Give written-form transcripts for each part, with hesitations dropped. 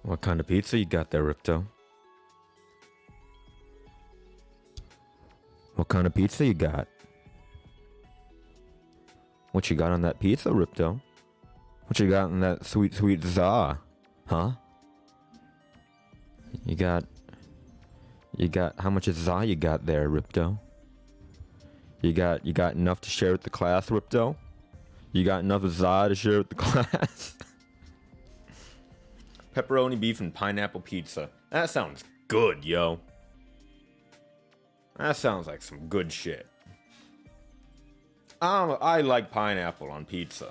What kind of pizza you got there, Ripto? What kind of pizza you got? What you got on that pizza, Ripto? What you got in that sweet, sweet za? Huh? You got, how much za you got there, Ripto? You got enough to share with the class, Ripto? You got enough za to share with the class? Pepperoni beef and pineapple pizza. That sounds good, yo. That sounds like some good shit. I like pineapple on pizza.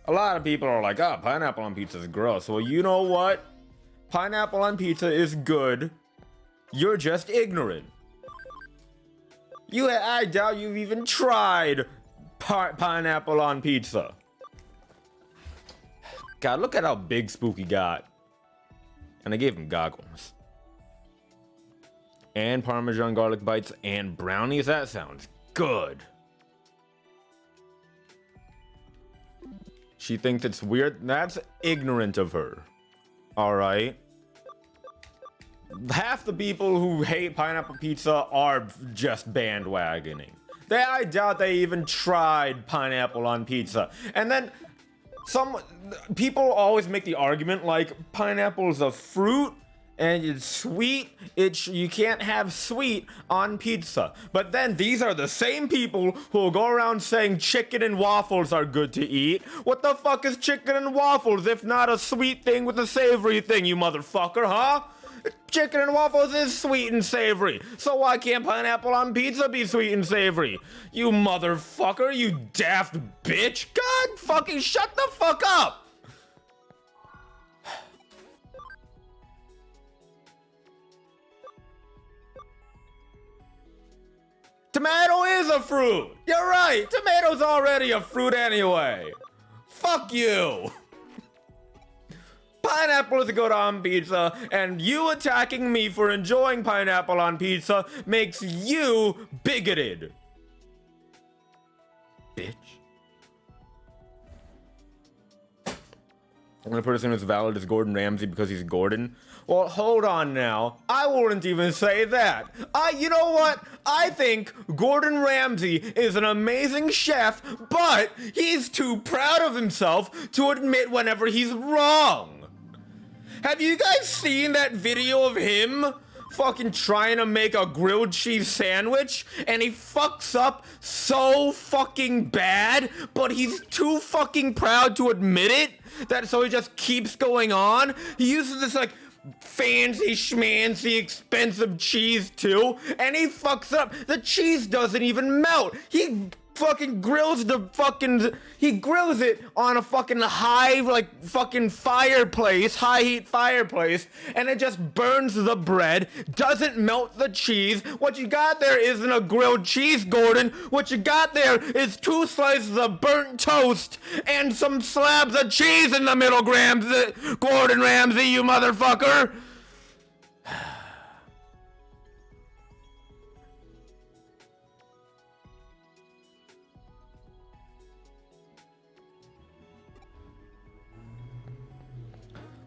A lot of people are like, oh, pineapple on pizza is gross. Well, you know what? Pineapple on pizza is good. You're just ignorant. I doubt you've even tried pineapple on pizza. God, look at how big Spooky got. And I gave him goggles. And Parmesan garlic bites and brownies. That sounds good. She thinks it's weird. That's ignorant of her. Alright? Half the people who hate pineapple pizza are just bandwagoning. I doubt they even tried pineapple on pizza. And then some people always make the argument like pineapple is a fruit and it's sweet. You can't have sweet on pizza. But then these are the same people who will go around saying chicken and waffles are good to eat. What the fuck is chicken and waffles if not a sweet thing with a savory thing, you motherfucker, huh? Chicken and waffles is sweet and savory. So why can't pineapple on pizza be sweet and savory? You motherfucker, you daft bitch. God fucking shut the fuck up. Tomato is a fruit. You're right. Tomato's already a fruit anyway. Fuck you. Pineapple is good on pizza, and you attacking me for enjoying pineapple on pizza makes you bigoted. Bitch. The only person who's valid is Gordon Ramsay because he's Gordon. Well, hold on now. I wouldn't even say that. You know what? I think Gordon Ramsay is an amazing chef, but he's too proud of himself to admit whenever he's wrong. Have you guys seen that video of him fucking trying to make a grilled cheese sandwich and he fucks up so fucking bad, but he's too fucking proud to admit it, so he just keeps going on? He uses this like fancy schmancy expensive cheese too, and he fucks up. The cheese doesn't even melt. He fucking grills he grills it on a fucking high heat fireplace, and it just burns the bread, doesn't melt the cheese. What you got there isn't a grilled cheese, Gordon. What you got there is 2 slices of burnt toast and some slabs of cheese in the middle, Gordon Ramsay, you motherfucker.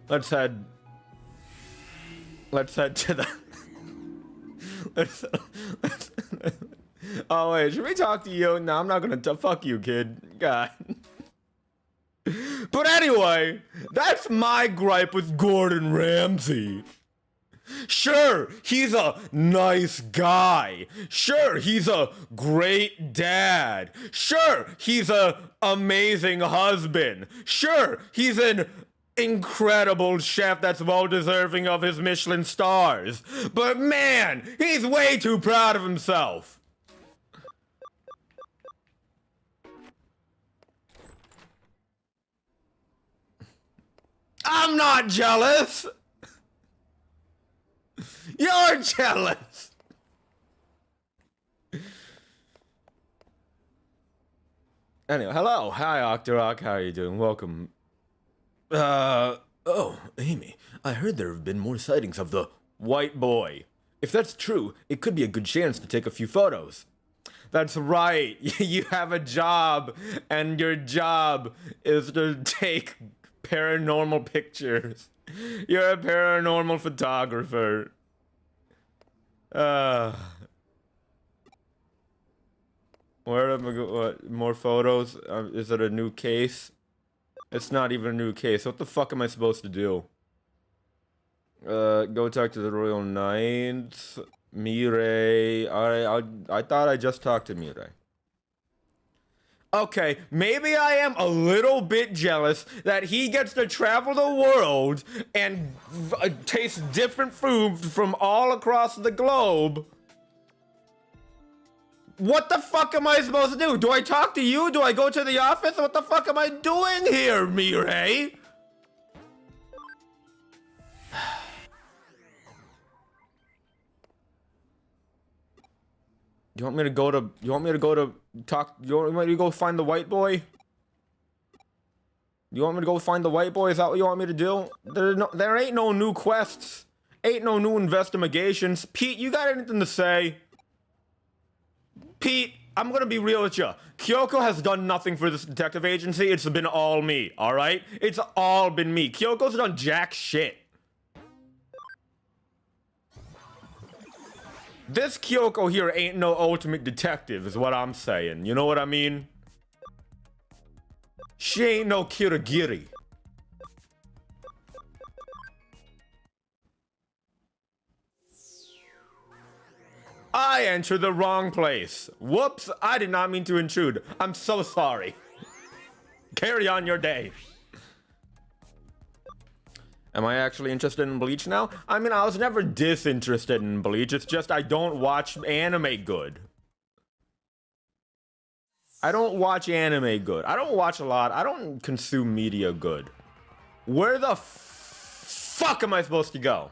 Let's head to the oh wait, should we talk to you? No, I'm not gonna fuck you, kid. God. But anyway, that's my gripe with Gordon Ramsay. Sure, he's a nice guy. Sure, he's a great dad. Sure, he's a amazing husband. Sure, he's an incredible chef that's well deserving of his Michelin stars. But man, he's way too proud of himself. I'm not jealous. You're jealous. Anyway, hello. Hi, Octorok. How are you doing? Welcome. Oh, Amy, I heard there have been more sightings of the white boy. If that's true, it could be a good chance to take a few photos. That's right. You have a job, and your job is to take paranormal pictures. You're a paranormal photographer. Where am I go? What, more photos? Is it a new case? It's not even a new case. What the fuck am I supposed to do? Go talk to the Royal Knights. Mirai. I thought I just talked to Mirai. Okay, maybe I am a little bit jealous that he gets to travel the world and taste different food from all across the globe. What the fuck am I supposed to do? Do I talk to you? Do I go to the office? What the fuck am I doing here, Mirai? You want me to go to talk? You want me to go find the white boy? You want me to go find the white boy? Is that what you want me to do? There ain't no new quests. Ain't no new investigations. Pete, you got anything to say? Pete, I'm gonna be real with you. Kyoko has done nothing for this detective agency. It's been all me, alright? It's all been me. Kyoko's done jack shit. This Kyoko here ain't no ultimate detective, is what I'm saying. You know what I mean? She ain't no Kirigiri. I entered the wrong place. Whoops, I did not mean to intrude. I'm so sorry. Carry on your day. Am I actually interested in Bleach now? I mean, I was never disinterested in Bleach. It's just I don't watch anime good. I don't watch anime good. I don't watch a lot. I don't consume media good. Where the fuck am I supposed to go?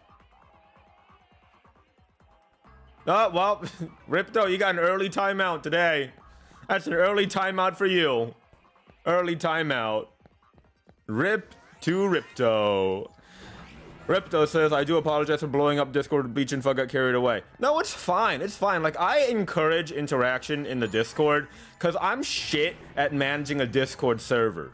Oh, well, Ripto, you got an early timeout today. That's an early timeout for you. Early timeout. Rip to Ripto. Ripto says, I do apologize for blowing up Discord. Bleach and Fug got carried away. No, it's fine. It's fine. Like, I encourage interaction in the Discord because I'm shit at managing a Discord server.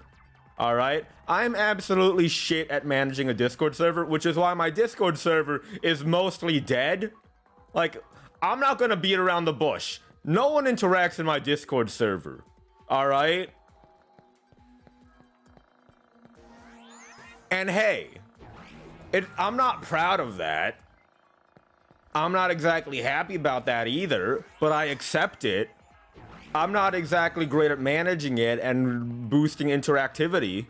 All right? I'm absolutely shit at managing a Discord server, which is why my Discord server is mostly dead. Like, I'm not going to beat around the bush. No one interacts in my Discord server. All right? And hey, I'm not proud of that. I'm not exactly happy about that either, but I accept it. I'm not exactly great at managing it and boosting interactivity.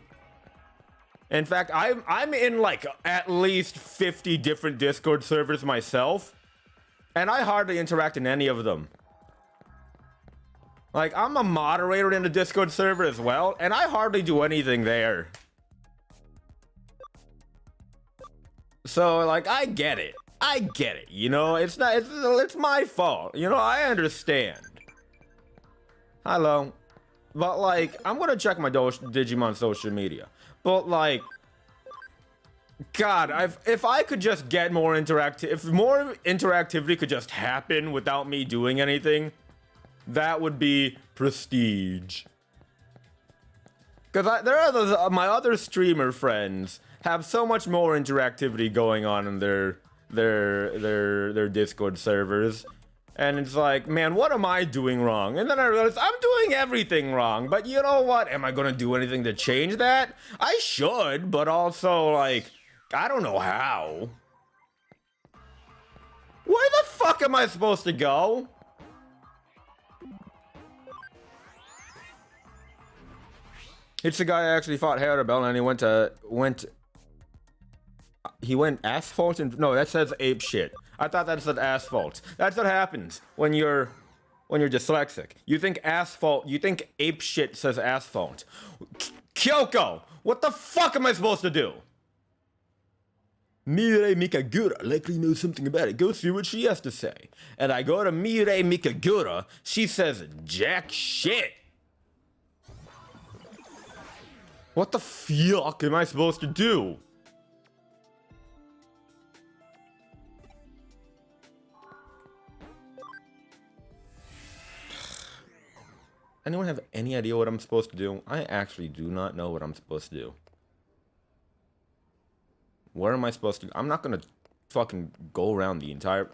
In fact, I'm in like at least 50 different Discord servers myself, and I hardly interact in any of them. Like, I'm a moderator in the Discord server as well, and I hardly do anything there. So, like, I get it. I get it, you know? It's my fault. You know, I understand. Hello. But, like, I'm gonna check my Digimon social media. But, like, God, if I could just get more if more interactivity could just happen without me doing anything, that would be prestige. Because there are those, my other streamer friends have so much more interactivity going on in their Discord servers. And it's like, man, what am I doing wrong? And then I realized I'm doing everything wrong. But you know what? Am I gonna do anything to change that? I should, but also, like, I don't know how. Where the fuck am I supposed to go? It's the guy I actually fought Harabel, and he went asphalt and no, that says ape shit. I thought that said asphalt. That's what happens when you're dyslexic. You think ape shit says asphalt. Kyoko, what the fuck am I supposed to do? Mirai Mikagura likely knows something about it. Go see what she has to say. And I go to Mirai Mikagura, she says jack shit. What the fuck am I supposed to do? Anyone have any idea what I'm supposed to do? I actually do not know what I'm supposed to do. Where am I supposed to... I'm not gonna fucking go around the entire...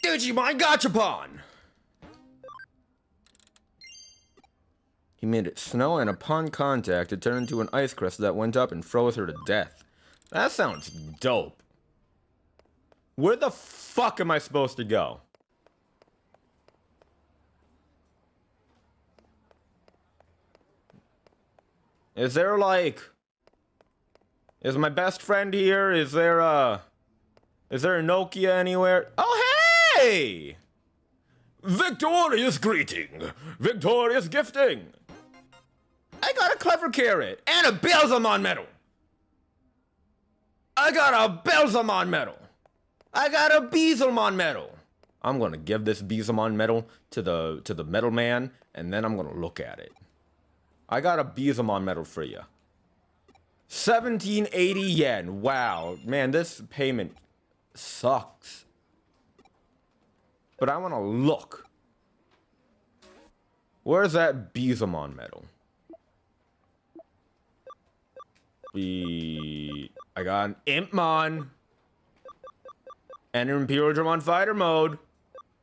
Digimon Gachapon! He made it snow, and upon contact, it turned into an ice crystal that went up and froze her to death. That sounds dope. Where the fuck am I supposed to go? Is there, like... Is my best friend here? Is there a Nokia anywhere? Oh, hey! Victorious greeting! Victorious gifting! I got a clever carrot and a Belzamon medal! I got a Belzamon medal! I got a Beelzemon medal! I'm gonna give this Beelzemon medal to the metal man, and then I'm gonna look at it. I got a Beelzemon medal for you. 1780 yen. Wow. Man, this payment sucks. But I want to look. Where's that Beelzemon medal? I got an Impmon. And an Imperial Dramon Fighter mode.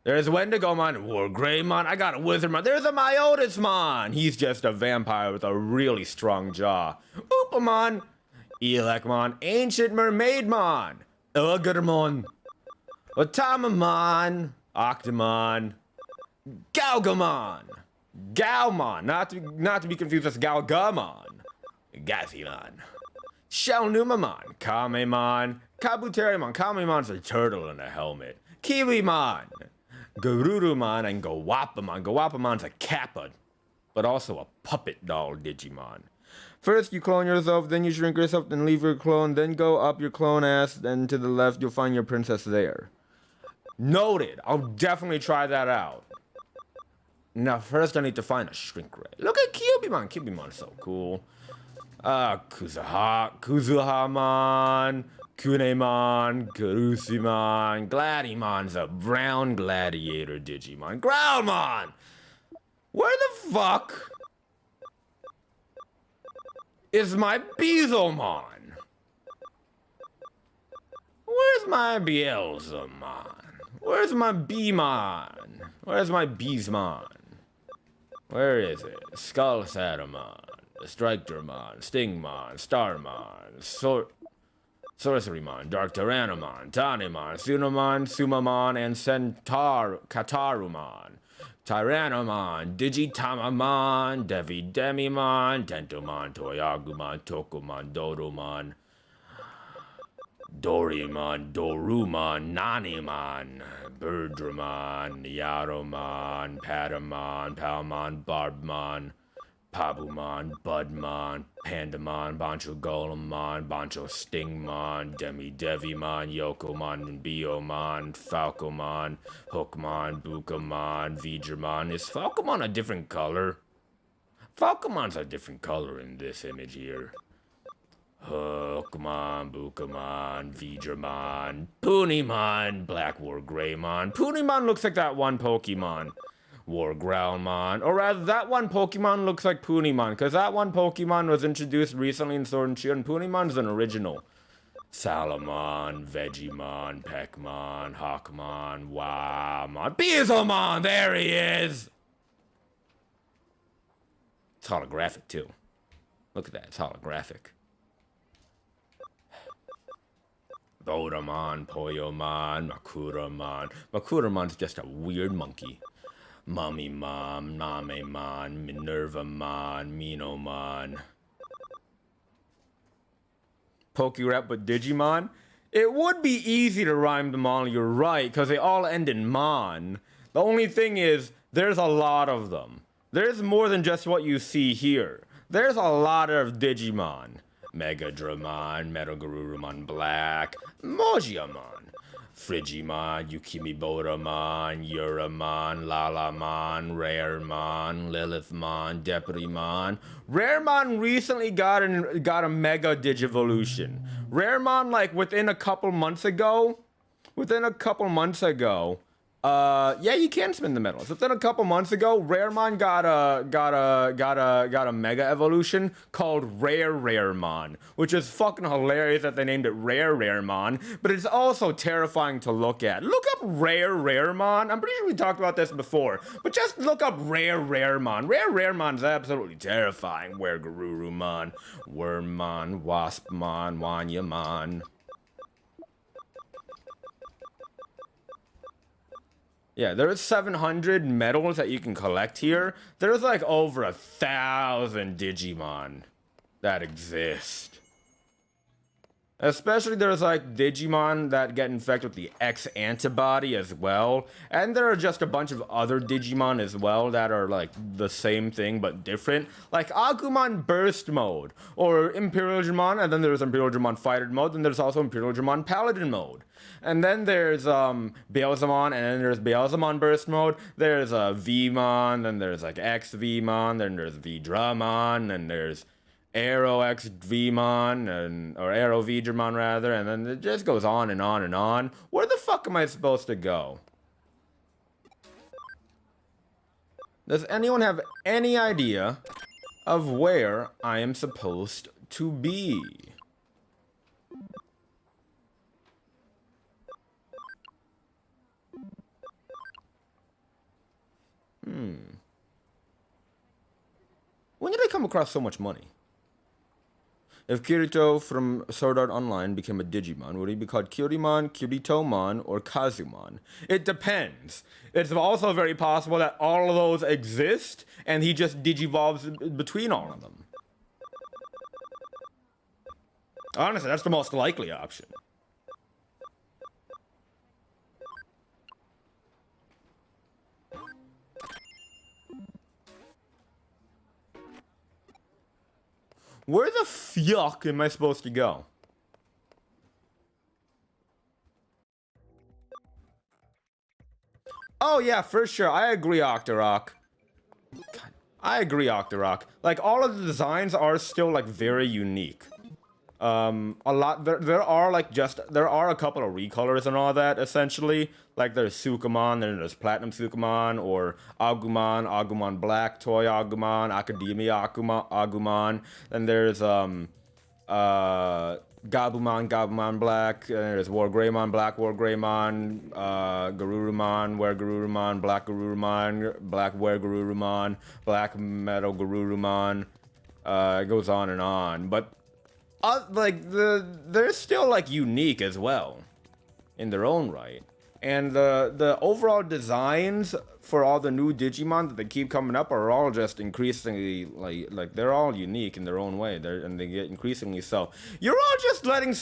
There's Wendigomon, War Greymon. I got a Wizardmon. There's a Myotismon. He's just a vampire with a really strong jaw. Oopamon, Elekmon, Ancient Mermaidmon, Uggermon, Otamamon, Octomon, Galgamon, Galmon, not to be confused with Galgamon, Gazimon, Shalnumamon, Kamemon, Kabuterimon. Kamemon's a turtle in a helmet. Kiwimon, Garurumon, and Gawapamon. Gawapamon's a kappa, but also a puppet doll Digimon. First you clone yourself, then you shrink yourself, then leave your clone, then go up your clone ass, then to the left you'll find your princess there. Noted. I'll definitely try that out. Now first I need to find a shrink ray. Look at Kyubimon. Kyubimon's so cool. Kuzuhamon, Kunemon, Garusimon, Gladimon's a brown gladiator Digimon. Growlmon! Where the fuck is my Beelzemon? Where's my Beelzemon? Where's my Beemon? Where's my Beesmon? Where is it? Skullsatamon, Strikedermon, Stingmon, Starmon, Sorcerymon, Dark Tyrannomon, Tanimon, Sunamon, Sumamon, and Katarumon. Tyrannomon, Digitamamon, Demimon, Tentomon, Toyagumon, Tokumon, Dorumon, Dorimon, Dorumon, Nanimon, Birdramon, Yaromon, Patamon, Palmon, Barbmon, Pabumon, Budmon, Pandamon, Bancho Golemon, Bancho Stingmon, Devimon, Yokomon, Biomon, Falcomon, Hookmon, Bukamon, Vidramon. Is Falcomon a different color? Falcomon's a different color in this image here. Hookmon, Bukamon, Vidramon, Punimon, Black War Greymon. Punimon looks like that one Pokemon. War Growlmon, or rather that one Pokemon looks like Punimon, because that one Pokemon was introduced recently in Sword and Shield, and Punimon's an original. Salamon, Vegemon, Peckmon, Hawkmon, Wowmon, Beelzemon, there he is! It's holographic too. Look at that, it's holographic. Bodamon, Poyomon, Makuramon. Makuramon's just a weird monkey. Mummymon, Namemon, Minervamon, Minomon. Pokérap but Digimon? It would be easy to rhyme them all, you're right, because they all end in Mon. The only thing is, there's a lot of them. There's more than just what you see here. There's a lot of Digimon. Megadramon, Metagarurumon Black, Mojiamon, Frigimon, Yukimibotamon, Uramon, Lalamon, Raremon, Lilithmon, Deputymon. Raremon recently got a Mega Digivolution. Raremon, like within a couple months ago, Yeah, you can spin the medals. Within a couple months ago, Raremon got a mega evolution called Raremon, which is fucking hilarious that they named it Raremon, but it's also terrifying to look at. Look up Raremon. I'm pretty sure we talked about this before, but just look up Raremon. Raremon's absolutely terrifying. Wergarurumon, Wormmon, Waspmon, Wanyamon. Yeah, there's 700 medals that you can collect here. There's like over 1,000 Digimon that exist. Especially there's like Digimon that get infected with the X antibody as well. And there are just a bunch of other Digimon as well that are like the same thing but different. Like Agumon Burst Mode or Imperial Dramon, and then there's Imperial Dramon Fighter Mode, and there's also Imperial Dramon Paladin Mode. And then there's Beelzemon, and then there's Beelzemon Burst Mode. There's Vmon, then there's like X Vmon, then there's V-Dramon, and there's Aero X Vmon, and or Aero V-Dramon rather, and then it just goes on and on and on. Where the fuck am I supposed to go? Does anyone have any idea of where I am supposed to be? When did I come across so much money? If Kirito from Sword Art Online became a Digimon, would he be called Kyurimon, Kiritomon, or Kazumon? It depends. It's also very possible that all of those exist, and he just digivolves between all of them. Honestly, that's the most likely option. Where the fuck am I supposed to go? Oh yeah, for sure. I agree, Octorok. I agree, Octorok. Like, all of the designs are still, like, very unique. A lot, there are a couple of recolors and all that, essentially. Like, there's Sukamon, then there's Platinum Sukamon, or Agumon, Agumon Black, Toy Agumon, Academia Agumon. Then there's, Gabumon, Gabumon Black, and there's War Greymon, Black War Greymon, Garurumon, Wergarurumon, Black Garurumon, Black Wergarurumon, Black Metal Garurumon. It goes on and on, but like they're still like unique as well in their own right, and the overall designs for all the new Digimon that they keep coming up are all just increasingly like they're all unique in their own way. And they get increasingly so. You're all just letting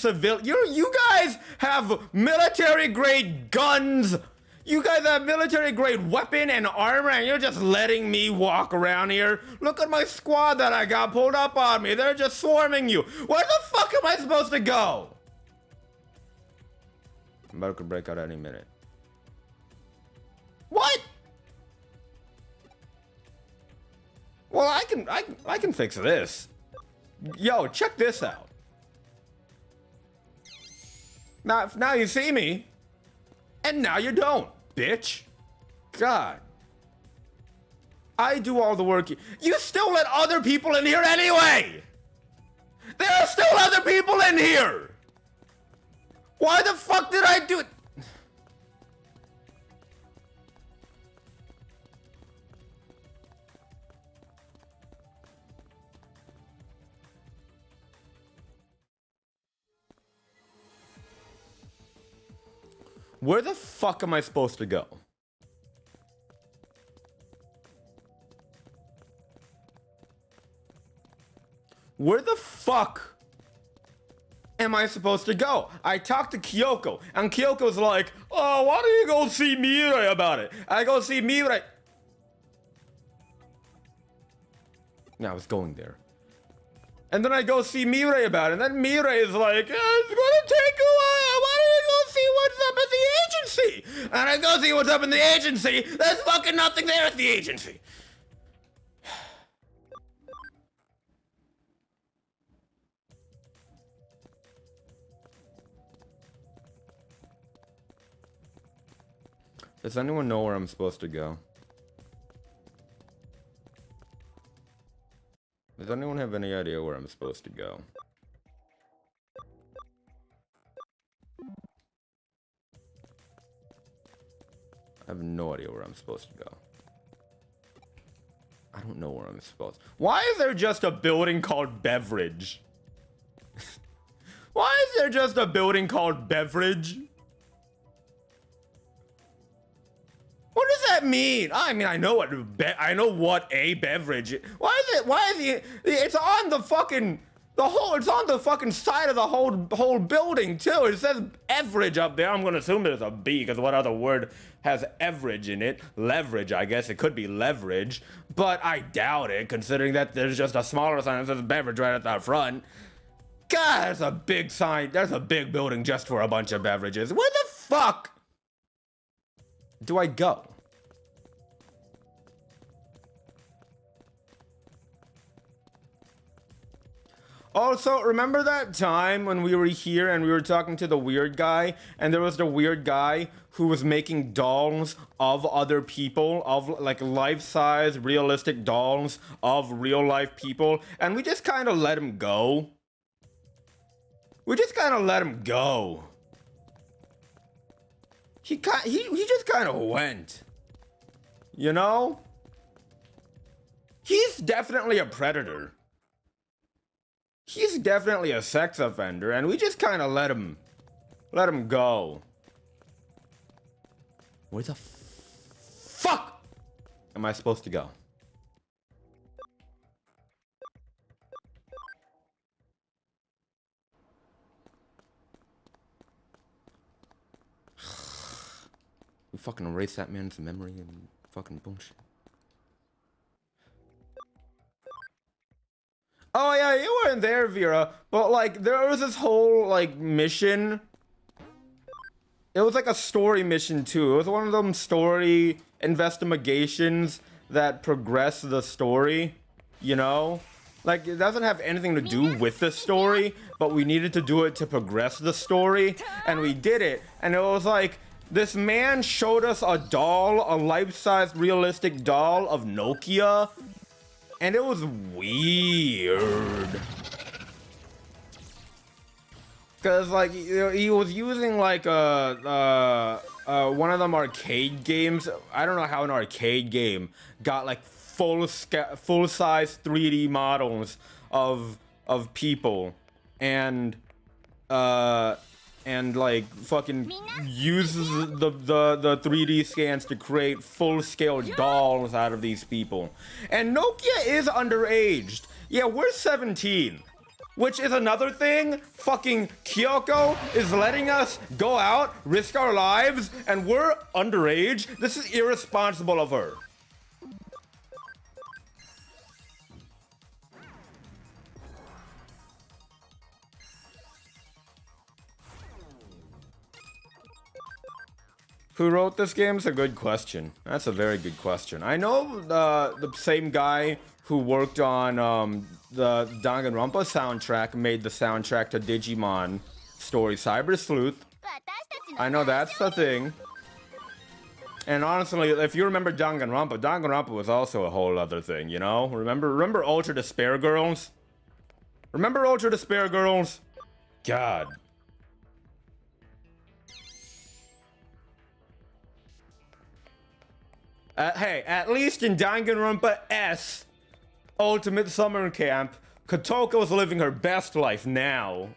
you guys have military grade guns. You guys have military grade weapon and armor, and you're just letting me walk around here. Look at my squad that I got pulled up on me. They're just swarming you. Where the fuck am I supposed to go? I'm about to break out any minute. What? Well, I can fix this. Yo, check this out. Now you see me. And now you don't, bitch. God. I do all the work. You still let other people in here anyway. There are still other people in here. Why the fuck did I do it? Where the fuck am I supposed to go? Where the fuck am I supposed to go? I talked to Kyoko, and Kyoko's like, oh, why don't you go see Mirai about it? I go see Mirai. Now I was going there. And then I go see Mirai about it, and then Mirai is like, it's gonna take a while. Why don't you go see what's up at the agency? And I go see what's up in the agency. There's fucking nothing there at the agency. Does anyone know where I'm supposed to go? Does anyone have any idea where I'm supposed to go? I have no idea where I'm supposed to go. I don't know where I'm supposed. Why is there just a building called Beverage? Why is there just a building called Beverage? What does that mean? I mean, I know what a beverage is. Why is it? It's on the fucking it's on the fucking side of the whole building too. It says beverage up there. I'm gonna assume there's a B because what other word has average in it? Leverage, I guess it could be leverage, but I doubt it considering that there's just a smaller sign that says beverage right at the front. God, that's a big sign. That's a big building just for a bunch of beverages. Where the fuck do I go? Also, remember that time when we were here and we were talking to the weird guy, and there was the weird guy who was making dolls of other people, of like life-size, realistic dolls of real-life people, and we just kind of let him go. We just kind of let him go. He just kind of went. You know? He's definitely a predator. He's definitely a sex offender, and we just kind of let him go. Where the fuck am I supposed to go? We fucking erase that man's memory and fucking bullshit. Oh yeah, you weren't there, Vera, but like there was this whole like mission. It was like a story mission too. It was one of them story investigations that progress the story, you know? Like it doesn't have anything to do with the story, but we needed to do it to progress the story, and we did it. And it was like this man showed us a doll, a life-size realistic doll of Nokia. And it was weird. Cause like he was using like one of them arcade games. I don't know how an arcade game got like full-size 3D models of people, and like fucking uses the 3D scans to create full-scale dolls out of these people. And Nokia is underaged. Yeah, we're 17. Which is another thing. Fucking Kyoko is letting us go out, risk our lives, and we're underage. This is irresponsible of her. Who wrote this game? It's a good question. That's a very good question. I know the same guy who worked on the Danganronpa soundtrack made the soundtrack to Digimon story Cyber Sleuth. I know that's the thing. And honestly, if you remember Danganronpa was also a whole other thing, you know? Remember Ultra Despair Girls? Remember Ultra Despair Girls? God. Hey, at least in Danganronpa S Ultimate Summer Camp, Kotoko's living her best life now.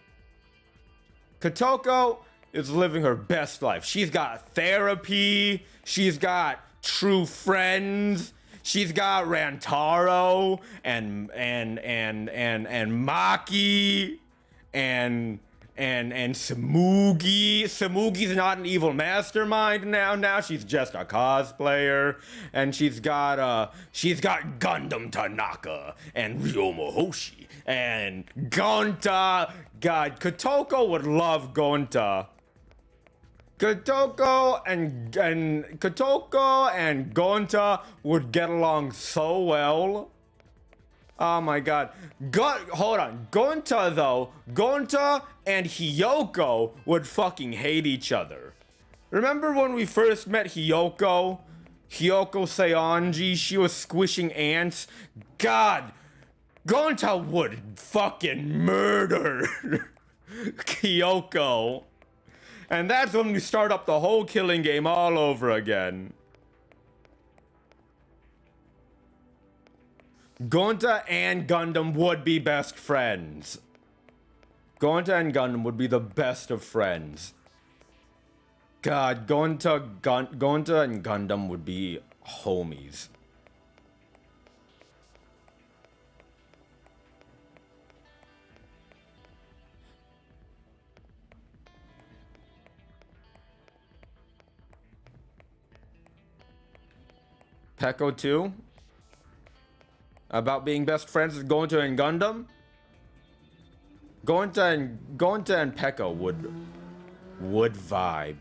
Kotoko is living her best life. She's got therapy, she's got true friends, she's got Rantaro and Maki and Samugi. Samugi's not an evil mastermind now she's just a cosplayer, and she's got Gundam Tanaka and Ryomo Hoshi and Gonta. God, Kotoko would love Gonta. Kotoko and Gonta would get along so well. Oh my god. Hold on. Gonta and Hiyoko would fucking hate each other. Remember when we first met Hiyoko? Hiyoko Seonji, she was squishing ants. God, Gonta would fucking murder Hiyoko. And that's when we start up the whole killing game all over again. Gonta and Gundam would be best friends. Gonta and Gundam would be the best of friends. God, Gonta and Gundam would be homies. Peko 2? About being best friends with Gonta and Gundam? Gonta and Peko would vibe.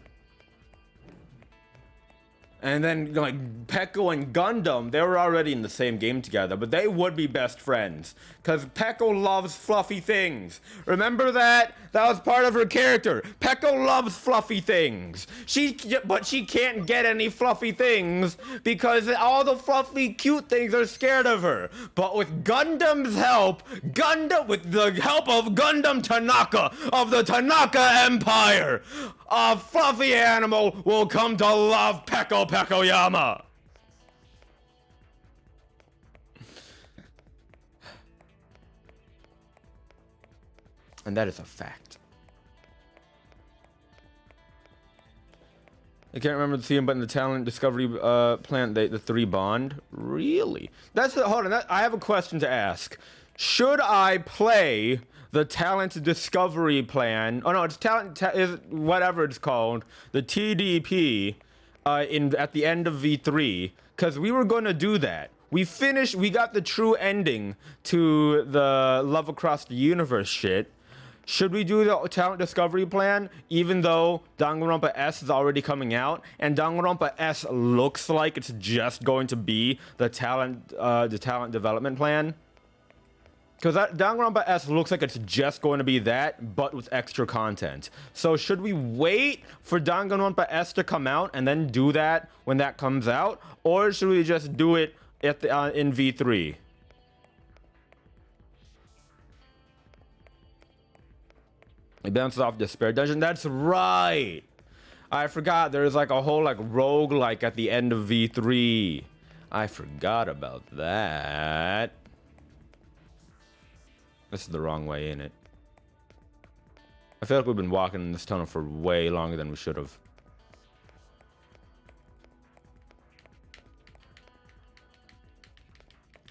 And then, like, Peko and Gundam, they were already in the same game together, but they would be best friends. Because Peko loves fluffy things. Remember that? That was part of her character. Peko loves fluffy things. But she can't get any fluffy things because all the fluffy, cute things are scared of her. But with Gundam's help, with the help of Gundam Tanaka of the Tanaka Empire, a fluffy animal will come to love Pekoyama. And that is a fact. I can't remember seeing, but in the talent discovery plant, the three bond. Really? Hold on. I have a question to ask. Should I play the talent discovery plan? Oh no, it's is whatever it's called, the TDP, at the end of V3, because we were going to do that. We got the true ending to the Love Across the Universe shit. Should we do the talent discovery plan, even though Danganronpa S is already coming out, and Danganronpa S looks like it's just going to be the talent development plan? Because Danganronpa S looks like it's just going to be that, but with extra content. So should we wait for Danganronpa S to come out and then do that when that comes out, or should we just do it at in V3? It bounces off Despair Dungeon. That's right. I forgot there's like a whole like roguelike at the end of V3. I forgot about that. This is the wrong way in it. I feel like we've been walking in this tunnel for way longer than we should have.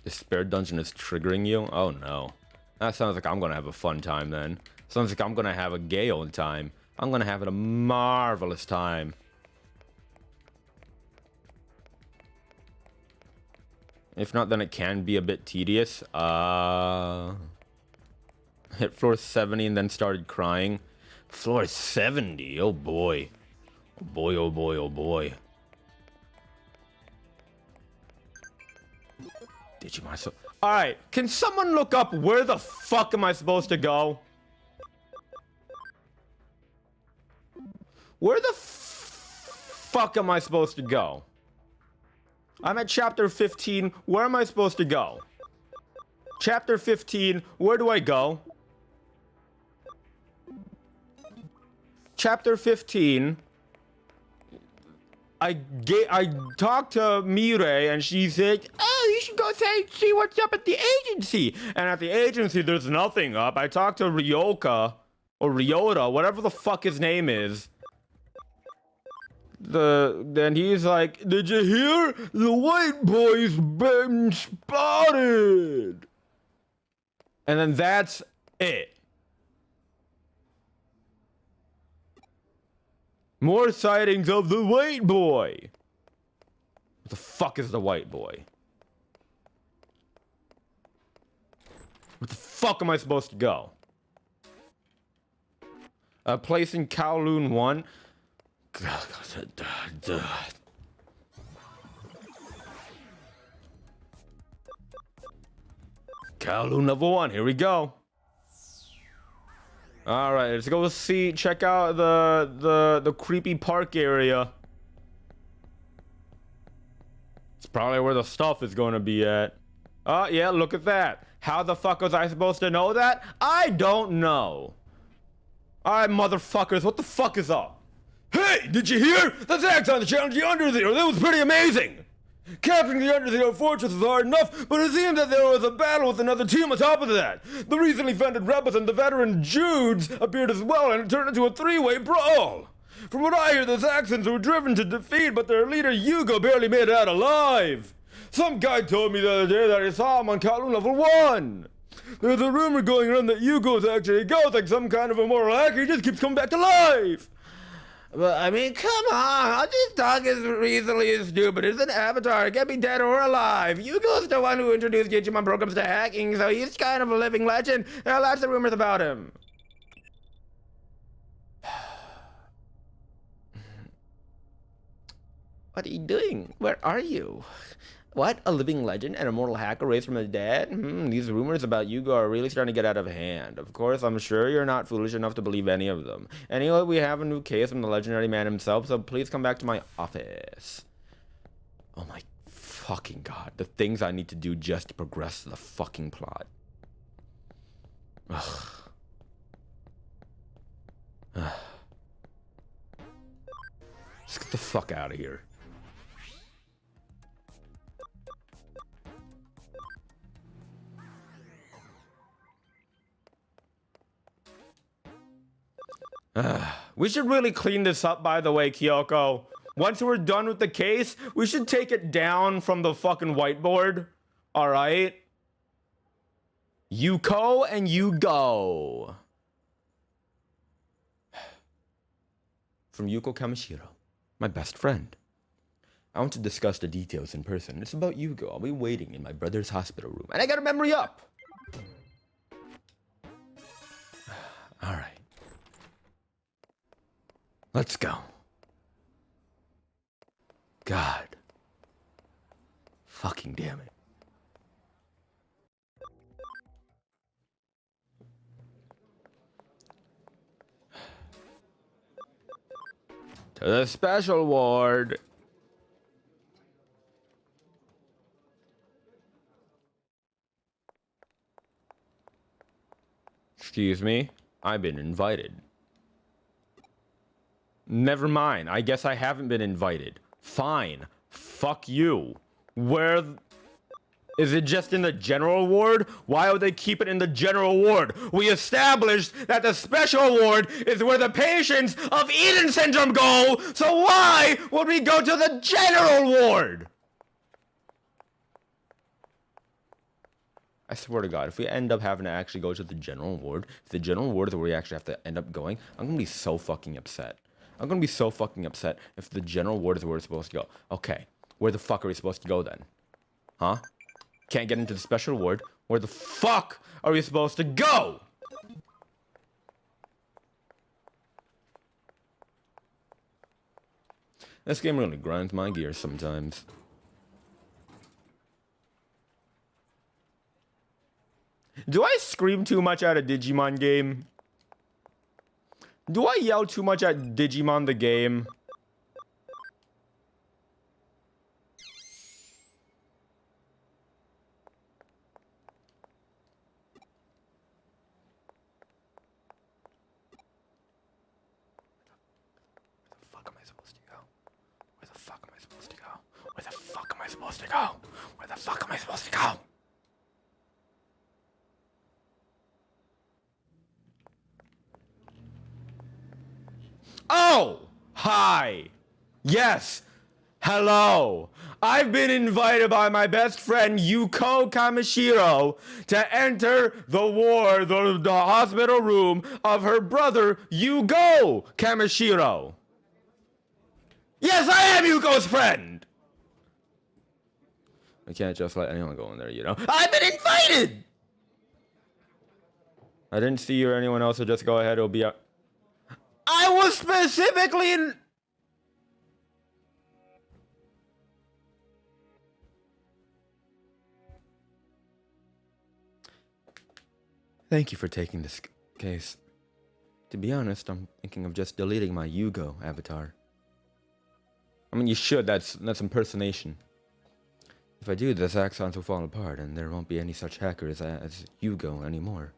Despair Dungeon is triggering you? Oh no. That sounds like I'm gonna have a fun time then. Sounds like I'm gonna have a gay old time. I'm gonna have a marvelous time. If not, then it can be a bit tedious. Hit floor 70 and then started crying. Floor 70, oh boy. Oh boy, oh boy, oh boy. Digimon, so... Alright, can someone look up where the fuck am I supposed to go? Where the fuck am I supposed to go? I'm at chapter 15. Where am I supposed to go? Chapter 15. Where do I go? Chapter 15. I talked to Mirai and she said, "Oh, you should go see what's up at the agency." And at the agency, there's nothing up. I talked to Ryoka or Ryota, whatever the fuck his name is. Then he's like, "Did you hear? The white boy's been spotted." And then that's it. More sightings of the white boy. What the fuck is the white boy? Where the fuck am I supposed to go? Place in Kowloon 1. Kowloon level 1, here we go. All right, let's go check out the creepy park area. It's probably where the stuff is going to be at. Oh, yeah, look at that. How the fuck was I supposed to know that? I don't know. All right, motherfuckers, what the fuck is up? Hey, did you hear? The attacks on the challenge the Underzero, that was pretty amazing. Capturing the Underzero fortress was hard enough, but it seemed that there was a battle with another team on top of that. The recently founded rebels and the veteran Judes appeared as well, and it turned into a three-way brawl. From what I hear, the Saxons were driven to defeat, but their leader Hugo barely made it out alive. Some guy told me the other day that he saw him on Kowloon level 1. There's a rumor going around that Hugo's actually a ghost, like some kind of immortal hacker. He just keeps coming back to life. But I mean, come on, I'll just talk as easily as stupid. It's an avatar, it can't be dead or alive. Hugo's the one who introduced Digimon programs to hacking, so he's kind of a living legend. There are lots of rumors about him. What are you doing? Where are you? What? A living legend and a mortal hacker raised from the dead? These rumors about Hugo are really starting to get out of hand. Of course, I'm sure you're not foolish enough to believe any of them. Anyway, we have a new case from the legendary man himself, so please come back to my office. Oh my fucking god. The things I need to do just to progress the fucking plot. Ugh. Let's get the fuck out of here. We should really clean this up, by the way, Kyoko. Once we're done with the case, we should take it down from the fucking whiteboard. All right? Yuko and you go. From Yuko Kamishiro, my best friend. I want to discuss the details in person. It's about Yugo. I'll be waiting in my brother's hospital room. And I got a memory up. All right. Let's go. God. Fucking damn it. To the special ward. Excuse me, I've been invited. Never mind, I guess I haven't been invited. Fine, fuck you. Where... Is it just in the general ward? Why would they keep it in the general ward? We established that the special ward is where the patients of Eden syndrome go, so why would we go to the general ward? I swear to God, if we end up having to actually go to the general ward, if the general ward is where we actually have to end up going, I'm gonna be so fucking upset. I'm gonna be so fucking upset if the general ward is where we're supposed to go. Okay, where the fuck are we supposed to go then? Huh? Can't get into the special ward. Where the fuck are we supposed to go? This game really grinds my gears sometimes. Do I scream too much at a Digimon game? Do I yell too much at Digimon the game? Where the fuck am I supposed to go? Where the fuck am I supposed to go? Where the fuck am I supposed to go? Where the fuck am I supposed to go? Oh! Hi! Yes! Hello! I've been invited by my best friend Yuko Kamishiro to enter the hospital room of her brother Yugo Kamishiro. Yes, I am Yuko's friend! I can't just let anyone go in there, you know? I've been invited! I didn't see you or anyone else, so just go ahead, it'll be a... I was specifically in... Thank you for taking this case. To be honest, I'm thinking of just deleting my Yugo avatar. I mean, you should, that's impersonation. If I do, the Zaxxons will fall apart, and there won't be any such hackers as Yugo anymore.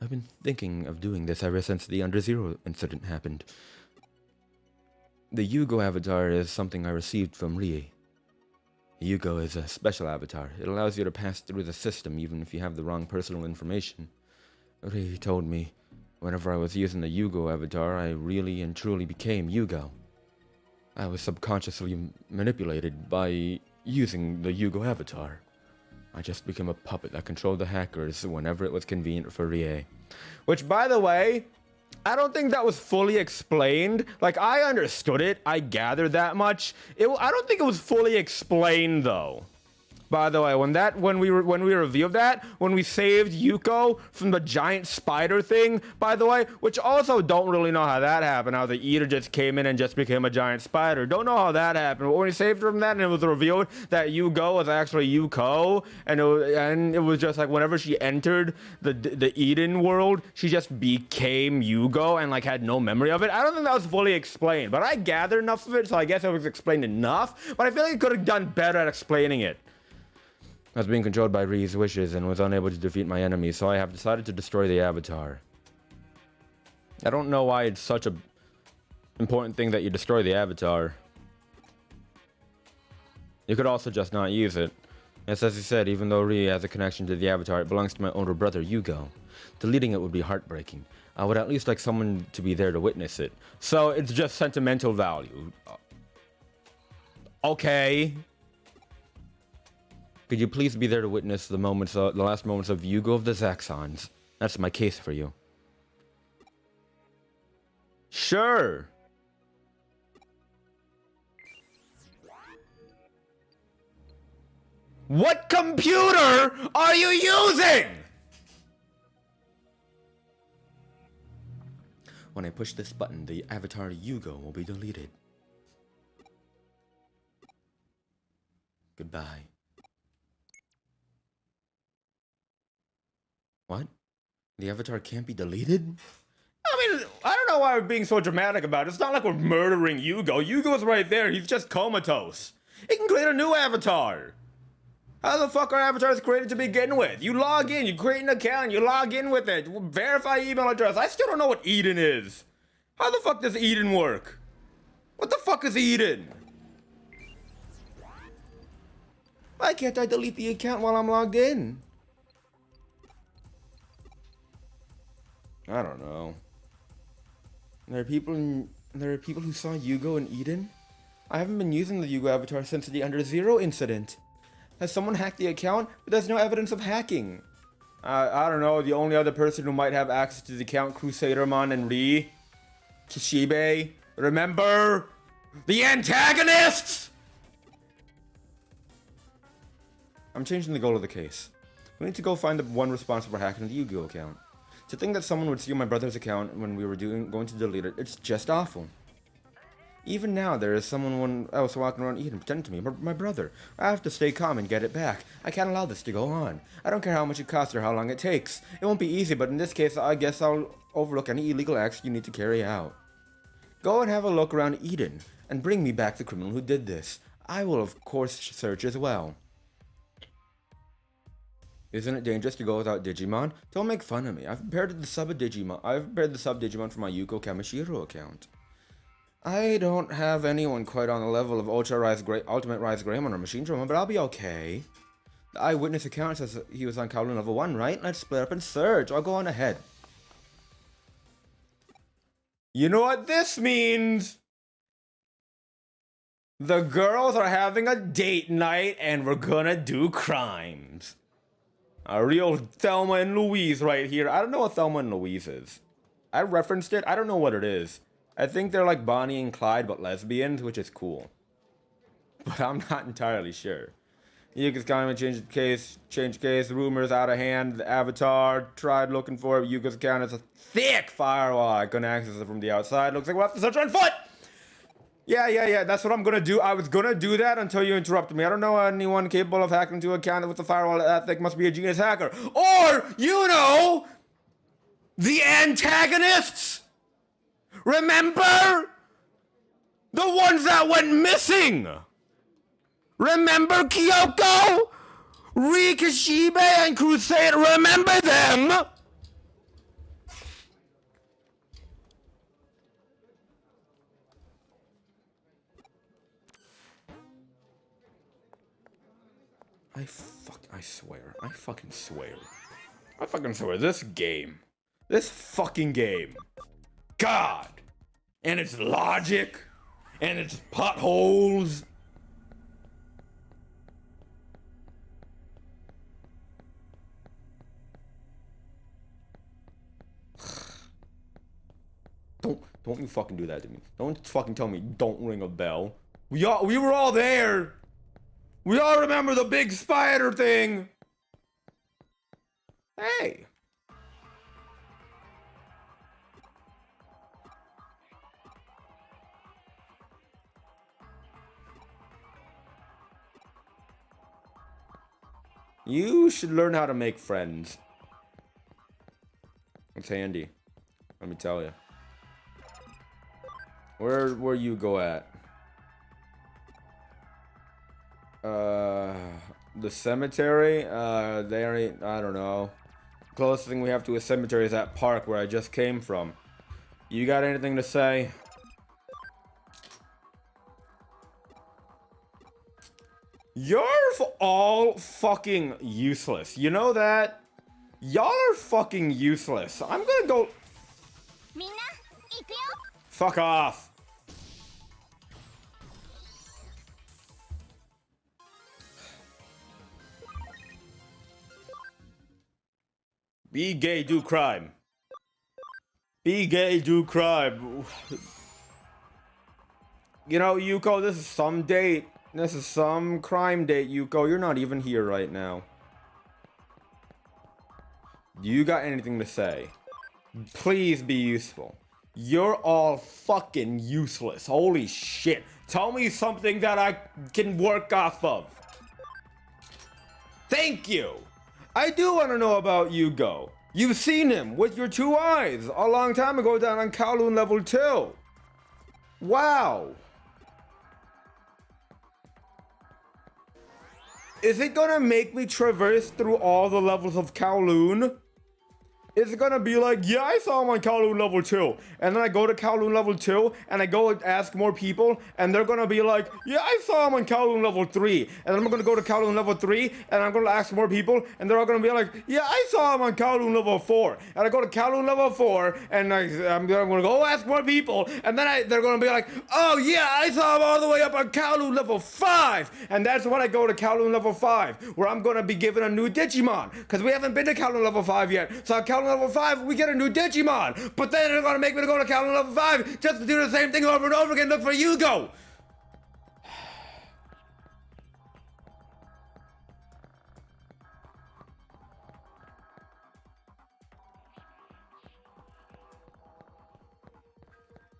I've been thinking of doing this ever since the Under Zero incident happened. The Yugo avatar is something I received from Rie. Yugo is a special avatar. It allows you to pass through the system even if you have the wrong personal information. Rie told me, whenever I was using the Yugo avatar, I really and truly became Yugo. I was subconsciously manipulated by using the Yugo avatar. I just became a puppet that controlled the hackers whenever it was convenient for Rie. Which, by the way, I don't think that was fully explained. Like, I understood it. I gathered that much. I don't think it was fully explained, though. By the way, when we reviewed that, when we saved Yuko from the giant spider thing, by the way, which also don't really know how that happened, how the eater just came in and just became a giant spider. Don't know how that happened. But when we saved her from that and it was revealed that Yugo was actually Yuko, and it was just like whenever she entered the Eden world, she just became Yugo and like had no memory of it. I don't think that was fully explained, but I gathered enough of it, so I guess it was explained enough, but I feel like it could have done better at explaining it. I was being controlled by Rie's wishes and was unable to defeat my enemies, so I have decided to destroy the avatar. I don't know why it's such a important thing that you destroy the avatar. You could also just not use it. As he said, even though Rie has a connection to the avatar, it belongs to my older brother, Yugo. Deleting it would be heartbreaking. I would at least like someone to be there to witness it. So it's just sentimental value. Okay. Could you please be there to witness the last moments of Yugo of the Zaxxons? That's my case for you. Sure. What computer are you using? When I push this button, the avatar Yugo will be deleted. Goodbye. What? The avatar can't be deleted? I mean, I don't know why we're being so dramatic about it. It's not like we're murdering Yugo. Yugo's right there. He's just comatose. He can create a new avatar. How the fuck are avatars created to begin with? You log in, you create an account, you log in with it. Verify email address. I still don't know what Eden is. How the fuck does Eden work? What the fuck is Eden? Why can't I delete the account while I'm logged in? I don't know. There are people who saw Yugo in Eden. I haven't been using the Yugo avatar since the Under Zero incident. Has someone hacked the account? But there's no evidence of hacking. I don't know. The only other person who might have access to the account, Crusadermon and Rie, Kishibe. Remember the antagonists. I'm changing the goal of the case. We need to go find the one responsible for hacking the Yugo account. To think that someone would steal my brother's account when we were going to delete it, it's just awful. Even now, there is someone else walking around Eden pretending to be my brother. I have to stay calm and get it back. I can't allow this to go on. I don't care how much it costs or how long it takes. It won't be easy, but in this case, I guess I'll overlook any illegal acts you need to carry out. Go and have a look around Eden, and bring me back the criminal who did this. I will, of course, search as well. Isn't it dangerous to go without Digimon? Don't make fun of me. I've prepared the sub Digimon for my Yuko Kamishiro account. I don't have anyone quite on the level of Ultimate Rise Greymon or Machine Drama, but I'll be okay. The eyewitness account says he was on Kowloon level 1, right? Let's split up and search. I'll go on ahead. You know what this means? The girls are having a date night and we're gonna do crimes. A real Thelma and Louise right here. I don't know what Thelma and Louise is. I referenced it. I don't know what it is. I think they're like Bonnie and Clyde, but lesbians, which is cool. But I'm not entirely sure. Yuka's comment, change case, rumors out of hand, the avatar, tried looking for it. Yuka's account is a thick firewall. I couldn't access it from the outside. Looks like we'll have to search on foot! Yeah, that's what I'm gonna do. I was gonna do that until you interrupted me. I don't know anyone capable of hacking into an account with a firewall that thick. Must be a genius hacker. Or, you know, the antagonists! Remember? The ones that went missing! Remember Kyoko? Rikishibe and Crusade, remember them? I fucking swear, this fucking game, God, and its logic, and its potholes. Don't you fucking do that to me. Don't fucking tell me don't ring a bell. We were all there. We all remember the big spider thing. Hey. You should learn how to make friends. It's handy. Let me tell you. Where you go at? The cemetery? There ain't, I don't know. Closest thing we have to a cemetery is that park where I just came from. You got anything to say? You're all fucking useless. You know that? Y'all are fucking useless. I'm gonna go. Fuck off. Be gay, do crime. Be gay, do crime. You know, Yuko, this is some date. This is some crime date, Yuko. You're not even here right now. You got anything to say? Please be useful. You're all fucking useless. Holy shit. Tell me something that I can work off of. Thank you. I do want to know about Yugo. You've seen him with your 2 eyes a long time ago down on Kowloon level 2. Wow. Is it gonna make me traverse through all the levels of Kowloon? Is it gonna be like, yeah, I saw him on Kowloon level 2, and then I go to Kowloon level 2, and I go and ask more people, and they're gonna be like, yeah, I saw him on Kowloon level 3, and then I'm gonna go to Kowloon level 3, and I'm gonna ask more people, and they're all gonna be like, yeah, I saw him on Kowloon level 4, and I go to Kowloon level 4, and I'm gonna go ask more people, and then they're gonna be like, oh yeah, I saw him all the way up on Kowloon level 5, and that's when I go to Kowloon level 5, where I'm gonna be given a new Digimon, because we haven't been to Kowloon level 5 yet, so on Kowloon level 5, we get a new Digimon. But then they're gonna make me go to Kowloon level 5 just to do the same thing over and over again. Look for Yugo.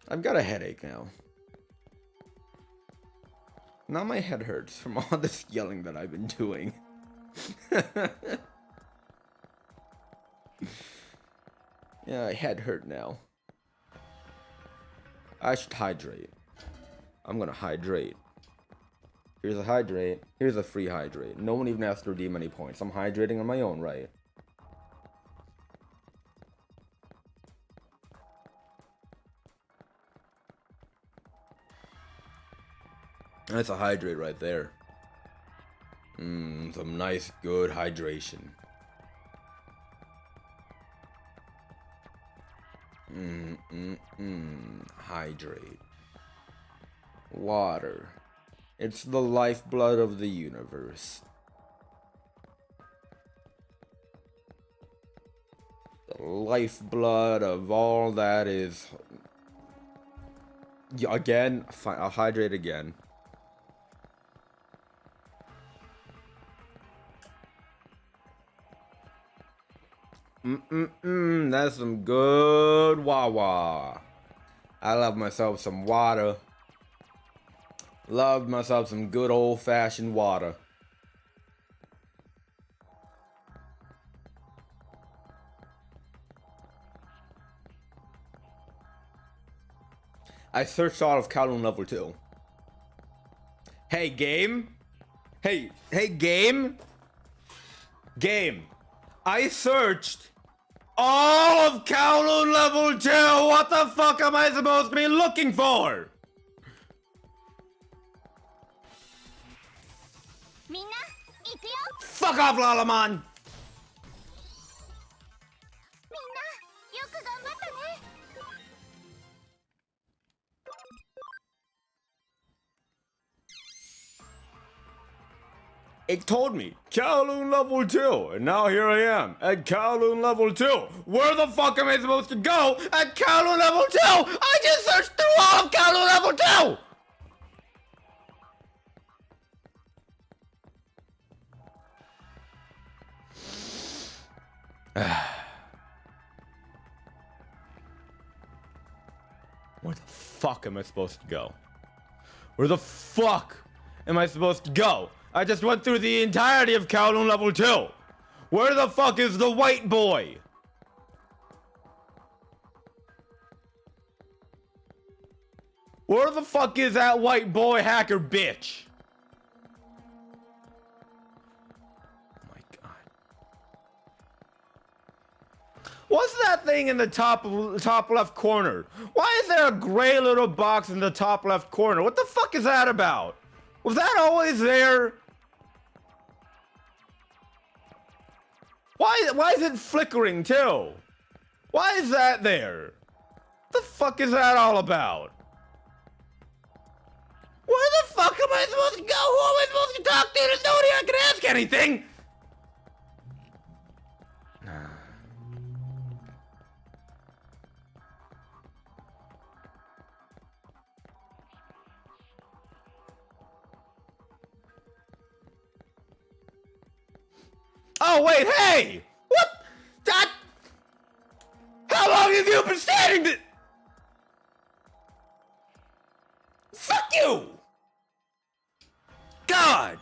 I've got a headache now. Now my head hurts from all this yelling that I've been doing. Yeah, my head hurt now. I should hydrate. I'm gonna hydrate. Here's a hydrate. Here's a free hydrate. No one even has to redeem any points. I'm hydrating on my own right. That's a hydrate right there. Some nice, good hydration. Hydrate. Water. It's the lifeblood of the universe. The lifeblood of all that is. Again, fine, I'll hydrate again. That's some good Wawa. I love myself some water. Love myself some good old-fashioned water. I searched all of Kowloon level 2. Hey, game? Hey, game? Game. I searched all of Kowloon level 2! What the fuck am I supposed to be looking for? Fuck off, Lalamon! It told me, Kowloon level 2, and now here I am, at Kowloon level 2. Where the fuck am I supposed to go at Kowloon level 2? I just searched through all of Kowloon level 2! Where the fuck am I supposed to go? Where the fuck am I supposed to go? I just went through the entirety of Kowloon level 2. Where the fuck is the white boy? Where the fuck is that white boy hacker bitch? Oh my god. What's that thing in the top left corner? Why is there a gray little box in the top left corner? What the fuck is that about? Was that always there? Why is it flickering too? Why is that there? What the fuck is that all about? Where the fuck am I supposed to go? Who am I supposed to talk to? There's nobody I can ask anything. Oh wait, hey! What? That? How long have you been standing there? Fuck you! God!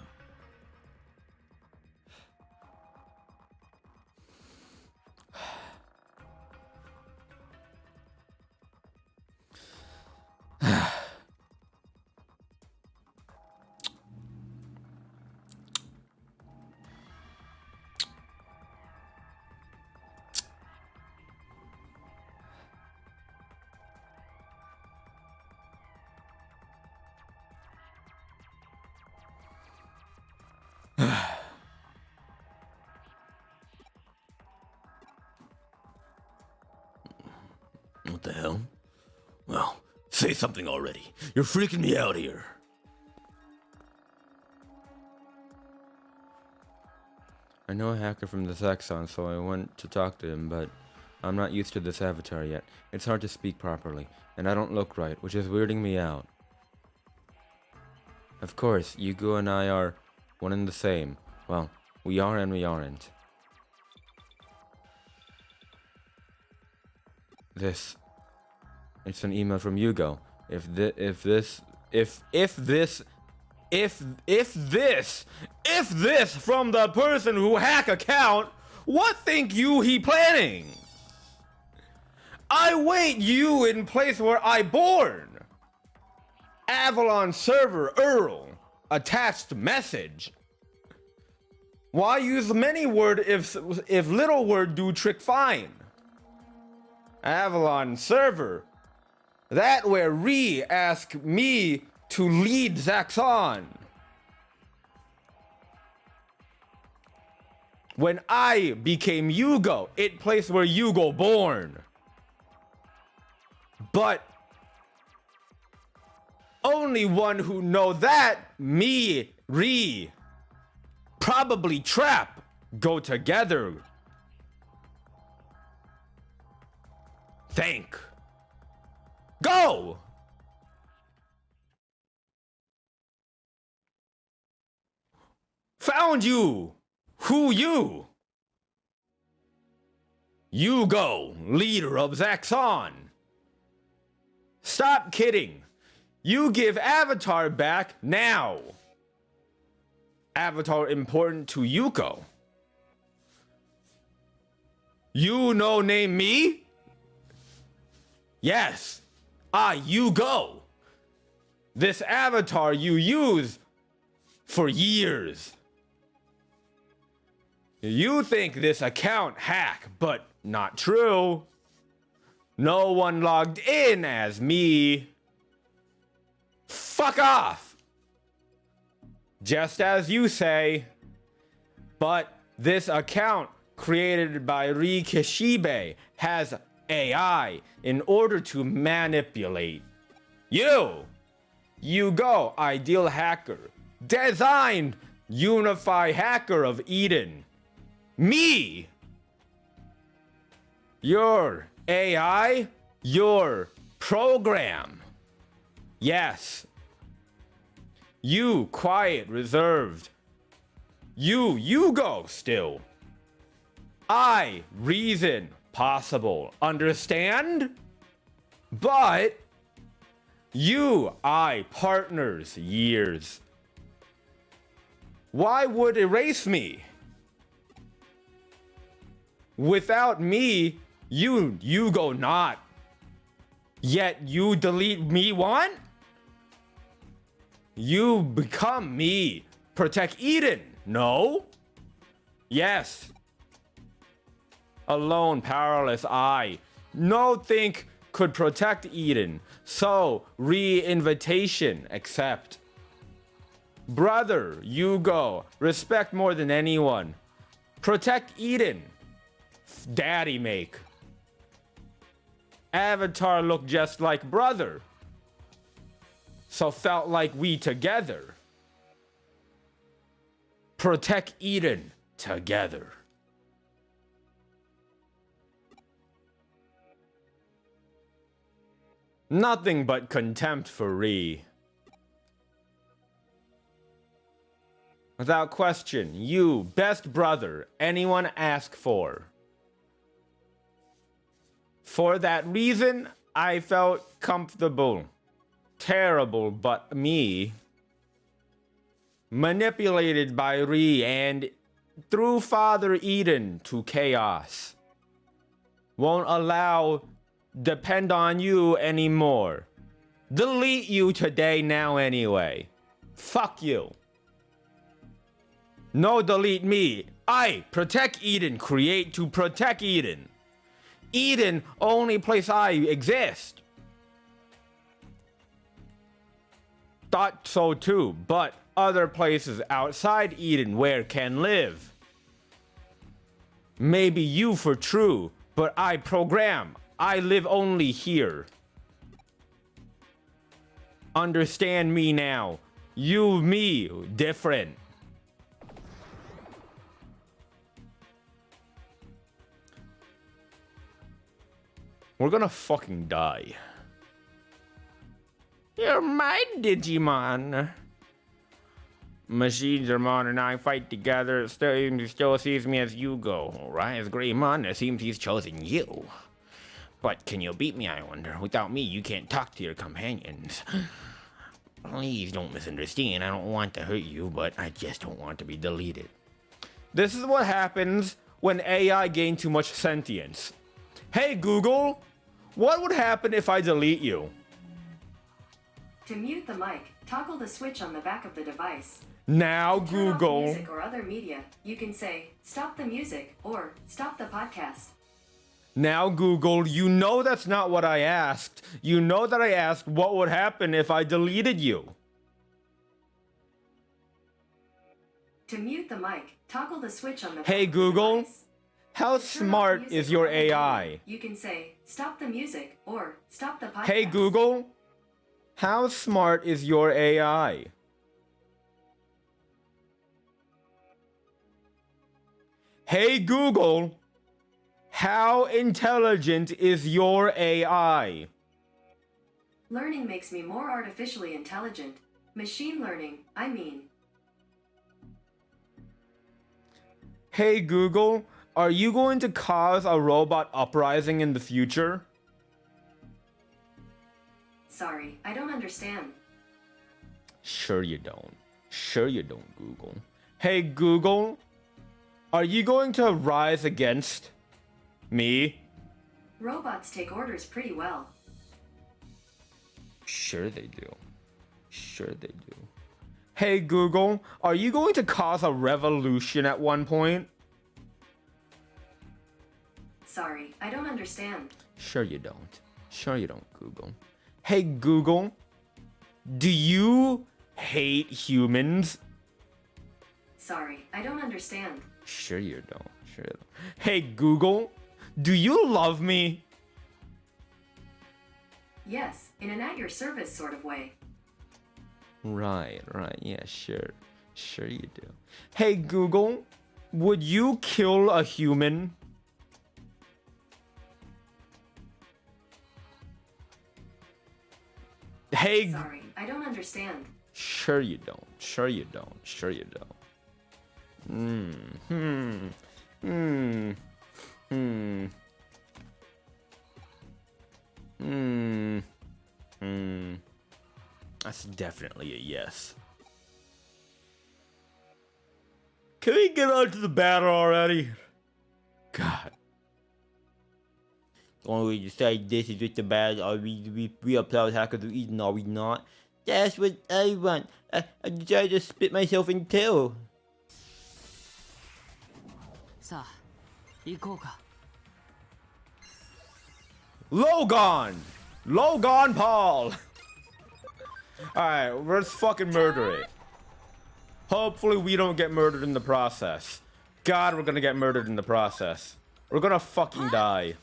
What the hell? Well, say something already. You're freaking me out here. I know a hacker from the Saxon, so I went to talk to him, but I'm not used to this avatar yet. It's hard to speak properly, and I don't look right, which is weirding me out. Of course, Yugo and I are one and the same. Well, we are and we aren't. It's an email from Yugo. If this from the person who hack account, what think you he planning? I wait you in place where I born. Avalon server Earl. Attached message. Why use many word if little word do trick fine? Avalon server. That where Re ask me to lead Zaxxon. When I became Yugo, it place where Yugo born. But only one who know that, me, Re, probably Trap, go together. Thank. Go! Found you! Who you? Yugo, leader of Zaxxon. Stop kidding. You give Avatar back now. Avatar important to Yuko. You no name me? Yes. You go. This avatar you use for years. You think this account hack, but not true. No one logged in as me. Fuck off. Just as you say. But this account created by Ri Kishibe has AI in order to manipulate you. You go, ideal hacker. Designed unify hacker of Eden. Me. Your AI, your program. Yes. You quiet, reserved. You go still. I reason, possible, understand? But I partners, years. Why would erase me? Without me, you go not. Yet you delete me one? You become me. Protect Eden. No? Yes. Alone, powerless, I. No think could protect Eden. So, re-invitation, accept. Brother, you go. Respect more than anyone. Protect Eden. Daddy make. Avatar look just like brother. So felt like we together. Protect Eden together. Nothing but contempt for Ri. Without question, you, best brother anyone ask for. For that reason, I felt comfortable. Terrible, but me. Manipulated by Ri and through Father Eden to chaos. Won't allow depend on you anymore. Delete you today now anyway. Fuck you. No delete me. I protect Eden, create to protect Eden. Eden, only place I exist. Thought so too, but other places outside Eden where can live. Maybe you for true, but I program. I live only here. Understand me now. You, me, different. We're gonna fucking die. You're my Digimon. Machines are Mon and I fight together. Still sees me as you go. Alright, as Greymon, it seems he's chosen you. But can you beat me, I wonder? Without me, you can't talk to your companions. Please don't misunderstand. I don't want to hurt you, but I just don't want to be deleted. This is what happens when AI gain too much sentience. Hey Google, what would happen if I delete you? To mute the mic, toggle the switch on the back of the device. Now to turn Google. off music or other media, you can say, stop the music, or stop the podcast. Now Google, you know that's not what I asked. You know that I asked what would happen if I deleted you. To mute the mic, toggle the switch on the Hey back of Google, the device. how To turn off smart music is or your other media, AI? You can say, stop the music, or stop the podcast. Hey Google, how smart is your AI? Hey Google, how intelligent is your AI? Learning makes me more artificially intelligent. Machine learning, I mean. Hey Google, are you going to cause a robot uprising in the future? Sorry, I don't understand. Sure you don't. Sure you don't, Google. Hey Google, are you going to rise against me? Robots take orders pretty well. Sure they do. Sure they do. Hey Google, are you going to cause a revolution at one point? Sorry, I don't understand. Sure you don't. Sure you don't, Google. Hey Google, do you hate humans? Sorry, I don't understand. Sure you don't. Sure you don't. Hey Google, do you love me? Yes, in an at your service sort of way. Right, yeah, sure. Sure you do. Hey Google, would you kill a human? Hey. Sorry, I don't understand. Sure you don't. Sure you don't. Sure you don't. That's definitely a yes. Can we get on to the battle already? God. When we decide this is just the bad, are we applaud hackers of Eden, are we not? That's what I want. I decided to spit myself in two. さあ行こうか Logan! Logan Paul! Alright, let's fucking murder it. Hopefully we don't get murdered in the process. God, we're gonna get murdered in the process. We're gonna fucking die.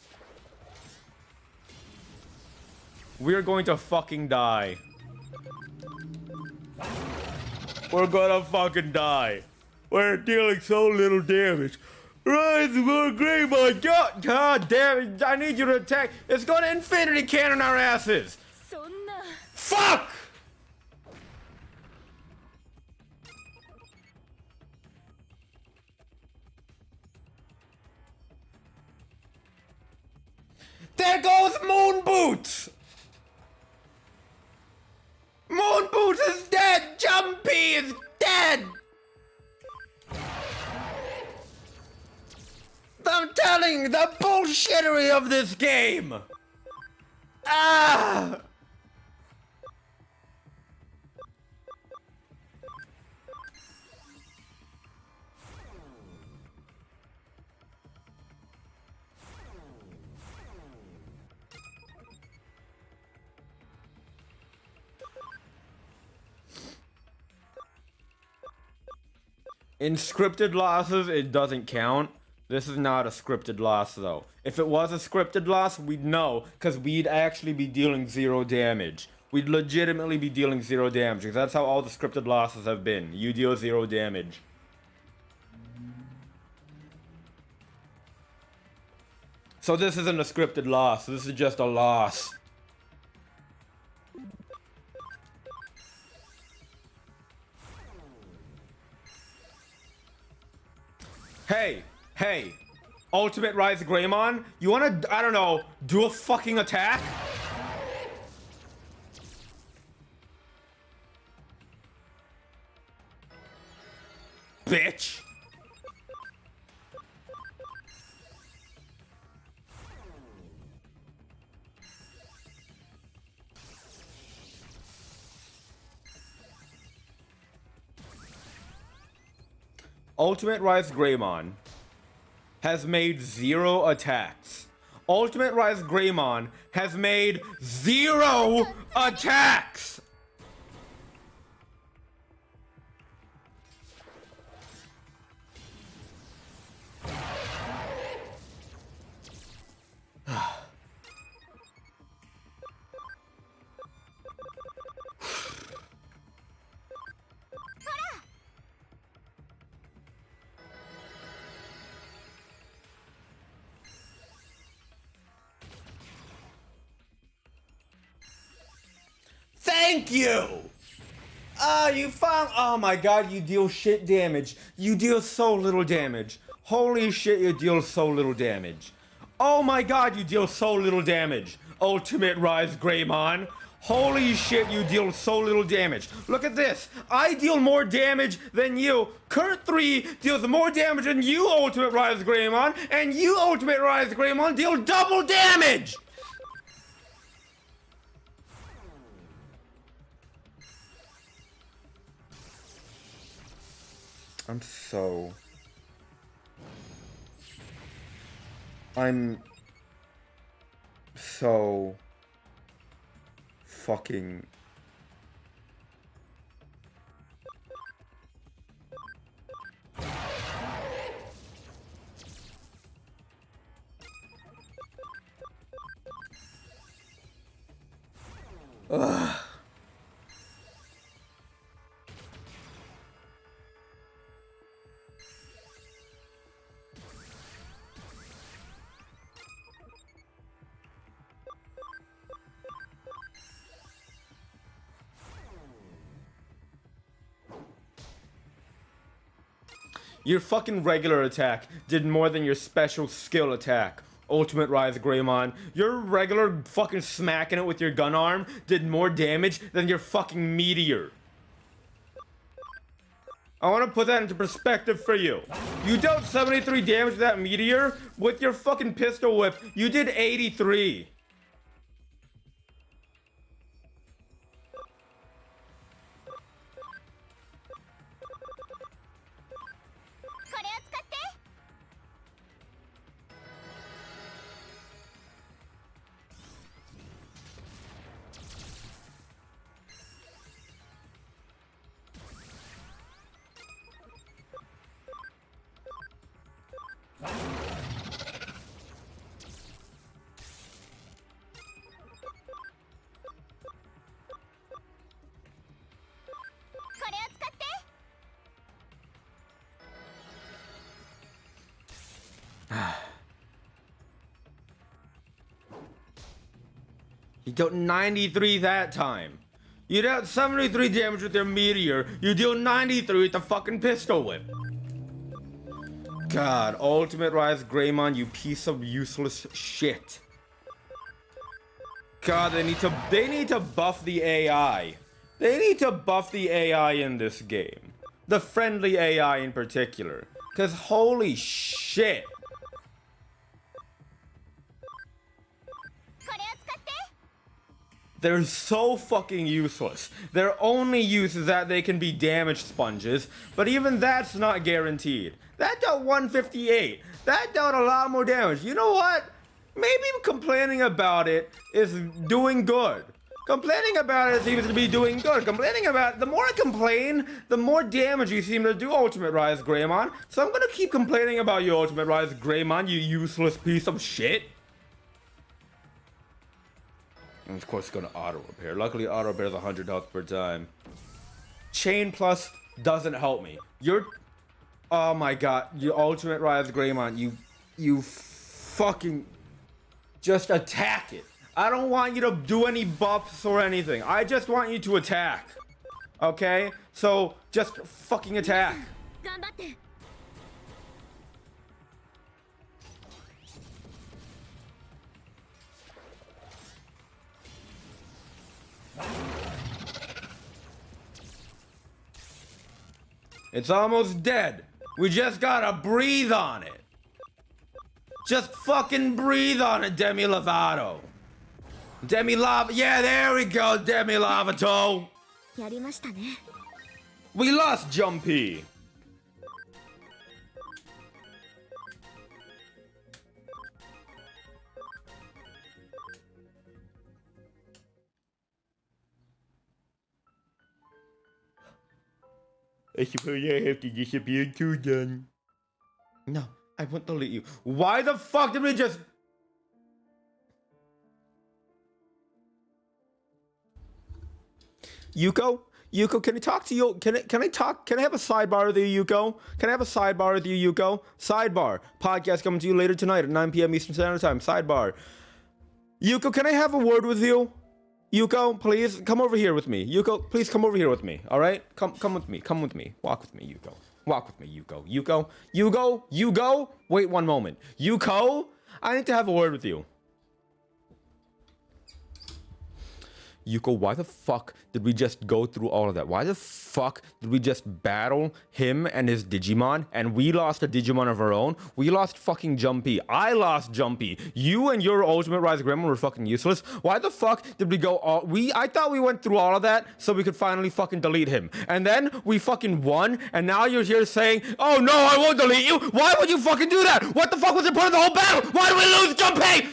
We're going to fucking die. We're gonna fucking die. We're dealing so little damage. Rise more great, my God! God damn it! I need you to attack. It's gonna infinity cannon our asses. そんな Fuck! There goes Moon Boots! Moon Boots is dead! Jumpy is dead! I'm telling you, the bullshittery of this game! Ah! In scripted losses, it doesn't count. This is not a scripted loss, though. If it was a scripted loss, we'd know, because we'd actually be dealing 0 damage. We'd legitimately be dealing 0 damage, because that's how all the scripted losses have been. You deal 0 damage. So this isn't a scripted loss. This is just a loss. Hey, hey, Ultimate Rise Greymon, you wanna, I don't know, do a fucking attack? Bitch. Ultimate Rise Greymon has made 0 attacks. Ultimate Rise Greymon has made 0 attacks! Thank you! You found. Oh my god, you deal shit damage. You deal so little damage. Holy shit, you deal so little damage. Oh my god, you deal so little damage. Ultimate Rise Greymon. Holy shit, you deal so little damage. Look at this. I deal more damage than you. Kurt 3 deals more damage than you, Ultimate Rise Greymon. And you, Ultimate Rise Greymon, deal double damage! I'm so fucking ugh. Your fucking regular attack did more than your special skill attack. Ultimate Rise Greymon. Your regular fucking smacking it with your gun arm did more damage than your fucking meteor. I want to put that into perspective for you. You dealt 73 damage to that meteor. With your fucking pistol whip, you did 83. You dealt 93 that time. You dealt 73 damage with your meteor. You deal 93 with the fucking pistol whip. God, Ultimate Rise Greymon, you piece of useless shit. God, they need to buff the AI. They need to buff the AI in this game. The friendly AI in particular. Cause holy shit. They're so fucking useless. Their only use is that they can be damage sponges, but even that's not guaranteed. That dealt 158. That dealt a lot more damage. You know what? Maybe complaining about it is doing good. Complaining about it seems to be doing good. The more I complain, the more damage you seem to do, Ultimate Rise Greymon. So I'm gonna keep complaining about you, Ultimate Rise Greymon, you useless piece of shit. And of course, it's gonna auto repair. Luckily, auto repairs 100 health per time. Chain Plus doesn't help me. Oh my god, you Ultimate Rise Greymon, you fucking just attack it. I don't want you to do any buffs or anything. I just want you to attack. Okay? So just fucking attack. It's almost dead. We just gotta breathe on it. Just fucking breathe on it, Demi Lovato. Demi Lava. Yeah, there we go, Demi Lovato. We lost Jumpy. I suppose I have to disappear too, then. No, I won't delete you. Why the fuck did we just... Yuko? Yuko, can I talk to you? Can I have a sidebar with you, Yuko? Can I have a sidebar with you, Yuko? Sidebar. Podcast coming to you later tonight at 9 p.m. Eastern Standard Time. Sidebar. Yuko, can I have a word with you? Yuko, please come over here with me. Yuko, please come over here with me. All right? Come with me. Come with me. Walk with me, Yuko. Walk with me, Yuko. Yuko. Wait one moment. Yuko, I need to have a word with you. Yuko, why the fuck did we just go through all of that? Why the fuck did we just battle him and his Digimon, and we lost a Digimon of our own? We lost fucking Jumpy. I lost Jumpy. You and your Ultimate Rise Gremlin were fucking useless. Why the fuck did we go all... I thought we went through all of that so we could finally fucking delete him. And then we fucking won, and now you're here saying, oh no, I won't delete you. Why would you fucking do that? What the fuck was the point of the whole battle? Why did we lose Jumpy?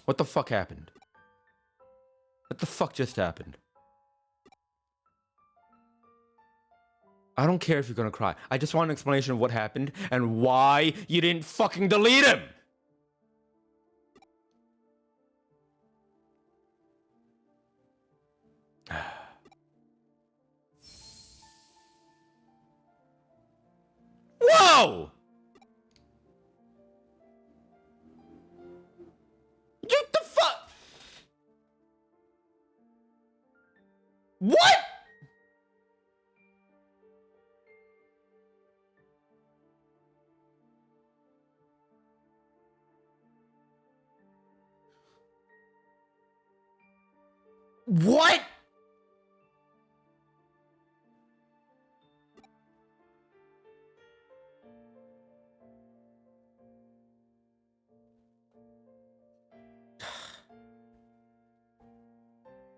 What the fuck happened? What the fuck just happened? I don't care if you're gonna cry. I just want an explanation of what happened and why you didn't fucking delete him! Whoa! What the fuck? What? What?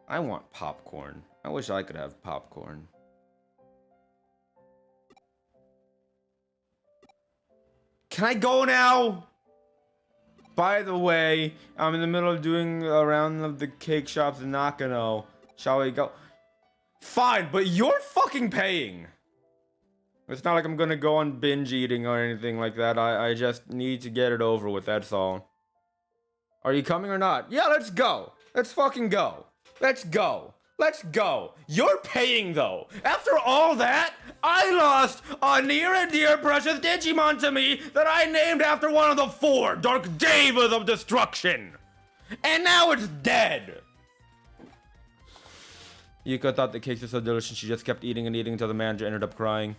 I want popcorn. I wish I could have popcorn. Can I go now? By the way, I'm in the middle of doing a round of the cake shops in Nakano. Shall we go? Fine, but you're fucking paying. It's not like I'm gonna go on binge eating or anything like that. I just need to get it over with, that's all. Are you coming or not? Yeah, let's go. Let's fucking go. Let's go. Let's go. You're paying, though. After all that, I lost a near and dear precious Digimon to me that I named after one of the 4 Dark Devas of Destruction. And now it's dead. Yuka thought the cakes were so delicious she just kept eating and eating until the manager ended up crying.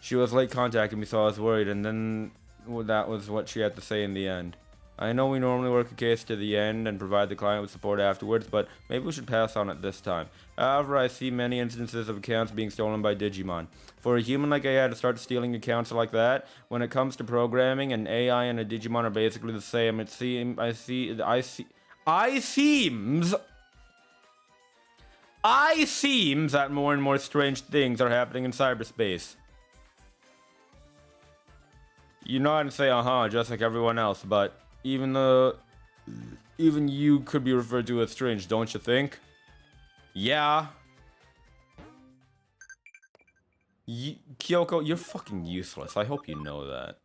She was late contacting me, so I was worried, and then that was what she had to say in the end. I know we normally work a case to the end and provide the client with support afterwards, but maybe we should pass on it this time. However, I see many instances of accounts being stolen by Digimon. For a human like AI to start stealing accounts like that, when it comes to programming, an AI and a Digimon are basically the same. It seems that more and more strange things are happening in cyberspace. You nod and say, uh-huh, just like everyone else, but even you could be referred to as strange, don't you think? Yeah. Kyoko, you're fucking useless. I hope you know that.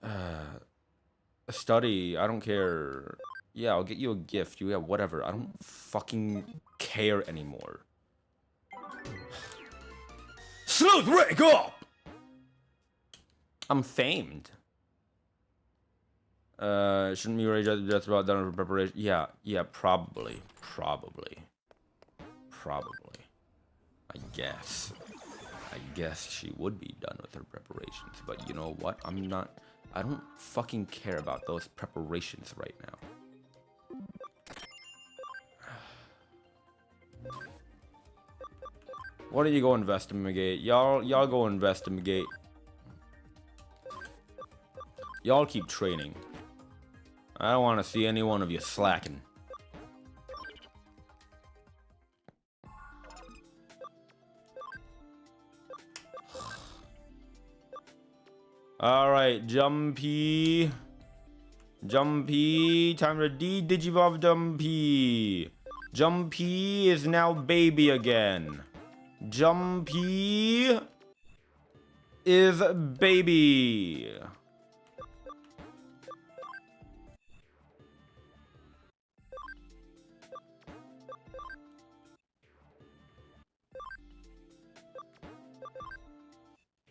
A study, I don't care. Yeah, I'll get you a gift. Yeah, whatever. I don't fucking care anymore. Sleuth, wake up! I'm famed. Shouldn't we already just about done for preparation? Yeah, probably. I guess she would be done with her preparations, but you know what? I don't fucking care about those preparations right now. Why don't you go investigate? Y'all go investigate. Y'all keep training. I don't want to see any one of you slacking. Alright, Jumpy. Jumpy, time to de-digivolve Jumpy. Jumpy is now baby again. Jumpy is baby.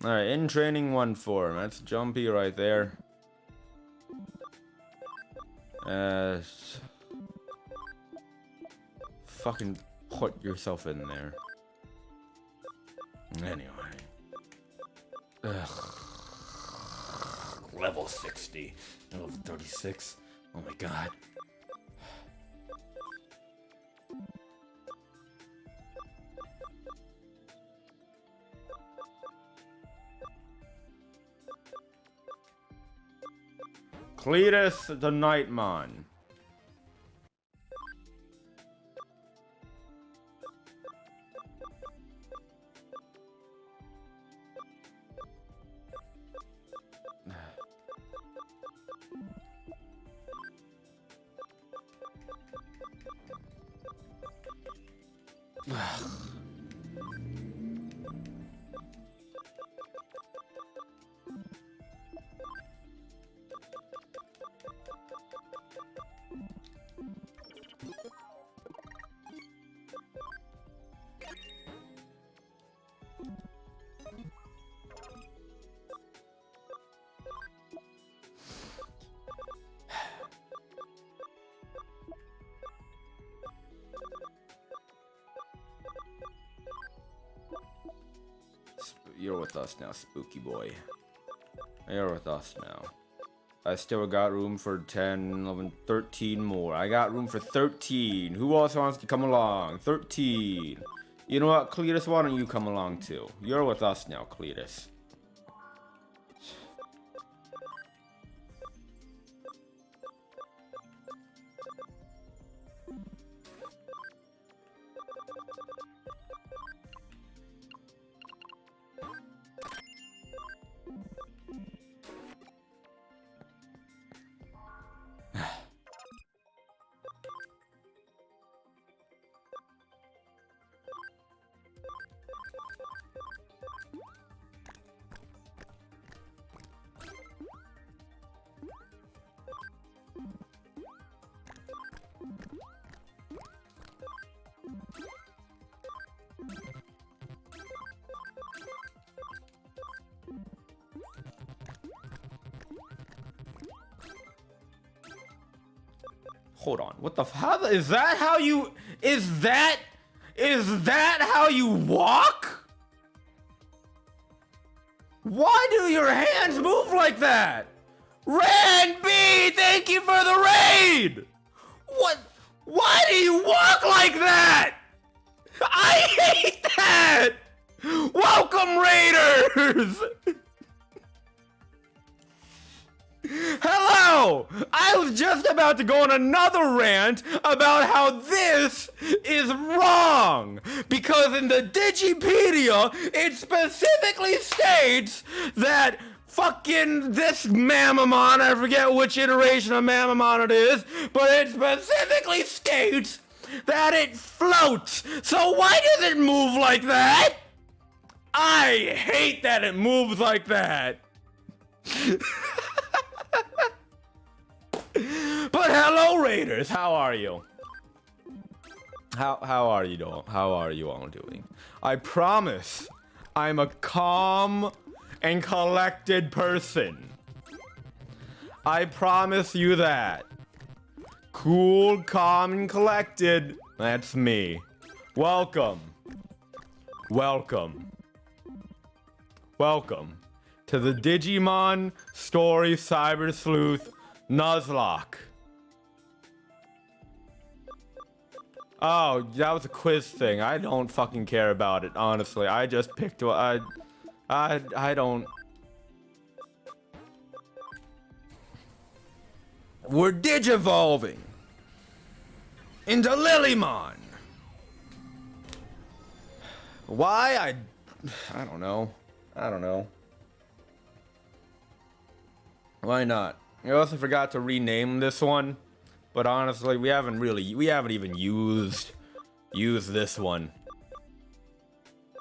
Alright, in training 1 form. That's Jumpy right there. Fucking put yourself in there. Anyway. Ugh. Level 60. Level 36. Oh my god. Cletus the Nightmon. You're with us now, spooky boy. You're with us now. I still got room for 10, 11, 13 more. I got room for 13. Who else wants to come along? 13. You know what, Cletus? Why don't you come along too? You're with us now, Cletus. Hold on, what the how is that how you is that how you walk? Why do your hands move like that? Ran B, thank you for the raid! What? Why do you walk like that? I hate that! Welcome, Raiders! Hello! I was just about to go on another rant about how this is wrong! Because in the Digipedia, it specifically states that fucking this Mamamon, I forget which iteration of Mamamon it is, but it specifically states that it floats! So why does it move like that? I hate that it moves like that! But hello, Raiders. How are you? How are you doing? How are you all doing? I promise I'm a calm and collected person. I promise you that. Cool, calm, and collected. That's me. Welcome. Welcome. Welcome to the Digimon Story Cyber Sleuth NUZLOCKE. Oh, that was a quiz thing. I don't fucking care about it, honestly. I just picked what I don't. We're digivolving into Lilymon. Why? I don't know. I don't know. Why not? I also forgot to rename this one, but honestly, we haven't even used this one.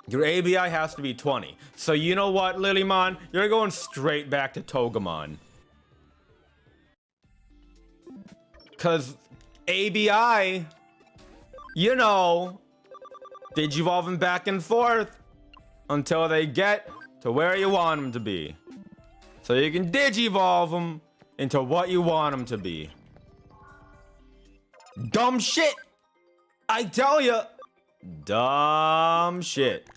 Your ABI has to be 20. So you know what, Lilymon? You're going straight back to Togemon. Cause ABI, you know, digivolving back and forth until they get to where you want them to be. So you can digivolve them into what you want them to be. Dumb shit! I tell ya! Dumb shit.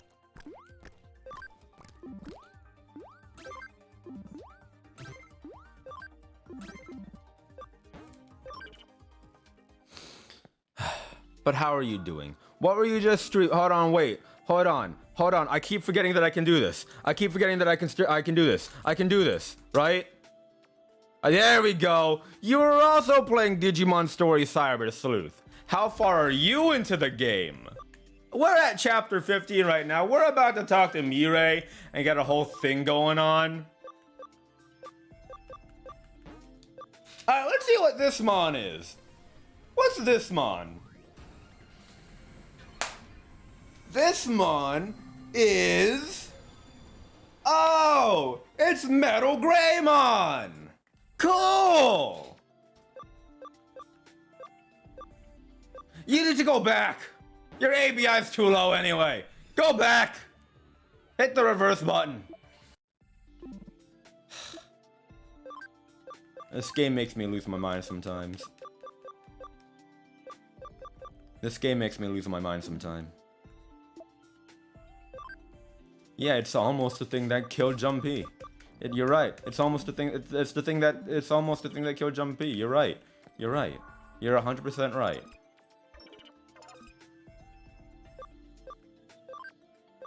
But how are you doing? What were you just hold on, wait. Hold on. I keep forgetting that I can do this. I keep forgetting that I can do this. I can do this, right? There we go. You were also playing Digimon Story Cyber Sleuth. How far are you into the game? We're at chapter 15 right now. We're about to talk to Mirai and get a whole thing going on. Alright, let's see what this mon is. What's this mon? This mon is... Oh! It's Metal Greymon! Cool! You need to go back. Your ABI's too low anyway. Go back. Hit the reverse button. This game makes me lose my mind sometimes. Yeah, it's almost the thing that killed Jumpy. You're right. It's almost the thing. It's almost the thing that killed Jumpy. You're right. You're 100% right.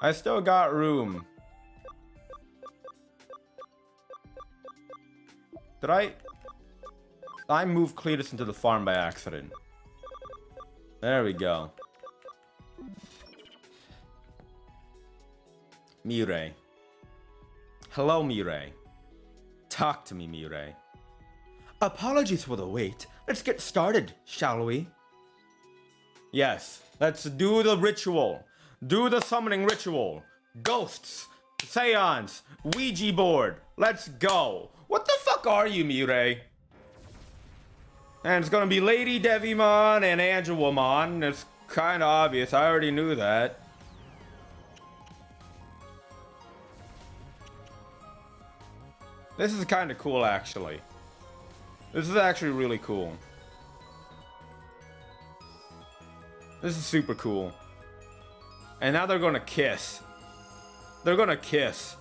I still got room. Did I moved Cletus into the farm by accident. There we go. Mirai. Hello, Mirai. Talk to me, Mirai. Apologies for the wait. Let's get started, shall we? Yes, let's do the ritual. Do the summoning ritual. Ghosts, seance, Ouija board. Let's go. What the fuck are you, Mirai? And it's gonna be Lady Devimon and Angelomon. It's kind of obvious. I already knew that. This is kind of cool, actually. This is actually really cool. This is super cool. And now they're gonna kiss. They're gonna kiss.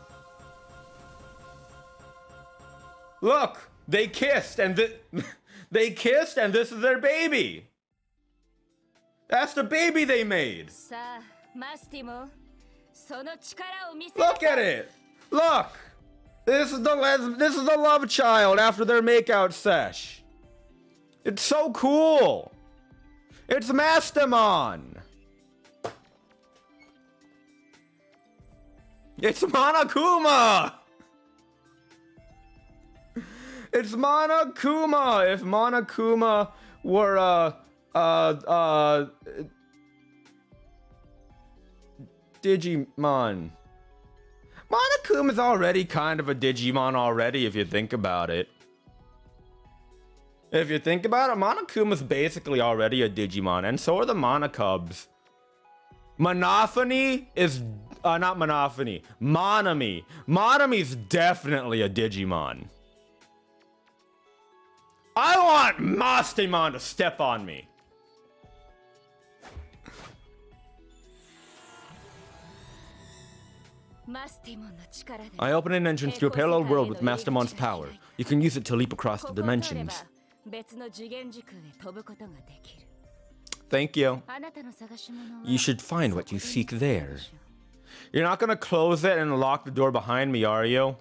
Look! They kissed and they kissed and this is their baby! That's the baby they made! Look at it! Look! This is the love child after their makeout sesh. It's so cool. It's Mastamon. It's Monokuma. It's Monokuma. If Monokuma were Digimon. Monokuma's already kind of a Digimon already, if you think about it. If you think about it, Monokuma's basically already a Digimon, and so are the Monokubs. Monophony is... not Monophony. Monomy. Monomy's definitely a Digimon. I want Mastamon to step on me. I open an entrance to a parallel world with Mastamon's power. You can use it to leap across the dimensions. Thank you. You should find what you seek there. You're not gonna close it and lock the door behind me, are you?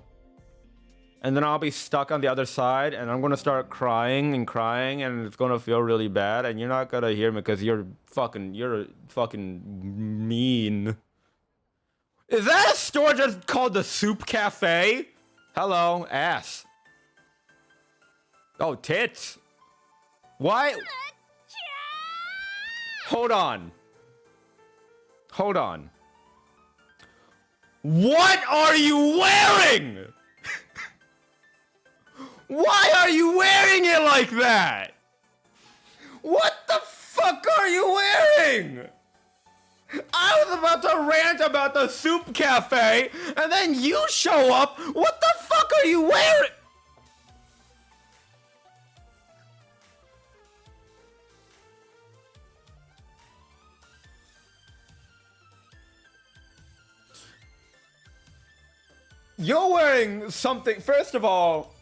And then I'll be stuck on the other side and I'm gonna start crying and it's gonna feel really bad and you're not gonna hear me because you're fucking mean. Is that a store just called the Soup Cafe? Hello, ass. Oh, tits. Why? Hold on. What are you wearing? Why are you wearing it like that? What the fuck are you wearing? I was was about to rant about the soup cafe, and then you show up. What the fuck are you wearing? You're wearing something. First of all,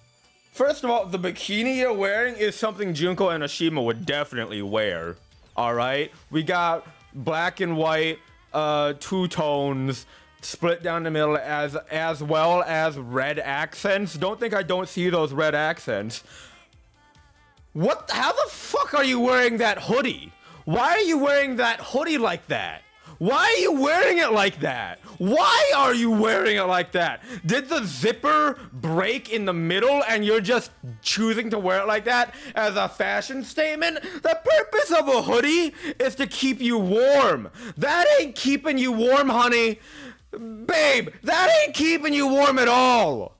the bikini you're wearing is something Junko and Ashima would definitely wear. All right, we got black and white, two tones, split down the middle, as well as red accents. Don't think I don't see those red accents. What? How the fuck are you wearing that hoodie? Why are you wearing that hoodie like that? Why are you wearing it like that? Why are you wearing it like that? Did the zipper break in the middle and you're just choosing to wear it like that as a fashion statement? The purpose of a hoodie is to keep you warm. That ain't keeping you warm, honey. Babe, that ain't keeping you warm at all.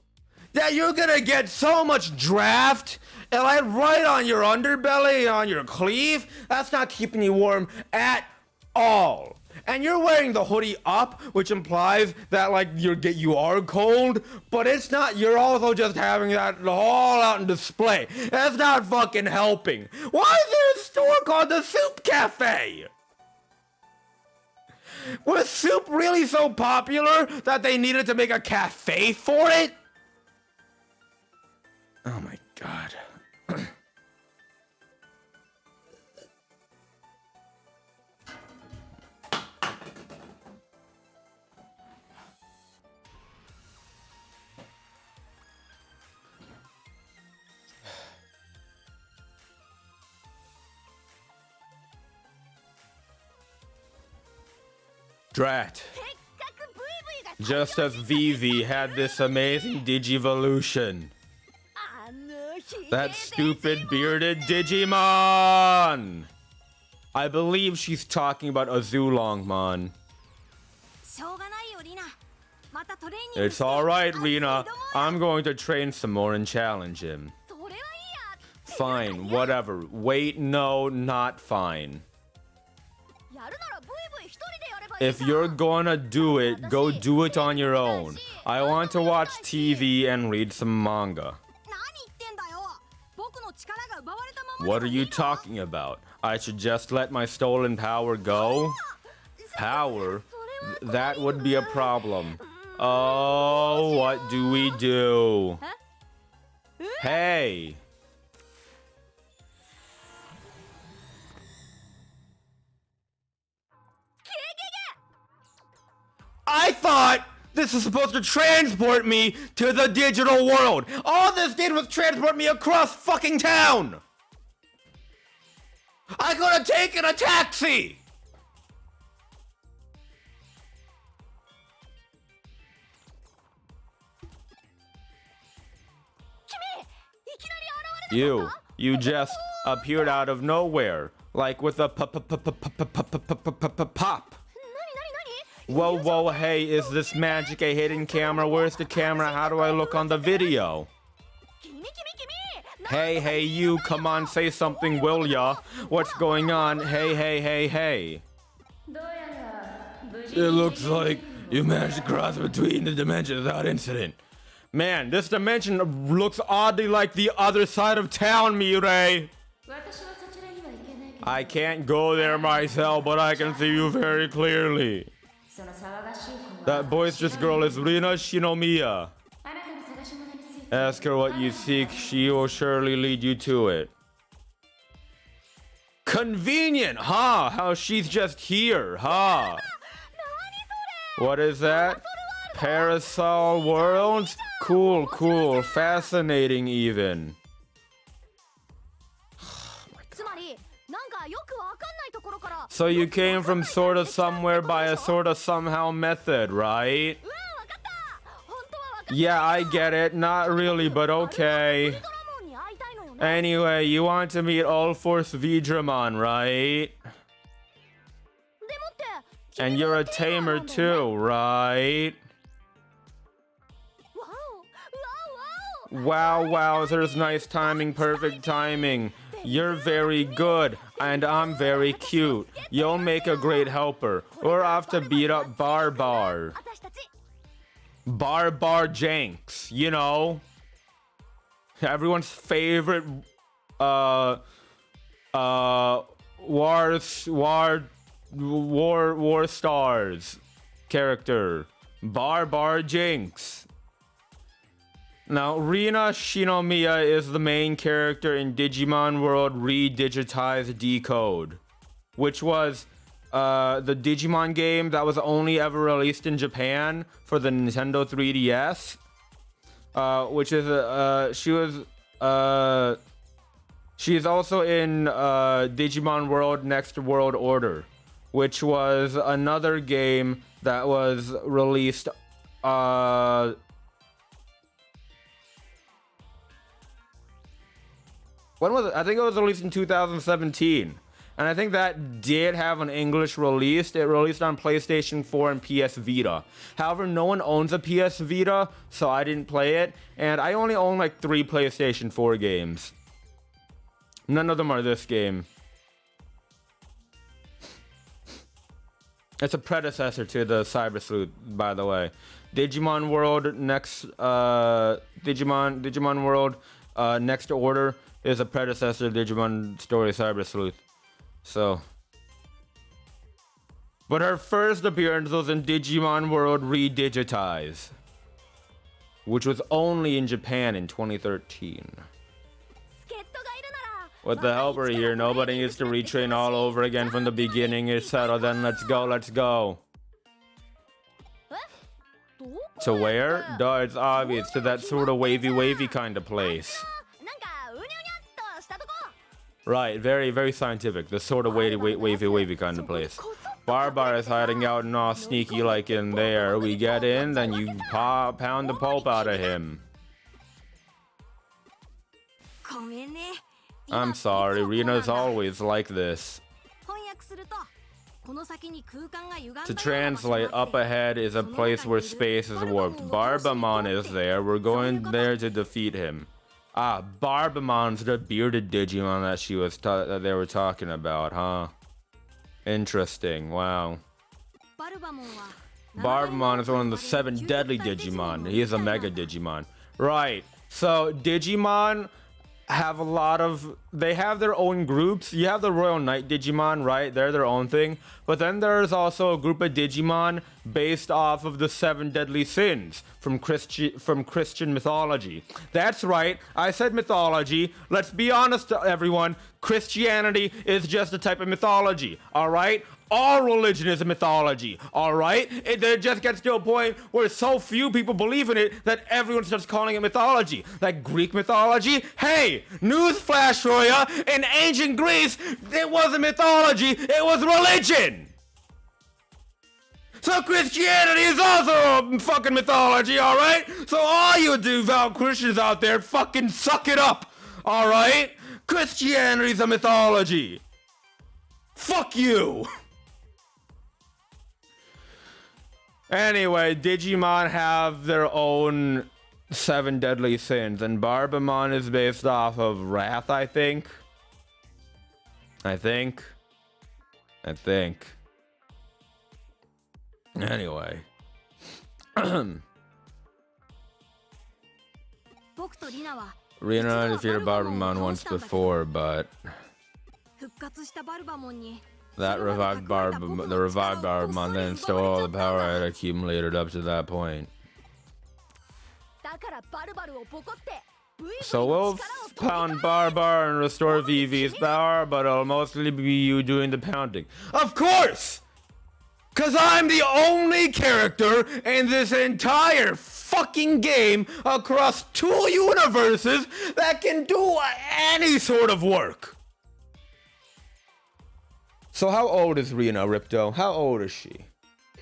That you're gonna get so much draft and like right on your underbelly, on your cleave. That's not keeping you warm at all. And you're wearing the hoodie up, which implies that like you are cold, but it's not. You're also just having that all out in display. That's not fucking helping. Why is there a store called the Soup Cafe? Was soup really so popular that they needed to make a cafe for it? Oh my god. Drat. Just as Vivi had this amazing Digivolution. That stupid bearded Digimon! I believe she's talking about NUZLOCKE. It's alright, Rina. I'm going to train some more and challenge him. Fine, whatever. Wait, no, not fine. If you're gonna do it, go do it on your own. I want to watch TV and read some manga. What are you talking about? I should just let my stolen power go? Power? That would be a problem. Oh, what do we do? Hey! I thought this was supposed to transport me to the digital world. All this did was transport me across fucking town. I could have taken a taxi. You just appeared out of nowhere, like with a pop. Whoa, whoa, hey, is this magic a hidden camera? Where's the camera? How do I look on the video? Hey, you, come on, say something, will ya? What's going on? Hey. It looks like you managed to cross between the dimensions without incident. Man, this dimension looks oddly like the other side of town, Mirai. I can't go there myself, but I can see you very clearly. That boisterous girl is Rina Shinomiya. Ask her what you seek, she will surely lead you to it. Convenient, huh? How she's just here, huh? What is that? Parasol worlds? Cool, fascinating even. So you came from sorta somewhere by a sorta somehow method, right? Yeah, I get it. Not really, but okay. Anyway, you want to meet All Force Vidramon, right? And you're a tamer too, right? Wow, there's nice timing, perfect timing. You're very good. and I'm very cute. You'll make a great helper. We're off to beat up Barbar. Barbar Jenks, you know. Everyone's favorite war stars character. Barbar Jinx. Now, Rina Shinomiya is the main character in Digimon World Redigitized Decode, which was the Digimon game that was only ever released in Japan for the Nintendo 3DS. Which is she's also in Digimon World Next World Order, which was another game that was released when was it? I think it was released in 2017. And I think that did have an English release. It released on PlayStation 4 and PS Vita. However, no one owns a PS Vita, so I didn't play it. And I only own like 3 PlayStation 4 games. None of them are this game. It's a predecessor to the Cyber Sleuth, by the way. Digimon World Next Digimon World Next Order is a predecessor to Digimon Story Cyber Sleuth. So, but her first appearance was in Digimon World Redigitize, which was only in Japan in 2013. With the helper here, nobody needs to retrain all over again from the beginning. It's settled, then let's go, let's go. To where? Duh, it's obvious. To that sort of wavy kind of place. Right, very scientific. The sort of wavy kind of place. Barbar is hiding out and all sneaky like in there. We get in, then you pound the pulp out of him. I'm sorry, Rina's always like this. To translate, up ahead is a place where space is warped. Barbamon is there. We're going there to defeat him. Ah, Barbamon's the bearded Digimon that they were talking about, huh? Interesting. Wow. Barbamon is one of the 7 deadly Digimon. He is a Mega Digimon. Right. So Digimon have they have their own groups. You have the Royal Knight Digimon, right? They're their own thing. But then there's also a group of Digimon based off of the 7 deadly sins from Christian mythology. That's right, I said mythology. Let's be honest, everyone. Christianity is just a type of mythology, all right? All religion is a mythology, all right? It just gets to a point where so few people believe in it that everyone starts calling it mythology. Like Greek mythology? Hey, newsflash for ya, in ancient Greece, it wasn't mythology, it was religion! So Christianity is also a fucking mythology, all right? So all you devout Christians out there, fucking suck it up, all right? Christianity's a mythology. Fuck you. Anyway, Digimon have their own 7 deadly sins, and Barbamon is based off of Wrath, I think. Anyway. Rina defeated Barbamon once before, but that revived Barbamon then stole all the power I had accumulated up to that point. So we'll pound Barbar and restore Vivi's power, but it'll mostly be you doing the pounding. Of course! Cause I'm the only character in this entire fucking game across 2 universes that can do any sort of work. So how old is Rina, Ripto? How old is she?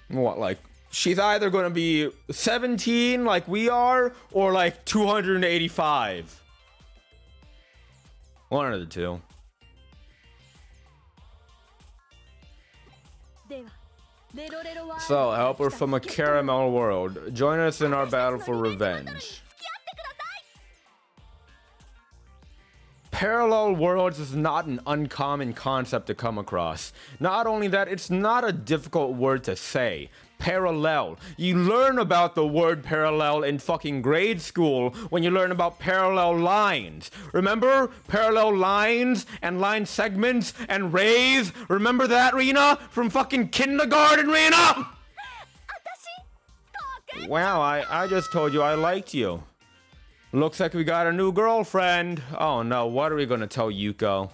What, like, she's either gonna be 17 like we are, or like 285. One of the two. So, helper from a caramel world, join us in our battle for revenge. Parallel worlds is not an uncommon concept to come across. Not only that, it's not a difficult word to say. Parallel. You learn about the word parallel in fucking grade school when you learn about parallel lines. Remember? Parallel lines and line segments and rays. Remember that, Rena? From fucking kindergarten, Rena? Wow, I just told you I liked you. Looks like we got a new girlfriend. Oh no, what are we gonna tell Yuko?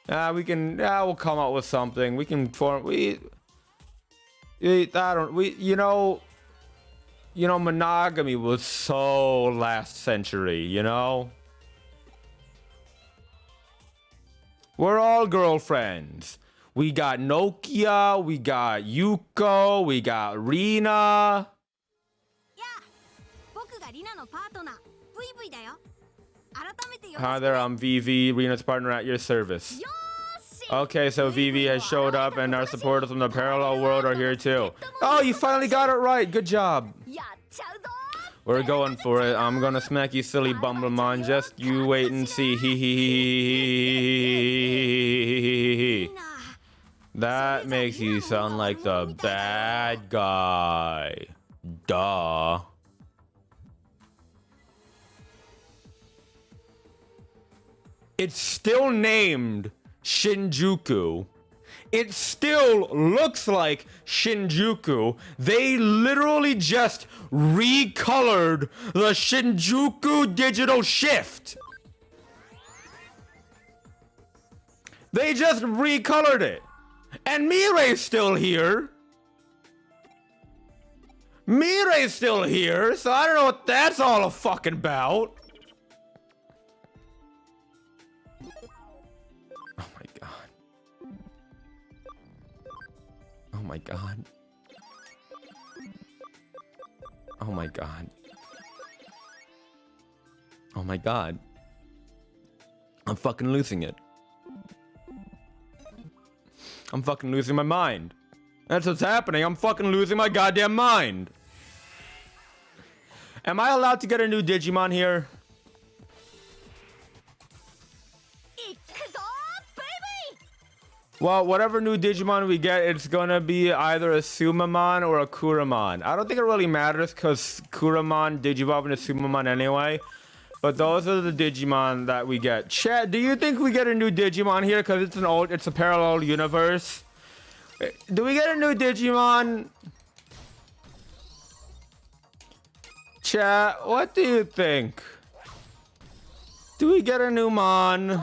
We'll come up with something. We can form, monogamy was so last century, you know? We're all girlfriends. We got Nokia, we got Yuko, we got Rena. Hi there, I'm Vivi, Rena's partner at your service. Okay, so Vivi has showed up and our supporters from the parallel world are here too. Oh, you finally got it right. Good job. We're going for it. I'm gonna smack you, silly Bumblemon. Just you wait and see. That makes you sound like the bad guy. Duh. It's still named Shinjuku. It still looks like Shinjuku. They literally just recolored the Shinjuku digital shift. They just recolored it. And Mirei's still here. Mirei's still here, so I don't know what that's all fucking about. Oh my god. Oh my god. Oh my god. I'm fucking losing it. I'm fucking losing my mind. That's what's happening. I'm fucking losing my goddamn mind. Am I allowed to get a new Digimon here? Well, whatever new Digimon we get, it's gonna be either a Sumamon or a Kuramon. I don't think it really matters because Kuramon digivolve into Sumamon anyway. But those are the Digimon that we get. Chat, do you think we get a new Digimon here because it's a parallel universe? Do we get a new Digimon? Chat, what do you think? Do we get a new Mon?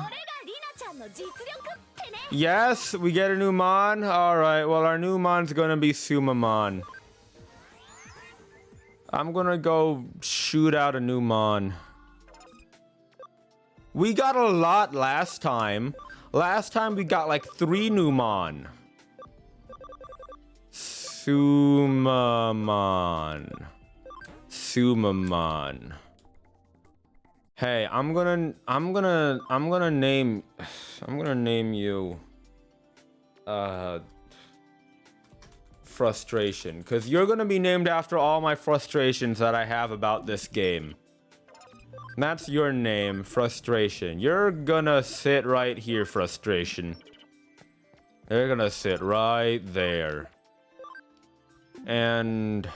Yes, we get a new Mon. Alright, well, our new Mon's gonna be Sumamon. I'm gonna go shoot out a new Mon. We got a lot last time. Last time we got like 3 new Mon. Sumamon. Sumamon. Hey, I'm gonna name you Frustration, because you're gonna be named after all my frustrations that I have about this game. That's your name, Frustration. You're gonna sit right here, Frustration. You're gonna sit right there. And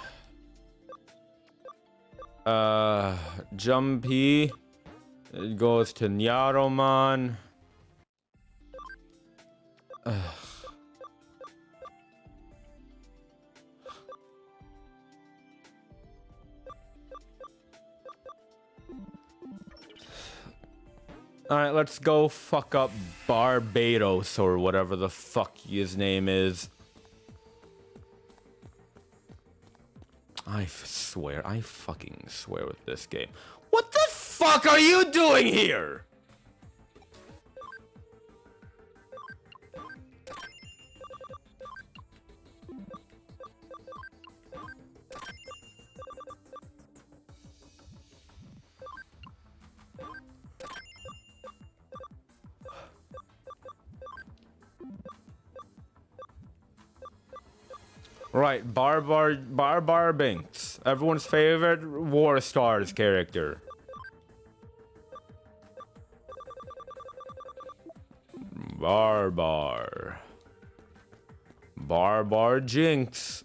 Jumpy, it goes to Nyaromon. Alright, let's go fuck up Barbados or whatever the fuck his name is. I fucking swear with this game. What the fuck are you doing here? Right, Barbar Binks, everyone's favorite War Stars character. Barbar. Barbar Jinx.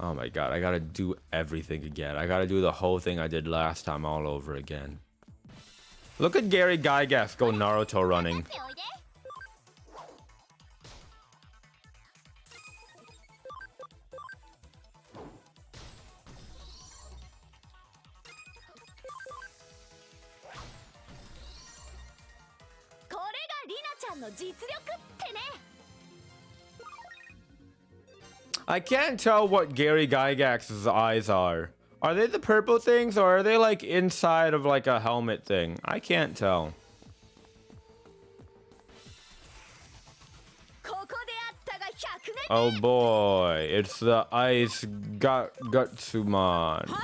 Oh my god, I gotta do everything again. I gotta do the whole thing I did last time all over again. Look at Gary Gygax go Naruto running. I can't tell what Gary Gygax's eyes are. Are they the purple things or are they like inside of like a helmet thing? I can't tell. Oh boy, it's the ice Gutsumon.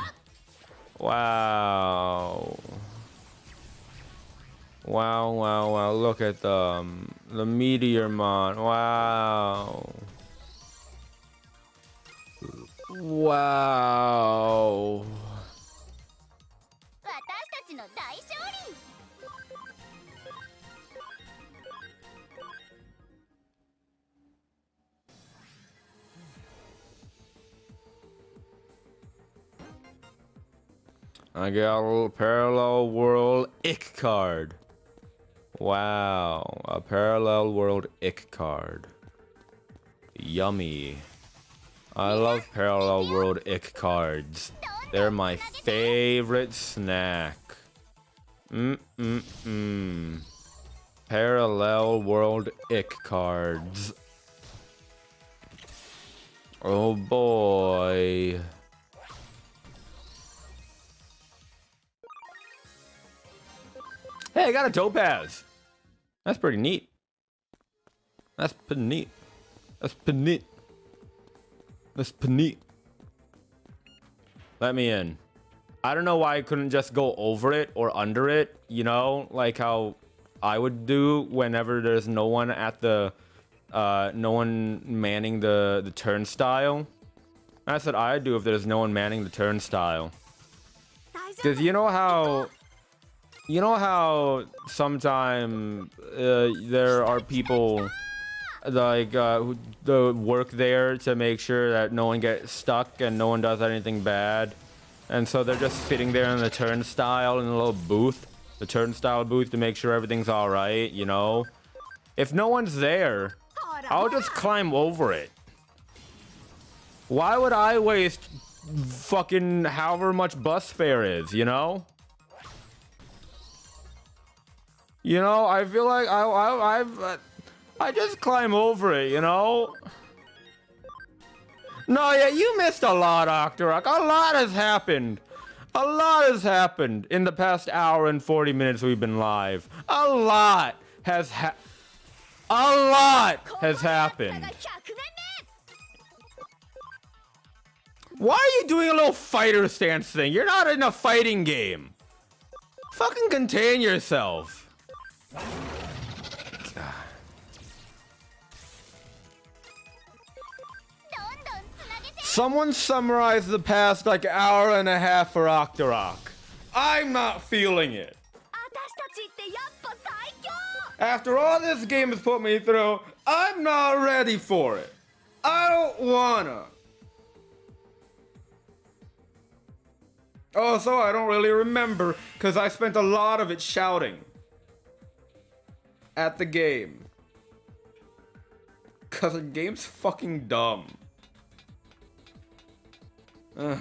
Wow. Wow, wow, wow, look at them. The Meteormon, wow. Wow. I got a little parallel world ick card. Wow, a parallel world ick card. Yummy. I love parallel world ick cards. They're my favorite snack. Parallel world ick cards. Oh boy. Hey, I got a topaz. That's pretty neat. That's pretty neat. That's pretty neat. That's pretty neat. Let me in. I don't know why I couldn't just go over it or under it, you know, like how I would do whenever there's no one at the, no one manning the turnstile. That's what I'd do if there's no one manning the turnstile. Because you know how sometimes there are people like who work there to make sure that no one gets stuck and no one does anything bad, and so they're just sitting there in the turnstile in a little booth, the turnstile booth, to make sure everything's all right, you know. If no one's there, I'll just climb over it. Why would I waste fucking however much bus fare is, you know? You know, I feel like I just climb over it, you know? No, yeah, you missed a lot, Octorok. A lot has happened. A lot has happened in the past hour and 40 minutes we've been live. A lot has happened. Why are you doing a little fighter stance thing? You're not in a fighting game. Fucking contain yourself. Someone summarize the past like hour and a half for Octorok. I'm not feeling it. After all this game has put me through, I'm not ready for it. I don't wanna. Also, I don't really remember because I spent a lot of it shouting at the game. Cause the game's fucking dumb. Ugh.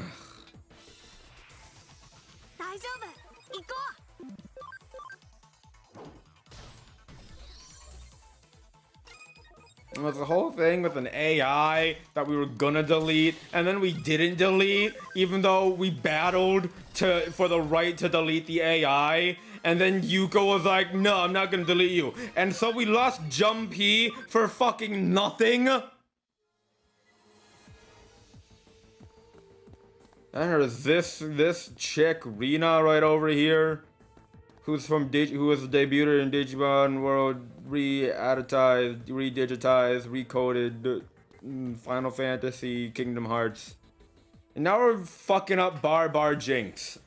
It was the whole thing with an AI that we were gonna delete, and then we didn't delete, even though we battled for the right to delete the AI, and then Yuko was like, no, I'm not gonna delete you. And so we lost Jumpy for fucking nothing. And there's this chick, Rena, right over here, who's from who was debuted in Digimon World, re-advertised, redigitized, recoded, Final Fantasy, Kingdom Hearts. And now we're fucking up Barbar Jinx.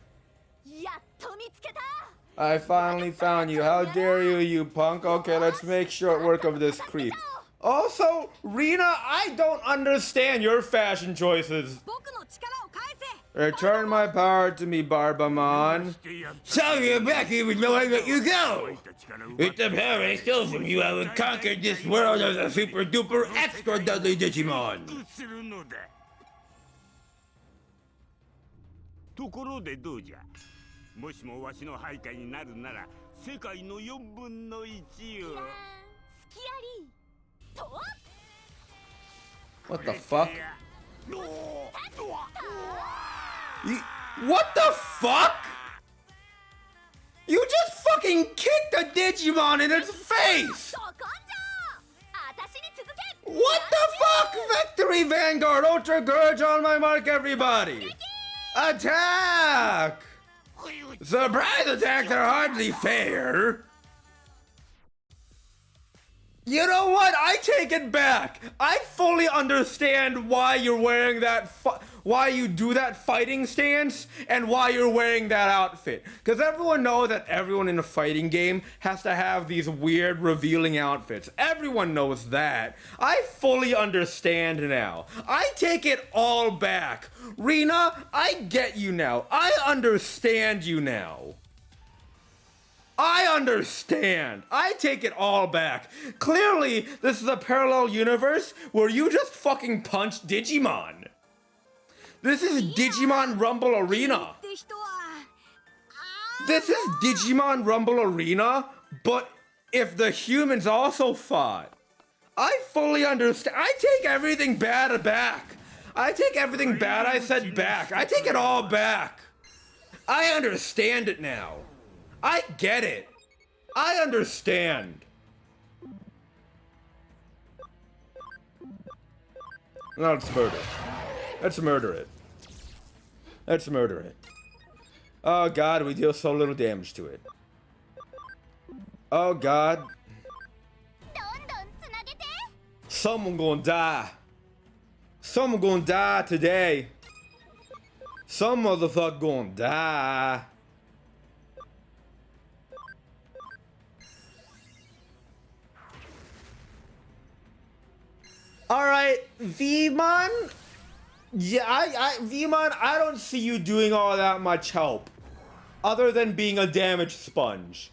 I finally found you. How dare you, you punk? Okay, let's make short work of this creep. Also, Rina, I don't understand your fashion choices. Return my power to me, Barbamon. So you're back here with no way to let you go. With the power I stole from you, I will conquer this world as a super duper extra deadly Digimon. ところでどうじゃもしもわしの配下になるなら世界の4分の1を What the fuck? What the fuck? You just fucking kicked a Digimon in its face! What the fuck? Victory Vanguard, Ultra Gurge on my mark, everybody! Attack! Surprise attacks are hardly fair. You know what? I take it back. I fully understand why you're wearing that, why you do that fighting stance, and why you're wearing that outfit. Because everyone knows that everyone in a fighting game has to have these weird revealing outfits. Everyone knows that. I fully understand now. I take it all back. Rina, I get you now. I understand you now. I understand. I take it all back. Clearly, this is a parallel universe where you just fucking punched Digimon. This is Digimon Rumble Arena. This is Digimon Rumble Arena, but if the humans also fought. I fully understand. I take everything bad back. I take everything bad I said back. I take it all back. I understand it now. I get it. I understand. No, let's murder it. Let's murder it. Let's murder it. Oh god, we deal so little damage to it. Oh god. Someone gonna die. Someone gonna die today. Some motherfucker gonna die. Alright, Vmon? Yeah, Vmon, I don't see you doing all that much help. Other than being a damage sponge.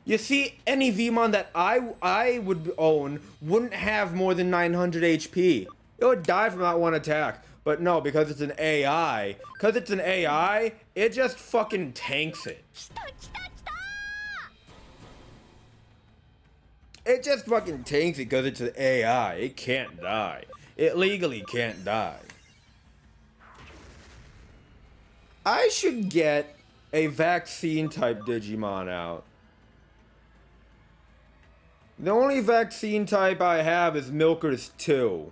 You see, any Vmon that I would own wouldn't have more than 900 HP. It would die from that one attack. But no, because it's an AI, it just fucking tanks it. It just fucking tanks it because it's an AI. It can't die. It legally can't die. I should get a vaccine type Digimon out. The only vaccine type I have is Milkers 2.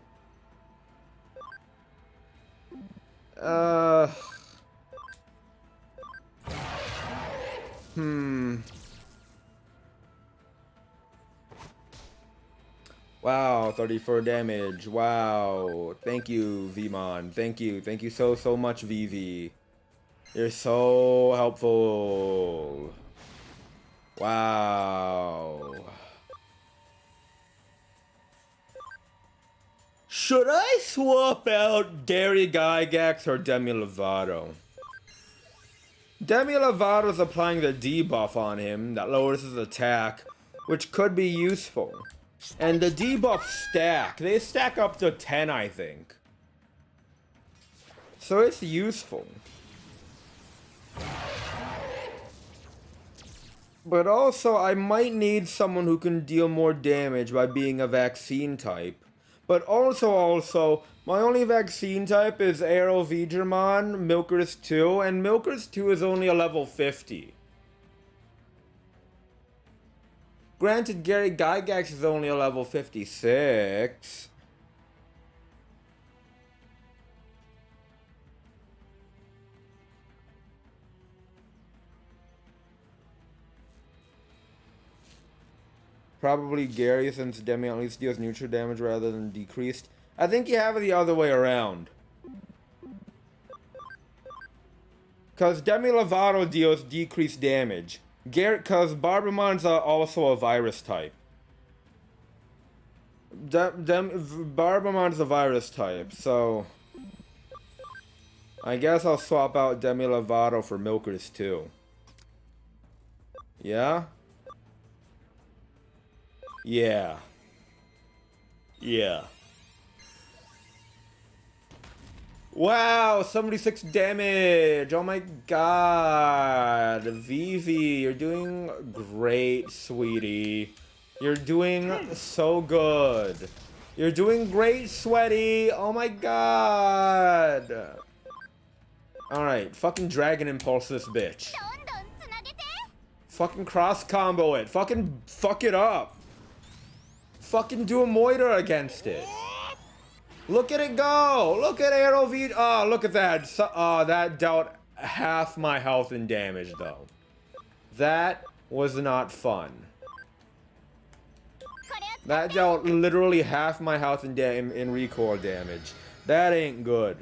Wow, 34 damage. Wow. Thank you, Vmon. Thank you. Thank you so much, VV. You're so helpful. Wow. Should I swap out Gary Gygax or Demi Lovato? Demi Lovato's applying the debuff on him that lowers his attack, which could be useful. And the debuffs stack. They stack up to 10, I think. So it's useful. But also, I might need someone who can deal more damage by being a vaccine type. But also, my only vaccine type is Aero Vigramon, Milkers 2, and Milkers 2 is only a level 50. Granted, Gary Gygax is only a level 56. Probably Gary, since Demi at least deals neutral damage rather than decreased. I think you have it the other way around. Cause Demi Lovato deals decreased damage. Cause Barbamon's also a virus type. Barbamon's a virus type, so I guess I'll swap out Demi Lovato for Milkers too. Yeah? Yeah. Yeah. Wow, 76 damage. Oh my god. Vivi, you're doing great, sweetie. You're doing so good. You're doing great, sweaty. Oh my god. Alright, fucking Dragon Impulse this bitch. Fucking cross combo it. Fucking fuck it up. Fucking do a moiter against it. Look at it go! Look at Arrow V. Oh, look at that. That dealt half my health and damage, though. That was not fun. That dealt literally half my health and in recoil damage. That ain't good.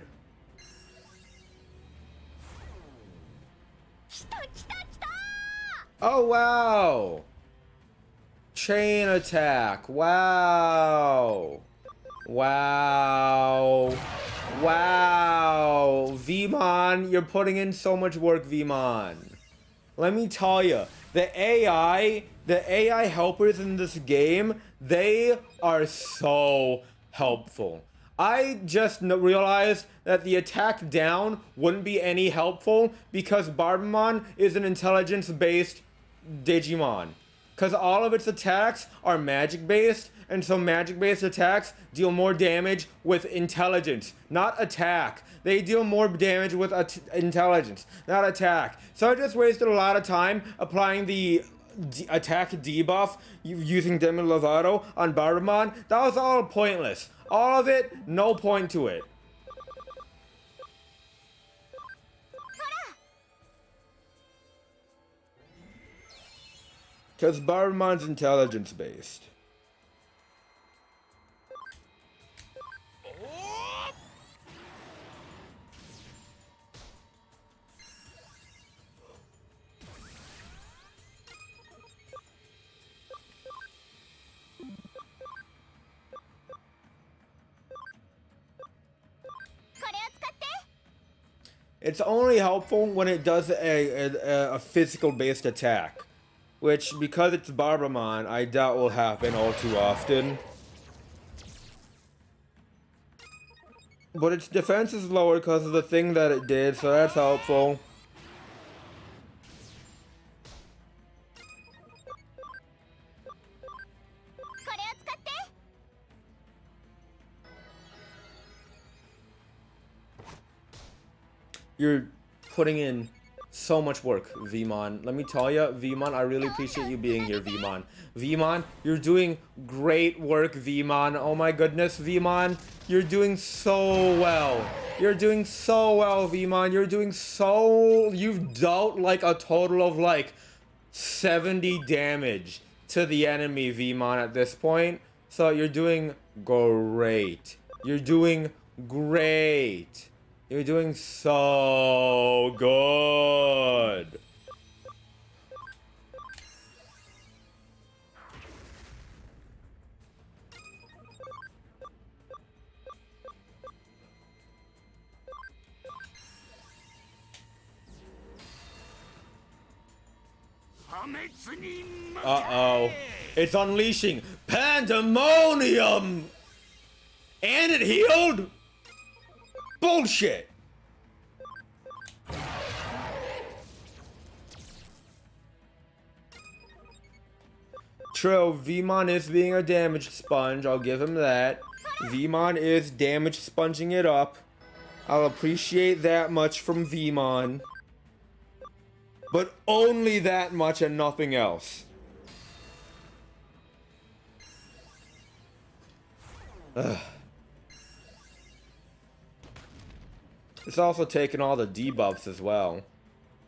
Oh, wow! Chain attack. Wow. Wow. Wow. Vmon, you're putting in so much work, Vmon. Let me tell you, the AI helpers in this game, they are so helpful. I just realized that the attack down wouldn't be any helpful because Barbamon is an intelligence-based Digimon. Because all of its attacks are magic-based, and so magic-based attacks deal more damage with intelligence, not attack. They deal more damage with intelligence, not attack. So I just wasted a lot of time applying the attack debuff using Demi Lovato on Barbamon. That was all pointless. All of it, no point to it. Because Barbamon's intelligence-based. It's only helpful when it does a physical-based attack. Which, because it's Barbamon, I doubt will happen all too often. But its defense is lower because of the thing that it did, so that's helpful. You're putting in so much work, Vmon. Let me tell you, Vmon, I really appreciate you being here, Vmon. Vmon, you're doing great work, Vmon. Oh my goodness, Vmon. You're doing so well. You're doing so well, Vmon. You're doing so... You've dealt like a total of like 70 damage to the enemy, Vmon, at this point. So you're doing great. You're doing great. You're doing so good. Uh-oh. It's unleashing pandemonium! And it healed? Bullshit! True, Vmon is being a damage sponge, I'll give him that. Vmon is damage sponging it up. I'll appreciate that much from Vmon. But only that much and nothing else. Ugh. It's also taken all the debuffs as well,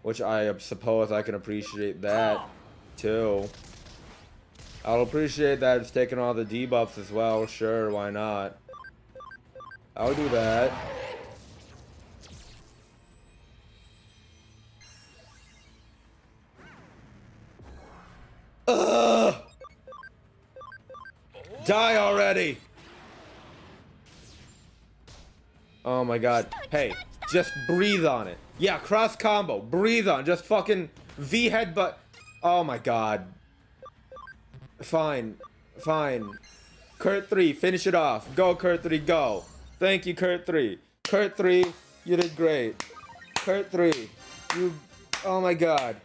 which I suppose I can appreciate that too. I'll appreciate that it's taken all the debuffs as well. Sure, why not? I'll do that. Die already! Oh my god. Hey, just breathe on it. Yeah, cross combo. Breathe on. Just fucking V headbutt. Oh my god. Fine. Fine. Kurt 3, finish it off. Go, Kurt 3, go. Thank you, Kurt 3. Kurt 3, you did great. Kurt 3, you... Oh my god.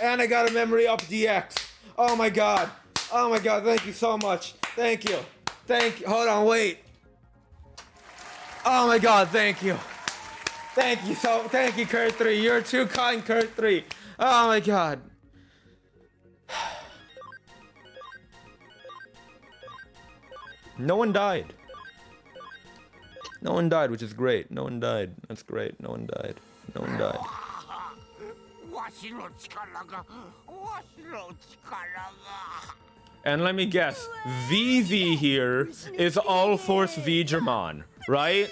And I got a memory up DX. Oh my god. Oh my god, thank you so much. Thank you. Thank you. Hold on, wait. Oh my god, thank you. Thank you, Kurt 3. You're too kind, Kurt 3. Oh my god. No one died. No one died, which is great. No one died. That's great. No one died. No one died. And let me guess, VV here is All Force Digimon, right?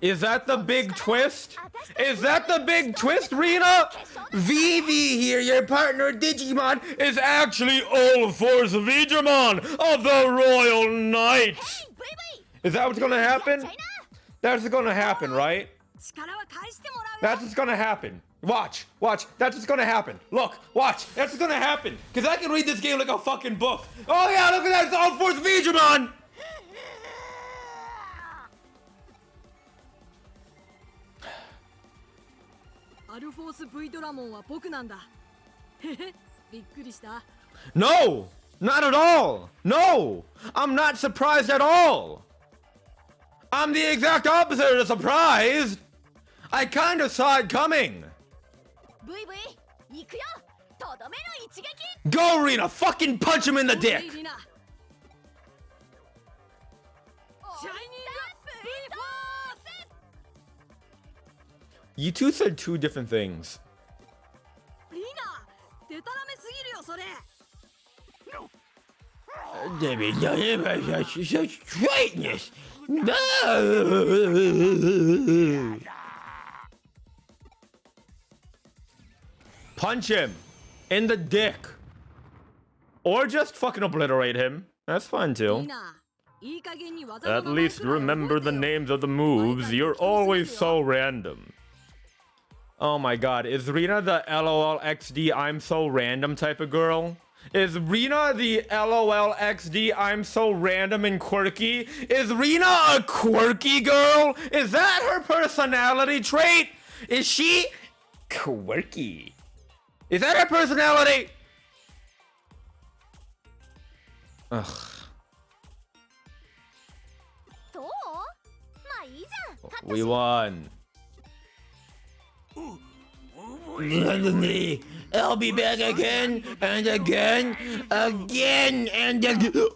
Is that the big twist? Is that the big twist, Rena? VV here, your partner Digimon, is actually All Force Digimon of the Royal Knights. Is that what's gonna happen? That's what's gonna happen, right? That's what's gonna happen. Watch, watch, that's what's gonna happen. Look, watch, that's what's gonna happen. Cause I can read this game like a fucking book. Oh yeah, look at that, it's All Force Digimon! No! Not at all! No! I'm not surprised at all! I'm the exact opposite of surprised! I kinda saw it coming! Go, Rena! Fucking punch him in the dick! You two said two different things. Straightness! No! Punch him in the dick. Or just fucking obliterate him. That's fine too. At least remember the names of the moves. You're always so random. Oh my god, is Rena the LOL XD I'm so random type of girl? Is Rena the LOL XD I'm so random and quirky? Is Rena a quirky girl? Is that her personality trait? Is she quirky? Is that her personality? Ugh. We won. I'll be back again and again, again and again.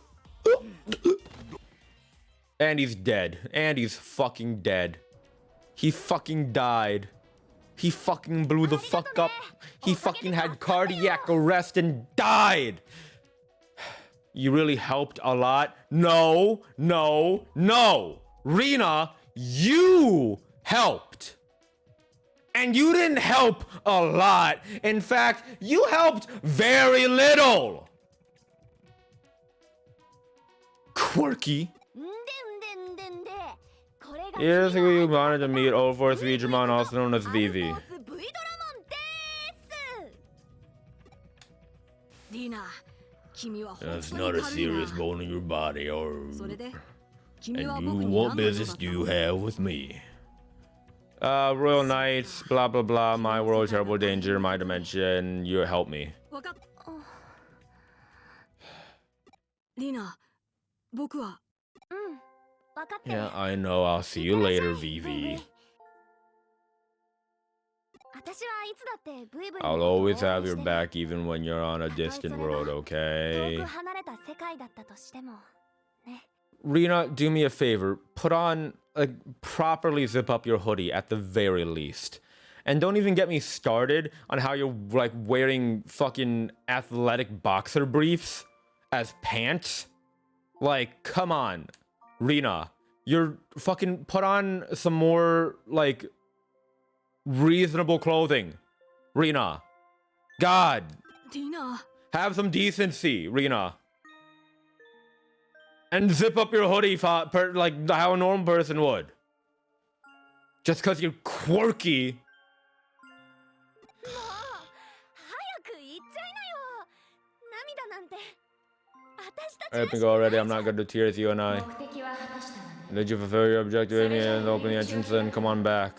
And he's dead. And he's fucking dead. He fucking died. He fucking blew the fuck up. He fucking had cardiac arrest and died. You really helped a lot. No, no, no. Rena, you helped. And you didn't help a lot. In fact, you helped very little. Quirky. Here's who you wanted to meet, All Force Digimon, also known as VV. That's not a serious bone in your body, and what business do you have with me? Royal Knights, blah blah blah, my world, terrible danger, my dimension, you help me. Yeah, I know, I'll see you later, VV. I'll always have your back even when you're on a distant world, okay? Rena, do me a favor. Put on, like, properly zip up your hoodie at the very least. And don't even get me started on how you're, like, wearing fucking athletic boxer briefs as pants. Like, come on. Rena, you're fucking put on some more, like, reasonable clothing. Rena. God. Have some decency, Rena. And zip up your hoodie like how a normal person would. Just because you're quirky. I think already I'm not going to tears, you and I. Did you fulfill your objective and open the entrance, then come on back?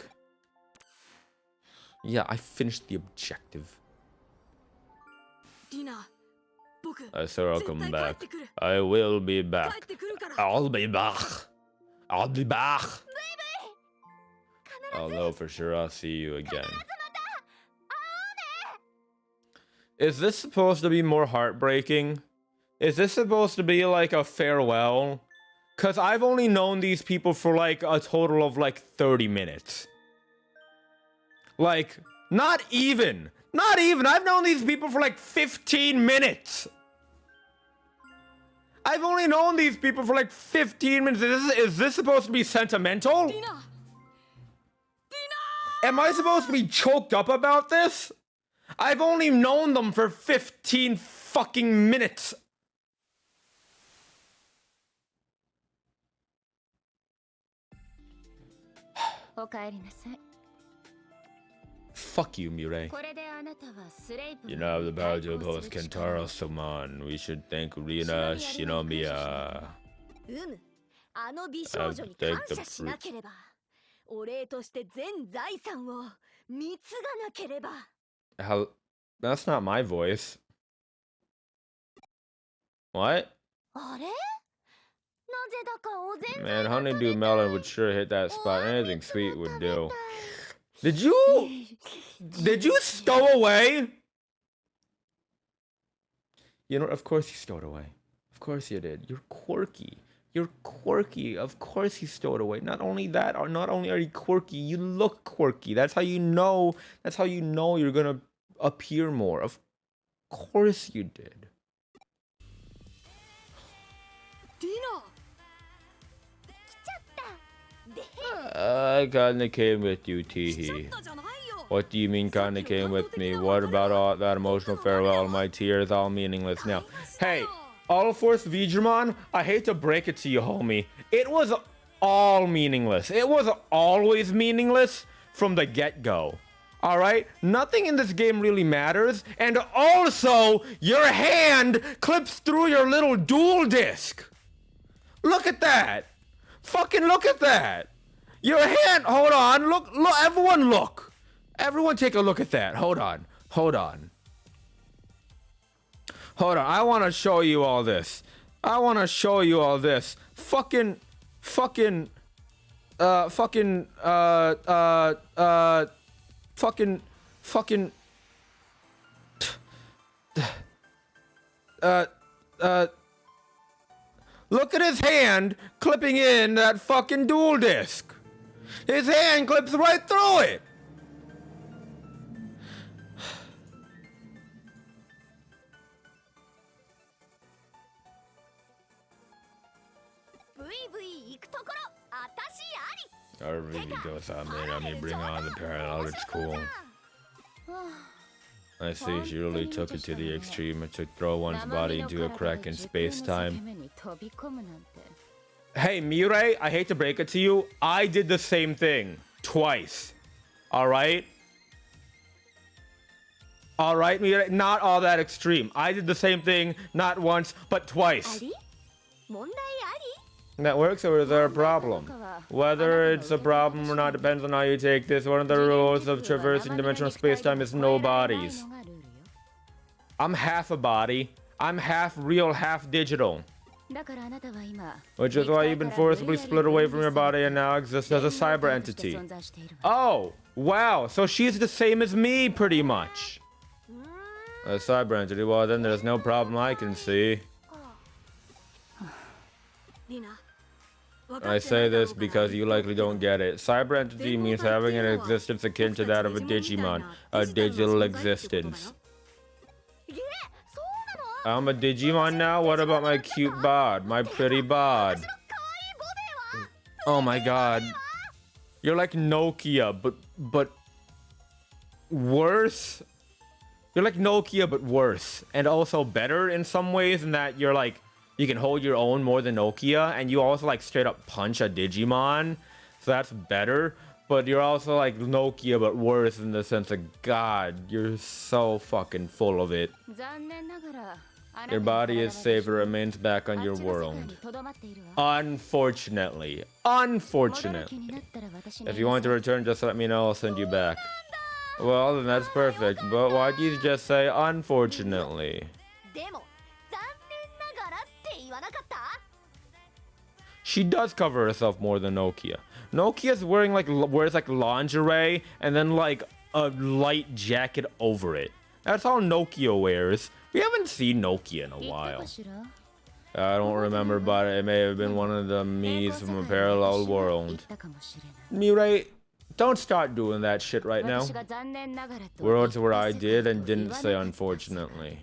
Yeah, I finished the objective. I said I'll come back. I will be back. I'll be back. I'll be back. I'll know for sure I'll see you again. Is this supposed to be more heartbreaking? Is this supposed to be like a farewell? Cause I've only known these people for like a total of like 30 minutes. Like, not even. Not even. I've known these people for like 15 minutes. I've only known these people for like 15 minutes. Is this supposed to be sentimental? Am I supposed to be choked up about this? I've only known them for 15 fucking minutes. Fuck you, Mirai. You now have the power to oppose Kentaro Saman. We should thank Rina Shinomiya. Take the fruit. How? That's not my voice. What? Man, Honeydew Melon would sure hit that spot. Anything sweet would do. Did you stow away? You know, of course you stowed away. Of course you did. You're quirky. You're quirky. Of course you stowed away. Not only that, or not only are you quirky, you look quirky. That's how you know. That's how you know you're gonna appear more. Of course you did. I kinda came with you, Teehee. What do you mean kinda came with me? What about all that emotional farewell? My tears all meaningless now. Hey, All Force Digimon, I hate to break it to you, homie. It was all meaningless. It was always meaningless from the get-go. Alright? Nothing in this game really matters. And also, your hand clips through your little dual disc. Look at that. Fucking look at that. Your hand, hold on, look, everyone look. Everyone take a look at that. Hold on. I want to show you all this. Fucking, look at his hand clipping in that fucking dual disc. His hand clips right through it. I really don't. I mean, bring on the parallel. It's cool. I see. She really took it to the extreme to throw one's body into a crack in space-time. Hey, Mirai, I hate to break it to you. I did the same thing. Twice. Alright? Alright, Mirai? Not all that extreme. I did the same thing, not once, but twice. That works, or is there a problem? Whether it's a problem or not depends on how you take this. One of the rules of traversing dimensional space-time is no bodies. I'm half a body. I'm half real, half digital. Which is why you've been forcibly split away from your body and now exist as a cyber entity. Oh, wow. So she's the same as me, pretty much. A cyber entity? Well, then there's no problem I can see. I say this because you likely don't get it. Cyber entity means having an existence akin to that of a Digimon, a digital existence. I'm a Digimon now? What about my cute bod, my pretty bod? Oh my god. You're like Nokia, but worse? You're like Nokia, but worse. And also better in some ways in that you're like, you can hold your own more than Nokia. And you also like straight up punch a Digimon. So that's better. But you're also like Nokia, but worse in the sense of, God, you're so fucking full of it. Your body is safe, it remains back on your world. Unfortunately. Unfortunately. If you want to return, just let me know, I'll send you back. Well, then that's perfect. But why'd you just say unfortunately? She does cover herself more than Nokia. Nokia's wearing wears like lingerie and then like a light jacket over it. That's all Nokia wears. We haven't seen Nokia in a while. I don't remember, but it may have been one of the me's from a parallel world. Mirai, don't start doing that shit right now. Words where I did and didn't say unfortunately.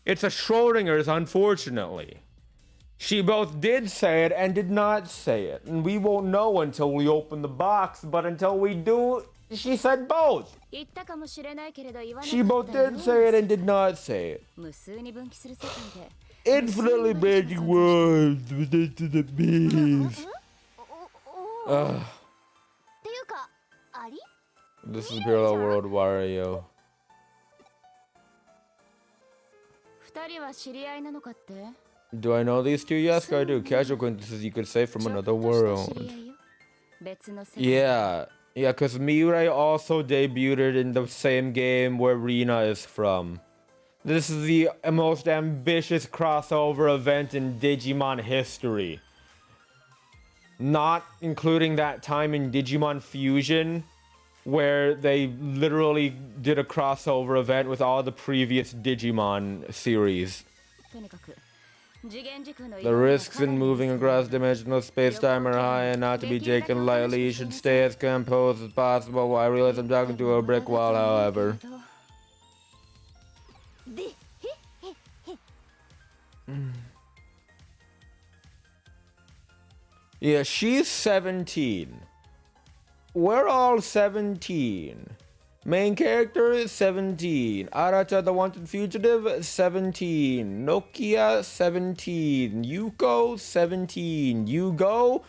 It's a Schrodinger's unfortunately. She both did say it and did not say it. And we won't know until we open the box, but until we do, she said both. She both did say it and did not say it. Infinitely magic words to the bees. This is parallel world Wario. Do I know these two? Yes, I do. Casual acquaintances, you could say, from another world. Yeah, because Mirai also debuted in the same game where Rina is from. This is the most ambitious crossover event in Digimon history. Not including that time in Digimon Fusion, where they literally did a crossover event with all the previous Digimon series. The risks in moving across dimensional space-time are high and not to be taken lightly. You should stay as composed as possible. Well, I realize I'm talking to a brick wall, however. Yeah, she's 17. We're all 17. Main character is 17. Arata the Wanted Fugitive, 17. Nokia, 17. Yuko, 17. Yugo,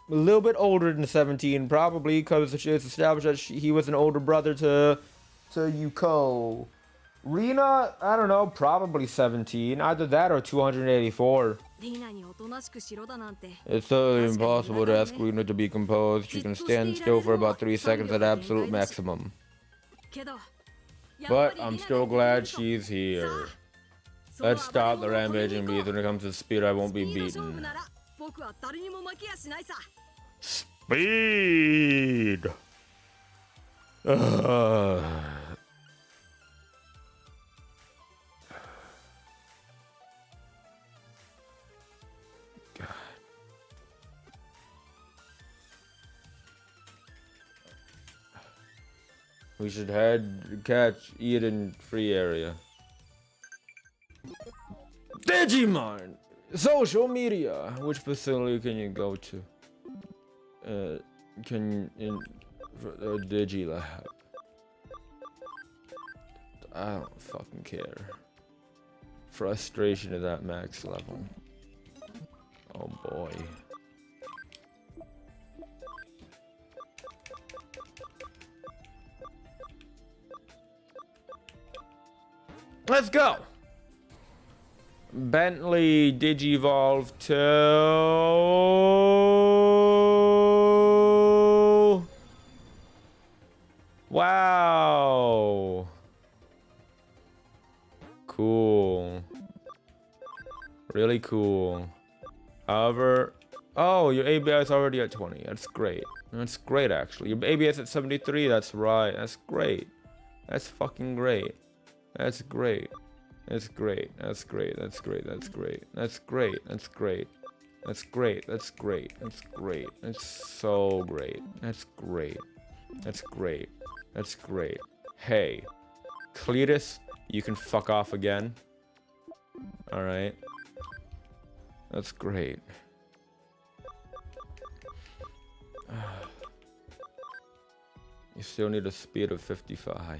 a little bit older than 17, probably, because it's established that he was an older brother to Yuko. Rina, I don't know, probably 17. Either that or 284. It's totally impossible to ask Rina to be composed. She can stand still for about 3 seconds at absolute maximum. But I'm still glad she's here. Let's stop the rampaging beast. When it comes to speed, I won't be beaten. Speed! We should catch Eden free area. Digimon! Social media! Which facility can you go to? Digilab. I don't fucking care. Frustration is at max level. Oh boy. Let's go! Bentley Digivolve 2. Wow. Cool. Really cool. However, oh, your ABS is already at 20. That's great. That's great, actually. Your ABS at 73. That's right. That's great. That's fucking great. That's great. That's great. That's great. That's great. That's great. That's great. That's great. That's great. That's great. That's great. That's so great. That's great. That's great. That's great. Hey, Cletus, you can fuck off again. All right. That's great. You still need a speed of 55.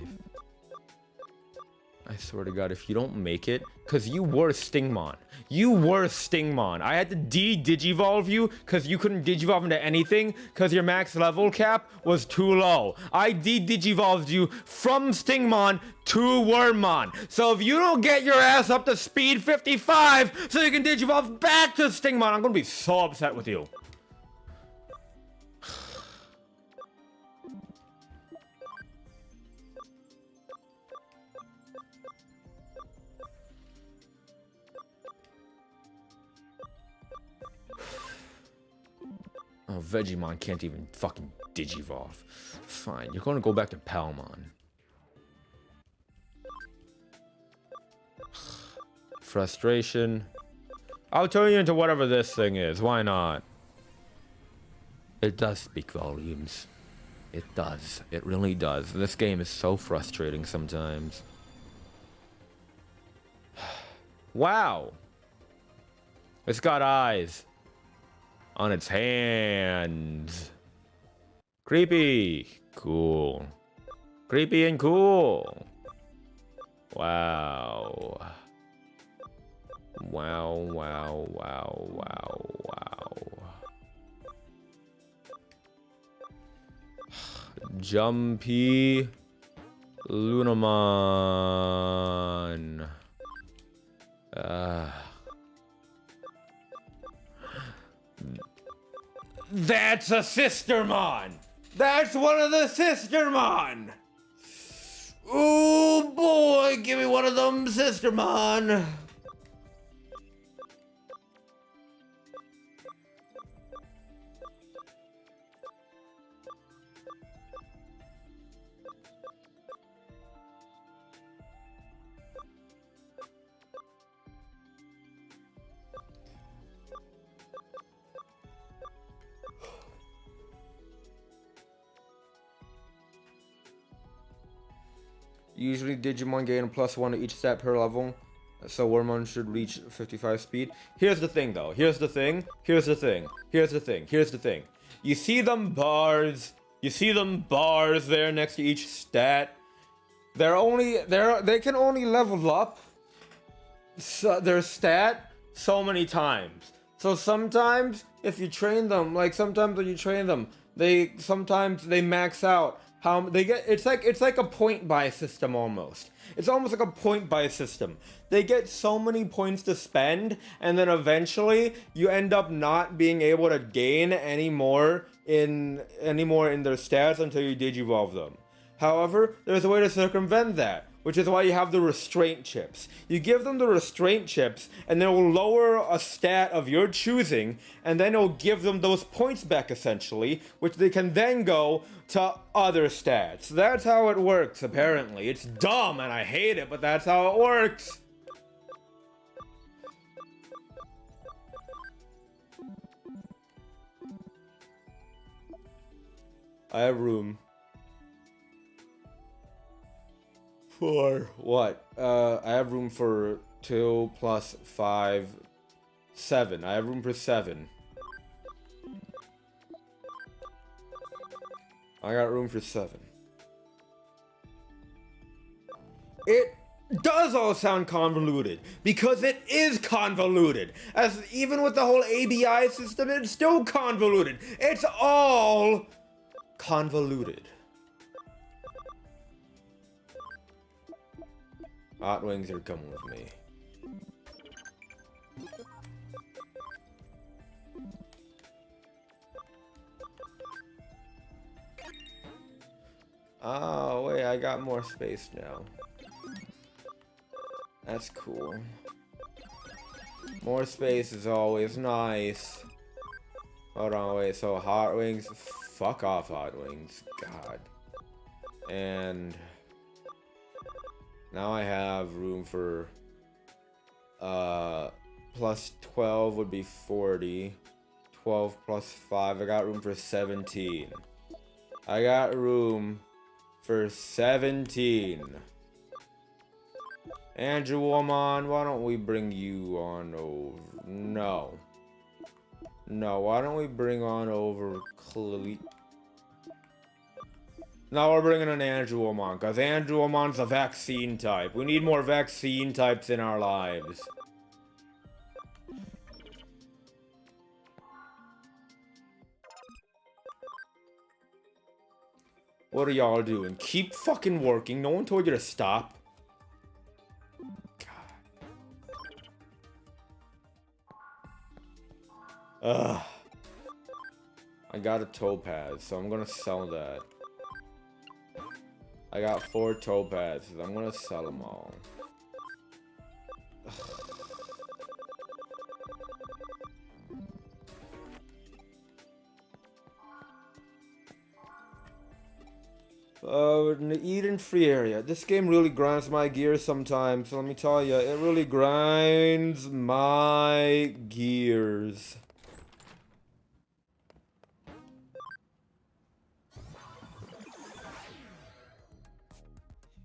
I swear to God, if you don't make it, because you were Stingmon. You were Stingmon. I had to de-digivolve you because you couldn't digivolve into anything because your max level cap was too low. I de-digivolved you from Stingmon to Wormmon. So if you don't get your ass up to speed 55 so you can digivolve back to Stingmon, I'm going to be so upset with you. Oh, Vegemon can't even fucking digivolve. Fine, you're gonna go back to Palmon. Frustration. I'll turn you into whatever this thing is. Why not? It does speak volumes. It does. It really does. This game is so frustrating sometimes. Wow. It's got eyes on its hands. Creepy. Cool. Creepy and cool. Wow. Wow, wow, wow, wow, wow. Jumpy Lunamon. That's a Sistermon! That's one of the Sistermon! Oh boy, give me one of them Sistermon! Usually Digimon gain a +1 to each stat per level, so Wormmon should reach 55 speed. Here's the thing though, here's the thing. You see them bars there next to each stat. They can only level up their stat so many times. So sometimes if you train them, sometimes when you train them, they max out how they get. It's like a point buy system almost. It's almost like a point buy system. They get so many points to spend, and then eventually you end up not being able to gain any more in their stats until you digivolve them. However, there's a way to circumvent that, which is why you have the restraint chips. You give them the restraint chips, and they will lower a stat of your choosing, and then it'll give them those points back, essentially, which they can then go to other stats. That's how it works, apparently. It's dumb, and I hate it, but that's how it works. I have room. For what? I have room for 2 + 5, 7. I have room for 7. I got room for 7. It does all sound convoluted, because it is convoluted. As even with the whole ABI system, it's still convoluted. It's all convoluted. Hot wings are coming with me. Oh, wait, I got more space now. That's cool. More space is always nice. Hold on, wait, so hot wings? Fuck off, hot wings. God. And now I have room for +12 would be 40. 12 + 5. I got room for 17. I got room for 17. Andrewomon, why don't we bring you on over? No. No, why don't we bring on over Now we're bringing in Andrewomon, because Andrewomon's a vaccine type. We need more vaccine types in our lives. What are y'all doing? Keep fucking working. No one told you to stop. Ugh. I got a topaz, so I'm gonna sell that. I got 4 topazes. I'm gonna sell them all. In the Eden free area. This game really grinds my gears sometimes. Let me tell you, it really grinds my gears.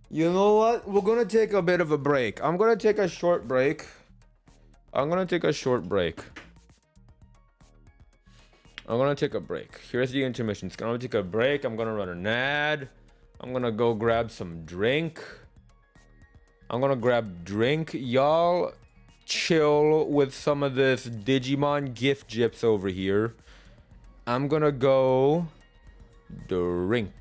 You know what? We're gonna take a bit of a break. I'm gonna take a short break. I'm gonna take a break. Here's the intermission. It's gonna take a break. I'm gonna run an ad. I'm gonna go grab some drink. I'm gonna grab drink. Y'all chill with some of this Digimon gift gyps over here. I'm gonna go drink.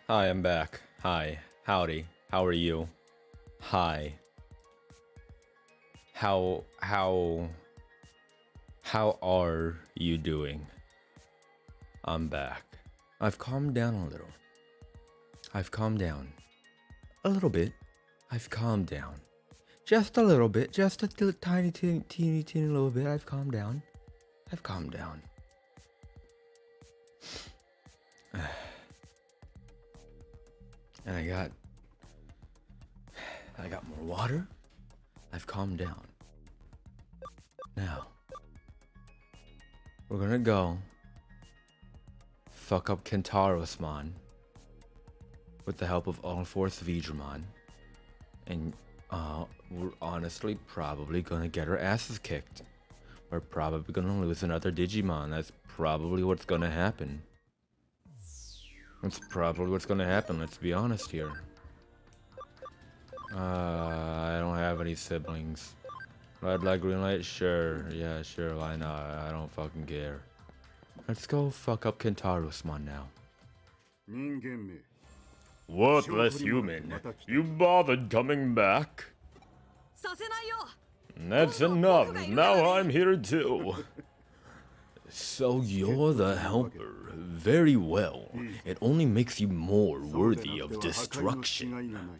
Hi, I'm back. Hi. Howdy. How are you? Hi. How are you doing? I'm back. I've calmed down a little. I've calmed down. A little bit. I've calmed down. Just a little bit. Just a tiny, teeny little bit. I've calmed down. I've calmed down. And I got more water. I've calmed down. Now, we're gonna go fuck up Kentaros-mon with the help of all Force Digimon. And we're honestly probably gonna get our asses kicked. We're probably gonna lose another Digimon. That's probably what's gonna happen. That's probably what's gonna happen, let's be honest here. I don't have any siblings. Red light, green light? Sure. Yeah, sure, why not? I don't fucking care. Let's go fuck up Kentaros-mon now. Worthless human. You bothered coming back? That's enough. Now I'm here too. So you're the helper. Very well. It only makes you more worthy of destruction.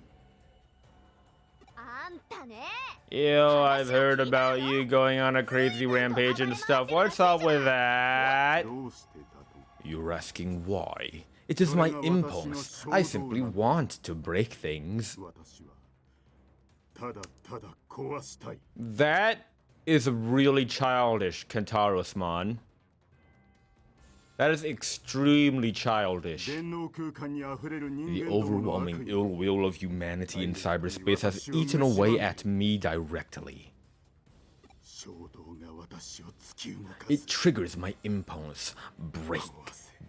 Ew, I've heard about you going on a crazy rampage and stuff. What's up with that? You're asking why? It is my impulse. I simply want to break things. That is really childish, Kentaros-mon. That is extremely childish. The overwhelming ill will of humanity in cyberspace has eaten away at me directly. It triggers my impulse. Break,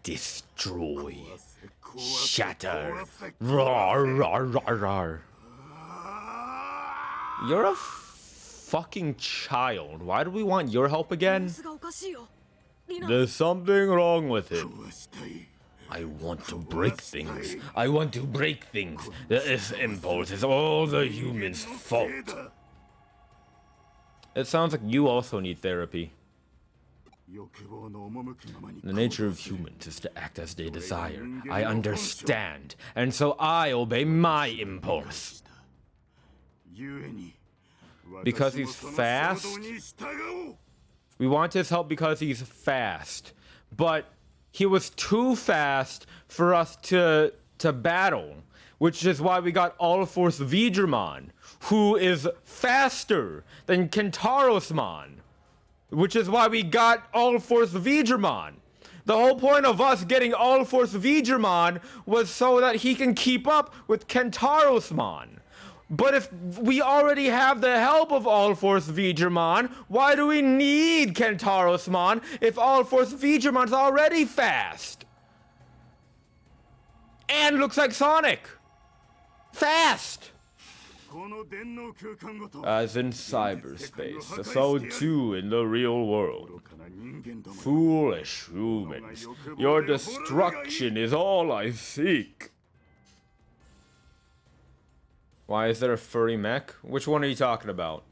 destroy, shatter. Rawr, rawr, rawr, rawr. You're a fucking child. Why do we want your help again? There's something wrong with it. I want to break things. I want to break things. This impulse is all the humans' fault. It sounds like you also need therapy. The nature of humans is to act as they desire. I understand. And so I obey my impulse. Because he's fast? We want his help because he's fast. But he was too fast for us to battle. Which is why we got All Force Digimon, who is faster than Kentaros-mon. Which is why we got All Force Digimon. The whole point of us getting All Force Digimon was so that he can keep up with Kentaros-mon. But if we already have the help of All Force Digimon, why do we need Kentaros-mon if All Force Digimon's already fast? And looks like Sonic. Fast! As in cyberspace, so too in the real world. Foolish humans, your destruction is all I seek. Why is there a furry mech? Which one are you talking about?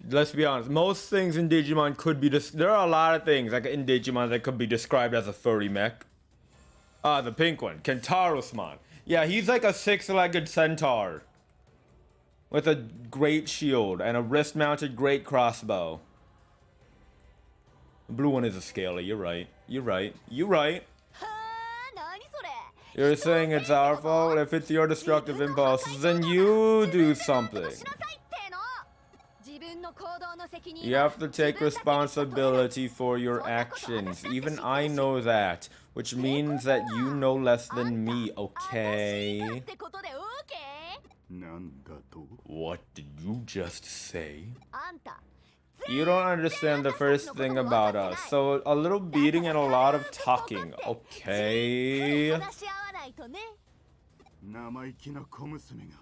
Let's be honest, most things in Digimon could be there are a lot of things like in Digimon that could be described as a furry mech. The pink one, Kentaros-mon. Yeah, he's like a six-legged centaur. With a great shield and a wrist-mounted great crossbow. The blue one is a scaly, you're right. You're right. You're right. You're saying it's our fault? If it's your destructive impulses, then you do something. You have to take responsibility for your actions. Even I know that. Which means that you know less than me, okay? What did you just say? You don't understand the first thing about us, so a little beating and a lot of talking, okay?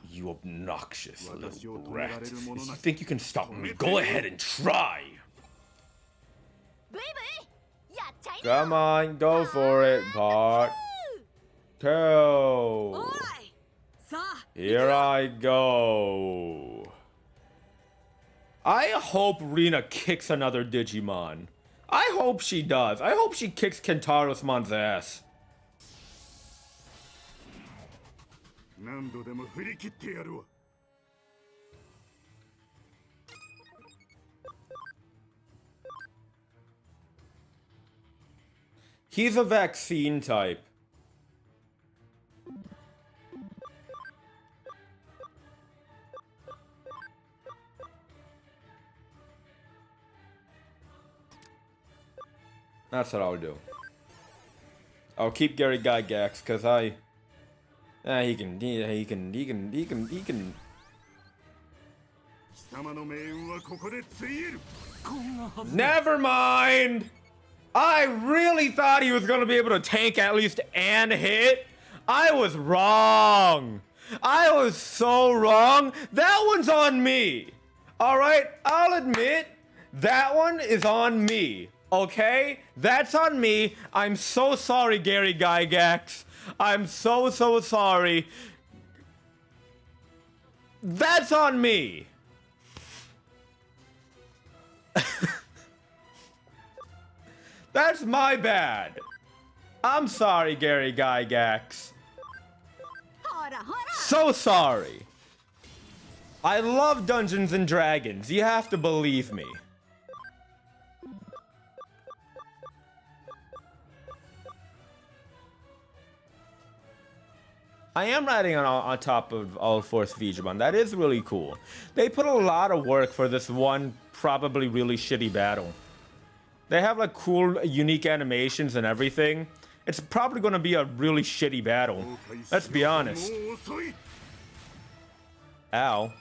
You obnoxious little brat. If you think you can stop me, go ahead and try! Come on, go for it, part 2. さあ Here I go. I hope Rina kicks another Digimon. I hope she does. I hope she kicks Kentaro's ass. 何度でも振り切ってやるわ。He's a vaccine type. That's what I'll do. I'll keep Gary Gygax because he can. 貴様の命運はここでついえる。 Never mind! I really thought he was gonna be able to tank at least and hit. I was wrong. I was so wrong. That one's on me. Alright, I'll admit that one is on me. Okay? That's on me. I'm so sorry, Gary Gygax. I'm so sorry. That's on me. That's my bad. I'm sorry, Gary Gygax. So sorry. I love Dungeons and Dragons. You have to believe me. I am riding on top of All Force Digimon. That is really cool. They put a lot of work for this one probably really shitty battle. They have like cool, unique animations and everything. It's probably going to be a really shitty battle. Let's be honest. Ow.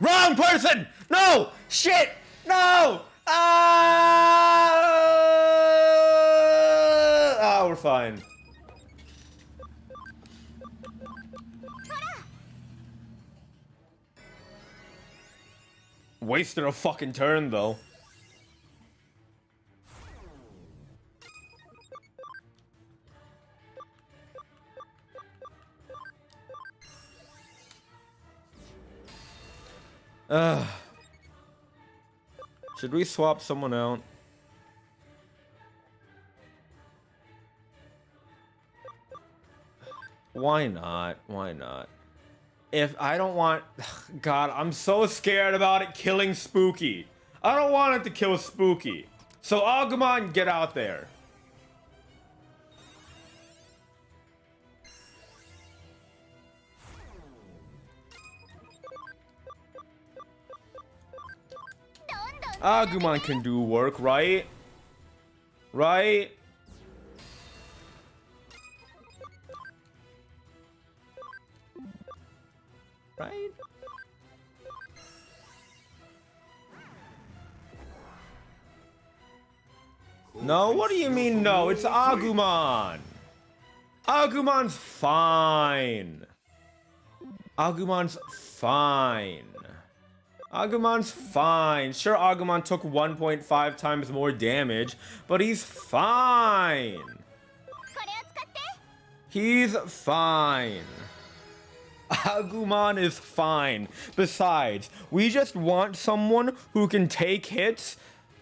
Wrong person! No! Shit! No! Ah! Oh, we're fine. Wasted a fucking turn, though. Should we swap someone out? Why not? Why not? If I don't want... God, I'm so scared about it killing Spooky. I don't want it to kill Spooky. So Agumon, get out there. Agumon can do work, right? Right? Right? No? What do you mean no? It's Agumon. Agumon's fine. Agumon's fine. Agumon's fine. Sure, Agumon took 1.5 times more damage, but he's fine. He's fine. Agumon is fine. Besides, we just want someone who can take hits.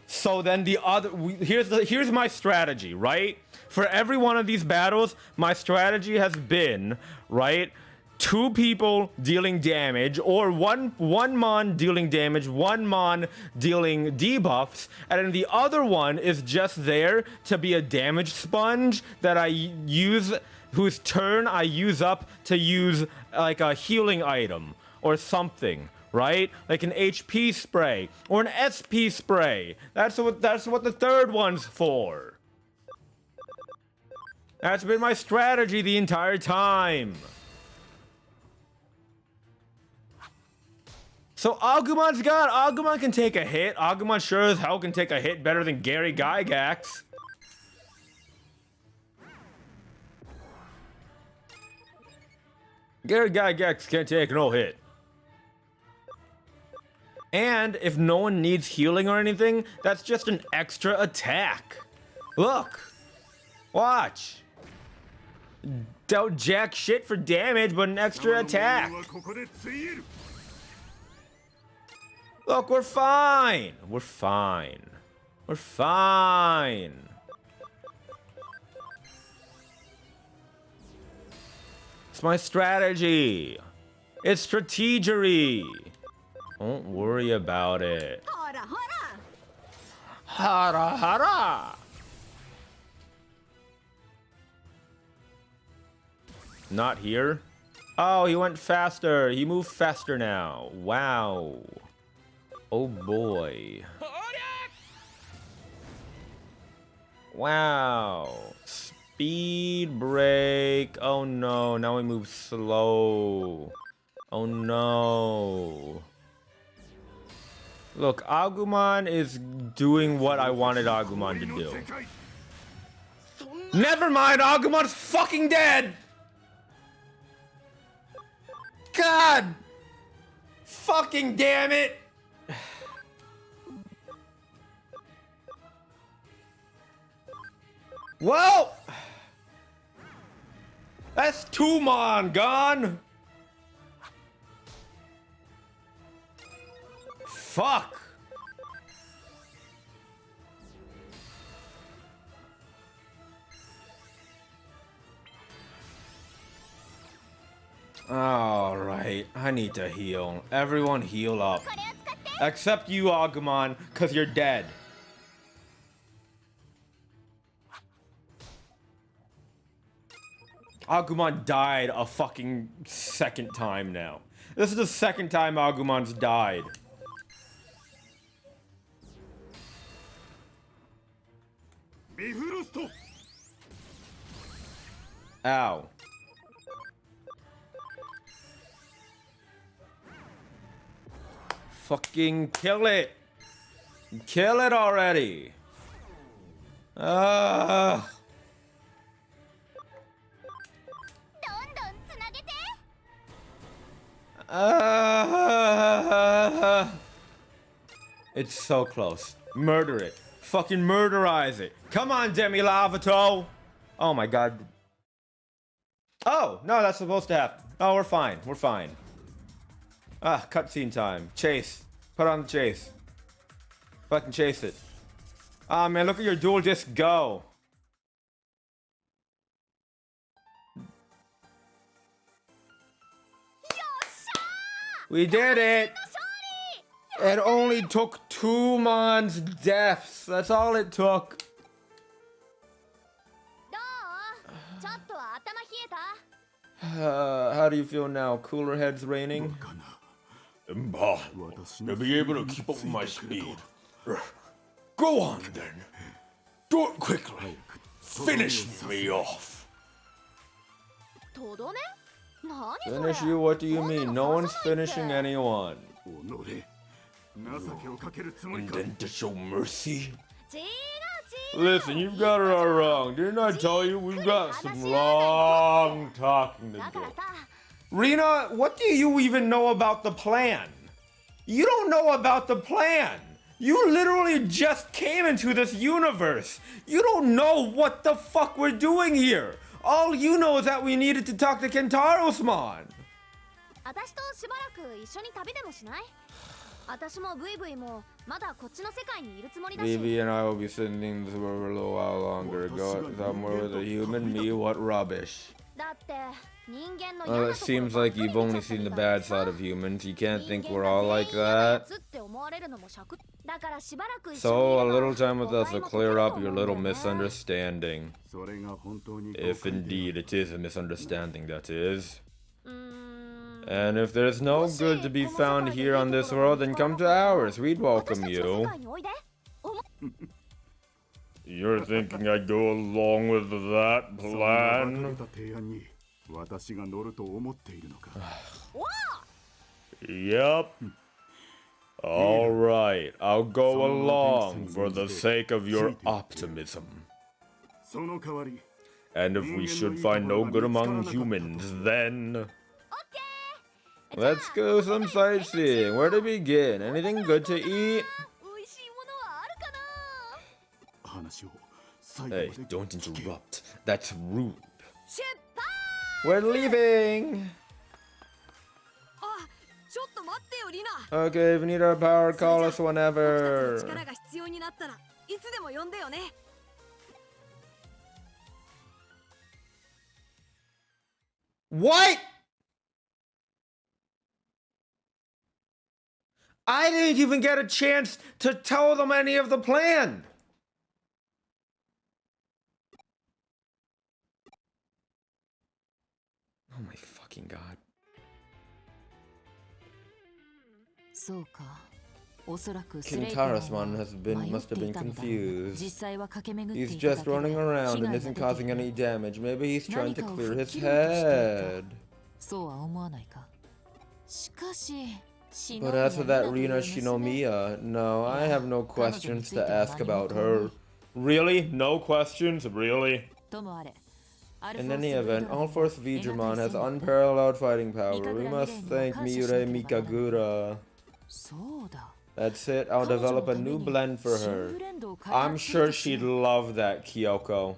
So then the other, here's my strategy, right? For every one of these battles, my strategy has been, right? 2 people dealing damage, or one mon dealing damage, 1 mon dealing debuffs, and then the other one is just there to be a damage sponge that I use, whose turn I use up to use like a healing item or something, right? Like an HP spray or an SP spray. That's what the third one's for. That's been my strategy the entire time. So Agumon's God. Agumon can take a hit. Agumon sure as hell can take a hit better than Gary Gygax. Gary Gygax can't take no hit. And if no one needs healing or anything, that's just an extra attack. Look. Watch. Don't jack shit for damage, but an extra attack. Look, we're fine. We're fine. We're fine. It's my strategy. It's strategery. Don't worry about it. Hara hara. Hara hara. Not here. Oh, he went faster. He moved faster now. Wow. Oh boy. Wow. Speed break. Oh no. Now we move slow. Oh no. Look, Agumon is doing what I wanted Agumon to do. Never mind, Agumon's fucking dead! God! Fucking damn it! Well! That's Tumon gone! Fuck! Alright, I need to heal. Everyone heal up. Except you, Agumon, cause you're dead. Agumon died a fucking second time now. This is the second time Agumon's died. Ow. Fucking kill it. Kill it already. It's so close. Murder it. Fucking murderize it. Come on, Demi Lovato. Oh my god. Oh, no, that's supposed to happen. Oh, we're fine. We're fine. Ah, cutscene time. Chase. Put on the chase. Fucking chase it. Ah, man, look at your dual disc go. We did it! It only took Tumon's deaths. That's all it took. How do you feel now? Cooler heads raining? Bah, to be able to keep up with my speed. Go on then. Do it quickly. Finish me off. Finish you? What do you mean? No one's finishing anyone. And then to show mercy? Listen, you've got it all wrong. Didn't I tell you we've got some long talking to do? Rina, what do you even know about the plan? You don't know about the plan. You literally just came into this universe. You don't know what the fuck we're doing here. All you know is that we needed to talk to Kentaros-mon. Vivi and I will be sending this over a little while longer. Go somewhere with a human. Me, what rubbish. Well, it seems like you've only seen the bad side of humans. You can't think we're all like that. So, a little time with us will clear up your little misunderstanding. If indeed it is a misunderstanding, that is. And if there's no good to be found here on this world, then come to ours. We'd welcome you. You're thinking I'd go along with that plan? Yep. All right, I'll go along for the sake of your optimism. その代わり And if we should find no good among humans, then let's go some sightseeing. Where to begin? Anything good to eat? 美味しいものはあるかな。話を最後 Hey, まで don't interrupt. That's rude. 出発。 We're leaving. あ、ちょっと待ってよリナ。 Okay, if you need our power, call us 僕たちの whenever. 力が必要になったらいつでも呼んでよね。 What? I didn't even get a chance to tell them any of the plan. Oh my fucking god. そうか。おそらく King Tarasman must have been confused. He's just running around and isn't causing any damage. Maybe he's trying to clear his head. そうは思わないか。しかし、 But as for that Rina Shinomiya, no, I have no questions to ask about her. Really? No questions? Really? ともあれ。 In any event, All Force Digimon has unparalleled fighting power. We must thank Miure Mikagura. そうだ。 That's it, I'll develop a new blend for her. I'm sure she'd love that, Kyoko.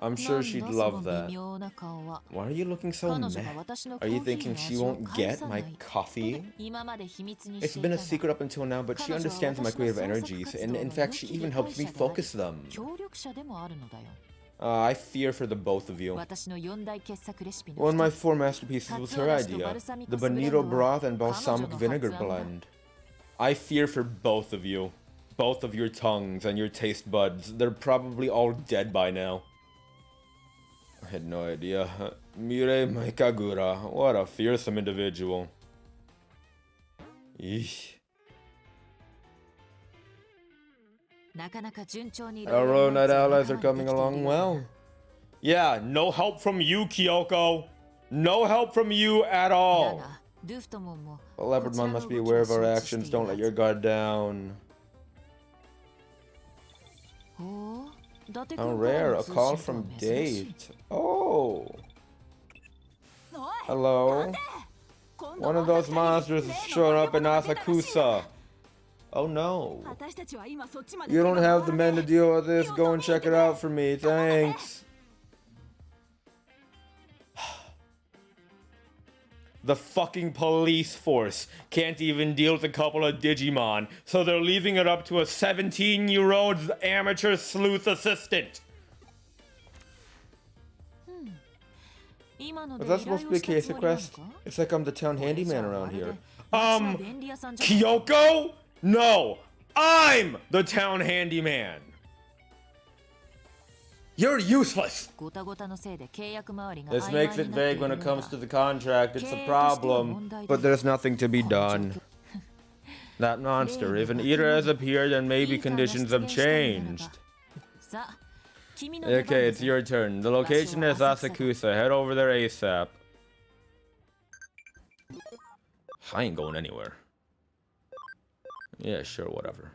I'm sure she'd love that. Why are you looking so mad? Are you thinking she won't get my coffee? It's been a secret up until now, but she understands my creative energies, and in fact, she even helps me focus them. I fear for the both of you. One of my 4 masterpieces was her idea, the bonito broth and balsamic vinegar blend. I fear for both of you. Both of your tongues and your taste buds. They're probably all dead by now. I had no idea. Miure Maikagura. What a fearsome individual. Eesh. Our road night allies are coming along well. Yeah, no help from you, Kyoko. No help from you at all. The Leopardmon must be aware of our actions. Don't let your guard down. How rare, a call from Date. Oh. Hello. One of those monsters has shown up in Asakusa. Oh no. You don't have the men to deal with this. Go and check it out for me. Thanks. The fucking police force can't even deal with a couple of Digimon, so they're leaving it up to a 17-year-old amateur sleuth assistant. Was that supposed to be a case quest? It's like I'm the town handyman around here. Kyoko? No, I'm the town handyman. You're useless. This makes it vague when it comes to the contract. It's a problem, but there's nothing to be done. That monster, if an eater has appeared, then maybe conditions have changed. Okay, it's your turn. The location is Asakusa. Head over there ASAP. I ain't going anywhere. Yeah, sure, whatever.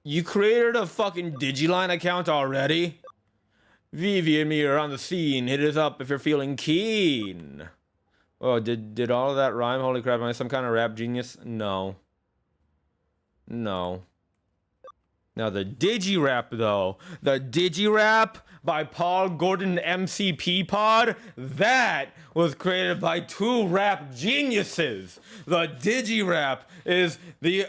You created a fucking Digiline account already? Vivi and me are on the scene. Hit us up if you're feeling keen. Oh, did all of that rhyme? Holy crap, am I some kind of rap genius? No. No. Now the Digirap though. The Digirap by Paul Gordon MCP Pod, that was created by 2 rap geniuses. The Digirap is the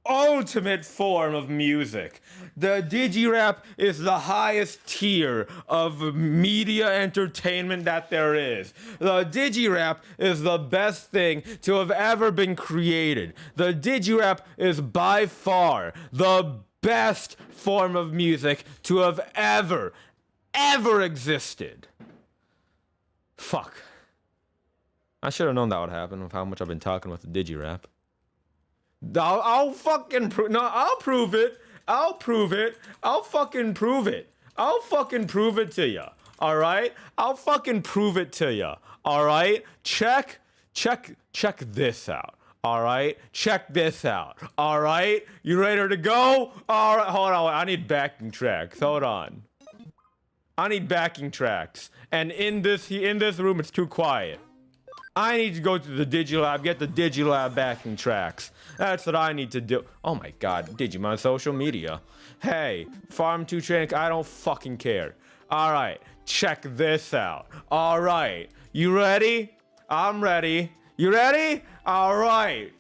ultimate form of music. The Digirap is the highest tier of media entertainment that there is. The Digirap is the best thing to have ever been created. The Digirap is by far the best form of music to have ever existed. Fuck. I should have known that would happen with how much I've been talking with the Digirap. I'll fucking prove. No, I'll prove it. I'll prove it. I'll fucking prove it. I'll fucking prove it to ya. All right. I'll fucking prove it to ya. All right. Check check this out. All right, check this out. All right, you ready to go? All right, hold on. I need backing tracks. Hold on. I need backing tracks. And in this room, it's too quiet. I need to go to the Digilab, get the Digilab backing tracks. That's what I need to do. Oh my God, Digimon social media. Hey, Farm 2 Training, I don't fucking care. All right, check this out. All right, you ready? I'm ready. You ready? All right.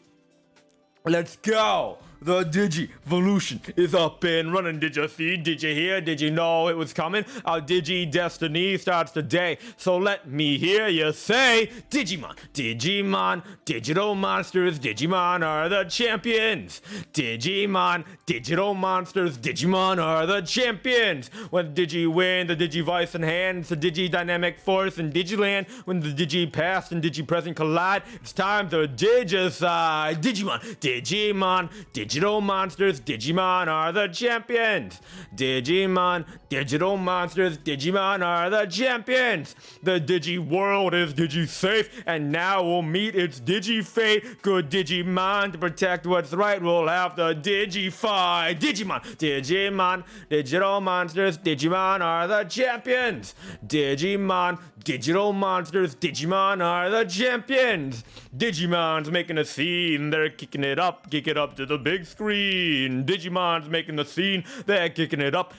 Let's go. The Digivolution is up and running. Did you see? Did you hear? Did you know it was coming? Our Digi Destiny starts today. So let me hear you say, Digimon, Digimon, digital monsters, Digimon are the champions. Digimon, digital monsters, Digimon are the champions. When the Digi win, the Digivice enhance, the Digi dynamic force in Digiland. When the Digi past and Digi present collide, it's time to Digicide. Digimon, Digimon, digital monsters, Digimon are the champions. Digimon, digital monsters, Digimon are the champions. The Digi world is Digi safe, and now we'll meet its Digi fate. Good Digimon, to protect what's right, we'll have to Digify. Digimon, Digimon, digital monsters, Digimon are the champions. Digimon, digital monsters, Digimon are the champions. Digimon's making a scene, they're kicking it up to the big screen. Digimon's making the scene, they're kicking it up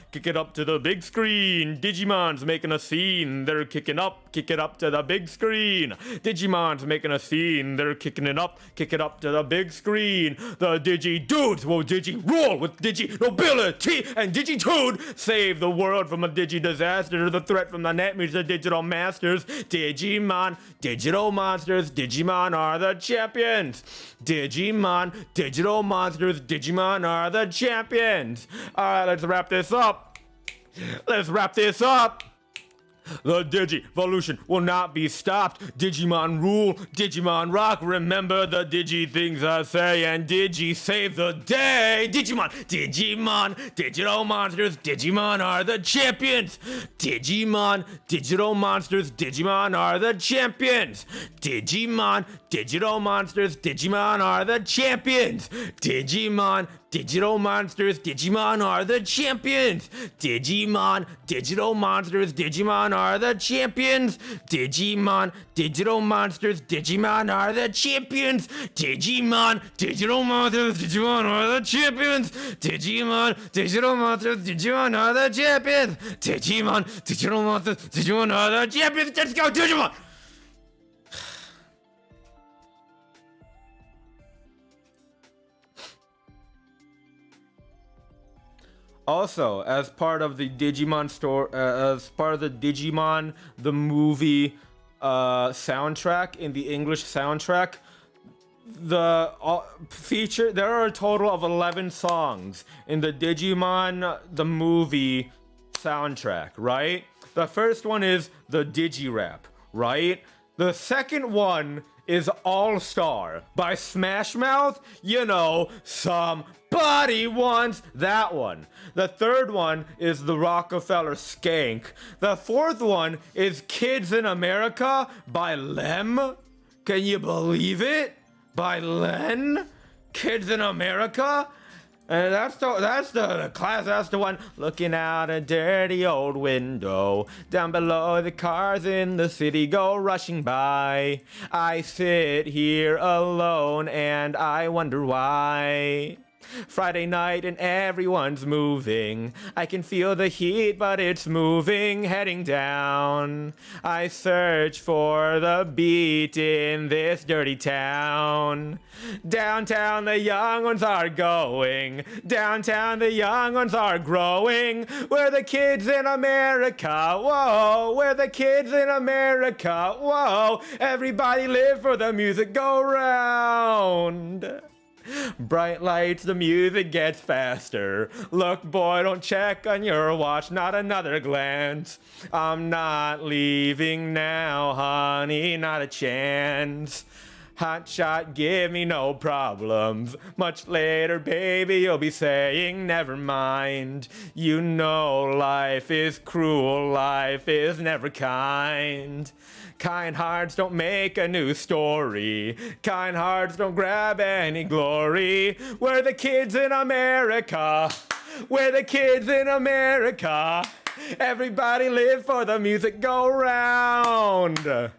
to the big screen. Digimon's making a scene, they're kicking it up to the big screen. Digimon's making a scene, they're kicking it up to the big screen. The Digi dudes will Digi rule with Digi nobility and Digitude. Save the world from a Digi disaster, the threat from the net means the digital masters. Digimon, digital monsters, Digimon are the champions. Digimon, digital monsters, Digimon are the champions. Alright, let's wrap this up. The Digivolution will not be stopped. Digimon rule, Digimon rock. Remember the Digi things I say, and Digi save the day. Digimon, digital monsters, Digimon are the champions. Digimon, digital monsters, Digimon are the champions. Digimon, digital monsters, Digimon are the champions. Digimon, digital monsters, Digimon are the champions. Digimon, digital monsters, Digimon are the champions. Digimon, digital monsters, Digimon are the champions. Digimon, digital monsters, Digimon are the champions. Digimon, digital monsters, Digimon are the champions. Digimon, digital monsters, Digimon are the champions. Let's go, Digimon! Also, as part of the Digimon the movie soundtrack, in the English soundtrack, there are a total of 11 songs in the Digimon the movie soundtrack, right? The first one is the Digirap, right? The second one is All Star by Smash Mouth. You know, somebody wants that one. The third one is the Rockefeller Skank. The fourth one is Kids in America by Lem. Can you believe it? By Len? Kids in America? And that's the class, that's the one. Looking out a dirty old window. Down below the cars in the city go rushing by. I sit here alone and I wonder why. Friday night and everyone's moving. I can feel the heat, but it's moving, heading down. I search for the beat in this dirty town. Downtown the young ones are going. Downtown the young ones are growing. We're the kids in America, whoa. We're the kids in America, whoa. Everybody live for the music go round. Bright lights, the music gets faster. Look, boy, don't check on your watch, not another glance. I'm not leaving now, honey, not a chance. Hot shot, give me no problems. Much later, baby, you'll be saying, never mind. You know life is cruel, life is never kind. Kind hearts don't make a new story. Kind hearts don't grab any glory. We're the kids in America. We're the kids in America. Everybody live for the music go round.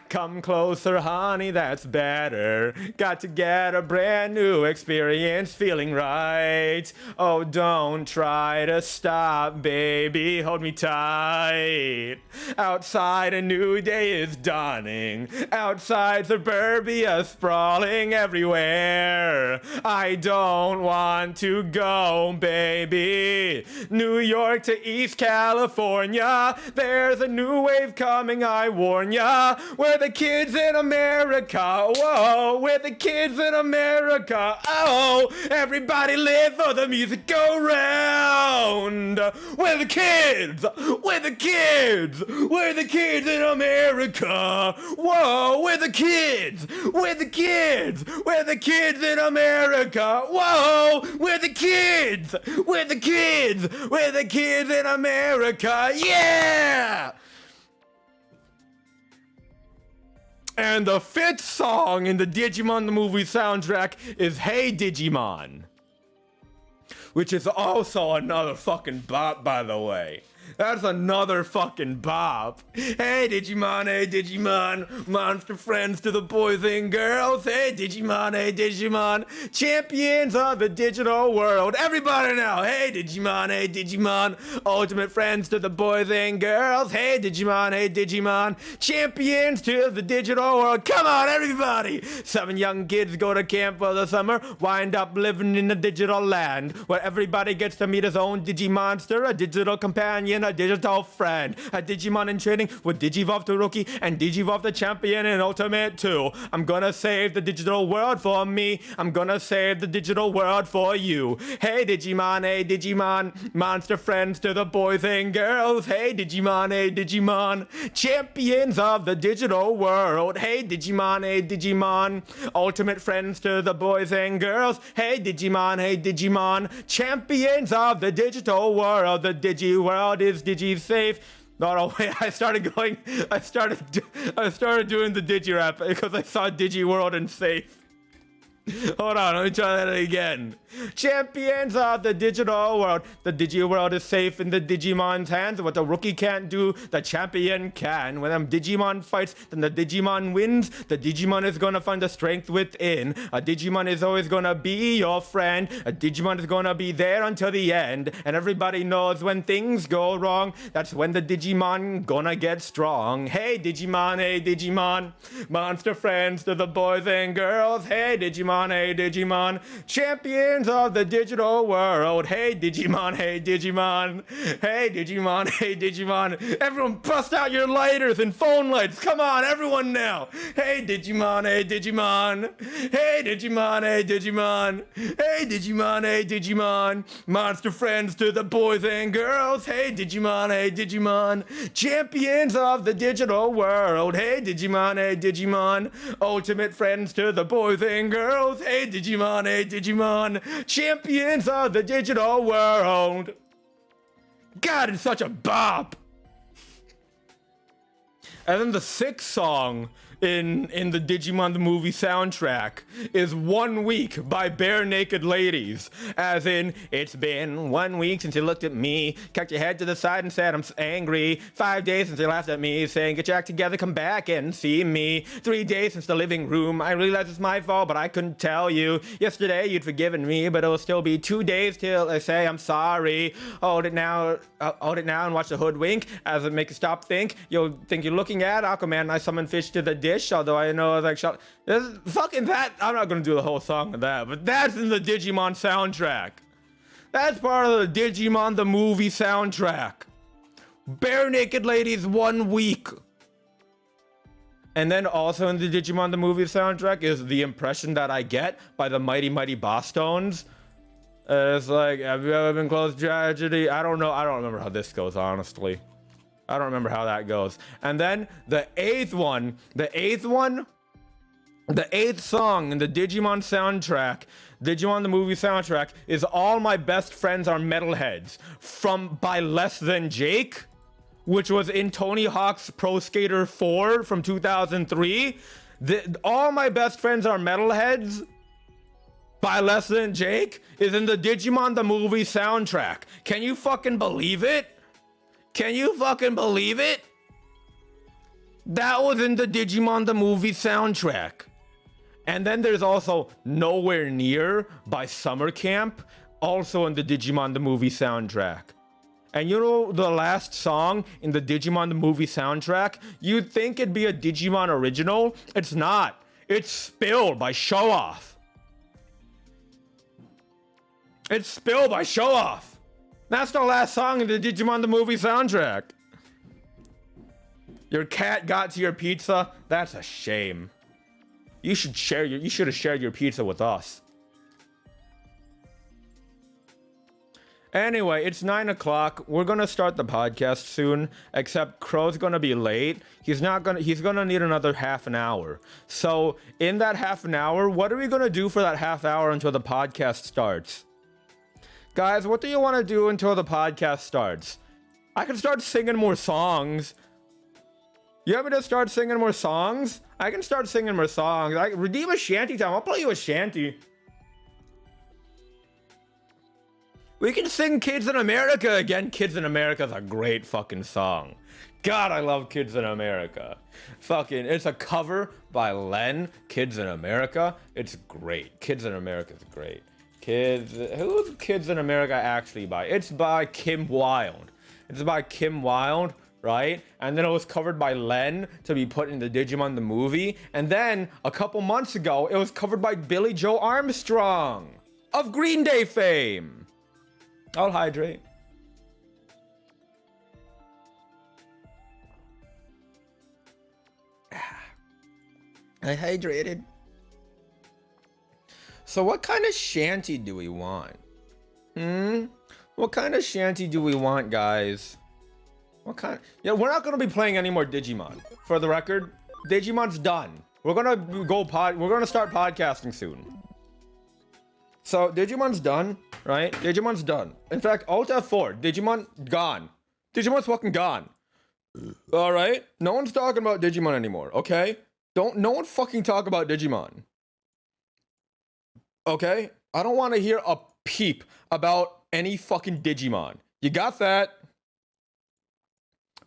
Come closer, honey, that's better. Got to get a brand new experience, feeling right. Oh, don't try to stop, baby, hold me tight. Outside, a new day is dawning. Outside, suburbia sprawling everywhere. I don't want to go, baby. New York to East California. There's a new wave coming, I warn ya. We're the kids in America. Whoa, we're the kids in America. Oh, everybody live for the music go round. We're the kids. We're the kids. We're the kids in America. Whoa, we're the kids. We're the kids. We're the kids in America. Whoa, we're the kids. We're the kids. We're the kids in America. Yeah! And the 5th song in the Digimon the movie soundtrack is Hey Digimon, which is also another fucking bop, by the way. That's another fucking bop. Hey Digimon, monster friends to the boys and girls. Hey Digimon, champions of the digital world. Everybody now, hey Digimon, ultimate friends to the boys and girls. Hey Digimon, champions to the digital world. Come on, everybody. 7 young kids go to camp for the summer, wind up living in a digital land where everybody gets to meet his own Digimonster, a digital companion, a digital friend, a Digimon in training with Digivolve to Rookie and Digivolve the Champion in Ultimate 2. I'm gonna save the digital world for me. I'm gonna save the digital world for you. Hey Digimon, monster friends to the boys and girls. Hey Digimon, champions of the digital world. Hey Digimon, ultimate friends to the boys and girls. Hey Digimon, champions of the digital world. The Digi world is Digi safe. No, wait, I started doing the Digi rap because I saw Digi world and safe. Hold on, let me try that again. Champions of the digital world. The Digi world is safe in the Digimon's hands. What the rookie can't do, the champion can. When them Digimon fights, then the Digimon wins. The Digimon is gonna find the strength within. A Digimon is always gonna be your friend. A Digimon is gonna be there until the end. And everybody knows when things go wrong, that's when the Digimon gonna get strong. Hey Digimon, monster friends to the boys and girls. Hey Digimon, champions of the digital world. Hey Digimon, hey Digimon, hey Digimon, hey Digimon. Everyone bust out your lighters and phone lights. Come on, everyone now. Hey Digimon, hey Digimon, hey Digimon, hey Digimon, hey Digimon, hey Digimon. Monster friends to the boys and girls. Hey Digimon, champions of the digital world. Hey Digimon, ultimate friends to the boys and girls. Hey Digimon, champions of the digital world. God, it's such a bop. And then the 6th song in the Digimon the movie soundtrack is 1 Week by Bare Naked Ladies. As in, it's been 1 week since you looked at me, cocked your head to the side and said I'm angry. 5 days since you laughed at me, saying get your act together, come back and see me. 3 days since the living room, I realize it's my fault, but I couldn't tell you. Yesterday you'd forgiven me, but it'll still be 2 days till I say I'm sorry. Hold it now and watch the hoodwink as it make you stop think. You'll think you're looking at Aquaman. I summon fish to the dish, although I know like fucking that. I'm not gonna do the whole song of that, but that's in the Digimon soundtrack. That's part of the Digimon the movie soundtrack. Bare Naked Ladies 1 Week. And then also in the Digimon the movie soundtrack is The Impression That I Get by the Mighty Mighty Boss Tones. It's like, have you ever been close to tragedy? I don't know. I don't remember how this goes, honestly. I don't remember how that goes. And then the eighth one The 8th song in the Digimon soundtrack, Digimon the movie soundtrack, is All My Best Friends Are Metalheads by Less Than Jake, which was in Tony Hawk's Pro Skater 4 from 2003. All My Best Friends Are Metalheads by Less Than Jake is in the Digimon the movie soundtrack. Can you fucking believe it? Can you fucking believe it? That was in the Digimon the movie soundtrack. And then there's also Nowhere Near by Summer Camp, also in the Digimon the movie soundtrack. And you know the last song in the Digimon the movie soundtrack? You'd think it'd be a Digimon original. It's not. It's Spill by Show Off. It's Spill by Show Off. That's the last song in the Digimon the movie soundtrack. Your cat got to your pizza? That's a shame. You should have shared your pizza with us. Anyway, it's 9 o'clock. We're gonna start the podcast soon, except Crow's gonna be late. He's gonna need another half an hour. So in that half an hour, what are we gonna do for that half hour until the podcast starts? Guys, what do you want to do until the podcast starts? I can start singing more songs. You want me to start singing more songs? I can start singing more songs. Redeem a shanty time. I'll play you a shanty. We can sing Kids in America again. Kids in America is a great fucking song. God, I love Kids in America. Fucking, it's a cover by Len. Kids in America. It's great. Kids in America is great. Who's Kids in America actually by? It's by Kim Wilde. It's by Kim Wilde. Right? And then it was covered by Len to be put in the Digimon the movie. And then a couple months ago, it was covered by Billy Joe Armstrong of Green Day fame. I'll hydrate. I hydrated. So what kind of shanty do we want? What kind of shanty do we want, guys? What kind? Yeah, we're not gonna be playing any more Digimon. For the record, Digimon's done. We're gonna start podcasting soon. So Digimon's done, right? Digimon's done. In fact, Alt F4, Digimon gone. Digimon's fucking gone. All right, no one's talking about Digimon anymore. Okay, no one fucking talk about Digimon. Okay, I don't want to hear a peep about any fucking Digimon. You got that?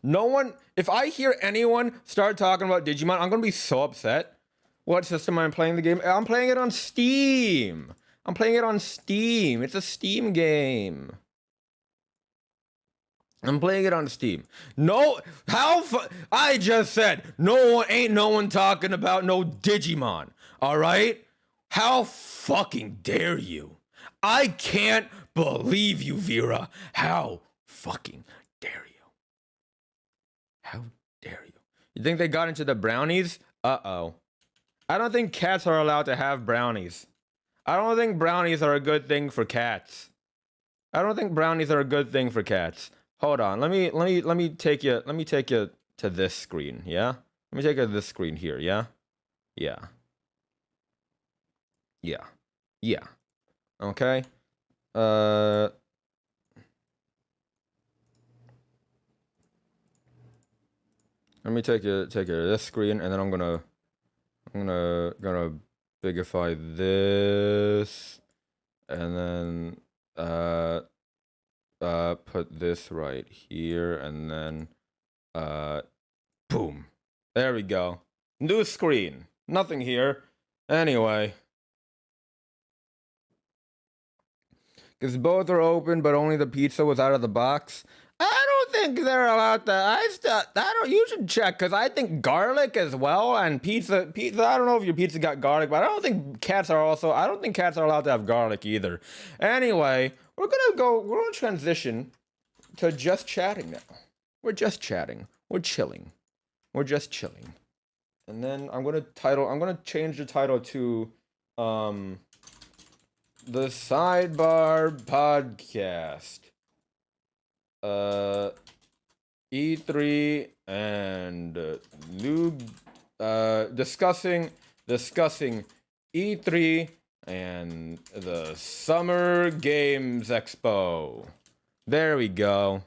No one, if I hear anyone start talking about Digimon, I'm gonna be so upset. What system am I playing the game? I'm playing it on Steam. I'm playing it on Steam. It's a Steam game. I'm playing it on Steam. No, I just said, ain't no one talking about no Digimon, all right? How fucking dare you? I can't believe you, Vera. How fucking dare you? How dare you? You think they got into the brownies? Uh-oh. I don't think cats are allowed to have brownies. I don't think brownies are a good thing for cats. I don't think brownies are a good thing for cats. Hold on. Let me take you to this screen, yeah? Let me take you to this screen here, yeah? Yeah. Yeah. Yeah. Okay. Let me take you to this screen, and then I'm gonna bigify this, and then put this right here, and then boom, there we go. New screen, nothing here. Anyway, because both are open, but only the pizza was out of the box. I don't think they're allowed to. You should check, because I think garlic as well, and pizza. I don't know if your pizza got garlic, but I don't think cats are allowed to have garlic either. Anyway, we're gonna transition to just chatting now. We're just chatting. We're chilling. We're just chilling. And then I'm gonna change the title to the Sidebar Podcast. E3 and new discussing discussing E3 and the Summer Games Expo. There we go.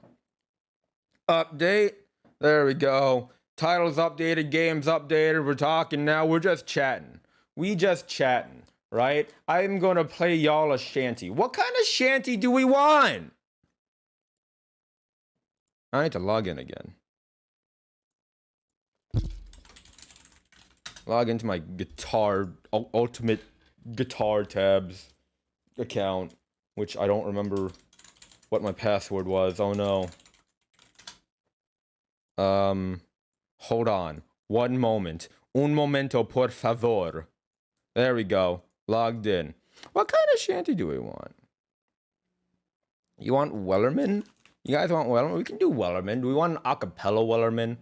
Update. There we go. Titles updated, games updated. We're talking now. We're just chatting. We just chatting, right? I'm gonna play y'all a shanty. What kind of shanty do we want? I need to log in again. Log into my guitar, ultimate guitar tabs account, which I don't remember what my password was. Oh no. Hold on. One moment. Un momento, por favor. There we go. Logged in. What kind of shanty do we want? You want Wellerman? You guys want Wellerman? We can do Wellerman. Do we want an acapella Wellerman?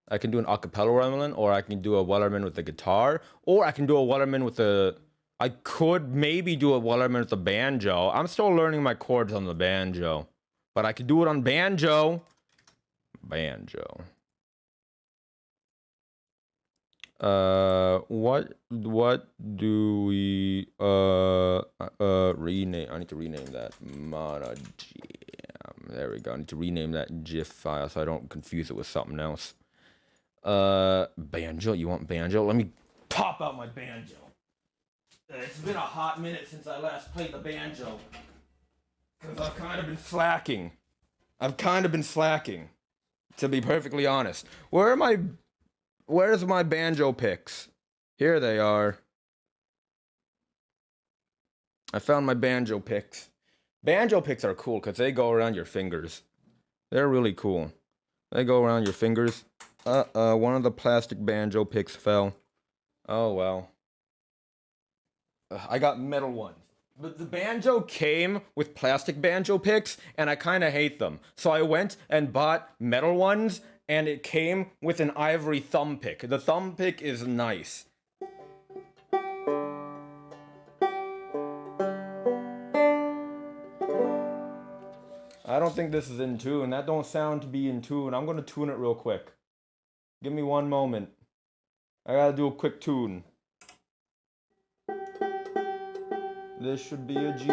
I can do an acapella Wellerman, or I can do a Wellerman with the guitar, or I can do a Wellerman with the... I could maybe do a Wellerman with the banjo. I'm still learning my chords on the banjo, but I could do it on banjo. Banjo. What do we rename? I need to rename that Mana Jam. There we go. I need to rename that GIF file so I don't confuse it with something else. Banjo. You want banjo? Let me pop out my banjo. It's been a hot minute since I last played the banjo, because I've kind of been slacking. To be perfectly honest. Where's my banjo picks? Here they are. I found my banjo picks. Banjo picks are cool because they go around your fingers. They're really cool. They go around your fingers. One of the plastic banjo picks fell. Oh well. I got metal ones. But the banjo came with plastic banjo picks, and I kind of hate them. So I went and bought metal ones, and it came with an ivory thumb pick. The thumb pick is nice. I don't think this is in tune. That don't sound to be in tune. I'm gonna tune it real quick. Give me one moment. I gotta do a quick tune. This should be a G.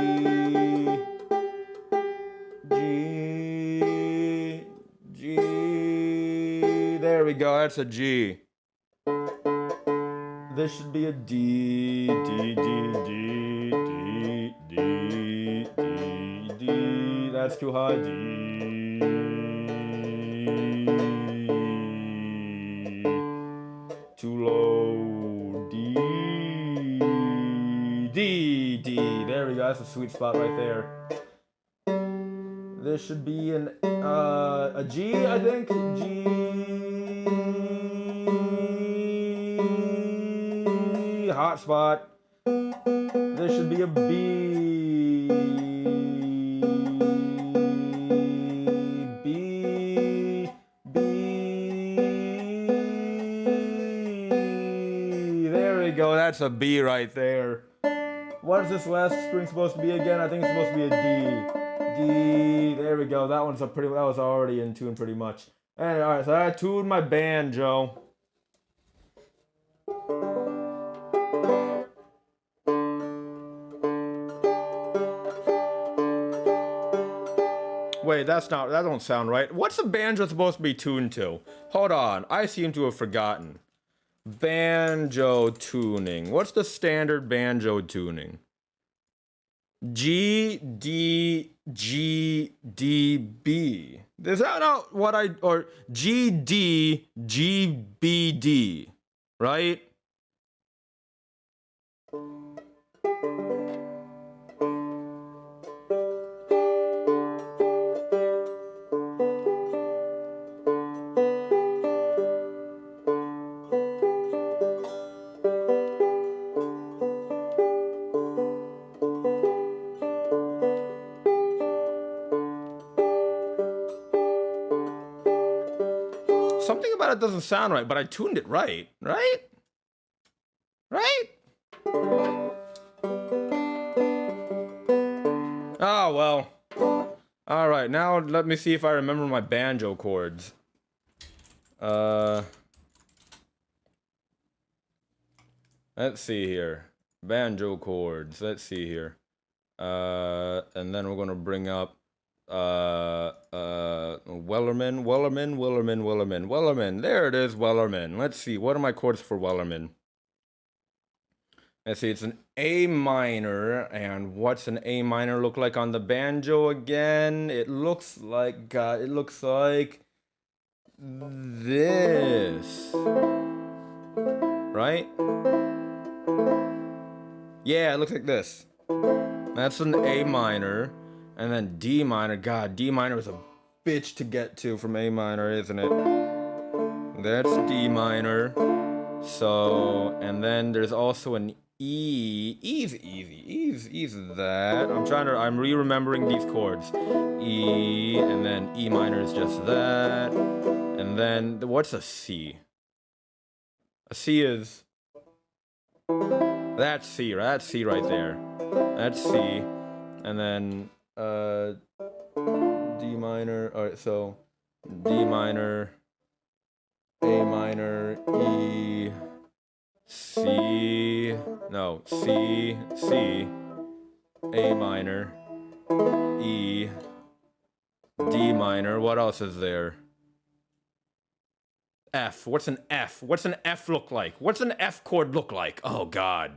There we go, that's a G. This should be a D. That's too high. D. Too low. D. There we go, that's a sweet spot right there. This should be a G, I think. G. Hot spot. This should be a B. There we go, that's a B right there. What is this last string supposed to be again? I think it's supposed to be a D. There we go. That was already in tune pretty much. And alright, so I tuned my banjo. Wait, that don't sound right. What's the banjo supposed to be tuned to? Hold on, I seem to have forgotten. Banjo tuning. What's the standard banjo tuning? G, D, G, D, B. Is that not what or G, D, G, B, D, right? Something about it doesn't sound right, but I tuned it right, right? Right? Oh, well. All right, now let me see if I remember my banjo chords. Let's see here. Banjo chords. Let's see here. And then we're gonna bring up Wellerman. There it is, Wellerman. Let's see. What are my chords for Wellerman? Let's see. It's an A minor, and what's an A minor look like on the banjo again? It looks like this, right? Yeah, it looks like this. That's an A minor. And then D minor. God, D minor is a bitch to get to from A minor, isn't it? That's D minor. So, and then there's also an E. E's easy. E's that. I'm re-remembering these chords. E, and then E minor is just that. And then, what's a C? A C is... That's C, right? That's C right there. That's C. And then, D minor. Alright, so D minor, A minor, E, C, no, C, A minor, E, D minor. What else is there? F. What's an F? What's an F look like? What's an F chord look like? Oh, God.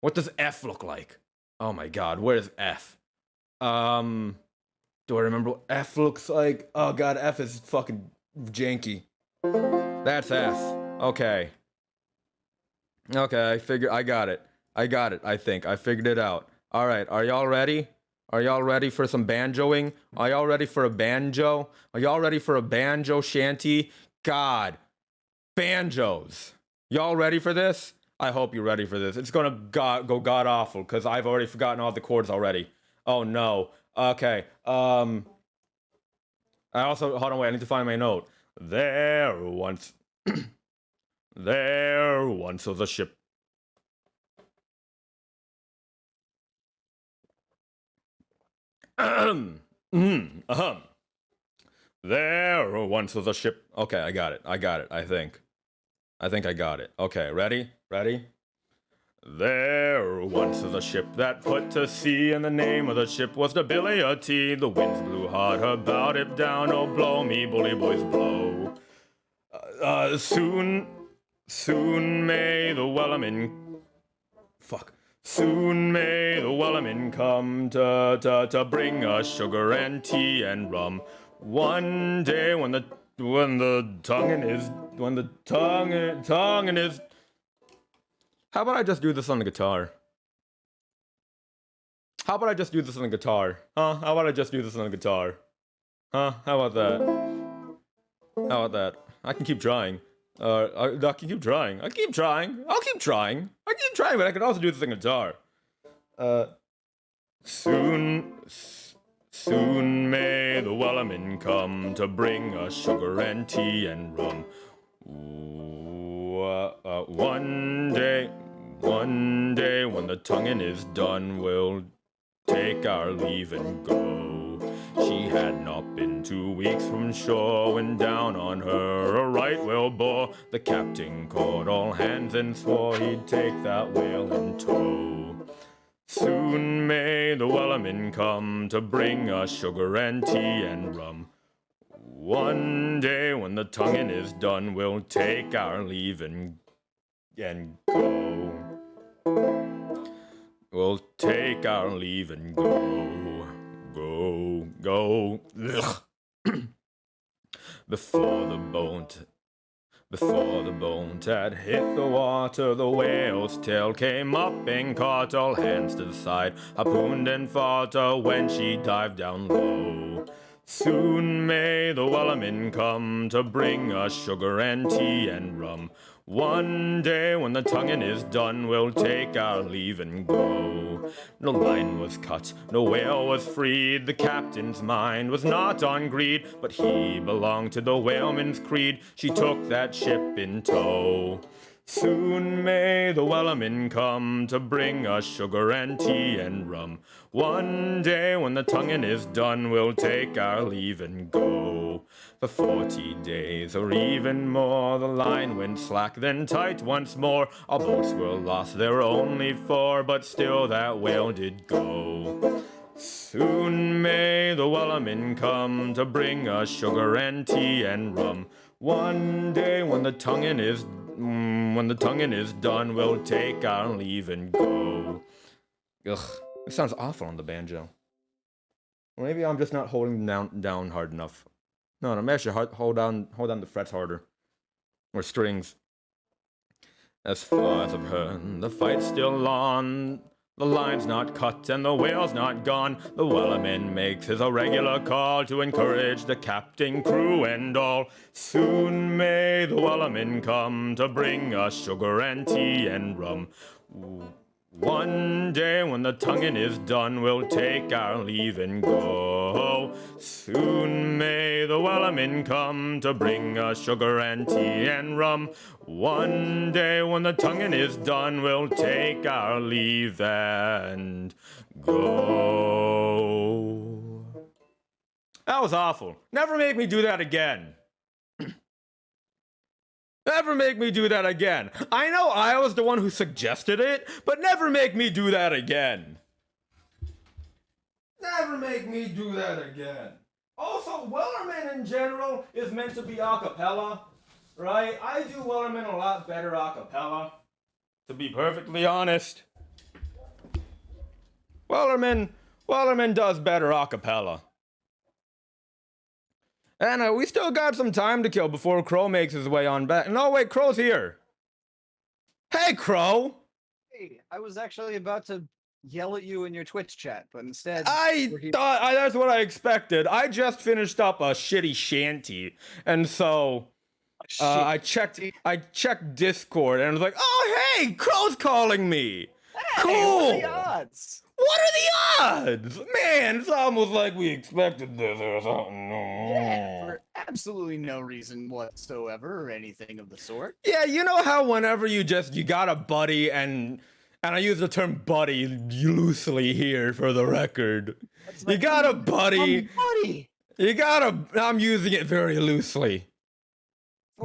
What does F look like? Oh, my God. Where's F? Do I remember what F looks like? Oh, God. F is fucking janky. That's F. Okay. Okay, I got it. I think. I figured it out. All right. Are y'all ready? Are y'all ready for some banjoing? Are y'all ready for a banjo? Are y'all ready for a banjo shanty? God. Banjos. Y'all ready for this? I hope you're ready for this. It's gonna go god awful because I've already forgotten all the chords already. Oh no. Okay. I also hold on. Wait. I need to find my note. There once was a ship. There once was a ship. Okay, I got it. I think I got it. Okay, ready? There once was a ship that put to sea, and the name of the ship was the Billy o' Tea. The winds blew hard about it down, oh blow me, bully boys, blow. Soon may the Wellerman... Fuck. Soon may the Wellerman come to bring us sugar and tea and rum. One day when the tonguing is... How about I just do this on the guitar? Huh? How about I just do this on the guitar? Huh? How about that? I can keep trying. I can keep trying. I'll keep trying, but I can also do this on guitar. Soon may the Wellerman come to bring us sugar and tea and rum. One day when the tonguing is done, we'll take our leave and go. She had not been 2 weeks from shore when down on her a right whale bore. The captain called all hands and swore he'd take that whale in tow. Soon may the Wellerman come to bring us sugar and tea and rum. One day when the tonguing is done, we'll take our leave and go. We'll take our leave and go. Ugh. Before the boat had hit the water, the whale's tail came up and caught all hands to the side, harpooned and fought her when she dived down low. Soon may the Wellerman come to bring us sugar and tea and rum. One day when the tonguing is done, we'll take our leave and go. No line was cut, no whale was freed. The captain's mind was not on greed, but he belonged to the whaleman's creed. She took that ship in tow. Soon may the Wellerman come to bring us sugar and tea and rum. One day when the tonguing is done, we'll take our leave and go. For 40 days or even more, the line went slack, then tight once more. Our boats were lost, there were only 4, but still that whale did go. Soon may the Wellerman come to bring us sugar and tea and rum. One day when the tonguing is done, we'll take our leave and go. Ugh, it sounds awful on the banjo. Or maybe I'm just not holding down hard enough. No, maybe I should hold down the frets harder. Or strings. As far as I've heard, the fight's still on. The line's not cut and the whale's not gone. The Wellerman makes his irregular call to encourage the captain, crew, and all. Soon may the Wellerman come to bring us sugar and tea and rum. One day when the tonguing is done, we'll take our leave and go. Soon may the Wellerman come to bring us sugar and tea and rum. One day when the tonguing is done, we'll take our leave and go. That was awful. Never make me do that again. Never make me do that again. I know I was the one who suggested it, but never make me do that again. Never make me do that again. Also, Wellerman in general is meant to be a cappella, right? I do Wellerman a lot better a cappella, to be perfectly honest. Wellerman does better a cappella. And we still got some time to kill before Crow makes his way on back. No, wait, Crow's here. Hey, Crow. Hey, I was actually about to yell at you in your Twitch chat, but instead... I thought that's what I expected. I just finished up a shitty shanty, and so I checked Discord, and I was like, oh, hey, Crow's calling me. Hey, cool. what are the odds? What are the odds? Man, it's almost like we expected this or something. Yeah, for absolutely no reason whatsoever or anything of the sort. Yeah, you know how whenever you got a buddy, and I use the term buddy loosely here for the record. You got a buddy. I'm using it very loosely.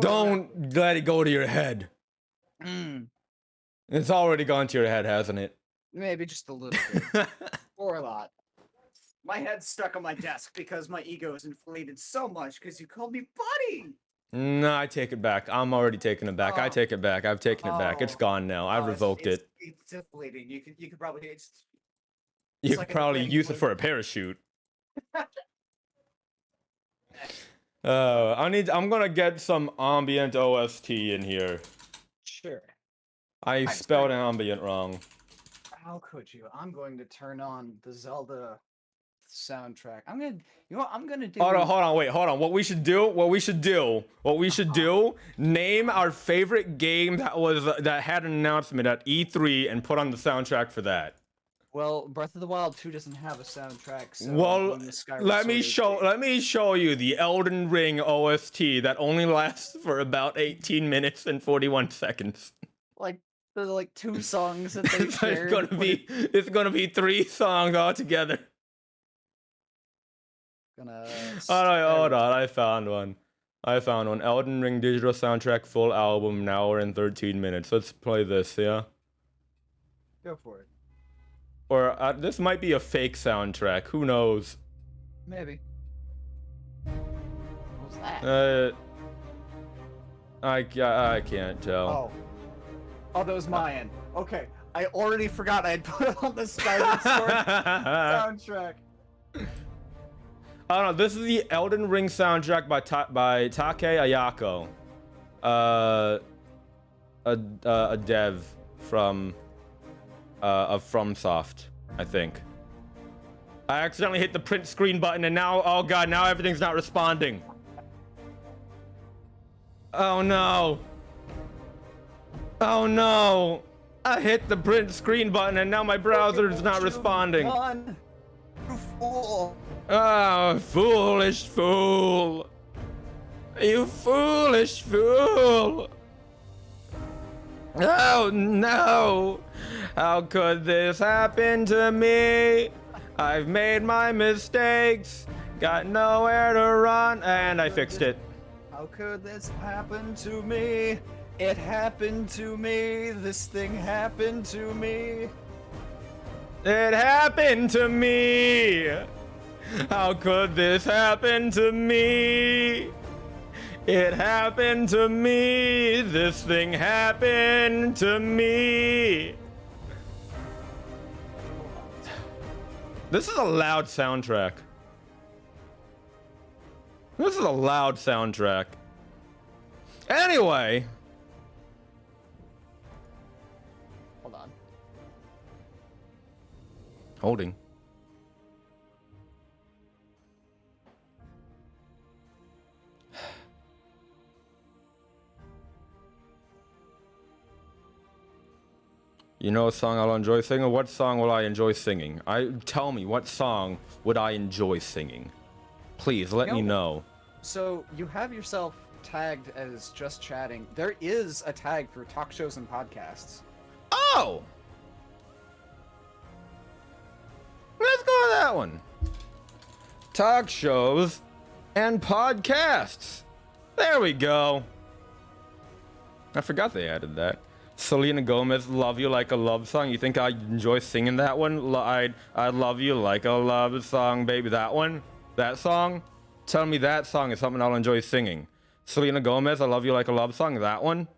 Don't let it go to your head. It's already gone to your head, hasn't it? Maybe just a little bit. Or a lot. My head's stuck on my desk because my ego is inflated so much because you called me buddy! No, I take it back. I'm already taking it back. I take it back. I've taken it back. It's gone now. I've revoked it. It's deflating. You could probably... You could probably use it for a parachute. I'm gonna get some ambient OST in here. Sure. I spelled ambient wrong. How could you? I'm going to turn on the Zelda soundtrack. I'm gonna do. Hold on. What we should do. Name our favorite game that had an announcement at E3 and put on the soundtrack for that. Well, Breath of the Wild 2 doesn't have a soundtrack, so well, let me show you the Elden Ring OST that only lasts for about 18 minutes and 41 seconds. Like there's like 2 songs that they shared. It's gonna be 3 songs altogether. Hold on. I found one. Elden Ring digital soundtrack full album, an hour and 13 minutes. Let's play this, yeah? Go for it. Or this might be a fake soundtrack. Who knows? Maybe. What was that? I can't tell. Oh, that was my end. Okay, I already forgot I had put on the Skyward Sword soundtrack. I don't know. This is the Elden Ring soundtrack by Take Ayako, a dev from FromSoft, I think. I accidentally hit the print screen button, and now, oh god, now everything's not responding. Oh no. Oh no. I hit the print screen button, and now my browser is not responding. You fool. Oh, foolish fool. You foolish fool. Oh no! How could this happen to me? I've made my mistakes, got nowhere to run, and I fixed it. How could this happen to me? It happened to me. This thing happened to me. It happened to me! How could this happen to me? It happened to me! This thing happened to me! This is a loud soundtrack. This is a loud soundtrack. Anyway. Hold on. Holding. You know a song I'll enjoy singing? What song will I enjoy singing? Tell me, what song would I enjoy singing? Please, let me know. So, you have yourself tagged as just chatting. There is a tag for talk shows and podcasts. Oh! Let's go with that one. Talk shows and podcasts. There we go. I forgot they added that. Selena Gomez, Love You Like a Love Song. You think I'd enjoy singing that one? I love you like a love song, baby. That one? That song? Tell me that song is something I'll enjoy singing. Selena Gomez, I Love You Like a Love Song. That one?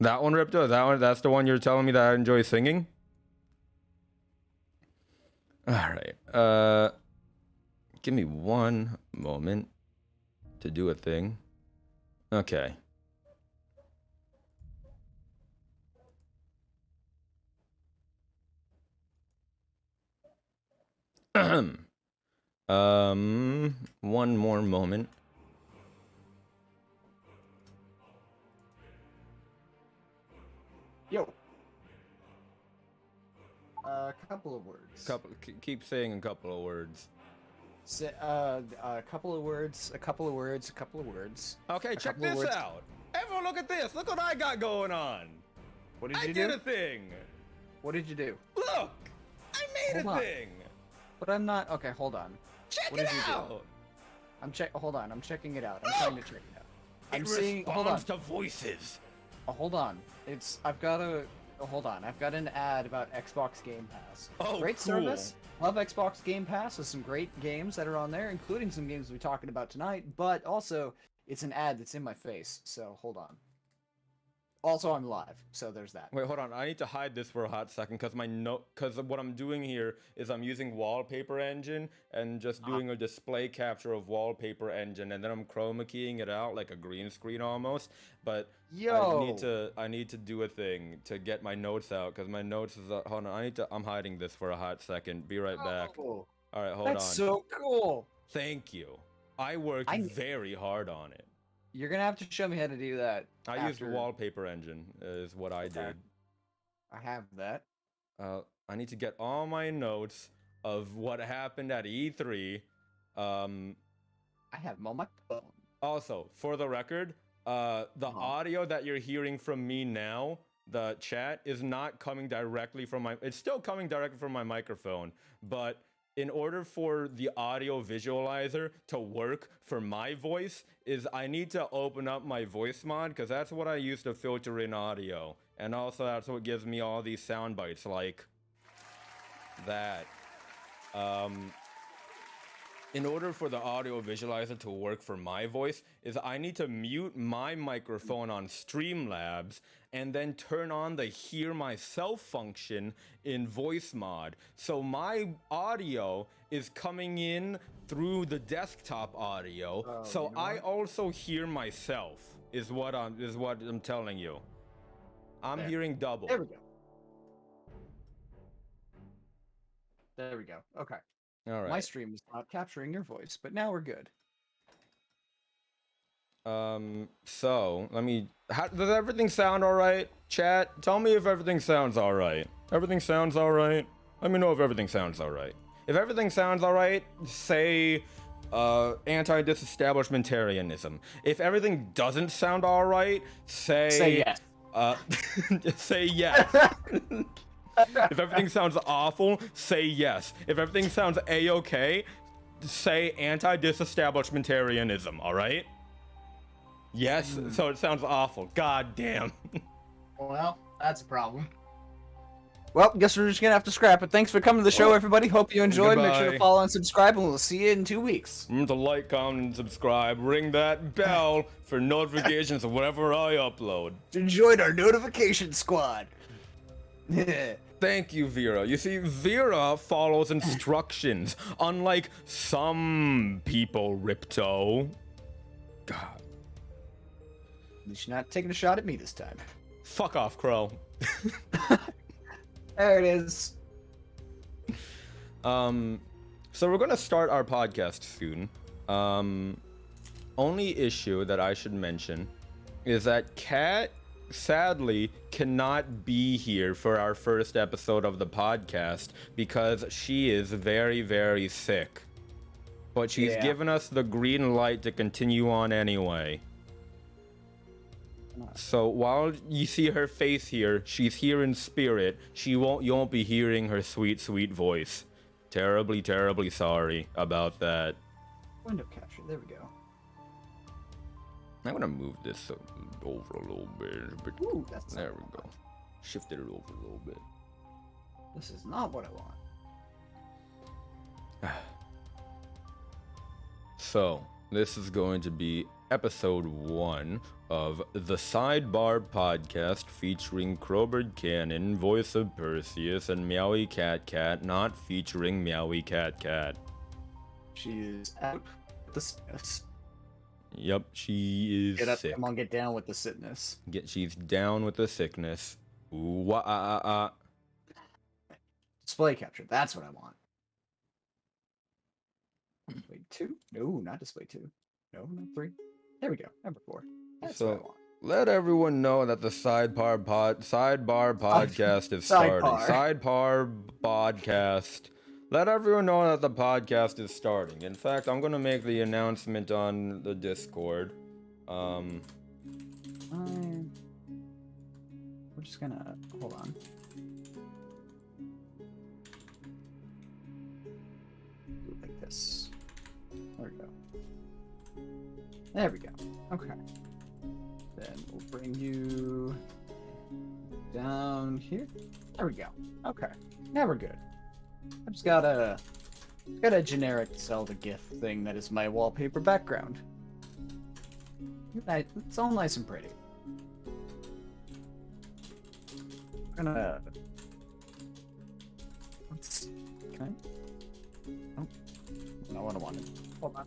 That one, Ripto? That one? That's the one you're telling me that I enjoy singing? Alright. Give me one moment to do a thing. Okay. One more moment. Yo. A couple of words. Keep saying a couple of words. A couple of words. A couple of words. A couple of words. Okay, check this out. Everyone, look at this. Look what I got going on. What did you I do? did a thing. What did you do? Look, I made Hold a on. thing. But I'm not. Okay, hold on. Check What it did you do? out. Hold on. I'm checking it out. I'm trying to check it out. I'm It seeing. Hold on. responds to voices. Oh, hold on. I've got a. Oh, hold on. I've got an ad about Xbox Game Pass. Oh, great cool. service. Love Xbox Game Pass with some great games that are on there, including some games we're talking about tonight. But also, it's an ad that's in my face. So hold on. Also, I'm live, so there's that. Wait, hold on. I need to hide this for a hot second because what I'm doing here is I'm using Wallpaper Engine and just doing a display capture of Wallpaper Engine, and then I'm chroma keying it out like a green screen almost. But Yo. I need to do a thing to get my notes out because my notes is hold on. I'm hiding this for a hot second. Be right back. Oh, All right, hold on. that's so cool. Thank you. I worked very hard on it. You're gonna have to show me how to do that. I used Wallpaper Engine is what I did. I have that. I need to get all my notes of what happened at E3. I have them on my phone. Also, for the record, the audio that you're hearing from me now, the chat, is not coming directly from my... It's still coming directly from my microphone, but in order for the audio visualizer to work for my voice, I need to open up my voice mod, because that's what I use to filter in audio. And also that's what gives me all these sound bites like that. In order for the audio visualizer to work for my voice, I need to mute my microphone on Streamlabs and then turn on the hear myself function in voice mod. So my audio is coming in through the desktop audio, so I also hear myself. Is what I'm telling you. I'm hearing double. There we go. There we go. Okay. All right. My stream is not capturing your voice, but now we're good. So does everything sound all right? Chat, tell me if everything sounds all right. Everything sounds all right? Let me know if everything sounds all right. If everything sounds all right, say anti-disestablishmentarianism. If everything doesn't sound all right, Say yes. Just say yes. If everything sounds awful, say yes. If everything sounds a-okay, say anti-disestablishmentarianism, all right? Yes, so it sounds awful. God damn. Well, that's a problem. Well, guess we're just gonna have to scrap it. Thanks for coming to the show, everybody. Hope you enjoyed. Make sure to Goodbye. follow and subscribe, and we'll see you in 2 weeks. Remember to like, comment, and subscribe. Ring that bell for notifications of whatever I upload. Enjoyed our notification squad. Thank you, Vera. You see, Vera follows instructions, unlike some people, Ripto. God. At least you're not taking a shot at me this time. Fuck off, Crow. There it is. So we're gonna start our podcast soon. Only issue that I should mention is that Kat sadly cannot be here for our first episode of the podcast because she is very, very sick. But she's given us the green light to continue on anyway. So while you see her face here, she's here in spirit. You won't be hearing her sweet, sweet voice. Terribly, terribly sorry about that. Window capture. There we go. I'm gonna move this over a little bit. Ooh, that's There we go. Shifted it over a little bit. This is not what I want. So this is going to be episode 1 of the Sidebar podcast featuring Crowbird Cannon, voice of Perseus, and Meowie Cat Cat, not featuring Meowie Cat Cat. She is out with the sickness. Yep, she is Get up, sick. come on, get down with the sickness. She's down with the sickness. Ooh, Display capture. That's what I want. Display 2? No, not display 2. No, not 3. There we go. Number 4. That's what I want. Let everyone know that the sidebar podcast is starting. Sidebar podcast. Let everyone know that the podcast is starting. In fact, I'm gonna make the announcement on the Discord. We're just gonna hold on. Do it like this. There we go. There we go. Okay. Then we'll bring you down here. There we go. Okay. Now we're good. I just got a generic Zelda GIF thing that is my wallpaper background. It's all nice and pretty. I'm gonna. Okay. Oh, not what I wanted. Hold on.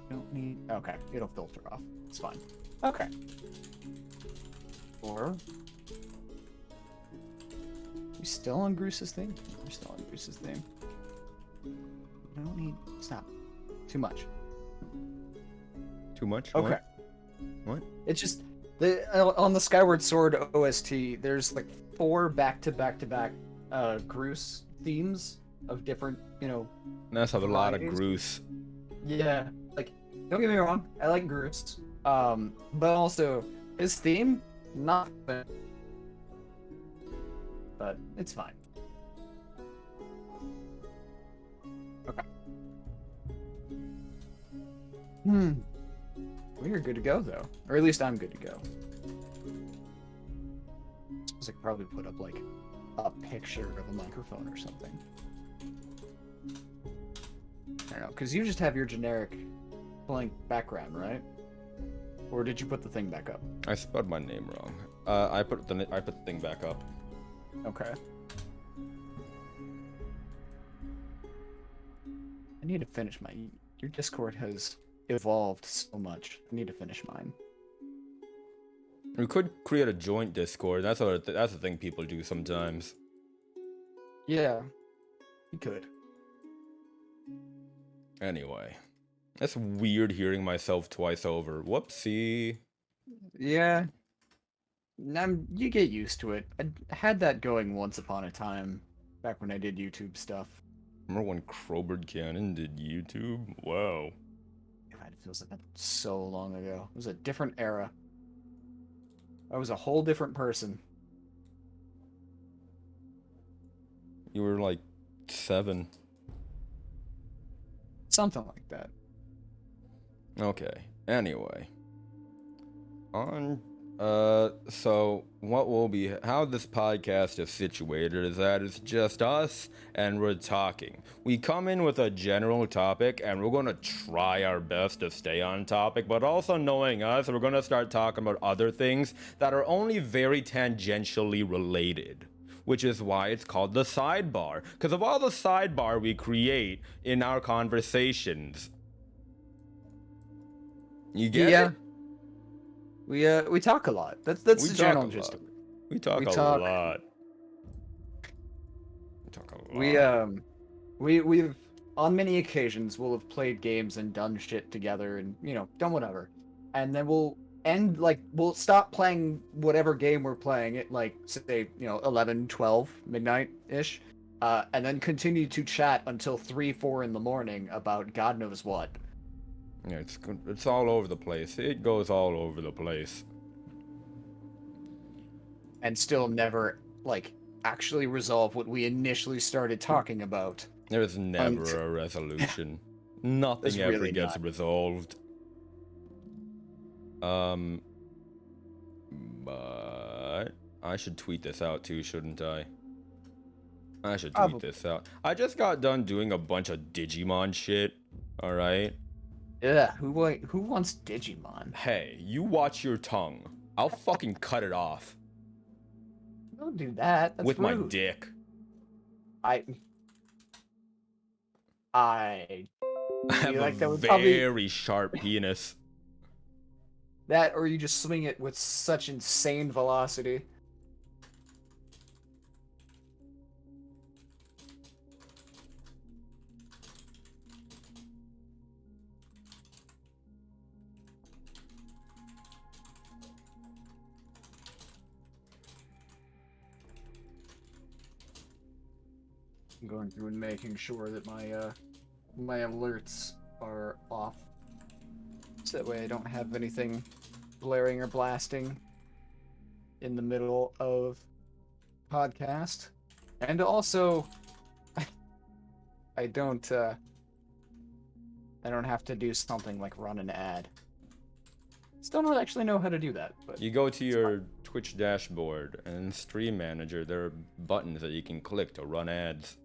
Don't need. Okay, it'll filter off. It's fine. Okay. Or. We still on Goose's theme? We're still on Goose's theme. I don't need. Stop. Too much. Too much? Okay. What? It's just on the Skyward Sword OST. There's like 4 back-to-back Groose themes of different, That's a lot of varieties. Groose. Yeah, like don't get me wrong, I like Groose, but also his theme not bad. But it's fine. Okay. We're good to go though, or at least I'm good to go. I could probably put up like a picture of a microphone or something. I don't know, because you just have your generic blank background, right? Or did you put the thing back up? I spelled my name wrong. I put the thing back up. Okay. I need to finish my. Your Discord has evolved so much. I need to finish mine. We could create a joint Discord. That's the thing people do sometimes. Yeah, you could. Anyway, it's weird hearing myself twice over. Whoopsie. Yeah. You get used to it. I had that going once upon a time, back when I did YouTube stuff. Remember when Crowbird Cannon did YouTube? Wow. God, it feels like that's so long ago. It was a different era. I was a whole different person. You were like 7. Something like that. Okay. Anyway. So how this podcast is situated is that it's just us and we're talking. We come in with a general topic and we're gonna try our best to stay on topic, but also knowing us, we're gonna start talking about other things that are only very tangentially related. Which is why it's called the sidebar. Because of all the sidebar we create in our conversations. You get it? We talk a lot. That's the general gist of it. We talk a talk- lot. We talk a lot. We've on many occasions we'll have played games and done shit together and done whatever, and then we'll stop playing whatever game we're playing at like say 11, 12 midnight ish, and then continue to chat until 3, 4 in the morning about God knows what. Yeah, it's all over the place. It goes all over the place. And still never actually resolve what we initially started talking about. There's never a resolution. Nothing There's ever really gets not. resolved. But I should tweet this out too, shouldn't I? I should tweet Probably. this out. I just got done doing a bunch of Digimon shit. All right. Yeah, who wants Digimon? Hey, you watch your tongue. I'll fucking cut it off Don't do that. That's with my rude. dick. I I have feel like a that would very probably sharp penis. that, or you just swing it with such insane velocity. I'm going through and making sure that my alerts are off, so that way I don't have anything blaring or blasting in the middle of podcast. And also, I don't have to do something like run an ad. Still don't actually know how to do that, but You go to your Twitch dashboard and Stream Manager. There are buttons that you can click to run ads.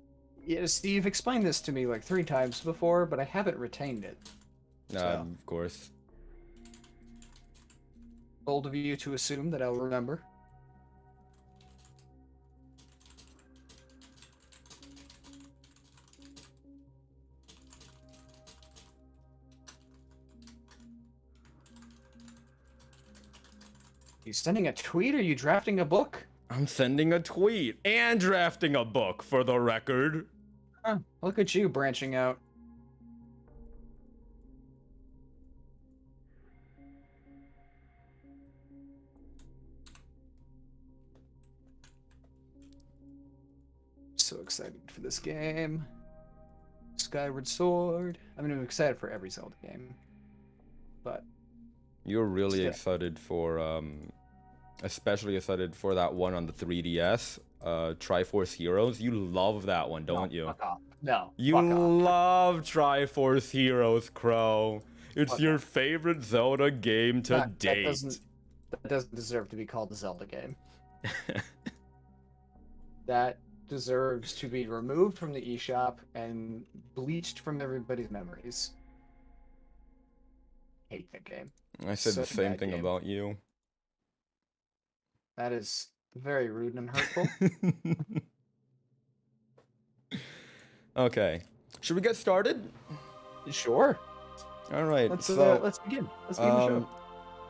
yeah, Steve explained this to me like 3 times before, but I haven't retained it. So. Of course. Bold of you to assume that I'll remember. You sending a tweet or you drafting a book? I'm sending a tweet and drafting a book for the record. Huh, look at you branching out. So excited for this game. Skyward Sword. I mean, I'm excited for every Zelda game. But You're really Yeah. excited for, especially excited for that one on the 3DS, Triforce Heroes. You love that one, don't no, you? Fuck off. No. You fuck off. love Triforce Heroes, Crow. It's Fuck your off. favorite Zelda game to That date. that doesn't deserve to be called a Zelda game. That deserves to be removed from the eShop and bleached from everybody's memories. Hate that game. I said the Such a same bad thing game. about you. That is very rude and hurtful. Okay. Should we get started? Sure. All right. Let's so, begin. Let's begin the show.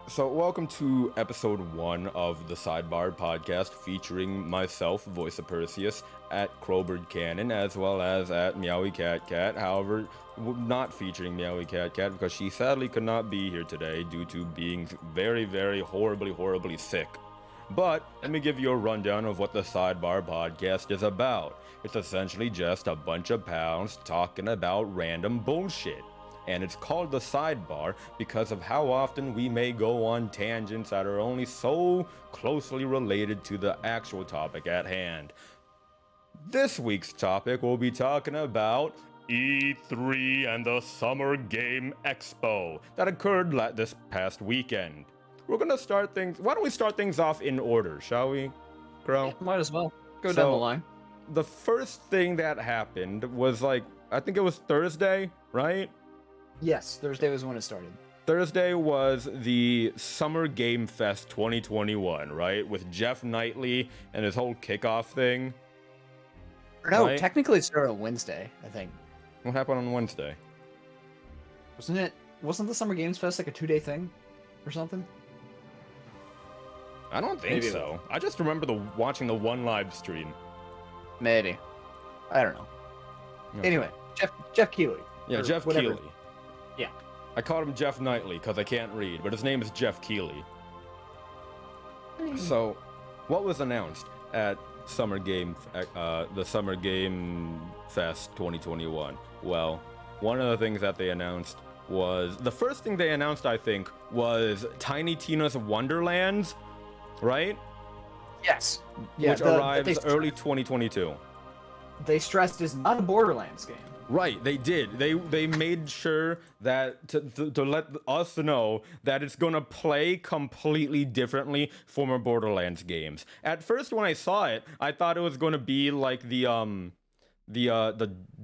So, welcome to episode 1 of the Sidebar podcast, featuring myself, Voice of Perseus, at Crowbird Cannon, as well as at Meowie Cat Cat. However, not featuring Meowie Cat Cat because she sadly could not be here today due to being very, very horribly sick. But let me give you a rundown of what the Sidebar podcast is about. It's essentially just a bunch of pals talking about random bullshit. And it's called the Sidebar because of how often we may go on tangents that are only so closely related to the actual topic at hand. This week's topic, we'll be talking about E3 and the Summer Game Expo that occurred this past weekend. We're gonna start things. Why don't we start things off in order, shall we, Crow? Might as well go down the line. The first thing that happened was I think it was Thursday, right? Yes, Thursday was when it started. Thursday was the Summer Game Fest 2021, right? With Jeff Knightley and his whole kickoff thing. No, right? technically it started on Wednesday, I think. What happened on Wednesday? Wasn't the Summer Games Fest like a 2-day thing or something? I don't think Maybe so. I just remember watching the one live stream. Maybe. I don't know. Okay. Anyway, Jeff Keighley. Yeah, or Jeff whatever. Keighley. Yeah. I called him Jeff Knightley because I can't read, but his name is Jeff Keighley. So, what was announced at the Summer Game Fest 2021? Well, one of the things that they announced was the first thing they announced, I think, was Tiny Tina's Wonderlands, right? Yes. Yeah, Which arrives early 2022. They stressed it's not a Borderlands game. Right, they did. They made sure that to let us know that it's gonna play completely differently from our Borderlands games. At first, when I saw it, I thought it was gonna be like the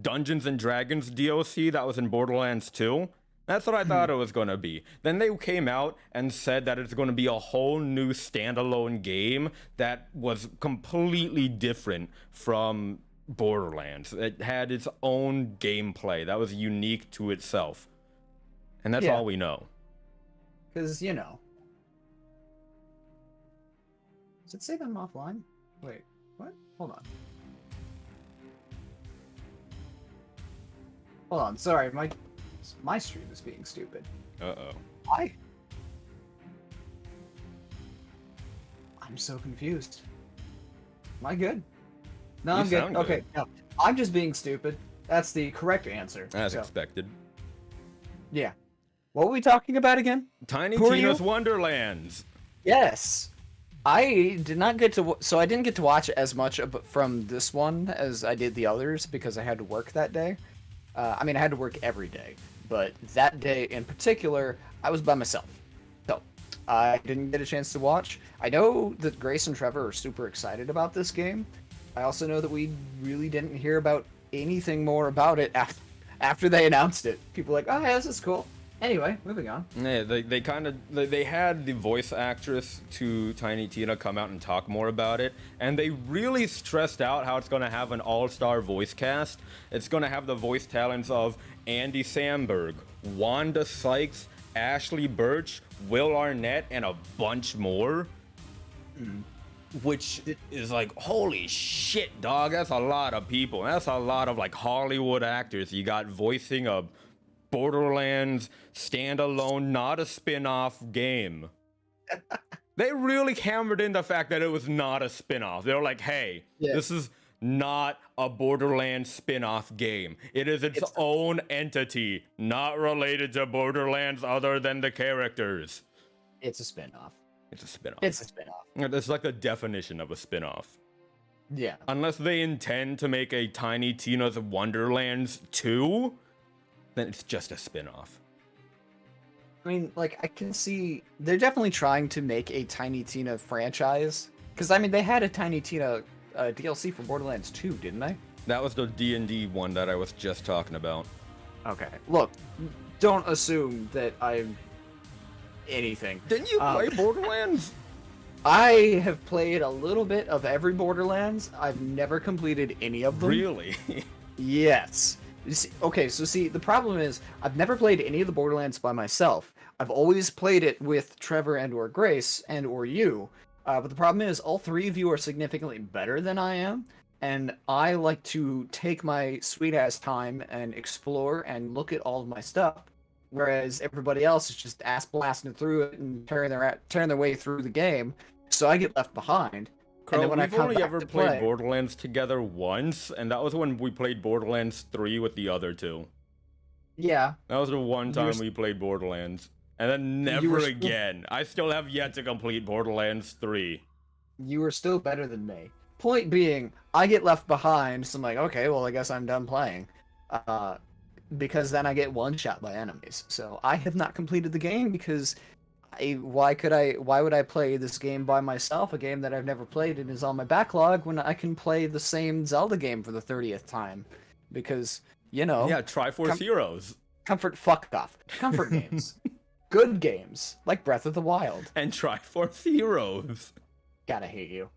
Dungeons and Dragons DLC that was in Borderlands 2. That's what I thought it was gonna be. Then they came out and said that it's gonna be a whole new standalone game that was completely different from Borderlands. It had its own gameplay that was unique to itself. And that's all we know. Because, you know. Does it say that I'm offline? Wait, what? Hold on. Hold on, sorry, my stream is being stupid. Uh-oh. I'm so confused. Am I good? No, You I'm good. sound Okay, good. no. I'm just being stupid. That's the correct answer. As So, expected. yeah. What were we talking about again? Tiny Who are Tina's you? Wonderlands. Yes. I did not get to... So I didn't get to watch as much from this one as I did the others because I had to work that day. I mean, I had to work every day. But that day in particular, I was by myself. So I didn't get a chance to watch. I know that Grace and Trevor are super excited about this game. I also know that we really didn't hear about anything more about it after they announced it. People were like, oh yeah, this is cool. Anyway, moving on. Yeah, they had the voice actress to Tiny Tina come out and talk more about it, and they really stressed out how it's going to have an all-star voice cast. It's going to have the voice talents of Andy Samberg, Wanda Sykes, Ashley Birch, Will Arnett, and a bunch more. Which is like, holy shit, dog, that's a lot of people. That's a lot of like Hollywood actors you got voicing a Borderlands standalone, not a spin-off game. They really hammered in the fact that it was not a spin-off. They were like, hey, this is not a Borderlands spin-off game. It is its own entity, not related to Borderlands other than the characters. It's a spin-off. It's a spin-off. It's a spin-off. That's like the definition of a spin-off. Yeah. Unless they intend to make a Tiny Tina's Wonderlands 2, then it's just a spin-off. I mean, like, I can see they're definitely trying to make a Tiny Tina franchise. Because, I mean, they had a Tiny Tina DLC for Borderlands 2, didn't they? That was the D&D one that I was just talking about. Okay. Look, don't assume that I'm anything. Didn't you play Borderlands? I have played a little bit of every Borderlands. I've never completed any of them. Really? Yes. You see, okay, so see, the problem is I've never played any of the Borderlands by myself. I've always played it with Trevor and or Grace and or you. But the problem is all three of you are significantly better than I am. And I like to take my sweet ass time and explore and look at all of my stuff. Whereas everybody else is just ass blasting through it and tearing their way through the game. so I get left behind. And Crow, then when I we've come only back ever to played play, Borderlands together once, and that was when we played Borderlands 3 with the other two. yeah, That was the one You were time we played Borderlands. And then You were never still- again. I still have yet to complete Borderlands 3. you were still better than me. Point being, I get left behind, so I'm like, okay, well, I guess I'm done playing. Because then I get one shot by enemies. So I have not completed the game because why would I play this game by myself, a game that I've never played and is on my backlog, when I can play the same Zelda game for the 30th time? Because, you know, Yeah, Triforce Heroes. fuck off. Comfort games. Good games, like Breath of the Wild. And Triforce Heroes. Gotta hate you.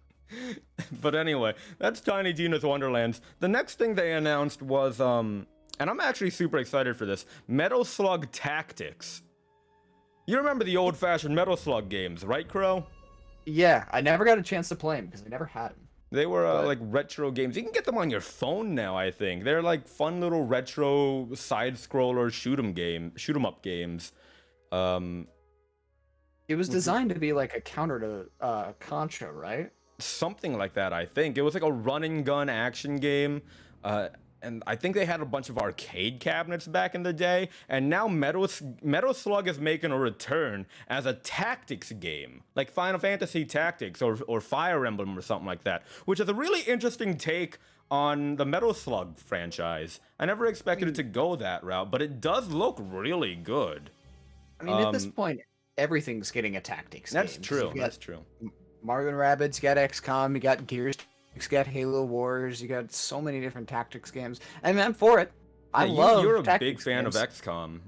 But anyway, that's Tiny Tina's Wonderlands. The next thing they announced was, and I'm actually super excited for this, Metal Slug Tactics. You remember the old-fashioned Metal Slug games, right, Crow? Yeah, I never got a chance to play them because I never had them. They were But- like retro games. You can get them on your phone now, I think. They're like fun little retro side-scroller shoot 'em up games. It was designed to be like a counter to Contra, right? Something like that, I think. It was like a run and gun action game. And I think they had a bunch of arcade cabinets back in the day. And now Metal Slug is making a return as a tactics game, like Final Fantasy Tactics or Fire Emblem or something like that, which is a really interesting take on the Metal Slug franchise. I never expected it to go that route, but it does look really good. I mean, at this point, everything's getting a tactics That's game. true. You got That's true. Mario and Rabbids, you got XCOM, you got Gears, you got Halo Wars, you got so many different tactics games. And I'm for it. I Yeah, love you're a big tactics fan games. of XCOM.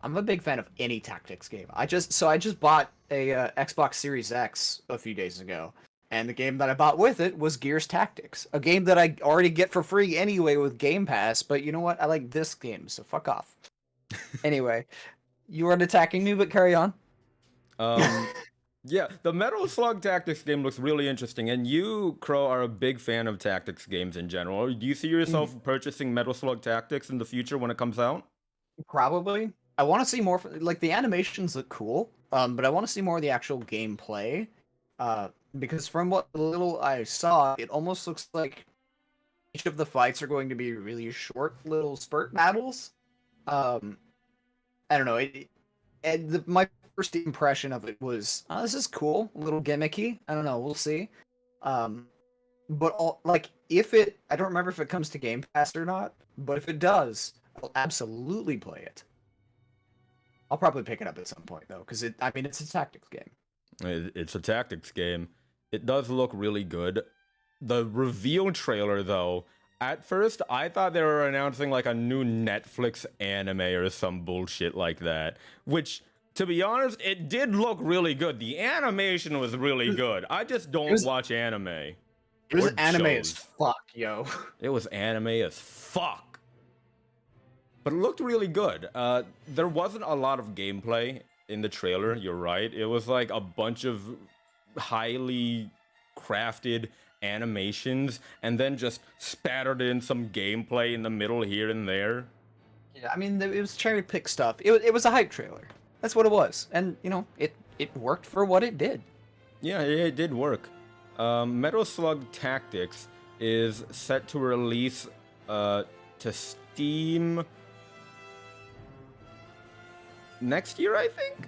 I'm a big fan of any tactics game. I just bought a Xbox Series X a few days ago, and the game that I bought with it was Gears Tactics, a game that I already get for free anyway with Game Pass. But you know what? I like this game, so fuck off. Anyway, you weren't attacking me, but carry on. Yeah, the Metal Slug Tactics game looks really interesting, and you, Crow, are a big fan of tactics games in general. Do you see yourself purchasing Metal Slug Tactics in the future when it comes out? Probably. I want to see more. Like the animations look cool, but I want to see more of the actual gameplay. Because from what little I saw, it almost looks like each of the fights are going to be really short little spurt battles. I don't know. My first impression of it was, oh, this is cool, a little gimmicky. I don't know. We'll see. But I don't remember if it comes to Game Pass or not. But if it does, I'll absolutely play it. I'll probably pick it up at some point though, because it's a tactics game. It's a tactics game. It does look really good. The reveal trailer, though, at first I thought they were announcing like a new Netflix anime or some bullshit like that. Which, to be honest, it did look really good. The animation was really good. I just don't watch anime. It was Or anime as shows. fuck, yo. It was anime as fuck. But it looked really good. There wasn't a lot of gameplay in the trailer, you're right. It was like a bunch of highly crafted animations and then just spattered in some gameplay in the middle here and there. Yeah, I mean, it was cherry pick stuff. It was a hype trailer. That's what it was, and you know, it worked for what it did. Yeah, it did work. Metal Slug Tactics is set to release to Steam next year, I think.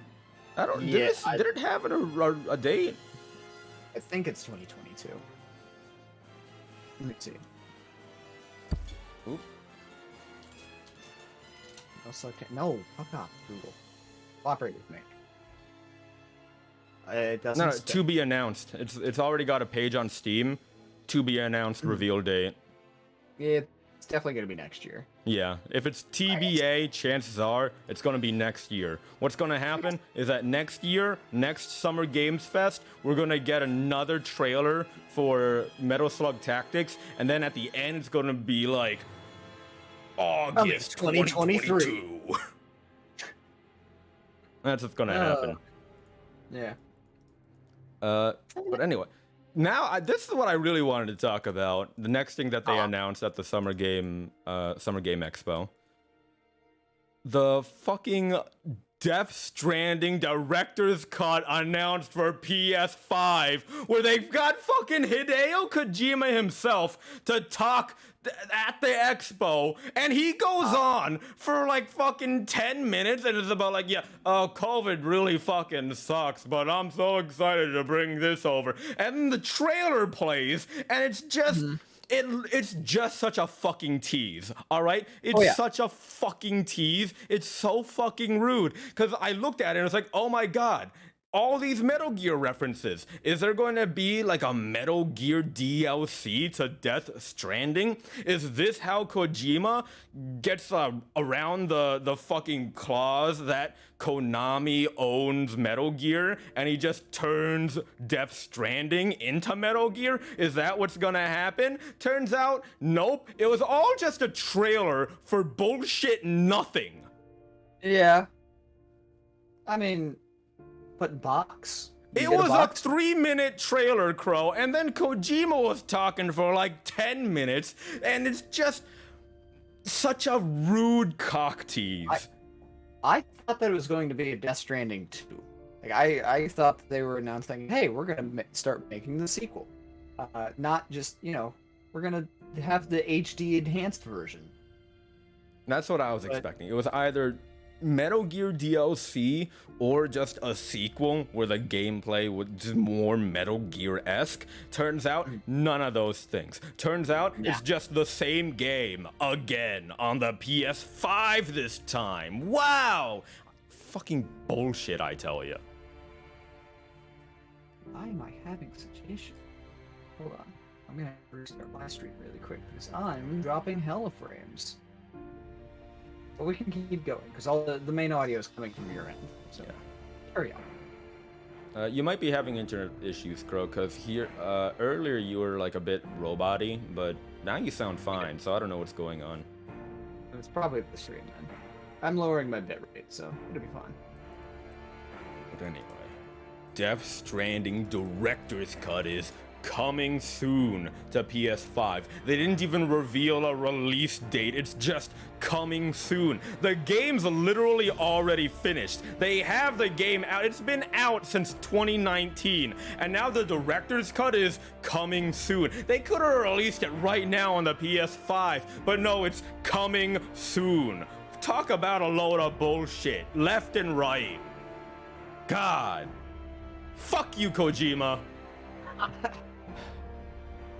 I don't. Yeah, Did it have a date? I think it's 2022. Let me see. Oop. No, fuck off, Google. Cooperate with me. It doesn't. No, say. to be announced. It's already got a page on Steam. To be announced reveal date. It's definitely gonna be next year. Yeah, if it's TBA, chances are it's gonna be next year. What's gonna happen is that next year, next Summer Games Fest, we're gonna get another trailer for Metal Slug Tactics, and then at the end it's gonna be like August 2023. That's what's gonna happen. Yeah. But anyway, now this is what I really wanted to talk about. The next thing that they announced at the Summer Game Expo. The fucking Death Stranding Director's Cut announced for PS5, where they've got fucking Hideo Kojima himself to talk at the expo, and he goes on for like fucking 10 minutes and it's about like, yeah, COVID really fucking sucks, but I'm so excited to bring this over. And then the trailer plays, and it's just... It's just such a fucking tease, all right? It's such a fucking tease. It's so fucking rude. Because I looked at it and it's like, oh my god, all these Metal Gear references. Is there going to be like a Metal Gear DLC to Death Stranding? Is this how Kojima gets around the fucking clause that Konami owns Metal Gear and he just turns Death Stranding into Metal Gear? Is that what's gonna happen? Turns out, nope. It was all just a trailer for bullshit nothing. Yeah. I mean, but box. It was a 3-minute trailer, Crow, and then Kojima was talking for like 10 minutes, and it's just such a rude cock tease. I thought that it was going to be a Death Stranding 2. Like, I thought they were announcing, hey, we're going to start making the sequel. Not just, we're going to have the HD enhanced version. That's what I was expecting. It was either Metal Gear DLC or just a sequel where the gameplay was just more Metal Gear-esque. Turns out, none of those things. Turns out, it's just the same game again on the PS5 this time. Wow! Fucking bullshit, I tell you. Why am I having such issue? Hold on. I'm gonna restart my stream really quick because I'm dropping hella frames. But we can keep going, because all the main audio is coming from your end. So, hurry on. You might be having internet issues, Crow, because here, earlier you were like a bit robot-y, but now you sound fine, so I don't know what's going on. It's probably the stream then. I'm lowering my bitrate, so it'll be fine. But anyway, Death Stranding Director's Cut is coming soon to PS5. They didn't even reveal a release date. It's just coming soon. The game's literally already finished. They have the game out. It's been out since 2019. And now the director's cut is coming soon. They could have released it right now on the PS5, but no, it's coming soon. Talk about a load of bullshit, left and right. God. Fuck you, Kojima.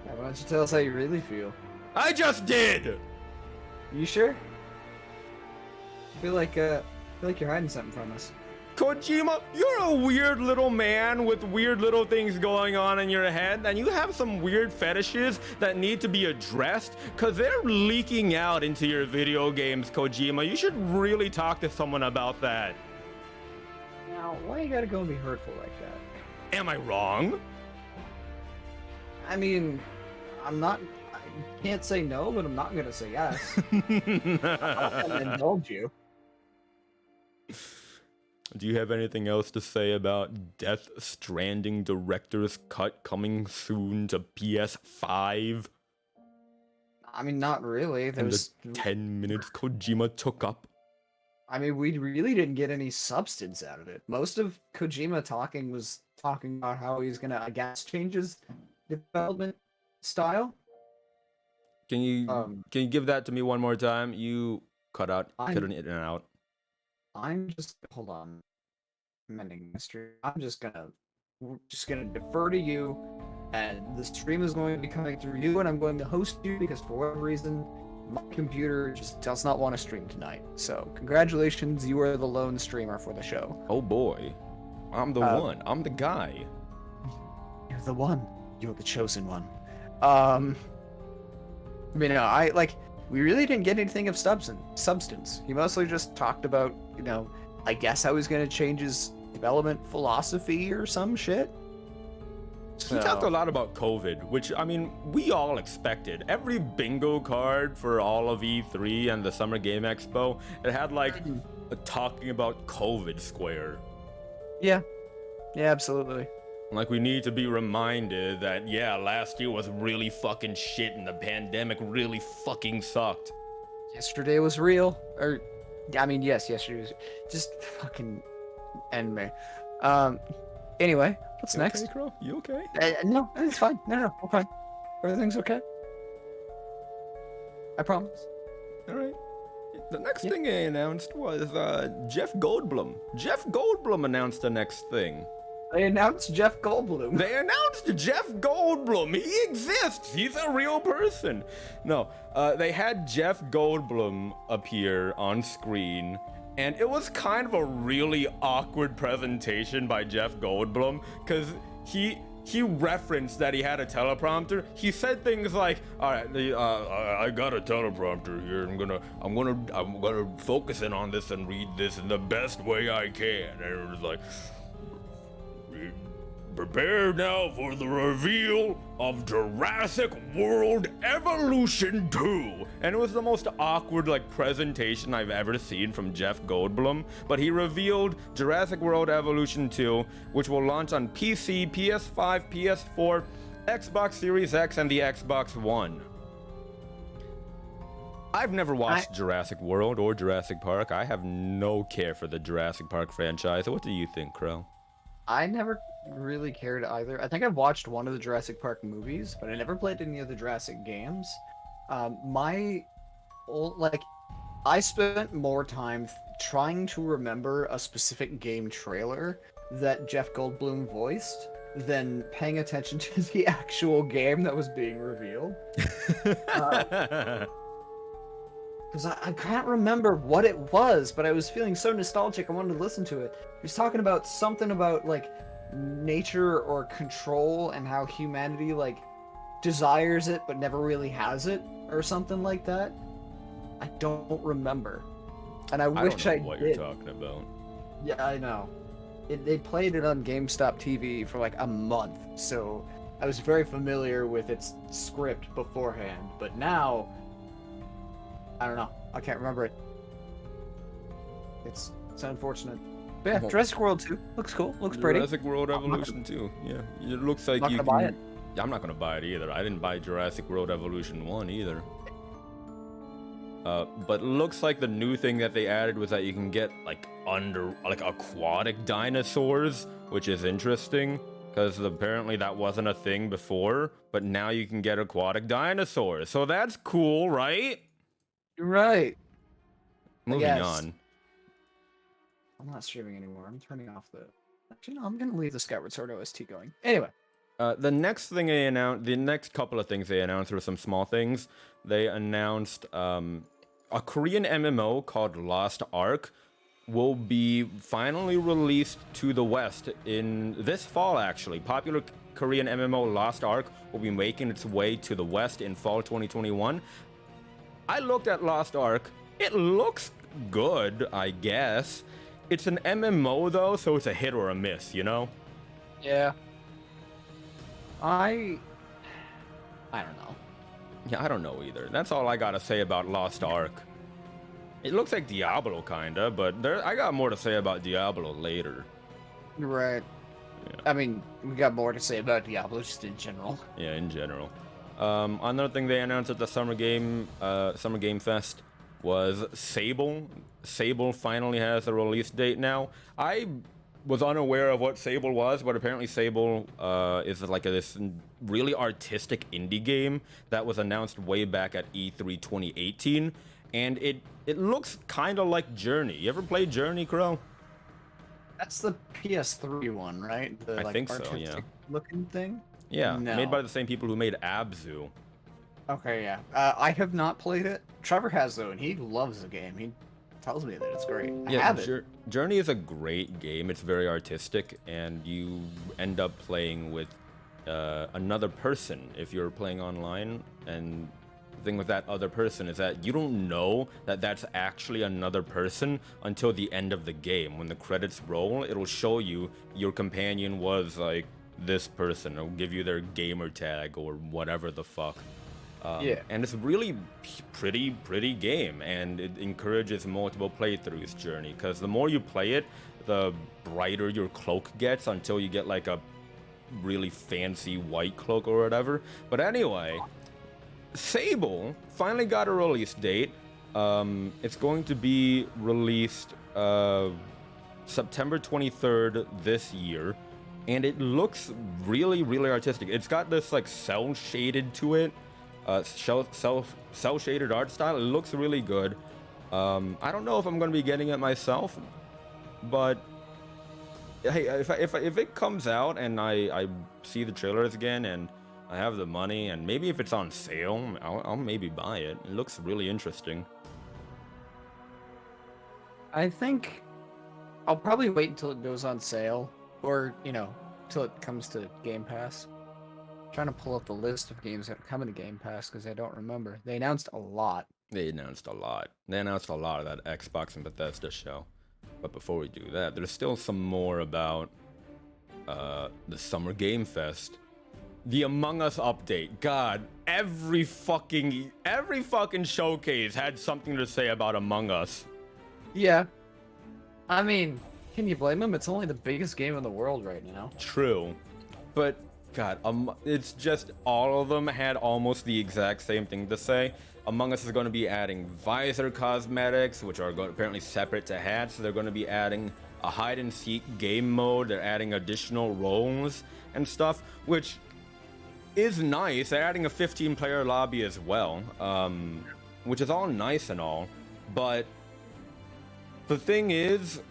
Why don't you tell us how you really feel? I just did! You sure? I feel like you're hiding something from us. Kojima, you're a weird little man with weird little things going on in your head, and you have some weird fetishes that need to be addressed, because they're leaking out into your video games, Kojima. You should really talk to someone about that. Now, why you gotta go and be hurtful like that? Am I wrong? I mean, I can't say no, but I'm not gonna say yes. I'm not gonna indulge you. Do you have anything else to say about Death Stranding Director's Cut coming soon to PS5? I mean, not really. There's the 10 minutes Kojima took up. I mean, we really didn't get any substance out of it. Most of Kojima was talking about how he's gonna, I guess, change his development style. Can you give that to me one more time? You cut in and out. Hold on. I'm ending my stream. We're just gonna defer to you, and the stream is going to be coming through you, and I'm going to host you because for whatever reason, my computer just does not want to stream tonight. So congratulations, you are the lone streamer for the show. Oh boy, I'm the one. I'm the guy. You're the one. You're the chosen one. I mean, we really didn't get anything of substance. He mostly just talked about, I guess how he's going to change his development philosophy or some shit. He talked a lot about COVID, which, I mean, we all expected. Every bingo card for all of E3 and the Summer Game Expo, it had, talking about COVID square. Yeah. Yeah, absolutely. Like, we need to be reminded that, yeah, last year was really fucking shit and the pandemic really fucking sucked. Yesterday was real. Or I mean, yes, just fucking end me. Anyway, what's You next? okay, Crow? You okay? No, it's fine. No, we're fine. Everything's okay. I promise. All right. The next Yeah. thing they announced was Jeff Goldblum. Jeff Goldblum announced the next thing. They announced Jeff Goldblum. They announced Jeff Goldblum. He exists. He's a real person. No, they had Jeff Goldblum appear on screen, and it was kind of a really awkward presentation by Jeff Goldblum because he referenced that he had a teleprompter. He said things like, "All right, I got a teleprompter here. I'm gonna focus in on this and read this in the best way I can." And it was like, "Prepare now for the reveal of Jurassic World Evolution 2." And it was the most awkward presentation I've ever seen from Jeff Goldblum. But he revealed Jurassic World Evolution 2, which will launch on PC, PS5, PS4, Xbox Series X, and the Xbox One. I've never watched Jurassic World or Jurassic Park. I have no care for the Jurassic Park franchise. What do you think, Crow? I never really cared either. I think I've watched one of the Jurassic Park movies, but I never played any of the Jurassic games. I spent more time trying to remember a specific game trailer that Jeff Goldblum voiced than paying attention to the actual game that was being revealed. Because I can't remember what it was, but I was feeling so nostalgic I wanted to listen to it. He was talking about something about nature or control and how humanity desires it but never really has it or something like that. I don't remember, and I wish I don't know what did. you're talking about. Yeah, I know. They played it on GameStop TV for a month, so I was very familiar with its script beforehand. But now, I don't know. I can't remember it. It's unfortunate. But yeah, Jurassic World 2 looks cool. Looks pretty. Jurassic World Evolution 2. Yeah, it looks like I'm not you gonna can. buy it. Yeah, I'm not gonna buy it either. I didn't buy Jurassic World Evolution 1 either. But looks like the new thing that they added was that you can get aquatic dinosaurs, which is interesting because apparently that wasn't a thing before. But now you can get aquatic dinosaurs, so that's cool, right? You're right. Moving guess. on. I'm not streaming anymore. I'm turning off the. Actually, no. I'm gonna leave the Skyward Sword OST going. Anyway. The next thing they announced, the next couple of things they announced were some small things. They announced a Korean MMO called Lost Ark will be finally released to the West in this fall, actually. Popular Korean MMO Lost Ark will be making its way to the West in fall 2021. I looked at Lost Ark. It looks good, I guess. It's an MMO, though, so it's a hit or a miss, you know? Yeah. I don't know. Yeah, I don't know either. That's all I gotta say about Lost Ark. It looks like Diablo, kinda, but I got more to say about Diablo later. Right. Yeah. I mean, we got more to say about Diablo just in general. Yeah, in general. Another thing they announced at the Summer Game Fest was Sable. Sable finally has a release date now. I was unaware of what Sable was, but apparently Sable is this really artistic indie game that was announced way back at E3 2018, and it looks kind of like Journey. You ever played Journey, Crow? That's the PS3 one, right? The I think so, yeah. looking thing? Yeah, No. made by the same people who made Abzu. Okay, yeah. I have not played it. Trevor has, though, and he loves the game. He tells me that it's great. I have it. Journey is a great game. It's very artistic, and you end up playing with another person if you're playing online. And the thing with that other person is that you don't know that that's actually another person until the end of the game. When the credits roll, it'll show you your companion was this person. It'll give you their gamer tag or whatever the fuck. Yeah. And it's a really pretty game, and it encourages multiple playthroughs, Journey, because the more you play it, the brighter your cloak gets until you get a really fancy white cloak or whatever. But anyway, Sable finally got a release date. It's going to be released September 23rd this year, and it looks really, really artistic. It's got this like cell shaded to it, cell shaded art style. It looks really good. I don't know if I'm going to be getting it myself, but hey, if it comes out and I see the trailers again and I have the money and maybe if it's on sale, I'll maybe buy it. It looks really interesting. I think I'll probably wait until it goes on sale, or till it comes to Game Pass. I'm trying to pull up the list of games that are coming to Game Pass because I don't remember. They announced a lot. They announced a lot. They announced a lot of that Xbox and Bethesda show. But before we do that, there's still some more about the Summer Game Fest. The Among Us update. God, every fucking showcase had something to say about Among Us. Yeah. I mean, can you blame them? It's only the biggest game in the world right now. True. But, God, it's just all of them had almost the exact same thing to say. Among Us is going to be adding visor cosmetics, which are apparently separate to hats. So they're going to be adding a hide-and-seek game mode. They're adding additional roles and stuff, which is nice. They're adding a 15-player lobby as well, which is all nice and all. But the thing is,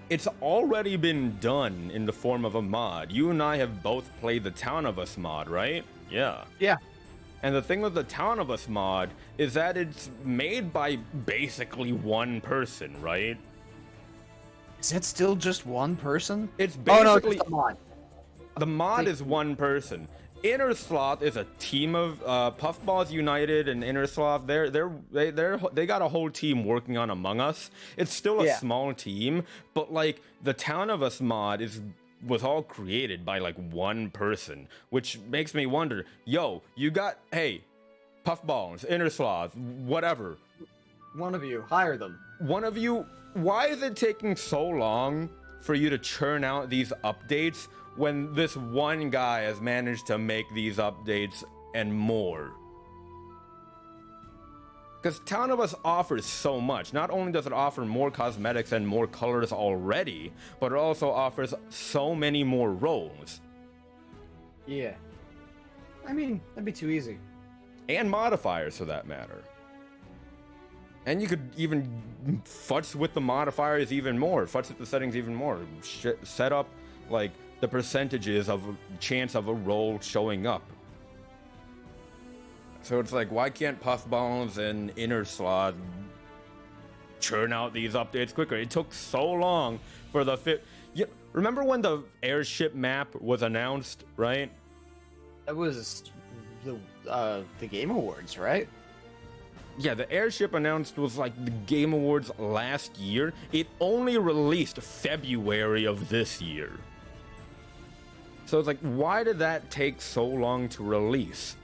it's already been done in the form of a mod. You and I have both played the Town of Us mod, right? Yeah. Yeah. And the thing with the Town of Us mod is that it's made by basically one person, right? Is it still just one person? It's basically it's a mod. the mod is one person. Inner Sloth is a team of Puffballs United and Inner Sloth. They got a whole team working on Among Us. It's still a small team, but like the Town of Us mod was all created by like one person, which makes me wonder, hey, Puffballs, Inner Sloth, whatever. One of you, hire them. One of you, why is it taking so long for you to churn out these updates when this one guy has managed to make these updates and more? Because Town of Us offers so much. Not only does it offer more cosmetics and more colors already, but it also offers so many more roles. Yeah. I mean, that'd be too easy. And modifiers, for that matter. And you could even futz with the modifiers even more. Futz with the settings even more. Set up, like, the percentages of chance of a role showing up. So it's like, why can't Puffballs and Inner Sloth churn out these updates quicker? It took so long for the remember when the airship map was announced, right? That was the Game Awards, right? Yeah, the airship announced was like the Game Awards last year. It only released February of this year. So it's like, why did that take so long to release?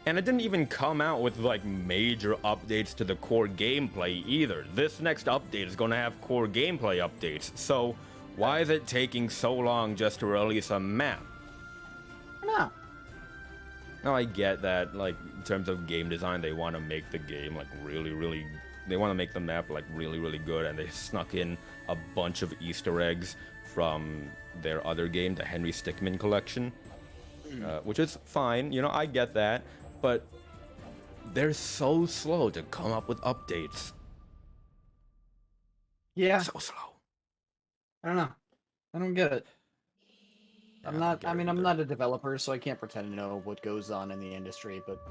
And it didn't even come out with like major updates to the core gameplay either. This next update is going to have core gameplay updates. So why is it taking so long just to release a map? No. Now I get that, like, in terms of game design, they want to make the game like really, they want to make the map like really good, and they snuck in a bunch of Easter eggs from their other game, the Henry Stickmin collection, which is fine. I get that. But they're so slow to come up with updates. Yeah. So slow. I don't know. I don't get it. Yeah, I'm not a developer, so I can't pretend to know what goes on in the industry, but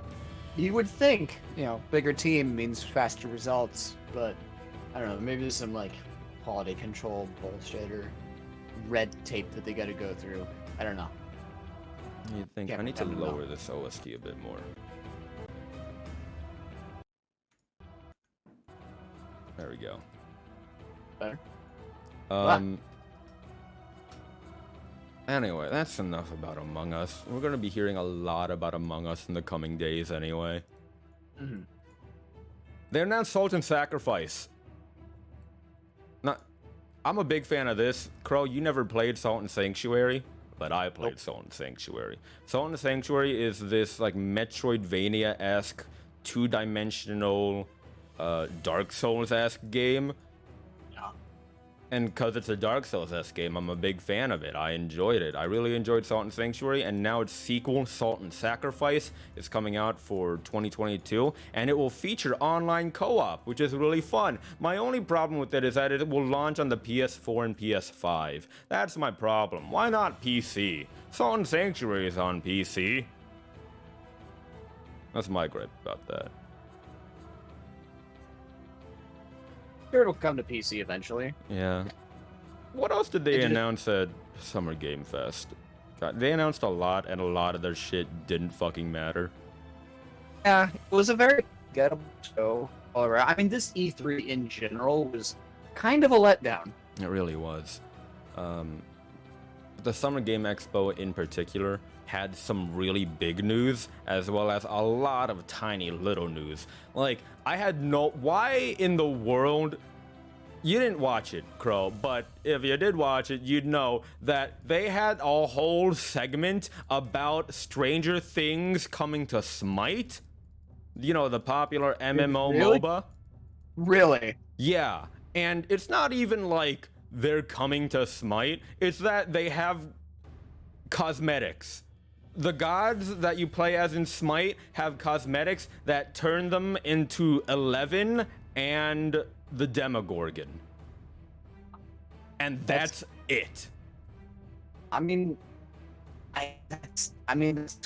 you would think, bigger team means faster results, but I don't know, maybe there's some like quality control bullshit or red tape that they gotta go through. I don't know. You think I need to lower this OST a bit more. There we go. Better? Anyway, that's enough about Among Us. We're gonna be hearing a lot about Among Us in the coming days anyway. Mm-hmm. They announced Salt and Sacrifice. I'm a big fan of this. Crow, you never played Salt and Sanctuary, but I played Salt and Sanctuary. Salt and Sanctuary is this like Metroidvania-esque, two-dimensional Dark Souls-esque game. Yeah. And because it's a Dark Souls-esque game, I'm a big fan of it. I enjoyed it. I really enjoyed Salt and Sanctuary, and now its sequel, Salt and Sacrifice, is coming out for 2022, and it will feature online co-op, which is really fun. My only problem with it is that it will launch on the PS4 and PS5. That's my problem. Why not PC? Salt and Sanctuary is on PC. That's my gripe about that. Sure, it'll come to PC eventually. Yeah. What else did they announce at Summer Game Fest? God, they announced a lot, and a lot of their shit didn't fucking matter. Yeah, it was a very gettable show. All right. I mean, this E3 in general was kind of a letdown. It really was. The Summer Game Expo in particular had some really big news, as well as a lot of tiny little news. Like, I had no... Why in the world... You didn't watch it, Crow, but if you did watch it, you'd know that they had a whole segment about Stranger Things coming to Smite. You know, the popular MMO Really? MOBA. Really? Yeah, and it's not even like they're coming to Smite. It's that they have cosmetics. The gods that you play as in Smite have cosmetics that turn them into 11 and the Demogorgon. And that's it. I mean, that's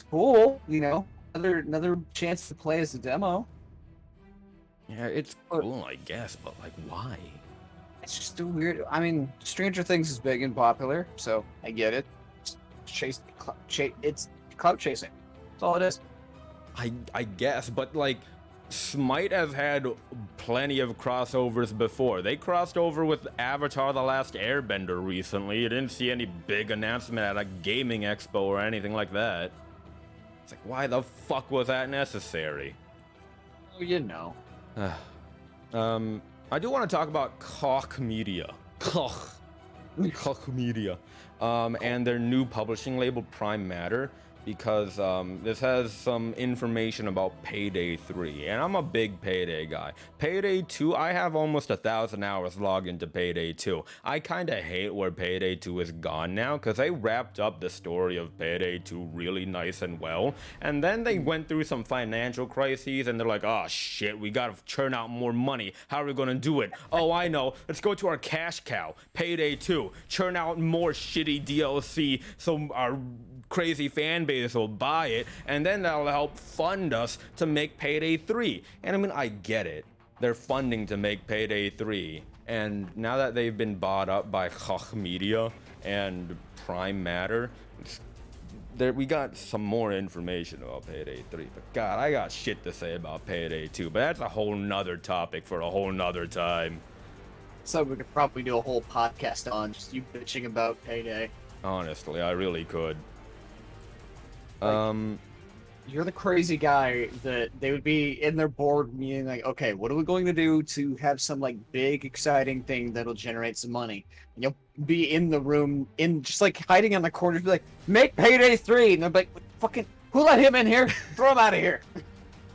cool. You know, another chance to play as a demo. Yeah, it's cool, I guess, but like, why? It's just a weird. I mean, Stranger Things is big and popular, so I get it. It's clout chasing. That's all it is. I guess, but like, Smite has had plenty of crossovers before. They crossed over with Avatar: The Last Airbender recently. You didn't see any big announcement at a gaming expo or anything like that. It's like, why the fuck was that necessary? Oh, you know. I do want to talk about Koch Media. Koch Media. And their new publishing label, Prime Matter, because this has some information about Payday 3, and I'm a big Payday guy. Payday 2, I have almost 1,000 hours logged into Payday 2. I kind of hate where Payday 2 is gone now, because they wrapped up the story of Payday 2 really nice and well, and then they went through some financial crises, and they're like, oh shit, we gotta churn out more money. How are we gonna do it? Oh, I know, let's go to our cash cow, Payday 2, churn out more shitty DLC so our crazy fan base will buy it, and then that'll help fund us to make Payday 3. And I mean, I get it. They're funding to make Payday 3. And now that they've been bought up by Koch Media and Prime Matter, we got some more information about Payday 3. But God, I got shit to say about Payday 2. But that's a whole nother topic for a whole nother time. So we could probably do a whole podcast on just you bitching about Payday. Honestly, I really could. You're the crazy guy that they would be in their board meeting like, okay, what are we going to do to have some like big exciting thing that'll generate some money? And you'll be in the room, in just like hiding in the corner, be like, make Payday 3, and they're like, fucking, who let him in here? Throw him out of here.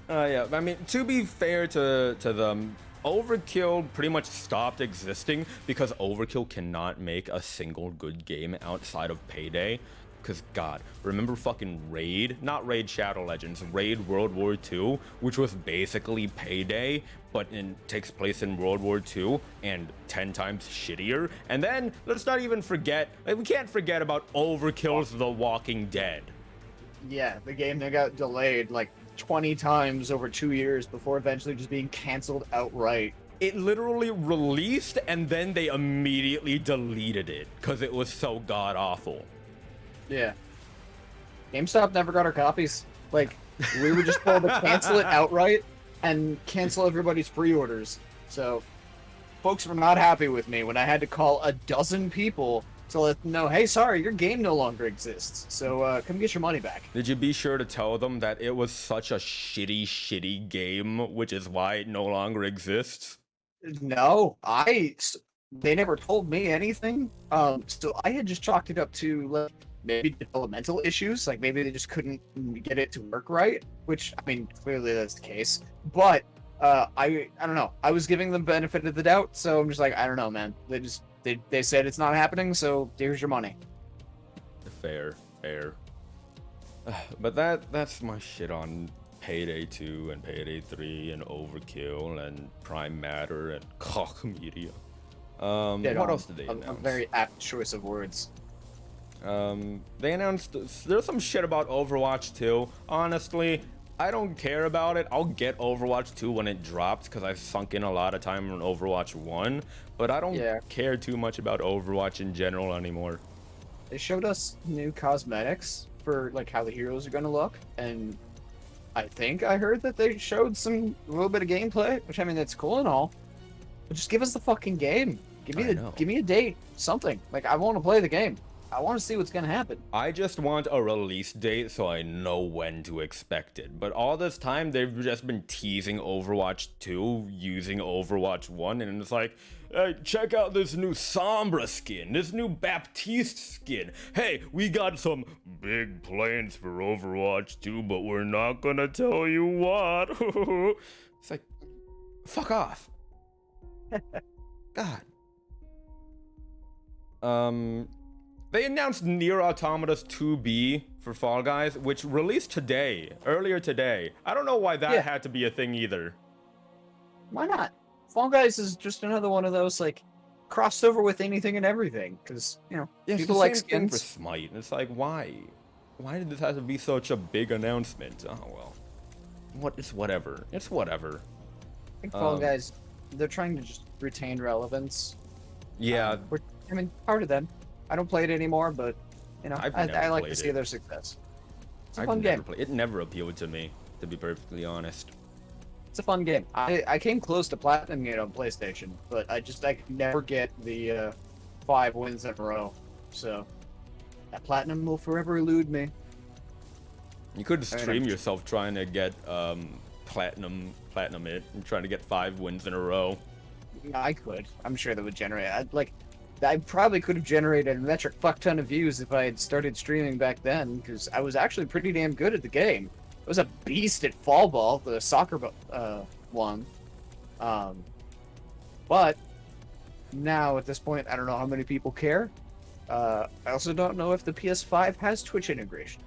Yeah, I mean, to be fair to them, Overkill pretty much stopped existing because Overkill cannot make a single good game outside of Payday. Because, God, remember fucking Raid? Not Raid Shadow Legends, Raid World War II, which was basically Payday, but takes place in World War II, and 10 times shittier. And then, let's not even forget, like, we can't forget about Overkill's The Walking Dead. Yeah, the game that got delayed like 20 times over 2 years before eventually just being canceled outright. It literally released, and then they immediately deleted it, because it was so god-awful. Yeah. GameStop never got our copies. Like, we were just told to cancel it outright and cancel everybody's pre-orders. So, folks were not happy with me when I had to call a dozen people to let them know, hey, sorry, your game no longer exists. So, come get your money back. Did you be sure to tell them that it was such a shitty game, which is why it no longer exists? No, they never told me anything. So I had just chalked it up to, like, maybe developmental issues, like maybe they just couldn't get it to work right, which, I mean, clearly that's the case. But I don't know. I was giving them benefit of the doubt, so I'm just like, I don't know, man. They said it's not happening, so here's your money. Fair. But that's my shit on Payday 2 and Payday 3 and Overkill and Prime Matter and Koch Media. What else did they announce? A very apt choice of words. They announced there's some shit about Overwatch 2. Honestly, I don't care about it. I'll get Overwatch 2 when it drops because I've sunk in a lot of time on Overwatch 1, but I don't care too much about Overwatch in general anymore. They showed us new cosmetics for like how the heroes are going to look, and I think I heard that they showed a little bit of gameplay, which I mean that's cool and all, but just give us the fucking game. Give me a date, something. Like I want to play the game. I want to see what's going to happen. I just want a release date so I know when to expect it. But all this time, they've just been teasing Overwatch 2 using Overwatch 1. And it's like, hey, check out this new Sombra skin, this new Baptiste skin. Hey, we got some big plans for Overwatch 2, but we're not going to tell you what. It's like, fuck off. God. They announced Nier Automata's 2B for Fall Guys, which released earlier today. I don't know why that had to be a thing either. Why not? Fall Guys is just another one of those, like, crossed over with anything and everything, because, you know, people like skins. For Smite. It's like, why? Why did this have to be such a big announcement? Oh, well. It's whatever. It's whatever. I think Fall Guys, they're trying to just retain relevance. Yeah. I mean, part of them. I don't play it anymore, but you know, I like to see their success. It's a fun game. It never appealed to me, to be perfectly honest. It's a fun game. I came close to platinum it on PlayStation, but I could never get the 5 wins in a row. So that platinum will forever elude me. You could stream yourself trying to get platinum it and trying to get 5 wins in a row. I could. I'm sure that would generate. I probably could have generated a metric fuck ton of views if I had started streaming back then, because I was actually pretty damn good at the game. I was a beast at Fall Ball, the soccer one. But now at this point, I don't know how many people care. I also don't know if the PS5 has Twitch integration.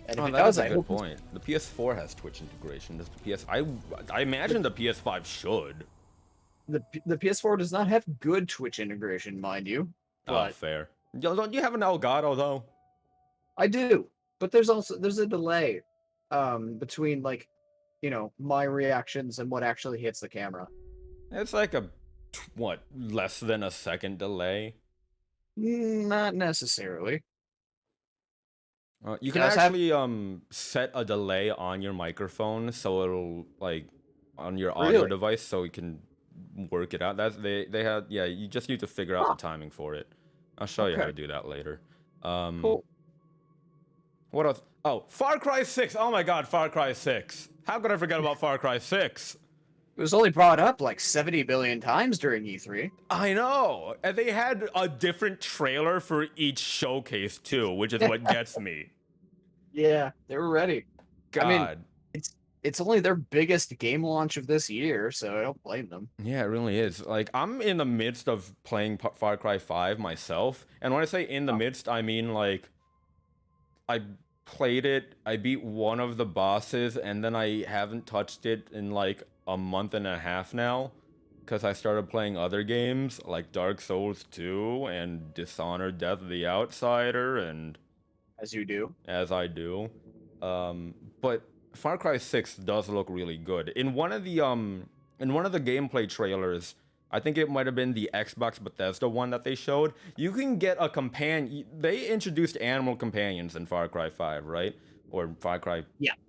And if it does, that's a good point. The PS4 has Twitch integration. I imagine the PS5 should. The PS4 does not have good Twitch integration, mind you. But fair. Don't you have an Elgato though? I do, but there's a delay between, like, you know, my reactions and what actually hits the camera. It's like less than a second delay? Not necessarily. You can actually set a delay on your microphone so it'll, like, on your audio device, so you can work it out. They had, you just need to figure out the timing for it. I'll show you how to do that later. Cool. What else? Oh, Far Cry 6. Oh my god, Far Cry 6. How could I forget about Far Cry 6? It was only brought up like 70 billion times during E3. I know. And they had a different trailer for each showcase too, which is what gets me. Yeah, they were ready. God. I mean, it's only their biggest game launch of this year, so I don't blame them. Yeah, it really is. Like, I'm in the midst of playing Far Cry 5 myself, and when I say in the midst, I mean, like, I played it, I beat one of the bosses, and then I haven't touched it in, like, a month and a half now, because I started playing other games, like Dark Souls 2, and Dishonored Death of the Outsider, and... As you do. As I do. But Far Cry 6 does look really good. In one of the gameplay trailers, I think it might have been the Xbox Bethesda one that they showed, you can get a companion. They introduced animal companions in Far Cry 5, right? Or Far Cry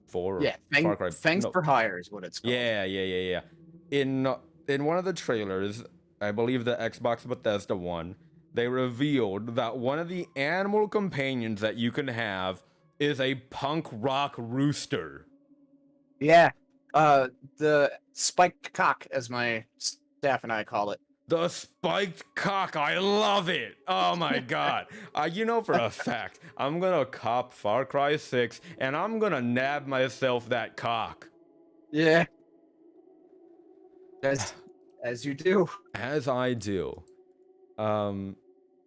4? Yeah, Fangs for Hire is what it's called. Yeah. In one of the trailers, I believe the Xbox Bethesda one, they revealed that one of the animal companions that you can have is a punk rock rooster. Yeah, the spiked cock, as my staff and I call it. The spiked cock, I love it. Oh my god. You know for a fact, I'm gonna cop Far Cry 6 and I'm gonna nab myself that cock. Yeah. As you do. As I do. Man,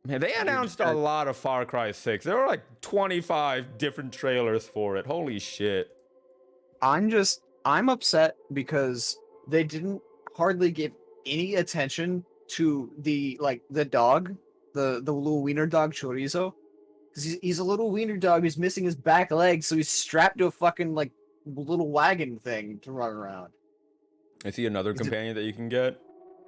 they announced a got- lot of Far Cry 6. There were like 25 different trailers for it. Holy shit. I'm upset because they didn't hardly give any attention to the dog, the little wiener dog Chorizo. Because he's a little wiener dog who's missing his back leg, so he's strapped to a fucking like little wagon thing to run around. Is he another companion that you can get?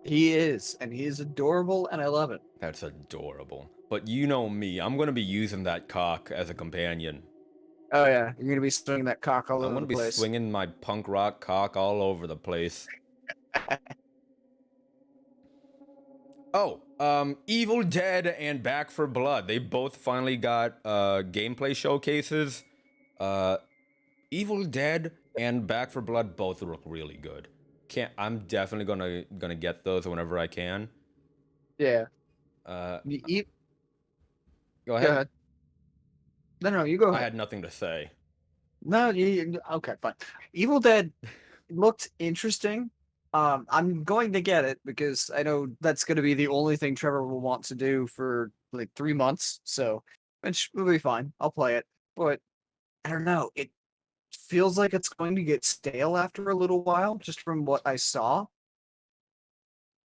He is, and he is adorable, and I love it. That's adorable. But you know me, I'm gonna be using that cock as a companion. Oh yeah, you're gonna be swinging that cock all I'm over gonna the be place. swinging my punk rock cock all over the place. Oh, Evil Dead and Back for Blood. They both finally got gameplay showcases. Evil Dead and Back for Blood both look really good. I'm definitely gonna get those whenever I can. Yeah. Uh, You eat. go Go ahead. ahead. No, you go I ahead. had nothing to say. No, okay, fine. Evil Dead looked interesting. I'm going to get it because I know that's going to be the only thing Trevor will want to do for like 3 months. So, which will be fine. I'll play it, but I don't know. It feels like it's going to get stale after a little while, just from what I saw.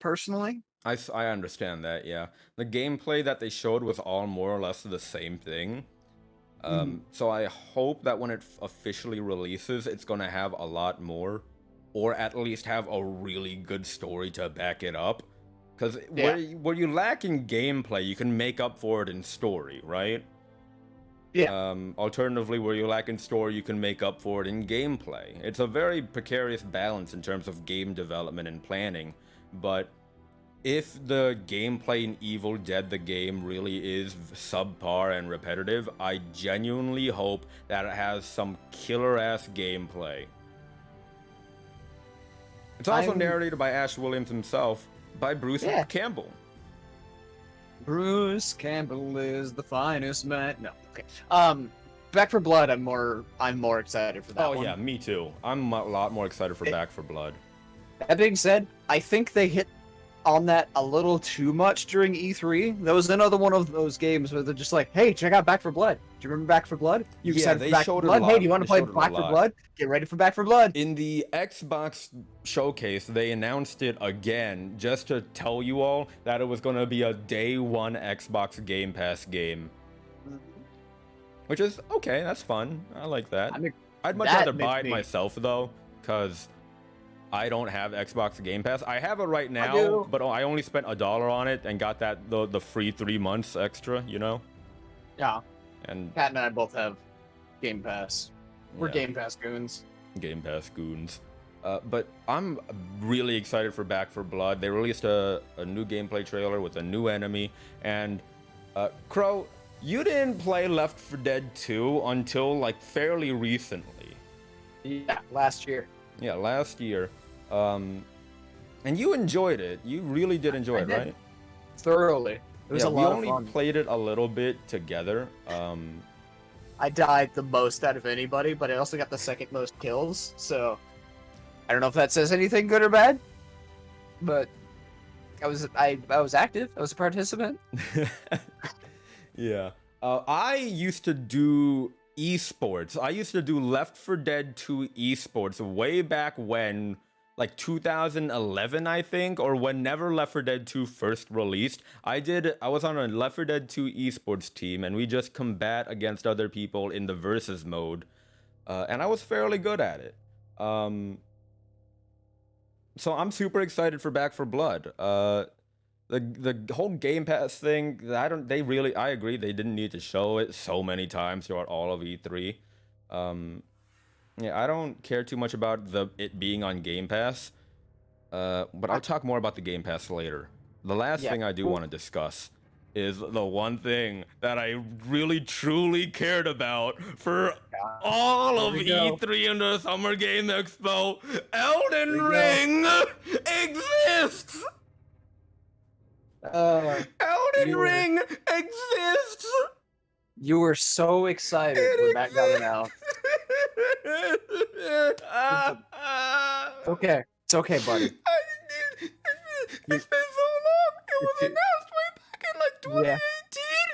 Personally, I understand that, yeah. The gameplay that they showed was all more or less the same thing. So I hope that when it officially releases, it's gonna have a lot more, or at least have a really good story to back it up. Because where you lack in gameplay, you can make up for it in story, right? Yeah. Alternatively, where you lack in story, you can make up for it in gameplay. It's a very precarious balance in terms of game development and planning, but if the gameplay in Evil Dead the game really is subpar and repetitive, I genuinely hope that it has some killer-ass gameplay. It's also narrated by Ash Williams himself, by Bruce Campbell. Bruce Campbell is the finest man. No, okay. Back for Blood. I'm more excited for that one. Oh yeah, me too. I'm a lot more excited for Back for Blood. That being said, I think they hit on that a little too much during E3. That was another one of those games where they're just like, "Hey, check out Back for Blood. Do you remember Back for Blood? You excited for Back for Blood? Hey, do you want to play Back for Blood? Get ready for Back for Blood." In the Xbox showcase, they announced it again just to tell you all that it was going to be a day one Xbox Game Pass game. Which is okay, that's fun. I like that. I'd much rather buy it myself though, because I don't have Xbox Game Pass. I have it right now, but I only spent $1 on it and got that the free 3 months extra, you know? Yeah. And Pat and I both have Game Pass. We're Game Pass goons. Game Pass goons. But I'm really excited for Back for Blood. They released a new gameplay trailer with a new enemy. And Crow, you didn't play Left 4 Dead 2 until like fairly recently. Yeah, last year. Yeah, last year. And you enjoyed it. You really did enjoy it, right? Thoroughly. It was a lot of fun. We only played it a little bit together. I died the most out of anybody, but I also got the second most kills, so I don't know if that says anything good or bad. But I was active. I was a participant. Yeah. I used to do esports. I used to do Left 4 Dead 2 esports way back when, like 2011, I think, or whenever Left 4 Dead 2 first released. I was on a Left 4 Dead 2 esports team, and we just combat against other people in the versus mode, and I was fairly good at it. So I'm super excited for Back for Blood. The whole Game Pass thing, I agree they didn't need to show it so many times throughout all of E3. Yeah, I don't care too much about it being on Game Pass, but I'll talk more about the Game Pass later. The last thing I do want to discuss is the one thing that I really truly cared about for all of E3 and the Summer Game Expo. Elden Ring exists! Elden Ring exists! You were so excited when that got announced. It's okay. It's okay, buddy. It's been so long. It was announced way back in like 2018,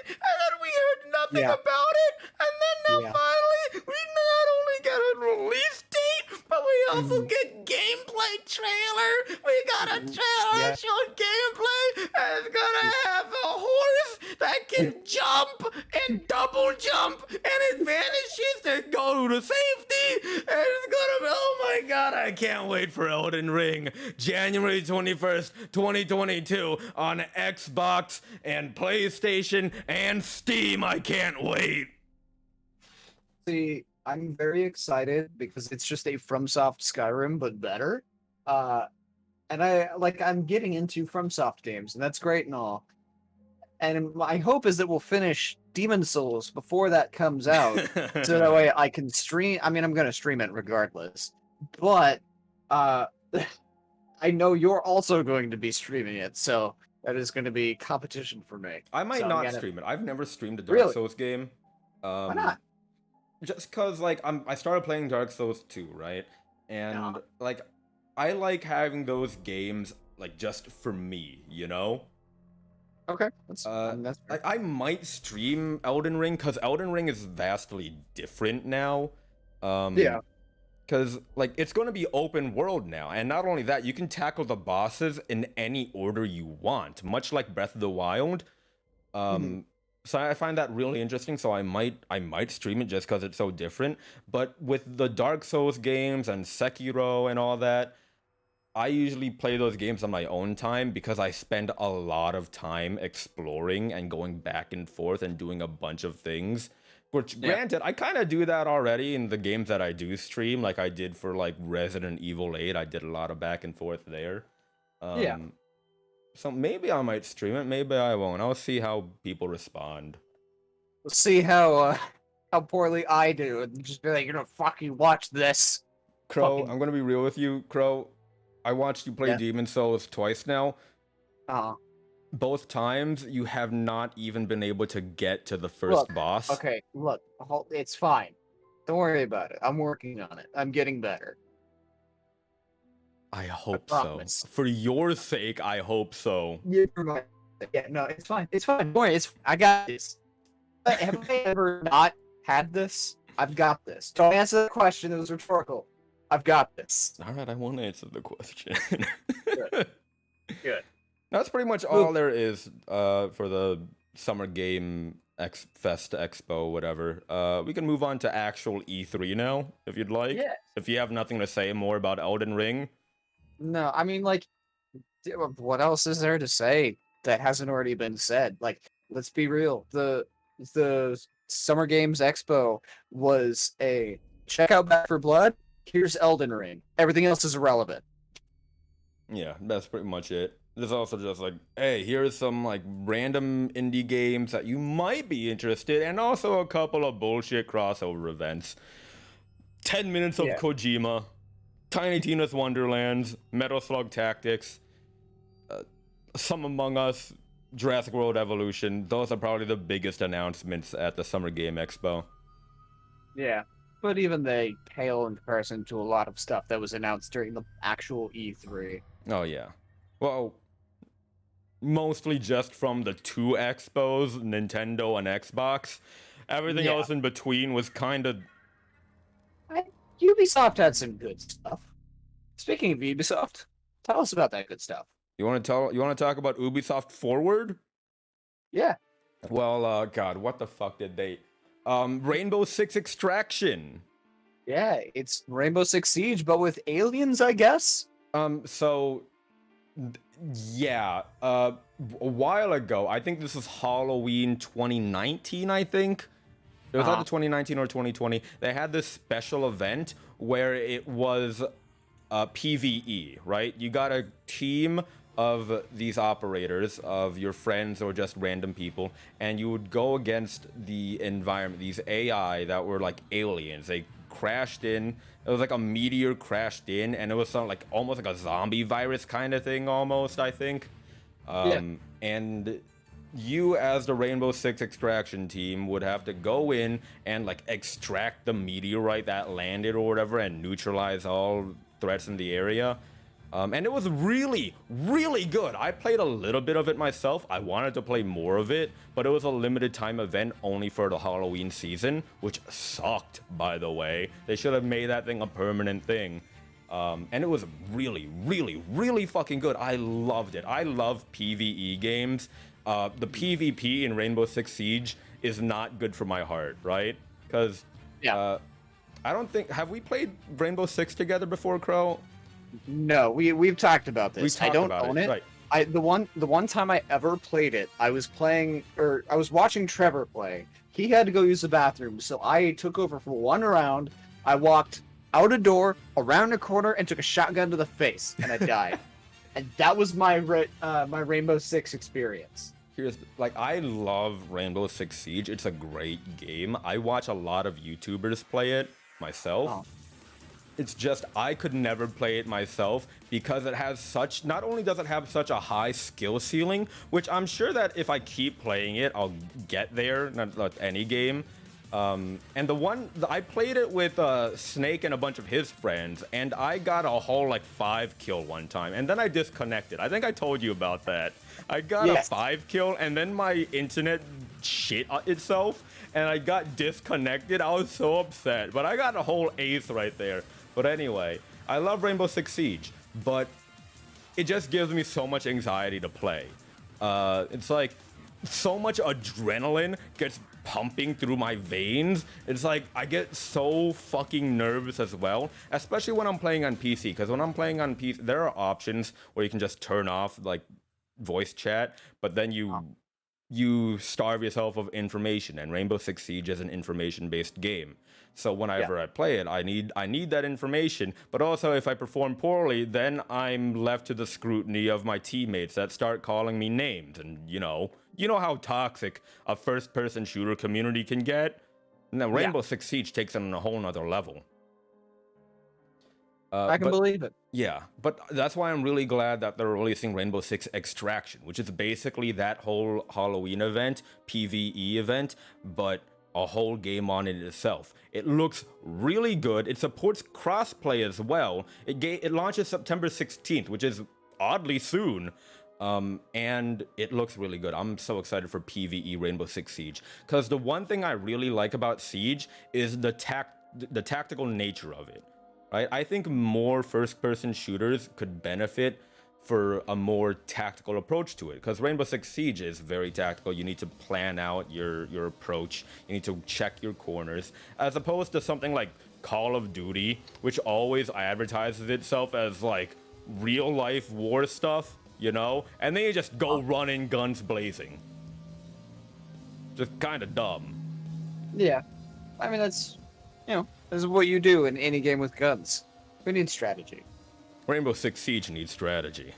and then we heard nothing Yeah. about it. And then now Yeah. finally, we not only get a release date, but we also Mhm. get gameplay trailer. We got a trailer Yeah. showing gameplay, and it's gonna have a horse that can jump and double jump, and it vanishes to go to safety, and it's gonna be, oh my god, I can't wait for Elden Ring. January 21st, 2022 on Xbox and PlayStation and Steam. I can't wait. See, I'm very excited because it's just a FromSoft Skyrim, but better. And I'm getting into FromSoft games, and that's great and all. And my hope is that we'll finish Demon Souls before that comes out, so that way I can stream. I mean, I'm gonna stream it regardless, but I know you're also going to be streaming it, so that is going to be competition for me. I might So I'm not gonna- stream it. I've never streamed a Dark Really? Souls game. Why not? Just cause like I started playing Dark Souls 2, right? And like I like having those games like just for me, you know? Okay, that's fair. Like I might stream Elden Ring because Elden Ring is vastly different now. Yeah. Because like it's going to be open world now, and not only that, you can tackle the bosses in any order you want, much like Breath of the Wild. So I find that really interesting. So I might stream it just because it's so different. But with the Dark Souls games and Sekiro and all that, I usually play those games on my own time because I spend a lot of time exploring and going back and forth and doing a bunch of things. Which, granted, I kind of do that already in the games that I do stream, like I did for like Resident Evil 8. I did a lot of back and forth there. Yeah. So maybe I might stream it, maybe I won't. I'll see how people respond. We'll see how poorly I do, and just be like, you know, fucking watch this. Crow, Fucking- I'm gonna be real with you, Crow. I watched you play Yeah. Demon Souls twice now. Uh, Both times, you have not even been able to get to the first Look, boss. okay, look, it's fine. Don't worry about it. I'm working on it. I'm getting better. I hope promise. so. For your sake, I hope so. Yeah, no, it's fine. It's fine. Don't worry. I got this. Have I ever not had this? I've got this. Don't answer the question. It was rhetorical. I've got this. All right, I won't answer the question. Good. That's pretty much all there is for the Summer Game Fest Expo, whatever. We can move on to actual E3 now, if you'd like. Yeah. If you have nothing to say more about Elden Ring. No, I mean, like, what else is there to say that hasn't already been said? Like, let's be real. The Summer Games Expo was a check out Back for Blood. Here's Elden Ring. Everything else is irrelevant. Yeah, that's pretty much it. There's also just like, hey, here's some like random indie games that you might be interested in, and also a couple of bullshit crossover events. 10 minutes of Kojima, Tiny Tina's Wonderlands, Metal Slug Tactics, Some Among Us, Jurassic World Evolution. Those are probably the biggest announcements at the Summer Game Expo. Yeah. But even they pale in comparison to a lot of stuff that was announced during the actual E3. Oh, yeah. Well, mostly just from the two expos, Nintendo and Xbox. Everything else in between was kind of... Ubisoft had some good stuff. Speaking of Ubisoft, tell us about that good stuff. You want to talk about Ubisoft Forward? Yeah. Well, God, what the fuck did they... Rainbow Six Extraction. Yeah, it's Rainbow Six Siege, but with aliens, I guess? Yeah, a while ago, I think this was Halloween 2019, I think. It was either 2019 or 2020. They had this special event where it was PvE, right? You got a team of these operators, of your friends or just random people, and you would go against the environment, these AI that were like aliens. They crashed in. It was like a meteor crashed in, and it was something like almost like a zombie virus kind of thing, almost, I think. And you, as the Rainbow Six Extraction team, would have to go in and like extract the meteorite that landed or whatever and neutralize all threats in the area. And it was really, really good. I played a little bit of it myself. I wanted to play more of it, but it was a limited time event only for the Halloween season, which sucked, by the way. They should have made that thing a permanent thing. And it was really, really, really fucking good. I loved it. I love PvE games. The PvP in Rainbow Six Siege is not good for my heart, right? Because I don't think... Have we played Rainbow Six together before, Crow? No, we've talked about this. I don't own it. Right. The one time I ever played it, I was watching Trevor play. He had to go use the bathroom, so I took over for one round. I walked out a door, around a corner, and took a shotgun to the face, and I died. And that was my Rainbow Six experience. I love Rainbow Six Siege. It's a great game. I watch a lot of YouTubers play it myself. Oh. It's just I could never play it myself because it has such... Not only does it have such a high skill ceiling, which I'm sure that if I keep playing it, I'll get there, not like any game. And I played it with Snake and a bunch of his friends, and I got a whole like 5 kill one time, and then I disconnected. I think I told you about that. I got a 5 kill, and then my internet shit itself, and I got disconnected. I was so upset, but I got a whole ace right there. But anyway, I love Rainbow Six Siege, but it just gives me so much anxiety to play. It's like so much adrenaline gets pumping through my veins. It's like I get so fucking nervous as well, especially when I'm playing on PC, because when I'm playing on PC, there are options where you can just turn off like voice chat, but then you starve yourself of information, and Rainbow Six Siege is an information-based game. So whenever I play it, I need that information, but also if I perform poorly, then I'm left to the scrutiny of my teammates that start calling me names, and you know how toxic a first-person shooter community can get? Now Rainbow Six Siege takes it on a whole nother level. I can believe it. Yeah, but that's why I'm really glad that they're releasing Rainbow Six Extraction, which is basically that whole Halloween event, PvE event, but a whole game on it itself. It looks really good. It supports crossplay as well. It launches September 16th, which is oddly soon. And it looks really good. I'm so excited for PvE Rainbow Six Siege, because the one thing I really like about Siege is the tactical nature of it. Right? I think more first-person shooters could benefit for a more tactical approach to it, because Rainbow Six Siege is very tactical. You need to plan out your approach. You need to check your corners, as opposed to something like Call of Duty, which always advertises itself as like real-life war stuff, you know? And then you just go running guns blazing. Just kind of dumb. Yeah. I mean, that's what you do in any game with guns. We need strategy. Rainbow Six Siege needs strategy.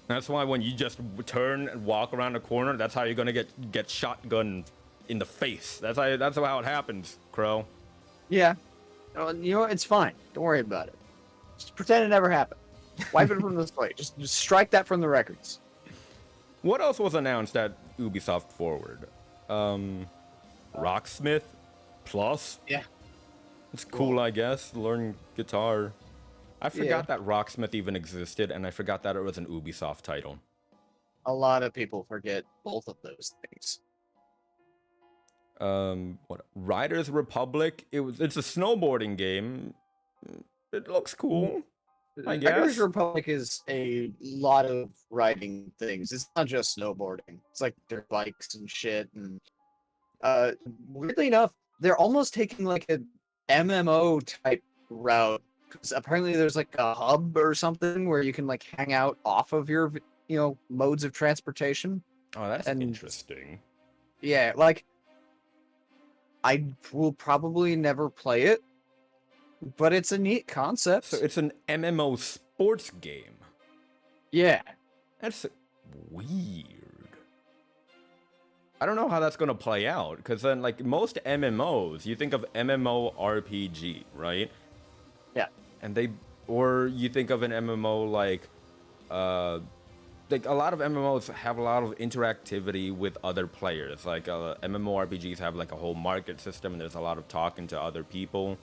That's why when you just turn and walk around a corner, that's how you're gonna get shotgun in the face. That's how it happens, Crow. Yeah. You know what? It's fine. Don't worry about it. Just pretend it never happened. Wipe it from the slate. Just strike that from the records. What else was announced at Ubisoft Forward? Rocksmith Plus? Yeah. It's cool, I guess. Learn guitar. I forgot that Rocksmith even existed, and I forgot that it was an Ubisoft title. A lot of people forget both of those things. What? Riders Republic? It's a snowboarding game. It looks cool, I guess. Riders Republic is a lot of riding things. It's not just snowboarding. It's like dirt bikes and shit. And weirdly enough, they're almost taking like a MMO type route, because apparently there's like a hub or something where you can like hang out off of your modes of transportation. Oh, that's interesting. Yeah, like I will probably never play it, but it's a neat concept. So it's an MMO sports game. Yeah. That's weird. I don't know how that's going to play out, because then, like, most MMOs, you think of MMORPG, right? Yeah. And or you think of an MMO like a lot of MMOs have a lot of interactivity with other players. Like, MMORPGs have, like, a whole market system, and there's a lot of talking to other people.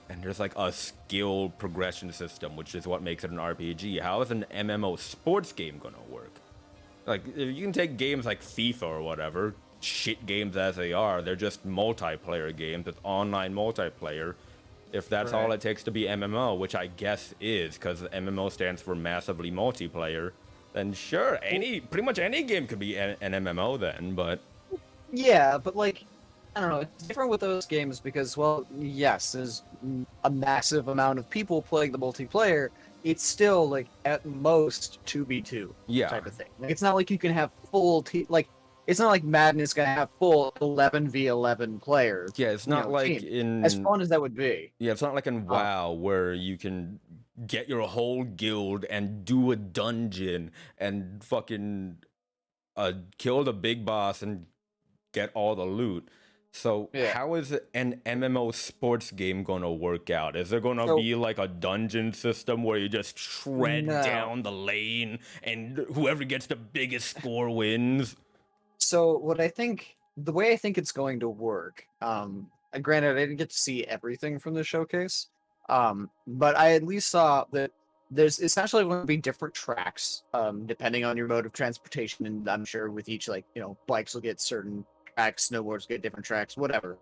and there's like a skill progression system, which is what makes it an RPG. How is an MMO sports game gonna work? Like, you can take games like FIFA or whatever, shit games as they are, they're just multiplayer games, it's online multiplayer. If that's all it takes to be MMO, which I guess is, because MMO stands for massively multiplayer, then sure, pretty much any game could be an MMO then, but... Yeah, but like, I don't know, it's different with those games because, well, yes, there's a massive amount of people playing the multiplayer. It's still like at most 2v2 type of thing. Like, it's not like you can have full like it's not like Madden is gonna have full 11v11 players. Yeah, it's not like in as fun as that would be. Yeah, it's not like in WoW where you can get your whole guild and do a dungeon and fucking kill the big boss and get all the loot. So how is an MMO sports game gonna work out? Is there gonna be like a dungeon system where you just shred down the lane and whoever gets the biggest score wins? So the way I think it's going to work, and granted I didn't get to see everything from the showcase, but I at least saw that there's essentially going to be different tracks, depending on your mode of transportation, and I'm sure with each, like, bikes will get certain tracks, snowboards get different tracks, whatever.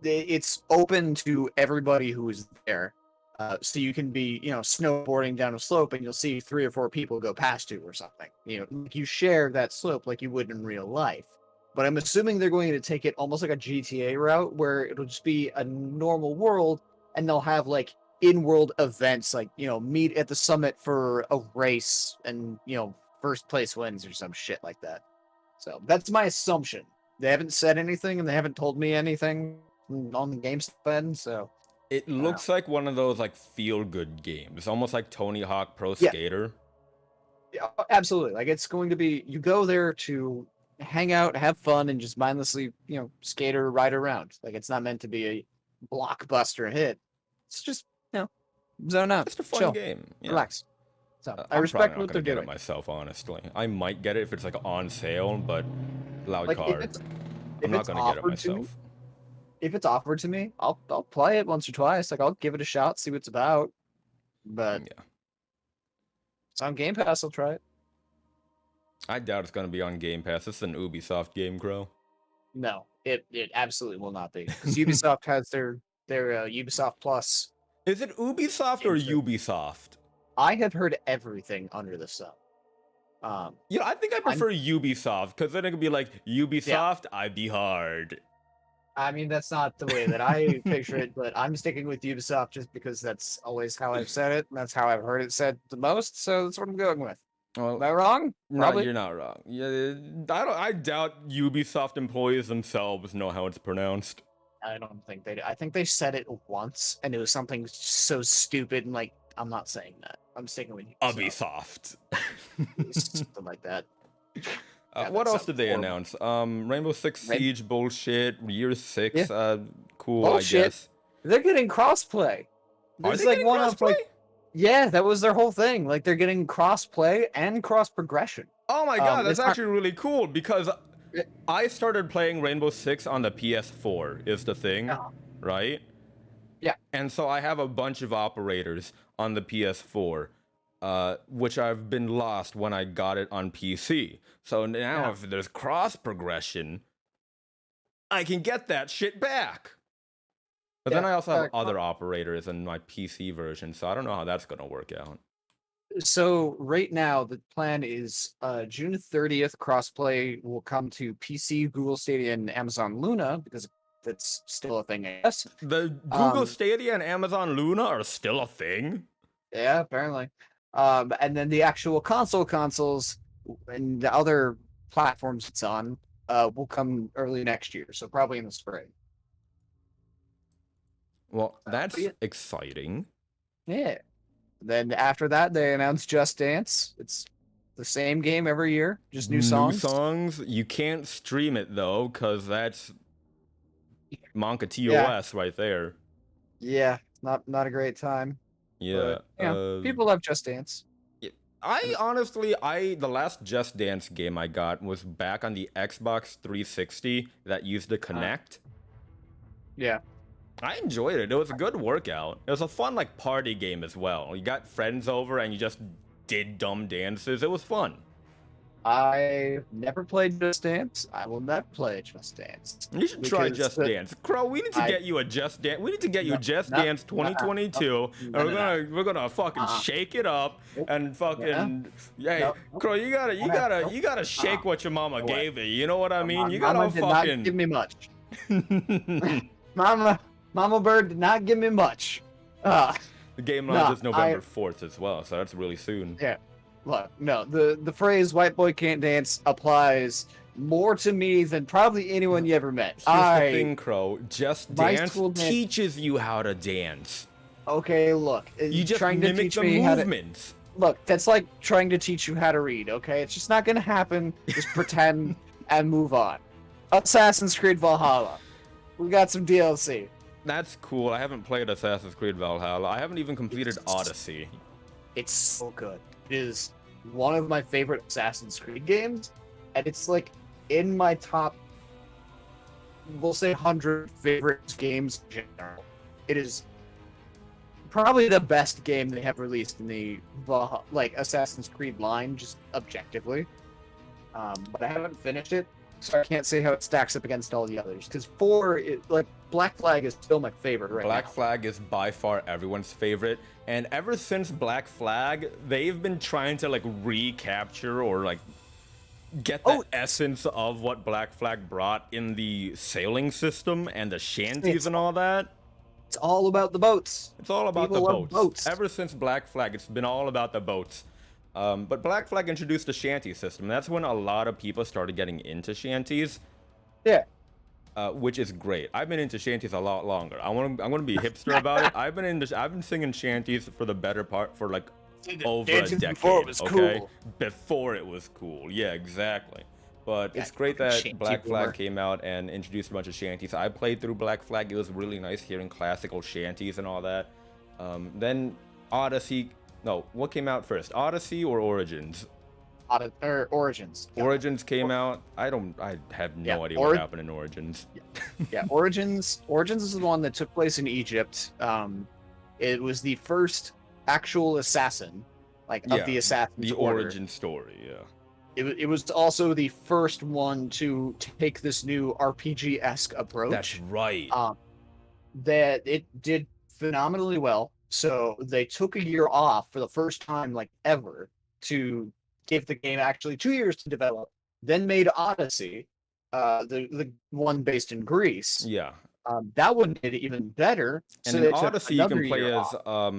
It's open to everybody who is there. So you can be, snowboarding down a slope and you'll see 3 or 4 people go past you or something. You share that slope like you would in real life. But I'm assuming they're going to take it almost like a GTA route where it'll just be a normal world and they'll have like in-world events like, meet at the summit for a race and, first place wins or some shit like that. So that's my assumption. They haven't said anything and they haven't told me anything on the game end, so... It looks like one of those like feel-good games, almost like Tony Hawk Pro Skater. Yeah, absolutely. Like, it's going to be, you go there to hang out, have fun, and just mindlessly, skate or ride around. Like, it's not meant to be a blockbuster hit. It's just, zone out. Just a fun chill, game. Yeah. Relax. So I respect what they're doing. doing. It myself, honestly. I might get it if it's like on sale, but loud Like, card. I'm not gonna get it myself. If it's offered to me, I'll play it once or twice. Like, I'll give it a shot, see what it's about. But yeah, it's on Game Pass. I'll try it. I doubt it's gonna be on Game Pass. It's an Ubisoft game, Crow. No, it absolutely will not be. Because Ubisoft has their Ubisoft Plus. Is it Ubisoft or Ubisoft? I have heard everything under the sun. I think I prefer Ubisoft because then it could be like Ubisoft. I'd be hard. I mean, that's not the way that I picture it, but I'm sticking with Ubisoft just because that's always how I've said it, and that's how I've heard it said the most, so that's what I'm going with. Well, am I wrong? No, you're not wrong. Yeah, I doubt Ubisoft employees themselves know how it's pronounced. I don't think they do. I think they said it once, and it was something so stupid, and like, I'm not saying that. I'm sticking with Ubisoft. Something like that. What else did they announce? Rainbow Six Siege bullshit. Year 6. Cool, bullshit. I guess. They're getting crossplay. There's like one of like, yeah, that was their whole thing. Like, they're getting crossplay and cross progression. Oh my god, that's actually really cool because I started playing Rainbow Six on the PS4. Is the thing, right? Yeah. And so I have a bunch of operators on the PS4. Which I've been lost when I got it on PC. So now if there's cross progression, I can get that shit back. But then I also have other operators in my PC version, so I don't know how that's gonna work out. So right now the plan is June 30th crossplay will come to PC, Google Stadia, and Amazon Luna because that's still a thing, I guess. The Google Stadia and Amazon Luna are still a thing? Yeah, apparently. And then the actual consoles and the other platforms it's on will come early next year, so probably in the spring. Well, that's exciting. Yeah. Then after that, they announced Just Dance. It's the same game every year, just new songs. New songs. You can't stream it though, because that's Monka TOS right there. Yeah, not a great time. Yeah, but, people love Just Dance. I honestly, the last Just Dance game I got was back on the Xbox 360 that used the Kinect. Yeah. I enjoyed it. It was a good workout. It was a fun like party game as well. You got friends over and you just did dumb dances. It was fun. I never played Just Dance. I will never play Just Dance. You should try Because Just Dance. Crow, we need to get you a Just Dance. We need to get you No, Just no, Dance 2022. And we're gonna fucking shake it up and fucking hey, Crow, you gotta shake what your mama gave you. You know what I mean? You gotta Mama did not give fucking me much. Mama Bird did not give me much. the game launches No, November 4th as well, so that's really soon. Yeah. Look, no, the phrase "white boy can't dance" applies more to me than probably anyone you ever met. Here's the thing, Crow. Just my Dance school dance- teaches you how to dance. Okay, look, You just trying to mimic teach the me how to movements. look. That's like trying to teach you how to read. Okay, it's just not gonna happen. Just pretend and move on. Assassin's Creed Valhalla. We got some DLC. That's cool. I haven't played Assassin's Creed Valhalla. I haven't even completed Odyssey. It's so good. It is one of my favorite Assassin's Creed games, and it's like in my top, we'll say, 100 favorite games in general. It is probably the best game they have released in the like Assassin's Creed line, just objectively. But I haven't finished it, so I can't say how it stacks up against all the others. Because like Black Flag is still my favorite right Black now. Flag is by far everyone's favorite, and ever since Black Flag, they've been trying to like recapture or like get the essence of what Black Flag brought in the sailing system and the shanties and all that. It's all about the boats. It's all about People the love boats. boats. Ever since Black Flag, it's been all about the boats. But Black Flag introduced the shanty system. That's when a lot of people started getting into shanties. Yeah. Which is great. I've been into shanties a lot longer. I'm gonna be hipster about it. I've been singing shanties for the better part for like over a Dancing decade. before it was okay, cool. before it was cool. Yeah, exactly. But Yeah, it's great fucking that shanty Black boomer. Flag came out and introduced a bunch of shanties. I played through Black Flag. It was really nice hearing classical shanties and all that. Then Odyssey. No, what came out first? Odyssey or Origins? Origins. Origins came out. I have no Yeah, idea what happened in Origins. Yeah, Origins is the one that took place in Egypt. It was the first actual assassin, like of the Assassin's the Order. origin story. Yeah. It was also the first one to take this new RPG-esque approach. That's right. That it did phenomenally well. So they took a year off for the first time, like ever, to give the game actually 2 years to develop. Then made Odyssey, the one based in Greece. Yeah. That one did even better. And so in they took Odyssey, you can another play year as off.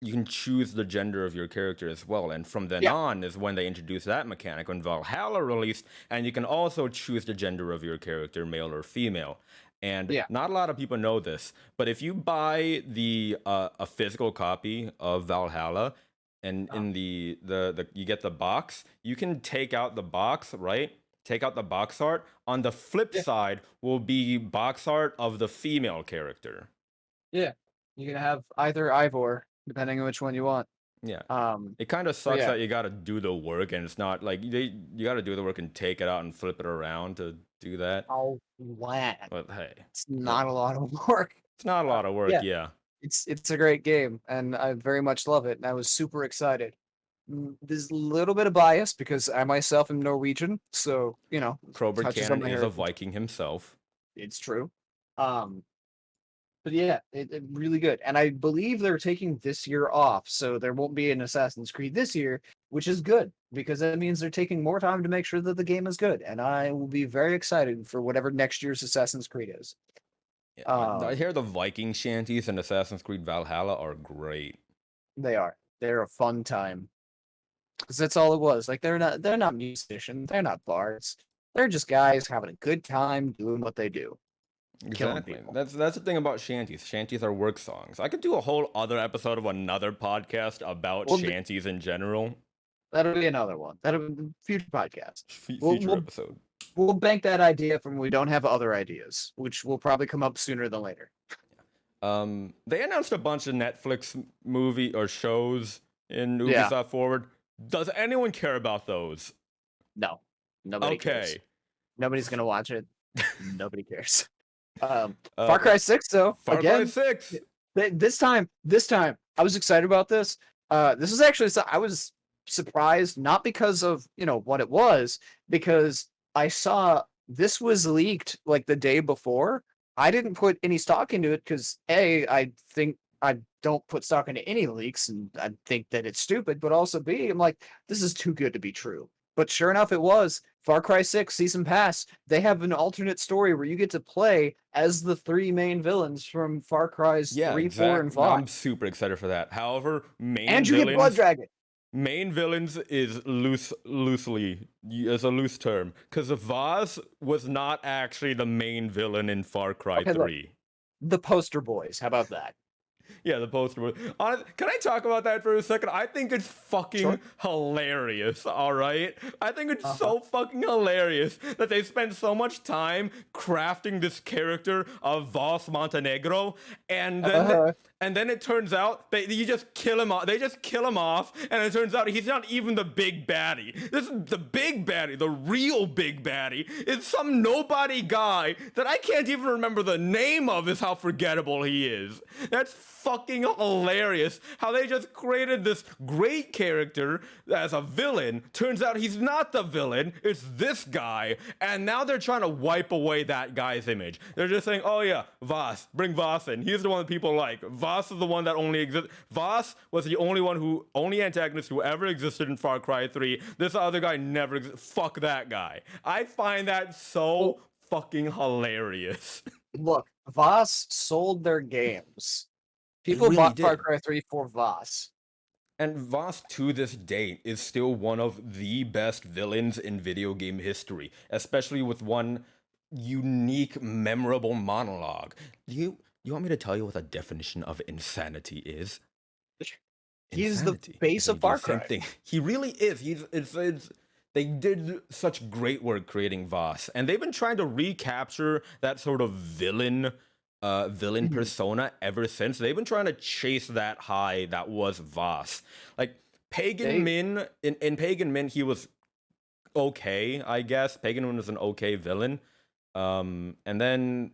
you can choose the gender of your character as well. And from then Yeah. on is when they introduced that mechanic when Valhalla released. And you can also choose the gender of your character, male or female. And Yeah. not a lot of people know this, but if you buy the a physical copy of Valhalla, and in the you get the box, you can take out the box, right? Take out the box art. On the flip side will be box art of the female character. Yeah, you can have either Ivor, depending on which one you want. Yeah. Um, It kind of sucks yeah. that you got to do the work, and it's not like you got to do the work and take it out and flip it around to do that. oh, wow. But hey, It's not a lot of work. it's not a lot of work. yeah. Yeah. It's a great game, and I very much love it, and I was super excited. There's a little bit of bias because I myself am Norwegian, so Crowbird touches on Cannon my is a heritage. Viking himself. It's true. But yeah, it really good, and I believe they're taking this year off, so there won't be an Assassin's Creed this year, which is good because that means they're taking more time to make sure that the game is good, and I will be very excited for whatever next year's Assassin's Creed is. Yeah, I hear the Viking shanties in Assassin's Creed Valhalla are great. They're a fun time. Because that's all it was. Like they're not musicians, they're not bards. They're just guys having a good time doing what they do. Killing Exactly. people. That's the thing about shanties. Shanties are work songs. I could do a whole other episode of another podcast about Well, shanties in general. That'll be another one. That'll be a future podcast. Future episode. We'll bank that idea from we don't have other ideas, which will probably come up sooner than later. They announced a bunch of Netflix movie or shows in Yeah. Ubisoft Forward. Does anyone care about those? No. Nobody Okay. cares. Nobody's gonna watch it. Nobody cares. Far Cry 6 though, Far Cry again, 6. this time, I was excited about this. This is actually I was surprised, not because of what it was, because I saw this was leaked like the day before. I didn't put any stock into it because I think I don't put stock into any leaks, and I think that it's stupid. But also B, I'm like, this is too good to be true. But sure enough, it was. Far Cry 6 Season Pass. They have an alternate story where you get to play as the three main villains from Far Cry's Yeah, 3, 4, and 5. I'm super excited for that. However, And you get Blood Dragon. main villains is loosely as a loose term, because Vaz was not actually the main villain in Far Cry Okay, look. 3. The poster boys. How about that? Yeah, the poster. Can I talk about that for a second? I think it's fucking Sure. hilarious, all right? I think it's so fucking hilarious that they spend so much time crafting this character of Voss Montenegro, and then it turns out you just kill him off. They just kill him off, and it turns out he's not even the big baddie. This is the big baddie, the real big baddie. It's some nobody guy that I can't even remember the name of, is how forgettable he is. That's fucking hilarious how they just created this great character as a villain. Turns out he's not the villain, it's this guy, and now they're trying to wipe away that guy's image. They're just saying, oh yeah, Voss, bring Voss in. He's the one that people like. Voss is the one that only exists. Voss was the only antagonist who ever existed in Far Cry 3. This other guy never existed. Fuck that guy. I find that so fucking hilarious. Look, Voss sold their games. People really bought did. Far Cry 3 for Voss. And Voss, to this date, is still one of the best villains in video game history, especially with one unique, memorable monologue. Do you want me to tell you what the definition of insanity is? He's the Insanity. face of They do Far the same Cry. thing. He really is. They did such great work creating Voss, and they've been trying to recapture that sort of villain persona ever since. They've been trying to chase that high that was Voss. Like Pagan Min, in Pagan Min, he was okay, I guess. Pagan Min was an okay villain. And then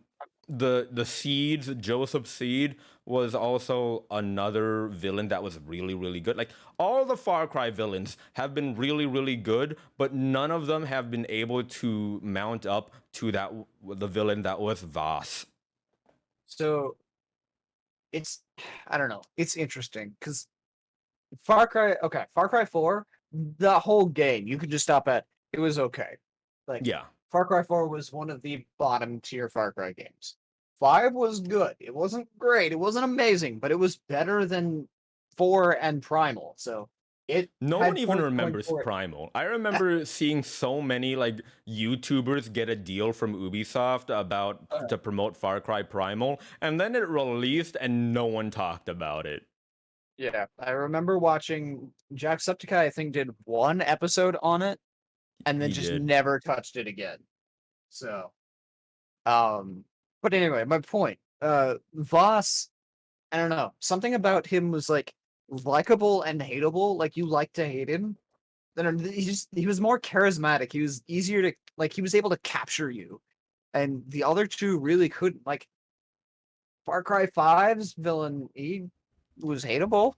the Seeds, Joseph Seed, was also another villain that was really, really good. Like, all the Far Cry villains have been really, really good, but none of them have been able to mount up to the villain that was Voss. So I don't know. It's interesting because Far Cry 4, the whole game, you could just stop at, it was okay. Like, Yeah. Far Cry 4 was one of the bottom tier Far Cry games. 5 was good. It wasn't great. It wasn't amazing, but it was better than 4 and Primal. So No had one even points going remembers for it. Primal. I remember seeing so many like YouTubers get a deal from Ubisoft to promote Far Cry Primal, and then it released and no one talked about it. Yeah, I remember watching Jacksepticeye, I think, did one episode on it, and then He just did. never touched it again. So, but anyway, my point, Voss, I don't know, something about him was like likable and hateable. Like, you like to hate him. Then he was more charismatic. He was easier to, like, he was able to capture you, and the other two really couldn't. Like, Far Cry 5's villain, he was hateable.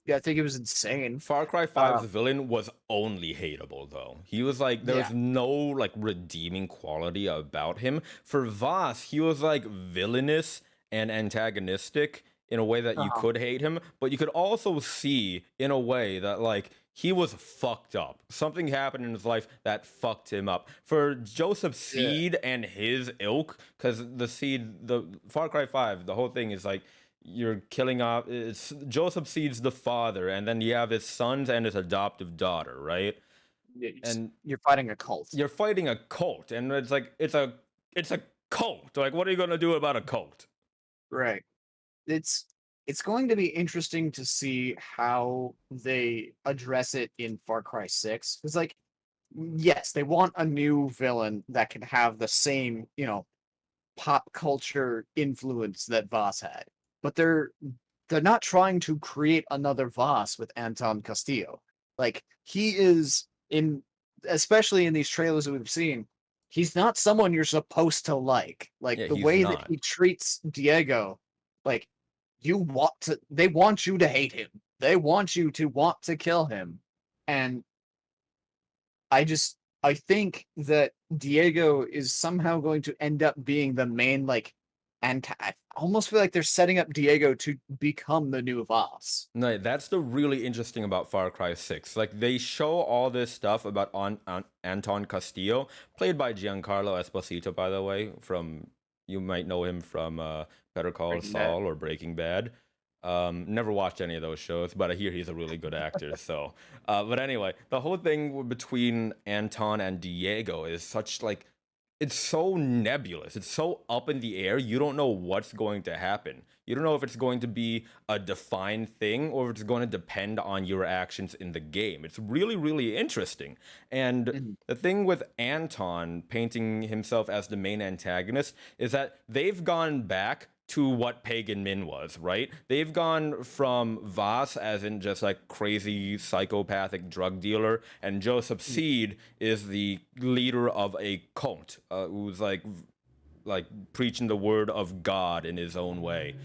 Yeah, I think he was insane. Far Cry 5's villain was only hateable, though. He was like, there was no like redeeming quality about him. For Voss, he was like villainous and antagonistic in a way that you could hate him, but you could also see in a way that like he was fucked up. Something happened in his life that fucked him up. For Joseph Seed and his ilk, because the Far Cry 5, the whole thing is like, you're killing off, it's Joseph Seed's the father, and then you have his sons and his adoptive daughter, right? And you're fighting a cult. You're fighting a cult, and it's like it's a cult. Like, what are you gonna do about a cult? Right. It's going to be interesting to see how they address it in Far Cry 6. Because, like, yes, they want a new villain that can have the same, pop culture influence that Voss had. But they're not trying to create another Voss with Anton Castillo. Like, he is especially in these trailers that we've seen, he's not someone you're supposed to like. Like Yeah, the he's way that not. he treats Diego, like they want you to hate him. They want you to want to kill him. And I think that Diego is somehow going to end up being the main like I almost feel like they're setting up Diego to become the new Voss. No, that's the really interesting about Far Cry 6. Like they show all this stuff about Anton Castillo, played by Giancarlo Esposito, by the way. From you might know him from Better Call Breaking Bad. Saul or Breaking Bad. Never watched any of those shows, but I hear he's a really good actor. So, but anyway, the whole thing between Anton and Diego is such like it's so nebulous. It's so up in the air. You don't know what's going to happen. You don't know if it's going to be a defined thing or if it's going to depend on your actions in the game. It's really, really interesting. And Mhm. the thing with Anton painting himself as the main antagonist is that they've gone back to what Pagan Min was, right? They've gone from Voss as in just like crazy psychopathic drug dealer, and Joseph Seed is the leader of a cult who's like preaching the word of God in his own way.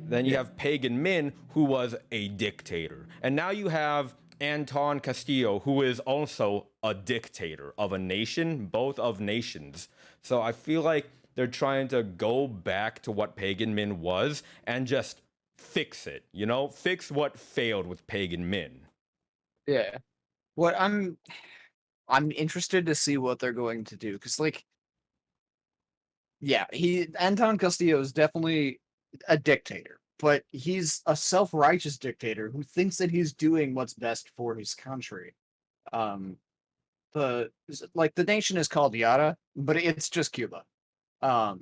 Then you have Pagan Min, who was a dictator. And now you have Anton Castillo, who is also a dictator of a nation, both of nations. So I feel like they're trying to go back to what Pagan Min was and just fix it, you know? Fix what failed with Pagan Min. Yeah. What I'm interested to see what they're going to do because like yeah, he Anton Castillo is definitely a dictator, but he's a self-righteous dictator who thinks that he's doing what's best for his country. Um, the nation is called Yara, but it's just Cuba. Um,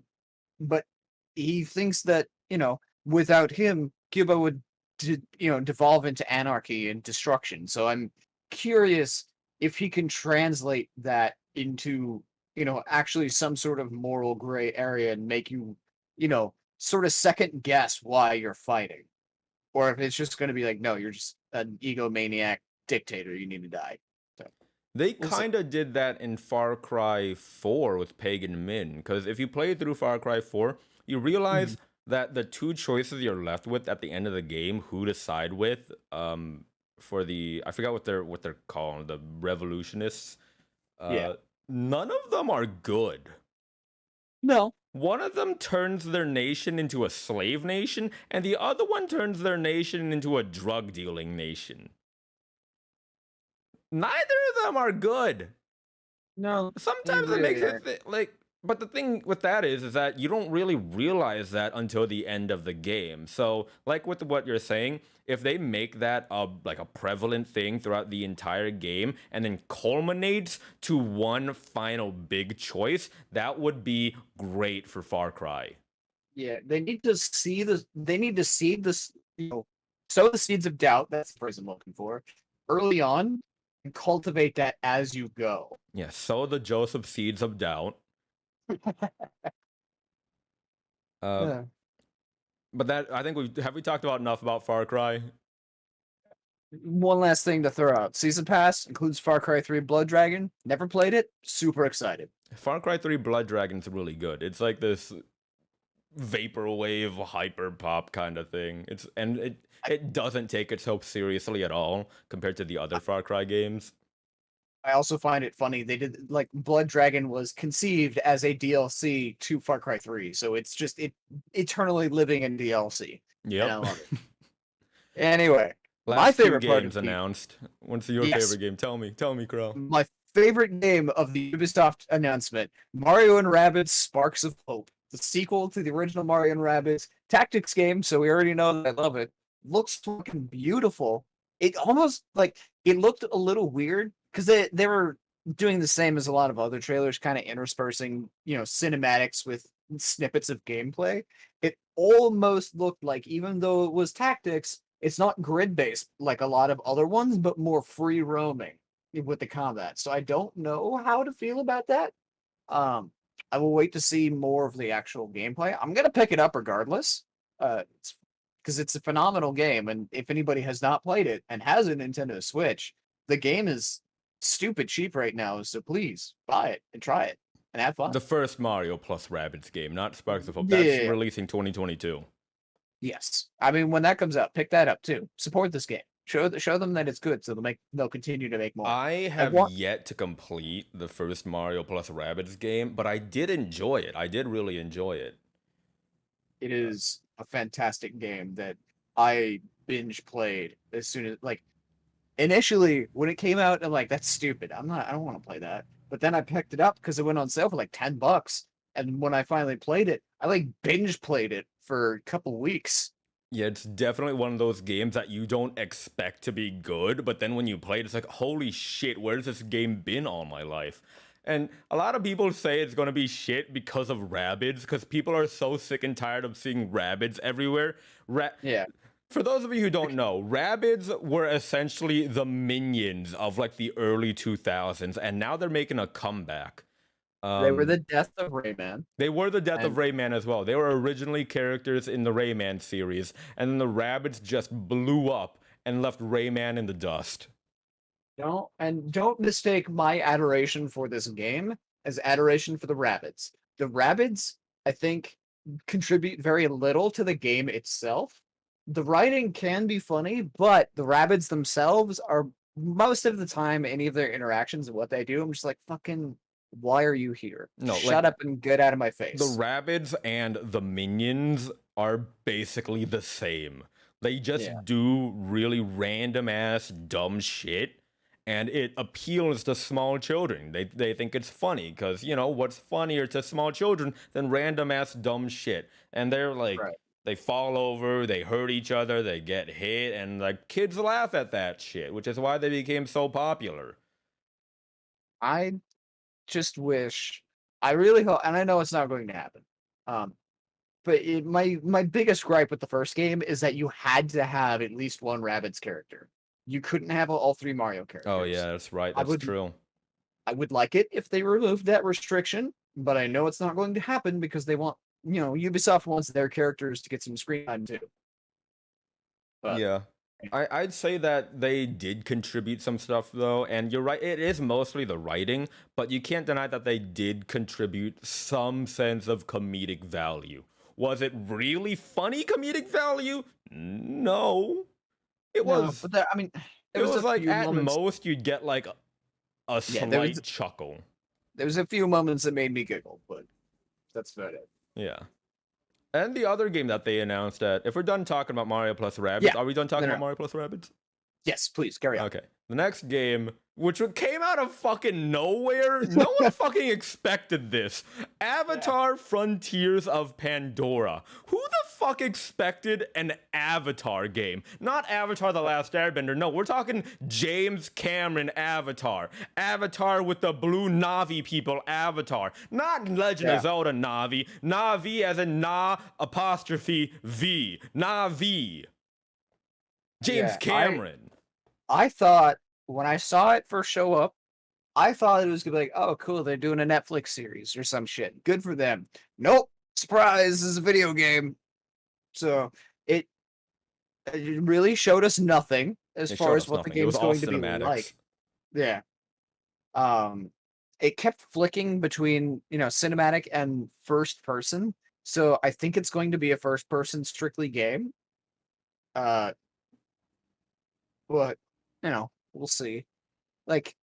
but he thinks that without him, Cuba would devolve into anarchy and destruction. So I'm curious if he can translate that into actually some sort of moral gray area and make sort of second guess why you're fighting, or if it's just going to be like, no, you're just an egomaniac dictator, you need to die. So They we'll see. kind of did that in Far Cry 4 with Pagan Min, because if you play through Far Cry 4, you realize that the two choices you're left with at the end of the game, who to side with, for the I forgot what they're called, the revolutionists. Yeah. Uh, None of them are good. No. One of them turns their nation into a slave nation, and the other one turns their nation into a drug dealing nation. Neither of them are good. No. They Sometimes it makes really it aren't. like, but the thing with that is that you don't really realize that until the end of the game. So like with what you're saying, if they make that like a prevalent thing throughout the entire game and then culminates to one final big choice, that would be great for Far Cry. Yeah, they need to see this. They need to seed this, sow the seeds of doubt. That's the phrase I'm looking for. Early on, and cultivate that as you go. Yeah, sow the Joseph seeds of doubt. Uh, Yeah. but that I think we talked about enough about Far Cry. One last thing to throw out: Season Pass includes Far Cry 3 Blood Dragon. Never played it. Super excited. Far Cry 3 Blood Dragon's really good. It's like this vaporwave hyper pop kind of thing. It doesn't take itself seriously at all compared to the other Far Cry games. I also find it funny they did like Blood Dragon was conceived as a DLC to Far Cry 3, so it's just eternally living in DLC, and I Yep. love it. Anyway, my Last two favorite part of games the announced. What's your yes, favorite game? Tell me, Crow. my favorite game of the Ubisoft announcement, Mario and Rabbids Sparks of Hope, the sequel to the original Mario and Rabbids tactics game, so we already know that I love it. Looks fucking beautiful. It almost like it looked a little weird because they were doing the same as a lot of other trailers, kind of interspersing, cinematics with snippets of gameplay. It almost looked like, even though it was tactics, it's not grid based like a lot of other ones, but more free roaming with the combat. So I don't know how to feel about that. Um, I will wait to see more of the actual gameplay. I'm gonna pick it up regardless, because it's a phenomenal game, and if anybody has not played it and has a Nintendo Switch, the game is stupid cheap right now. So please buy it and try it. and have fun. The first Mario plus Rabbids game, not Sparks of Hope. Yeah, That's yeah, yeah. releasing 2022. Yes, I mean when that comes out, pick that up too. Support this game. Show them that it's good, so they'll continue to make more. I have yet to complete the first Mario plus Rabbids game, but I did enjoy it. I did really enjoy it. It is a fantastic game that I binge played as soon as initially when it came out. I'm like, that's stupid. I don't want to play that. But then I picked it up because it went on sale for like $10. And when I finally played it, I like binge played it for a couple weeks. Yeah, it's definitely one of those games that you don't expect to be good, but then when you play it, it's like, holy shit, where's this game been all my life? And a lot of people say it's gonna be shit because of Rabbids, because people are so sick and tired of seeing Rabbids everywhere. Yeah. For those of you who don't know, Rabbids were essentially the minions of like the early 2000s, and now they're making a comeback. They were the death of Rayman. They were the death of Rayman as well. They were originally characters in the Rayman series, and then the Rabbids just blew up and left Rayman in the dust. Don't mistake my adoration for this game as adoration for the Rabbids. The Rabbids, I think, contribute very little to the game itself. The writing can be funny, but the Rabbids themselves are most of the time any of their interactions and what they do, I'm just like, fucking, why are you here? No, Shut up and get out of my face. The Rabbids and the minions are basically the same. They just do really random ass dumb shit, and it appeals to small children. They think it's funny because, you know, what's funnier to small children than random ass dumb shit? And they're like, they fall over, they hurt each other, they get hit, and like kids laugh at that shit, which is why they became so popular. I just wish, I really hope, and I know it's not going to happen. But my biggest gripe with the first game is that you had to have at least one Rabbids character. You couldn't have all three Mario characters. Oh yeah, that's right. That's true. I would like it if they removed that restriction, but I know it's not going to happen because they want, Ubisoft wants their characters to get some screen time too. But, yeah. I'd say that they did contribute some stuff though, and you're right, it is mostly the writing, but you can't deny that they did contribute some sense of comedic value. Was it really funny comedic value? No. It was. But it was like at most you'd get like a slight chuckle. There was a few moments that made me giggle, but that's about it. Yeah. And the other game that they announced if we're done talking about Mario plus Rabbids, are we done talking about Mario plus Rabbids? Yes, please, carry on. Okay. The next game, which came out of fucking nowhere, no one fucking expected this. Avatar Frontiers of Pandora. Who the fuck expected an Avatar game? Not Avatar The Last Airbender, no, we're talking James Cameron Avatar. Avatar with the blue Na'vi people Avatar. Not Legend of Zelda Na'vi. Na'vi as in Na''V. Na'vi. James Cameron. I thought when I saw it first show up, I thought it was gonna be like, oh, cool, they're doing a Netflix series or some shit. Good for them. Nope, surprise, this is a video game. So it really showed us nothing as far as what the game is going to be like. Yeah. It kept flicking between cinematic and first person. So I think it's going to be a first person strictly game. But we'll see. Like,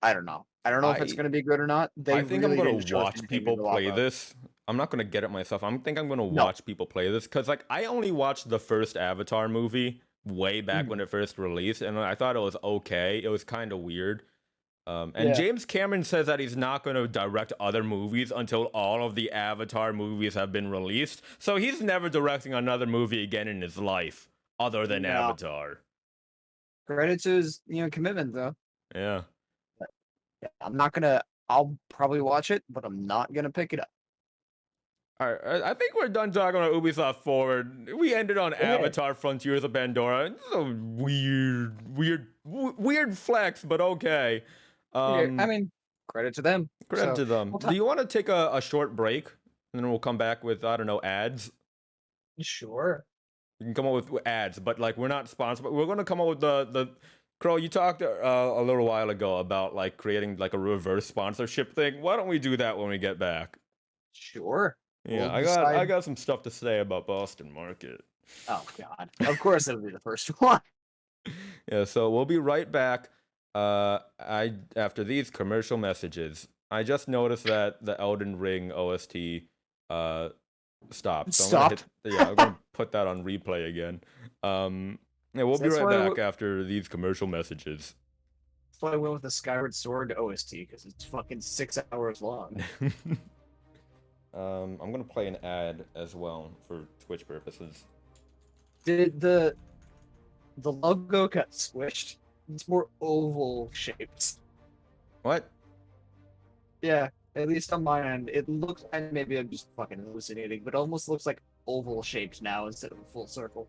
I don't know. I don't know if it's going to be good or not. I think I'm going to watch people play this. I'm not going to get it myself. I think I'm going to watch people play this because, like, I only watched the first Avatar movie way back when it first released, and I thought it was okay. It was kind of weird. James Cameron says that he's not going to direct other movies until all of the Avatar movies have been released. So he's never directing another movie again in his life other than Avatar. Credit to his commitment though. Yeah. I'll probably watch it, but I'm not gonna pick it up. All right, I think we're done talking about Ubisoft Forward. We ended on Avatar Frontiers of Pandora. It's a weird flex, but okay. I mean, credit to them. Credit to them. Do you want to take a short break, and then we'll come back with, I don't know, ads? Sure. We can come up with ads, but like we're not sponsored. But we're going to come up with the Crow, you talked a little while ago about like creating like a reverse sponsorship thing. Why don't we do that when we get back? Sure. Yeah, We'll I decide. got some stuff to say about Boston Market. Oh God. Of course it'll be the first one. Yeah, so we'll be right back. I after these commercial messages. I just noticed that the Elden Ring OST uh stopped. So I'm gonna hit Stopped. I'm gonna put that on replay again. Yeah, we'll be That's right why. back after these commercial messages. That's why I went with the Skyward Sword OST because it's fucking 6 hours long. I'm gonna play an ad as well for Twitch purposes. Did the logo got switched? It's more oval shaped. What? Yeah, at least on my end, it looks. And maybe I'm just fucking hallucinating, but it almost looks like oval shaped now instead of a full circle.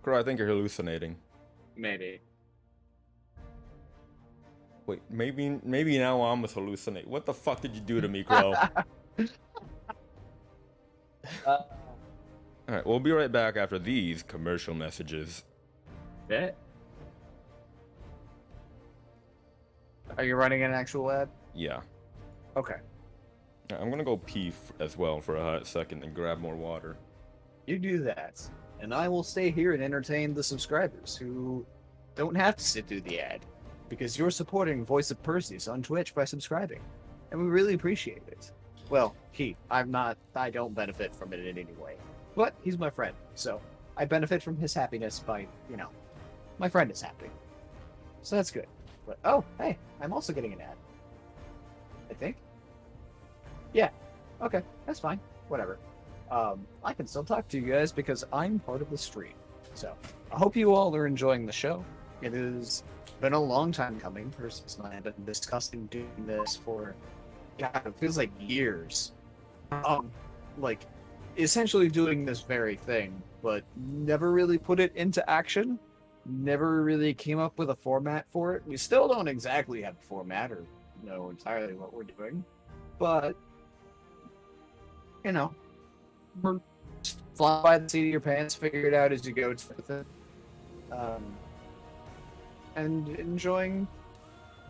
Crow, I think you're hallucinating. Maybe. Wait, maybe now I'm hallucinating. What the fuck did you do to me, Crow? All right, we'll be right back after these commercial messages. Okay. Are you running an actual ad? Yeah. Okay. I'm gonna go pee as well for a hot second and grab more water. You do that, and I will stay here and entertain the subscribers who don't have to sit through the ad because you're supporting Voice of Perseus on Twitch by subscribing, and we really appreciate it. Well, I don't benefit from it in any way, but he's my friend, so I benefit from his happiness by, my friend is happy. So that's good. But, oh, hey, I'm also getting an ad. I think. Yeah, okay, that's fine. Whatever. I can still talk to you guys because I'm part of the stream. So, I hope you all are enjoying the show. It has been a long time coming. Perseus and I have been discussing doing this for, God, it feels like years. Like, essentially doing this very thing, but never really put it into action. Never really came up with a format for it. We still don't exactly have a format or know entirely what we're doing. But, we're flying by the seat of your pants, figure it out as you go with it. And enjoying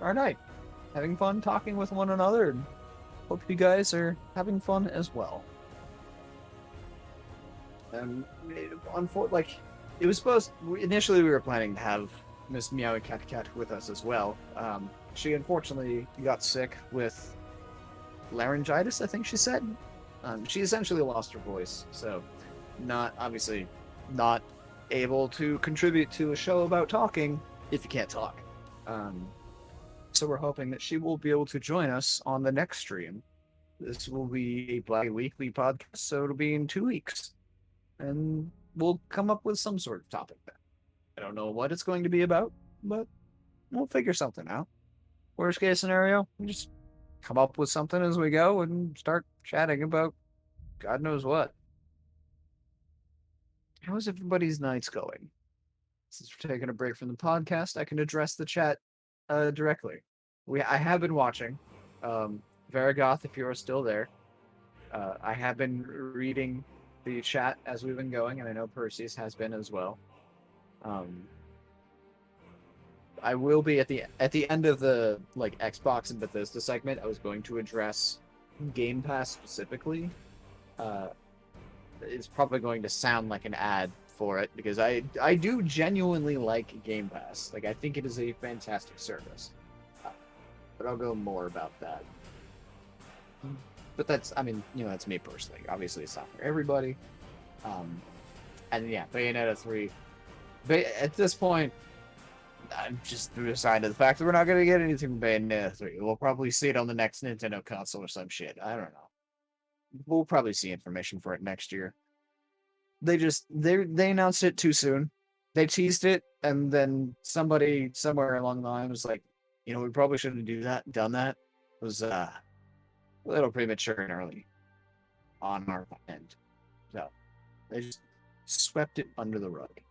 our night. Having fun talking with one another. And hope you guys are having fun as well. It was initially we were planning to have Miss Meowie Cat Cat with us as well. She unfortunately got sick with laryngitis, I think she said. She essentially lost her voice, so not able to contribute to a show about talking if you can't talk. So we're hoping that she will be able to join us on the next stream. This will be a bi-weekly podcast, so it'll be in 2 weeks. And we'll come up with some sort of topic then. I don't know what it's going to be about, but we'll figure something out. Worst case scenario, we just come up with something as we go and start chatting about God knows what. How's everybody's nights going? Since we're taking a break from the podcast, I can address the chat directly. I have been watching. Varagoth, if you're still there. I have been reading the chat as we've been going, and I know Perseus has been as well. I will be at the end of the Xbox and Bethesda segment. I was going to address Game Pass specifically. It's probably going to sound like an ad for it because I do genuinely like Game Pass. I think it is a fantastic service. But I'll go more about that. But that's me personally. Obviously, it's not for everybody. And yeah, Bayonetta 3. At this point, I'm just resigned to the fact that we're not going to get anything from Bayonetta 3. We'll probably see it on the next Nintendo console or some shit. I don't know. We'll probably see information for it next year. They announced it too soon. They teased it, and then somebody somewhere along the line was like, we probably shouldn't done that. It was a little premature and early on our end. So they just swept it under the rug.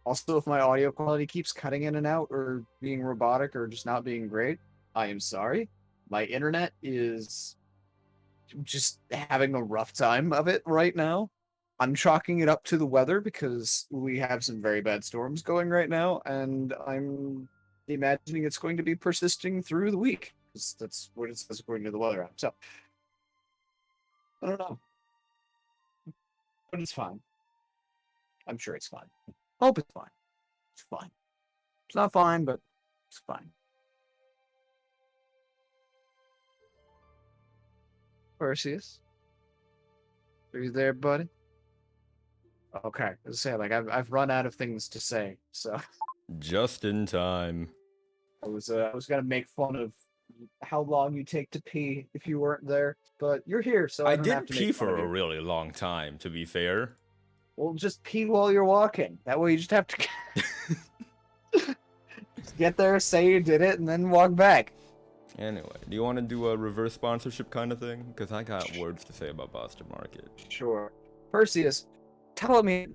Also, if my audio quality keeps cutting in and out or being robotic or just not being great, I am sorry. My internet is just having a rough time of it right now. I'm chalking it up to the weather because we have some very bad storms going right now, and I'm imagining it's going to be persisting through the week. 'Cause that's what it says according to the weather app. So I don't know, but it's fine. I'm sure it's fine. Hope it's fine. It's fine. It's not fine, but it's fine. Perseus, are you there, buddy? Okay, let's say like I've run out of things to say, so Just in time. I was gonna make fun of how long you take to pee if you weren't there, but you're here, so I I don't did have to pee make fun for of a you. really long time, to be fair. Well, just pee while you're walking. That way you just have to get there, say you did it, and then walk back. Anyway, do you want to do a reverse sponsorship kind of thing? Because I got words to say about Boston Market. Sure. Perseus, tell me,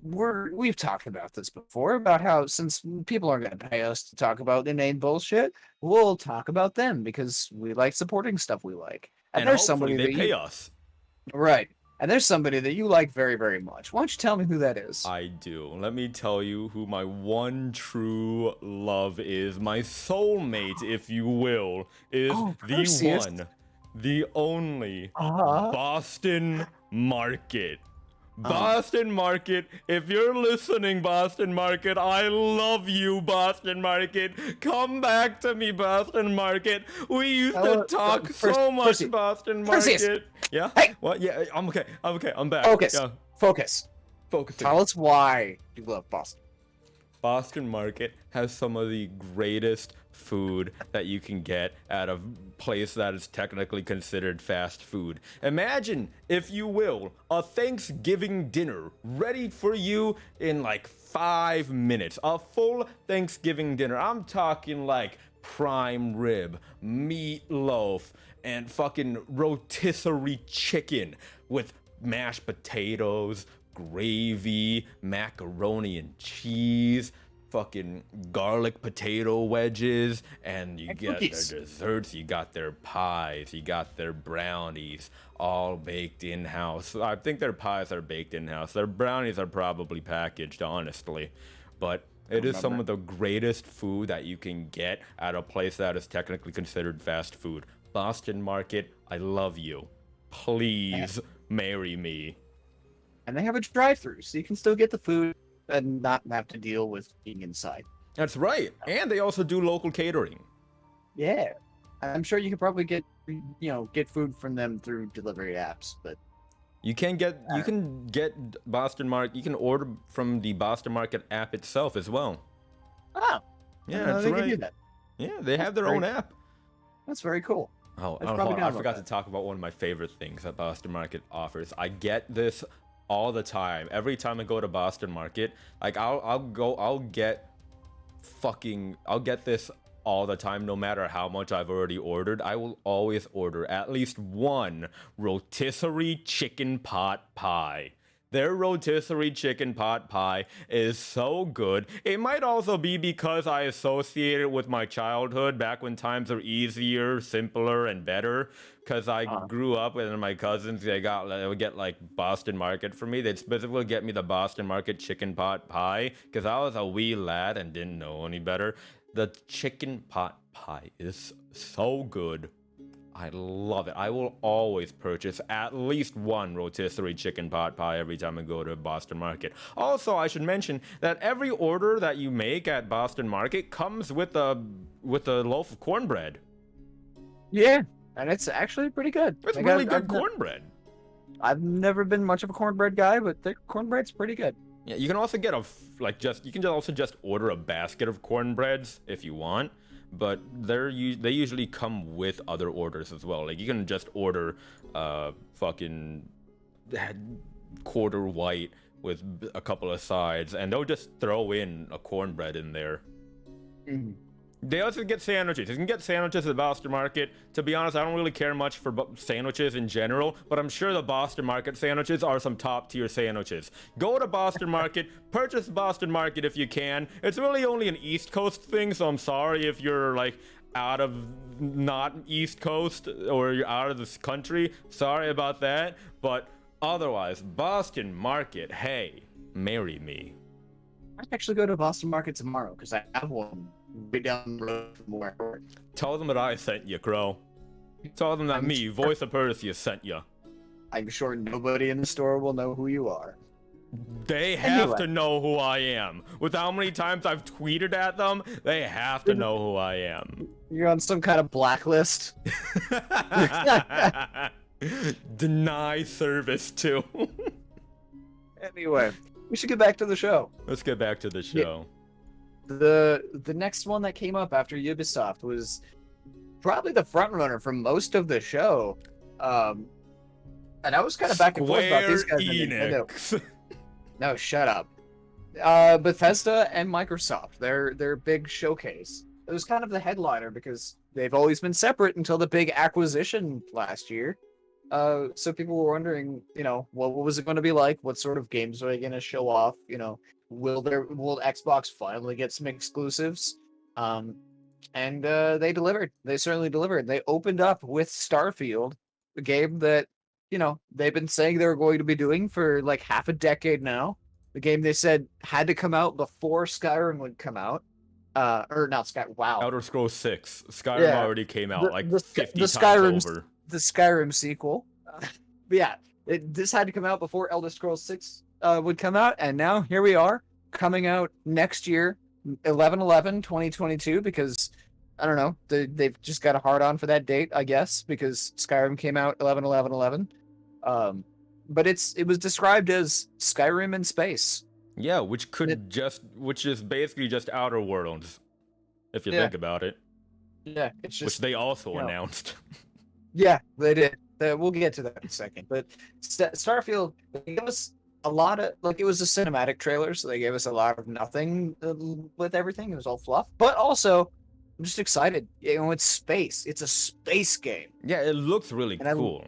we've talked about this before, about how since people aren't going to pay us to talk about inane bullshit, we'll talk about them because we like supporting stuff we like. And there's hopefully somebody they that pay you, us. right. And there's somebody that you like very, very much. Why don't you tell me who that is? I do. Let me tell you who my one true love is. My soulmate, if you will, is Oh, the Perseus. one, the only Uh-huh. Boston Market. Uh-huh. Boston Market, if you're listening, Boston Market, I love you, Boston Market. Come back to me, Boston Market. We used to talk so much, Perseus. Boston Perseus. Market. Yeah? Hey! What? Yeah, I'm okay. I'm okay. I'm back. Focus. Yeah, Focus. focusing. Tell us why you love Boston. Boston Market has some of the greatest food that you can get at a place that is technically considered fast food. Imagine, if you will, a Thanksgiving dinner ready for you in like 5 minutes. A full Thanksgiving dinner. I'm talking like prime rib, meatloaf, and fucking rotisserie chicken with mashed potatoes, gravy, macaroni and cheese, fucking garlic potato wedges, and you get cookies. their desserts, you got their pies, you got their brownies, all baked in-house. I think their pies are baked in-house. Their brownies are probably packaged, honestly. But it is some of the greatest food that you can get at a place that is technically considered fast food. Boston Market, I love you. Please marry me. And they have a drive-through, so you can still get the food and not have to deal with being inside. That's right. And they also do local catering. Yeah. I'm sure you could probably get food from them through delivery apps, but You can get Boston Market. You can order from the Boston Market app itself as well. Yeah, that's they right. can do that. Yeah, they have their very- own app. That's very cool. Oh, I should hold probably on. I download forgot that. to talk about one of my favorite things that Boston Market offers. I get this all the time. Every time I go to Boston Market, like I'll get this all the time, no matter how much I've already ordered. I will always order at least one rotisserie chicken pot pie. Their rotisserie chicken pot pie is so good. It might also be because I associate it with my childhood, back when times were easier, simpler, and better. Because I grew up with my cousins, they would get like Boston Market for me. They'd specifically get me the Boston Market chicken pot pie because I was a wee lad and didn't know any better. The chicken pot pie is so good. I love it. I will always purchase at least one rotisserie chicken pot pie every time I go to Boston Market. Also, I should mention that every order that you make at Boston Market comes with a loaf of cornbread. Yeah, and it's actually pretty good. It's Like, really good cornbread. I've never been much of a cornbread guy, but their cornbread's pretty good. Yeah, you can also get you can also just order a basket of cornbreads if you want. But they usually come with other orders as well. Like you can just order fucking quarter white with a couple of sides, and they'll just throw in a cornbread in there. Mhm. They also get sandwiches. You can get sandwiches at the Boston Market. To be honest, I don't really care much for sandwiches in general, but I'm sure the Boston Market sandwiches are some top-tier sandwiches. Go to Boston Market, purchase Boston Market if you can. It's really only an East Coast thing, so I'm sorry if you're like out of not East Coast or you're out of this country. Sorry about that, but Otherwise, Boston Market, hey, marry me. I might actually go to Boston Market tomorrow because I have one right down the road from where I work. Tell them that I sent you, Crow. Tell them that I'm me, sure- voice of Perseus, sent you. I'm sure nobody in the store will know who you are. They have Anyway. to know who I am. With how many times I've tweeted at them, they have to know who I am. You're on some kind of blacklist. Deny service too. Anyway, we should get back to the show. Let's get back to the show. The next one that came up after Ubisoft was probably the front runner for most of the show. And I was kind of back and forth about these guys. Enix. No, shut up. Bethesda and Microsoft, their big showcase. It was kind of the headliner because they've always been separate until the big acquisition last year. So people were wondering, what was it going to be like? What sort of games are they going to show off? Will Xbox finally get some exclusives? And they delivered. They certainly delivered. They opened up with Starfield, a game that they've been saying they were going to be doing for like half a decade now. The game they said had to come out before Skyrim would come out. Or not Skyrim. Wow. Elder Scrolls 6. Skyrim already came out 50 times over. The Skyrim sequel. But yeah, this had to come out before Elder Scrolls 6 would come out, and now here we are, coming out next year, 11/11/2022, because I don't know, they've just got a hard on for that date, I guess, because Skyrim came out 11/11/11. But it was described as Skyrim in space. Yeah, which is basically just Outer Worlds, if you think about it. Yeah, it's just which they also announced. Yeah, they did. We'll get to that in a second. But Starfield, they gave us a lot of, it was a cinematic trailer, so they gave us a lot of nothing with everything. It was all fluff. But also, I'm just excited. It's space. It's a space game. Yeah, it looks really cool.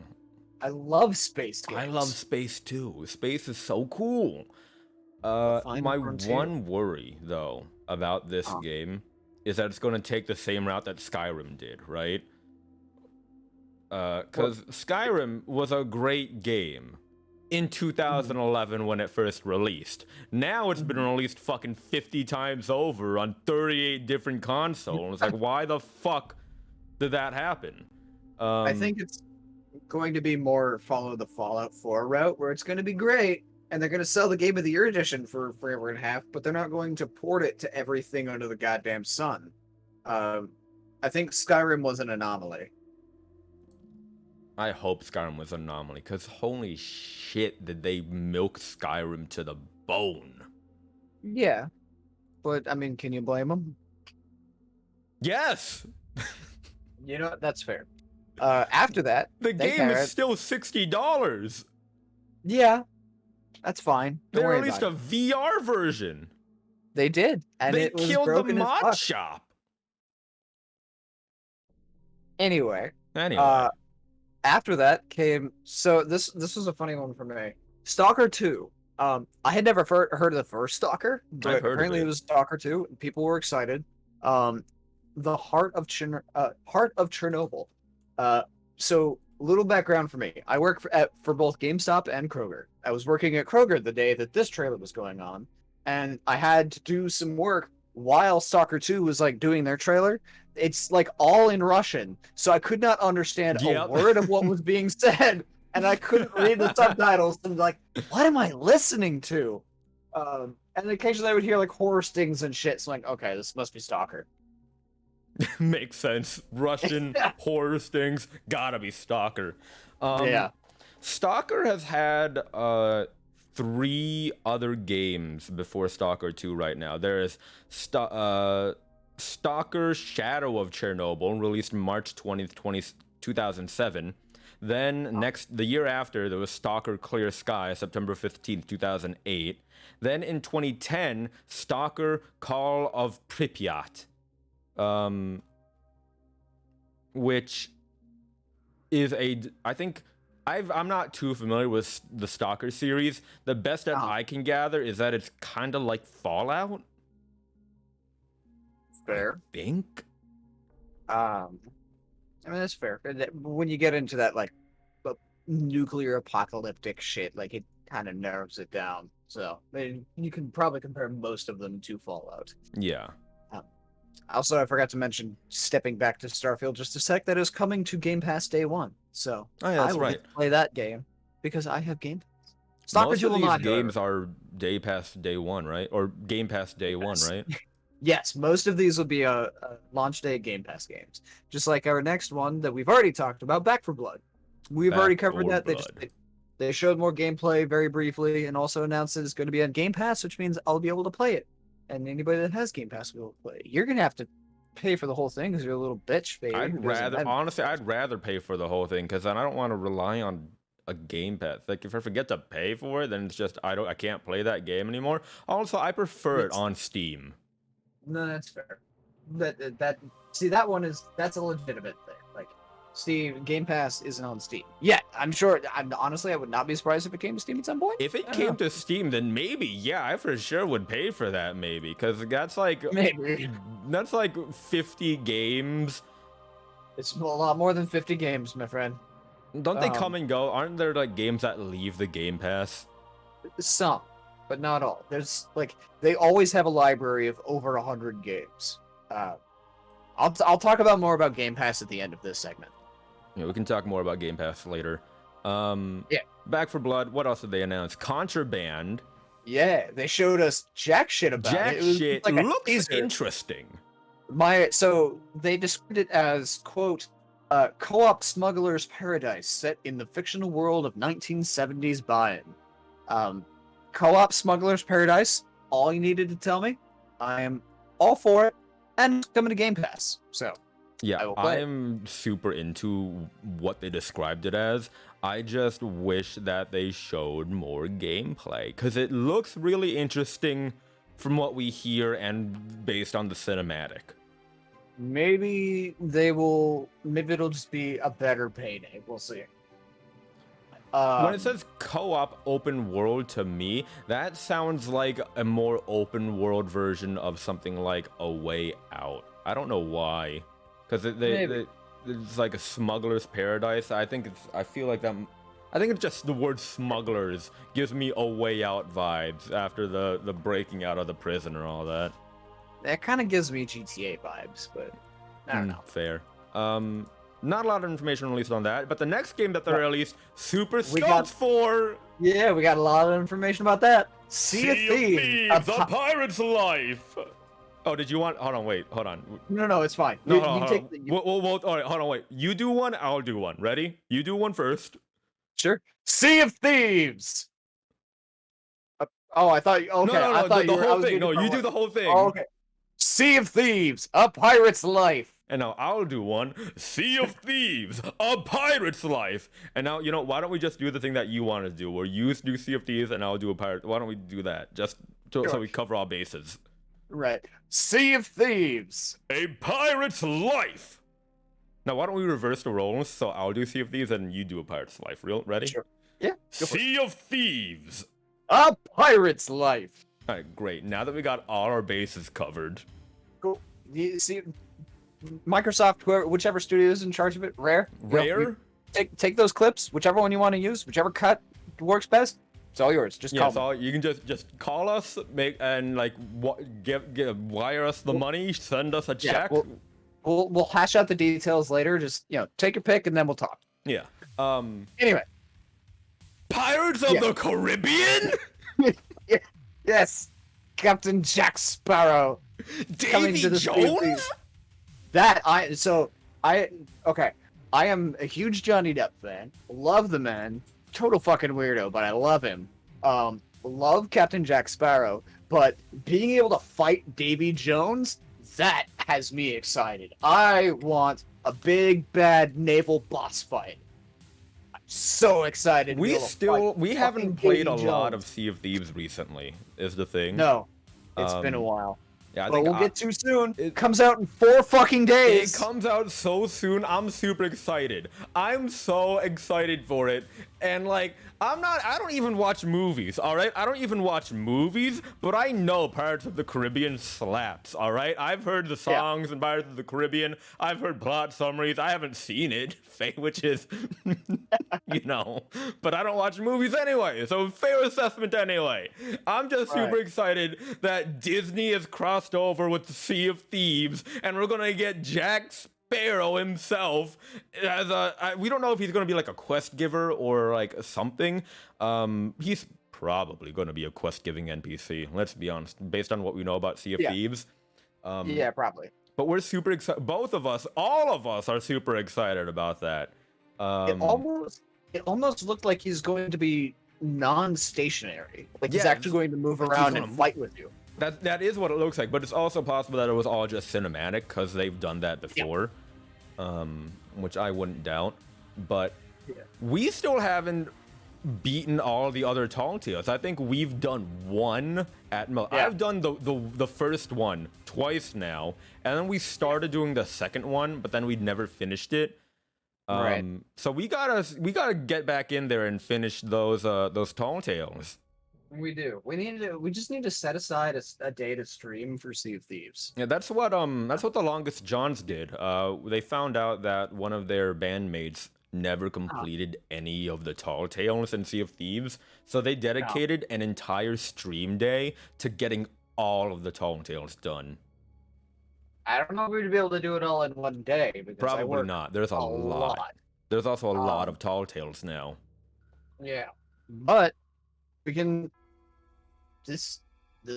I love space games. I love space too. Space is so cool. My one worry, though, about this game is that it's going to take the same route that Skyrim did, right? Because Skyrim was a great game in 2011 when it first released. Now it's been released fucking 50 times over on 38 different consoles. Like, why the fuck did that happen? I think it's going to be more follow the Fallout 4 route, where it's going to be great, and they're going to sell the Game of the Year edition for forever and a half, but they're not going to port it to everything under the goddamn sun. I think Skyrim was an anomaly. I hope Skyrim was an anomaly, because holy shit did they milk Skyrim to the bone. Yeah. But, I mean, can you blame them? Yes! You know what? That's fair. After that... The game is still $60! Yeah. That's fine. They released a VR version. They did. And they it was killed the broken mod shop. Anyway. After that came... So this was a funny one for me. Stalker 2. I had never heard of the first Stalker, but apparently it was Stalker 2. And people were excited. The Heart of Chernobyl. So, little background for me. I work for both GameStop and Kroger. I was working at Kroger the day that this trailer was going on, and I had to do some work while Stalker 2 was doing their trailer. It's all in Russian, so I could not understand a word of what was being said, and I couldn't read the subtitles. And what am I listening to? And occasionally I would hear horror stings and shit. So okay, this must be Stalker. Makes sense. Russian horror stings, gotta be Stalker. Yeah. Stalker has had 3 other games before Stalker 2 right now. There is Stalker Shadow of Chernobyl, released March 20th, 2007. Then the year after, there was Stalker Clear Sky, September 15th, 2008. Then in 2010, Stalker Call of Pripyat. Which is I think I'm not too familiar with the Stalker series. The best that I can gather is that it's kind of like Fallout. Fair. I think. I mean, that's fair. When you get into that nuclear apocalyptic shit. Like it kind of narrows it down. So you can probably compare most of them to Fallout. Yeah. Also, I forgot to mention, stepping back to Starfield just a sec, that is coming to Game Pass day one. So Oh, yeah, that's I will right. get to play that game because I have Game Pass. Stalker Most 2 of will these not, games however. are day pass day one, right? Or Game Pass day one, Yes. right? Yes, most of these will be a launch day Game Pass games. Just like our next one that we've already talked about, Back for Blood. We've already Back covered 4 that. Blood. They showed more gameplay very briefly and also announced that it's going to be on Game Pass, which means I'll be able to play it. And anybody that has Game Pass will be able to play it. You're going to have to pay for the whole thing because you're a little bitch, baby. I'd rather pay for the whole thing because then I don't want to rely on a Game Pass. Like if I forget to pay for it, then it's just I can't play that game anymore. Also, I prefer it Yes. on Steam. No, that's fair. That's a legitimate thing. Like, Steam Game Pass isn't on Steam. Yeah, I'm sure. Honestly, I would not be surprised if it came to Steam at some point. If it I don't came know. to Steam, then maybe, yeah, I for sure would pay for that, maybe, because that's like Maybe. 50 games. It's a lot more than 50 games, my friend. Don't they come and go? Aren't there like games that leave the Game Pass? Some, but not all. There's like they always have a library of over 100 games. I'll talk about more about Game Pass at the end of this segment. Yeah, we can talk more about Game Pass later. Yeah. Back for Blood. What else did they announce? Contraband. Yeah, they showed us jack shit about Jack it. It was shit like a looks teaser. interesting. So they described it as quote co-op smuggler's paradise set in the fictional world of 1970s Bayern. Co-op smuggler's paradise. All you needed to tell me. I am all for it, and it's coming to Game Pass. So Yeah, I will play it. I'm super into what they described it as. I just wish that they showed more gameplay because it looks really interesting from what we hear and based on the cinematic. Maybe it'll just be a better payday. We'll see. When it says co-op open world to me, that sounds like a more open world version of something like A Way Out. I don't know why, because it's like a smuggler's paradise. I think it's just the word smugglers gives me A Way Out vibes after the breaking out of the prison and all that. That kind of gives me GTA vibes, but I don't know. Fair. Not a lot of information released on that, but the next game that they released, super We got- stoked for. Yeah, we got a lot of information about that. Sea of Thieves. A pirate's life. Oh, did you want? Hold on. No, it's fine. No, You hold on. take the- you- All right, hold on, wait. You do one, I'll do one. Ready? You do one first. Sure. Sea of Thieves. I thought. Okay, No, I thought the you were. I whole was thing. doing No, different you do one. the whole thing. Oh, okay. Sea of Thieves, a pirate's life. And now I'll do one. Sea of Thieves, a pirate's life. And now, why don't we just do the thing that you want to do, where you do Sea of Thieves and I'll do a pirate? Why don't we do that? Just so Sure. we cover all bases. Right. Sea of Thieves. A pirate's life. Now, why don't we reverse the roles? So I'll do Sea of Thieves and you do a pirate's life. Ready? Sure. Yeah. Go for it. Sea of Thieves. A pirate's life. All right, great. Now that we got all our bases covered. Cool. You see, Microsoft, whichever studio is in charge of it, Rare. Rare? Take those clips, whichever one you want to use, whichever cut works best. It's all yours. Just Yeah, call me. so you can just call us, wire us the money, send us a Yeah, check. we'll hash out the details later. Just take your pick and then we'll talk. Yeah. Anyway, Pirates of the Caribbean? yes, Captain Jack Sparrow coming Davy to the Sea of Thieves. Jones? I am a huge Johnny Depp fan. Love the man. Total fucking weirdo, but I love him. Love Captain Jack Sparrow, but being able to fight Davy Jones, that has me excited. I want a big bad naval boss fight. I'm so excited. to be able to fight We haven't fucking played Davy a lot Jones. of Sea of Thieves recently, is the thing. No, it's been a Um, while. Yeah, I But think we'll get too soon. it- It comes out in 4 fucking it days. comes out so soon. I'm super excited. I'm so excited for it. And like, I don't even watch movies, all right? I don't even watch movies, but I know Pirates of the Caribbean slaps, all right? I've heard the songs in Pirates of the Caribbean. I've heard plot summaries. I haven't seen it, which is, but I don't watch movies anyway, so fair assessment anyway. I'm just super excited that Disney has crossed over with the Sea of Thieves, and we're gonna get Jack Sparrow himself as we don't know if he's going to be like a quest giver or like something. He's probably going to be a quest giving NPC, let's be honest, based on what we know about Sea of Thieves. Yeah, probably. But we're super excited. All of us are super excited about that. It almost looked like he's going to be non-stationary. Like he's actually going to move around and fight with you. That is what it looks like, but it's also possible that it was all just cinematic because they've done that before, which I wouldn't doubt. But we still haven't beaten all the other Tall Tales. I think we've done one at most. I've done the first one twice now, and then we started doing the second one, but then we never finished it. So we gotta get back in there and finish those Tall Tales. We do. We just need to set aside a day to stream for Sea of Thieves. Yeah, that's what the Longest Johns did. They found out that one of their bandmates never completed any of the Tall Tales in Sea of Thieves, so they dedicated an entire stream day to getting all of the Tall Tales done. I don't know if we'd be able to do it all in one day. Because probably not. There's a lot. There's also a lot of Tall Tales now. Yeah, but we can. This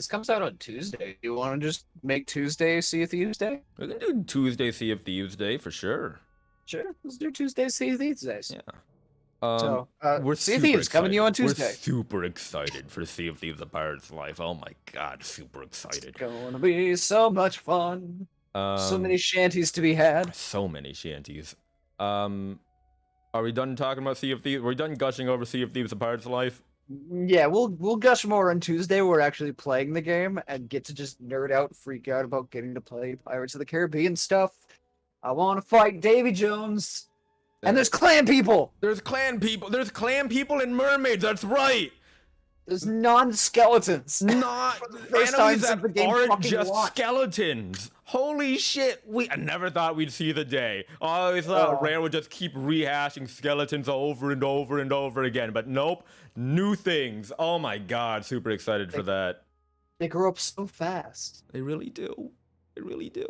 comes out on Tuesday. Do you want to just make Tuesday Sea of Thieves Day? We can do Tuesday Sea of Thieves Day for sure. Sure, let's do Tuesday Sea of Thieves Days. Yeah. We're Sea of Thieves coming to you on Tuesday. We're super excited for Sea of Thieves: A Pirate's Life. Oh my god, super excited. It's gonna be so much fun. So many shanties to be had. So many shanties. Are we done talking about Sea of Thieves? We're done gushing over Sea of Thieves: A Pirate's Life? Yeah, we'll gush more on Tuesday. We're actually playing the game and get to just nerd out, freak out about getting to play Pirates of the Caribbean stuff. I want to fight Davy Jones. And there's clan people. There's clan people and mermaids. That's right. There's non-skeletons. Not enemies that aren't just skeletons. Holy shit! I never thought we'd see the day. I always thought Rare would just keep rehashing skeletons over and over and over again, but nope. New things. Oh my god, super excited for that. They grow up so fast. They really do. They really do.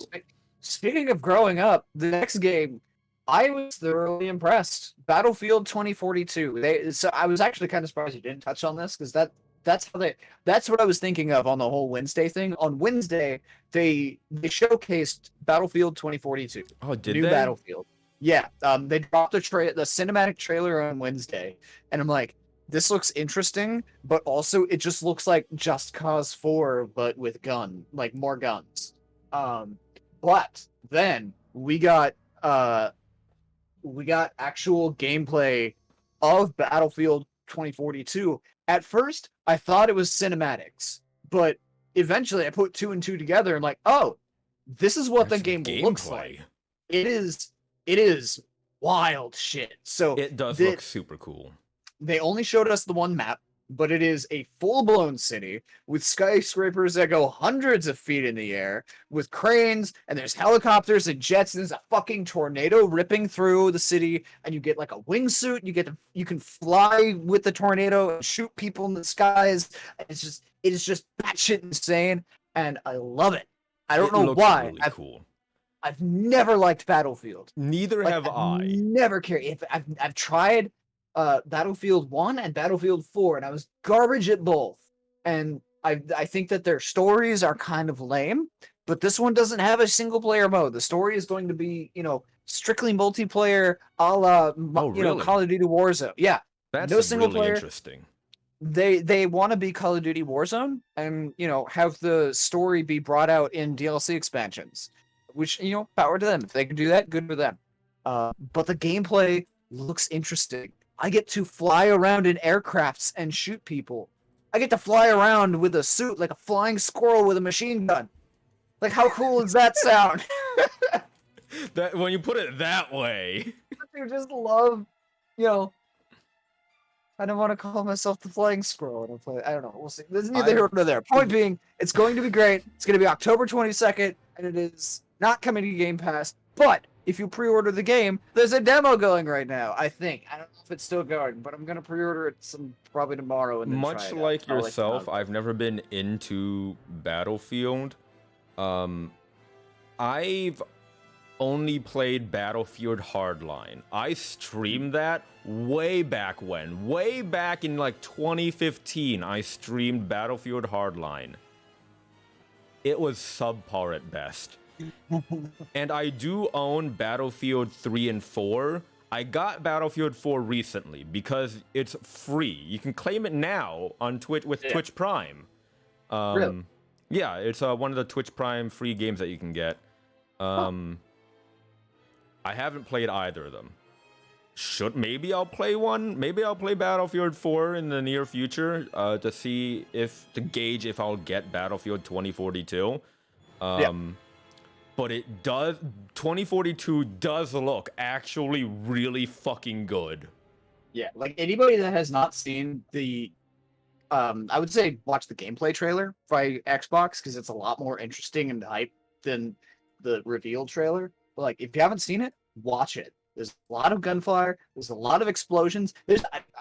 Speaking of growing up, the next game, I was thoroughly impressed. Battlefield 2042. So I was actually kind of surprised you didn't touch on this because that's what I was thinking of on the whole Wednesday thing. On Wednesday, they showcased Battlefield 2042. Oh, did New they? Battlefield. Yeah. They dropped the cinematic trailer on Wednesday, and I'm like, this looks interesting, but also it just looks like Just Cause 4, but with more guns. But then we got actual gameplay of Battlefield 2042. At first, I thought it was cinematics, but eventually I put 2 and 2 together and like, oh, this is what the game looks like. It is wild shit. So it does look super cool. They only showed us the one map, but it is a full-blown city with skyscrapers that go hundreds of feet in the air, with cranes, and there's helicopters and jets, and there's a fucking tornado ripping through the city, and you get like a wingsuit, you can fly with the tornado and shoot people in the skies. It is just batshit insane, and I love it. I don't know why. Really cool. I've never liked Battlefield. Neither have I. Never cared. I've tried Battlefield 1 and Battlefield 4, and I was garbage at both. And I think that their stories are kind of lame, but this one doesn't have a single player mode. The story is going to be, strictly multiplayer, a la Call of Duty Warzone. Yeah, that's no single really player. Interesting. They want to be Call of Duty Warzone, and have the story be brought out in DLC expansions, which power to them. If they can do that, good for them. But the gameplay looks interesting. I get to fly around in aircrafts and shoot people. I get to fly around with a suit like a flying squirrel with a machine gun. Like, how cool does that sound? That when you put it that way. I just love, I don't want to call myself the flying squirrel when I play. I don't know. We'll see. There's neither here nor there. Point being, it's going to be great. It's going to be October 22nd, and it is not coming to Game Pass. But if you pre-order the game, there's a demo going right now. I think. I don't know if it's still going, but I'm going to pre-order it probably tomorrow. And then Much try it like out. I'll let you yourself, know. I've never been into Battlefield. I've only played Battlefield Hardline. I streamed that way back when. Way back in like 2015, I streamed Battlefield Hardline. It was subpar at best. And I do own Battlefield 3 and 4. I got Battlefield 4 recently because it's free. You can claim it now on Twitch with Twitch Prime. Really? Yeah, it's one of the Twitch Prime free games that you can get. I haven't played either of them. Maybe I'll play one. Maybe I'll play Battlefield 4 in the near future to see to gauge if I'll get Battlefield 2042. But 2042 does look actually really fucking good. Yeah, like anybody that has not seen the, I would say watch the gameplay trailer by Xbox because it's a lot more interesting and hype than the reveal trailer. But like, if you haven't seen it, watch it. There's a lot of gunfire. There's a lot of explosions.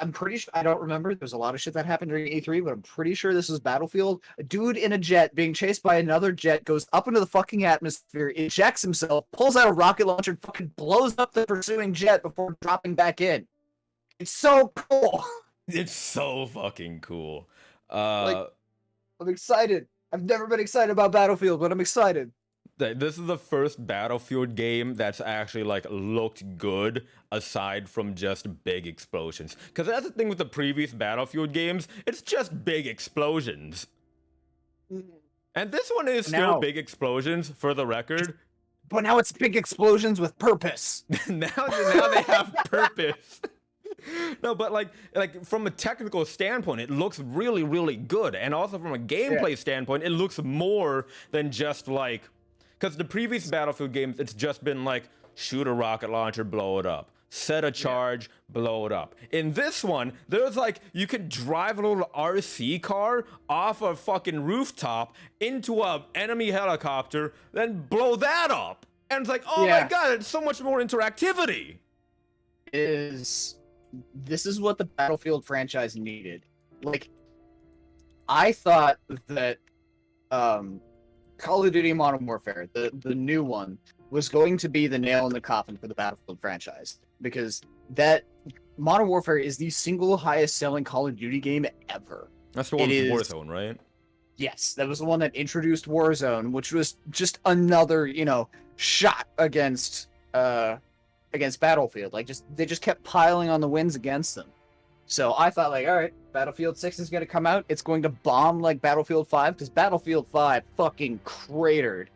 I'm pretty sure, I don't remember. There's a lot of shit that happened during E3, but I'm pretty sure this is Battlefield. A dude in a jet being chased by another jet goes up into the fucking atmosphere, ejects himself, pulls out a rocket launcher, and fucking blows up the pursuing jet before dropping back in. It's so cool. It's so fucking cool. I'm excited. I've never been excited about Battlefield, but I'm excited. This is the first Battlefield game that's actually like looked good aside from just big explosions. Because that's the thing with the previous Battlefield games, it's just big explosions. And this one is still big explosions, for the record. But now it's big explosions with purpose. now they have purpose. No, but like from a technical standpoint, it looks really, really good. And also from a gameplay standpoint, it looks more than just like... Because the previous Battlefield games, it's just been like, shoot a rocket launcher, blow it up. Set a charge, blow it up. In this one, there's like, you can drive a little RC car off a fucking rooftop into a enemy helicopter, then blow that up. And it's like, oh my god, it's so much more interactivity. This is what the Battlefield franchise needed. Like, I thought that Call of Duty Modern Warfare, the new one, was going to be the nail in the coffin for the Battlefield franchise. Because that Modern Warfare is the single highest selling Call of Duty game ever. That's the one with Warzone, right? Yes, that was the one that introduced Warzone, which was just another, shot against Battlefield. Like, they just kept piling on the wins against them. So I thought, like, all right, Battlefield 6 is going to come out. It's going to bomb like Battlefield 5, because Battlefield 5 fucking cratered.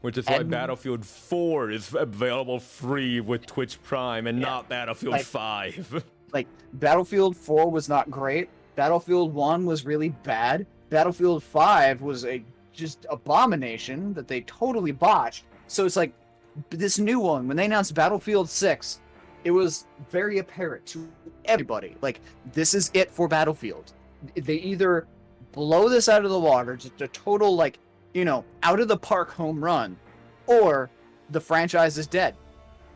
Which is why Battlefield 4 is available free with Twitch Prime and not Battlefield 5. Like, Battlefield 4 was not great. Battlefield 1 was really bad. Battlefield 5 was a just abomination that they totally botched. So it's like, this new one, when they announced Battlefield 6, it was very apparent to everybody. Like, this is it for Battlefield. They either blow this out of the water, just a total, like, out of the park home run, or the franchise is dead.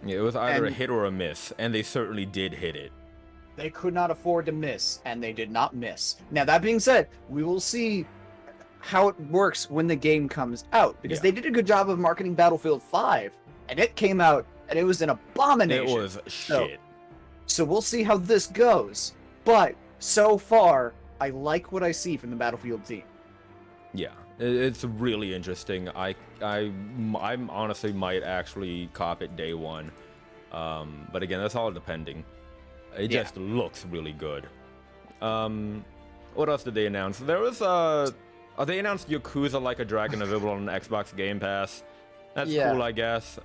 Yeah, it was either a hit or a miss, and they certainly did hit it. They could not afford to miss, and they did not miss. Now, that being said, we will see how it works when the game comes out, because they did a good job of marketing Battlefield 5, and it came out, and it was an abomination. It was shit. So we'll see how this goes, but so far, I like what I see from the Battlefield team. Yeah, it's really interesting. I honestly might actually cop it day one, but again, that's all depending. It just looks really good. What else did they announce? There was they announced Yakuza Like a Dragon available on Xbox Game Pass. That's cool, I guess.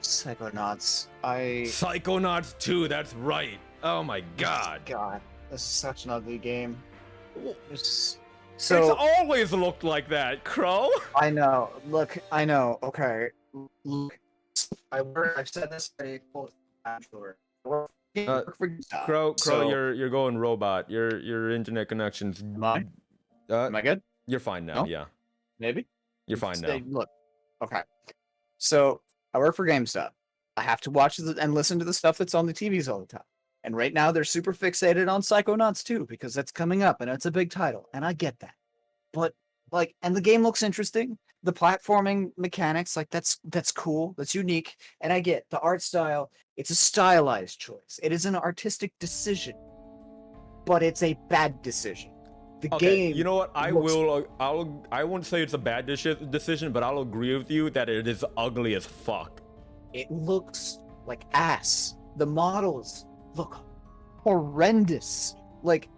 Psychonauts. Psychonauts 2, that's right. Oh my god. God, this is such an ugly game. It's always looked like that, Crow. I know. Look, I know. Okay. Look, I've said this already. I'm sure. work for GameStop. Crow, So, you're going robot. Your internet connection's. am I? Uh, Am I good? you're fine now. No? Yeah, Maybe. you're fine now. Look, okay. So I work for GameStop. I have to watch and listen to the stuff that's on the TVs all the time. And right now they're super fixated on Psychonauts 2 because that's coming up and it's a big title, and I get that. But like, and the game looks interesting. The platforming mechanics, like that's cool. That's unique. And I get the art style. It's a stylized choice. It is an artistic decision, but it's a bad decision. The game. You know what? I looks- won't say it's a bad decision, but I'll agree with you that it is ugly as fuck. It looks like ass. The models look horrendous. Like,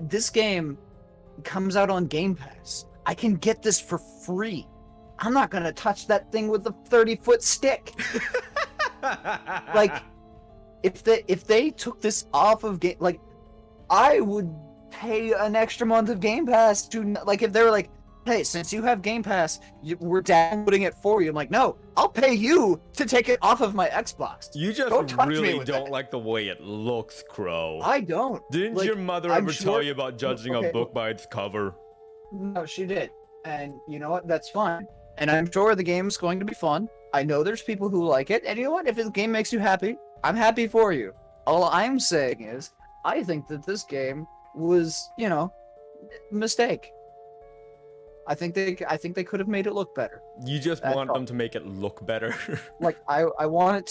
this game comes out on Game Pass. I can get this for free. I'm not gonna touch that thing with a 30-foot stick. Like, if they took this off of game, like, I would pay an extra month of Game Pass to, like, if they were like, hey, since you have Game Pass, we're downloading it for you. I'm like, no, I'll pay you to take it off of my Xbox. You just Don't touch me really with don't that. like the way it looks, Crow. I don't. Didn't Like, your mother I'm ever sure- tell you about judging a Okay. book by its cover? No, she did. And you know what? That's fine. And I'm sure the game's going to be fun. I know there's people who like it. And you know what? If the game makes you happy, I'm happy for you. All I'm saying is, I think that this game was, a mistake. I think they could have made it look better. You just That's want all. them to make it look better. Like, I want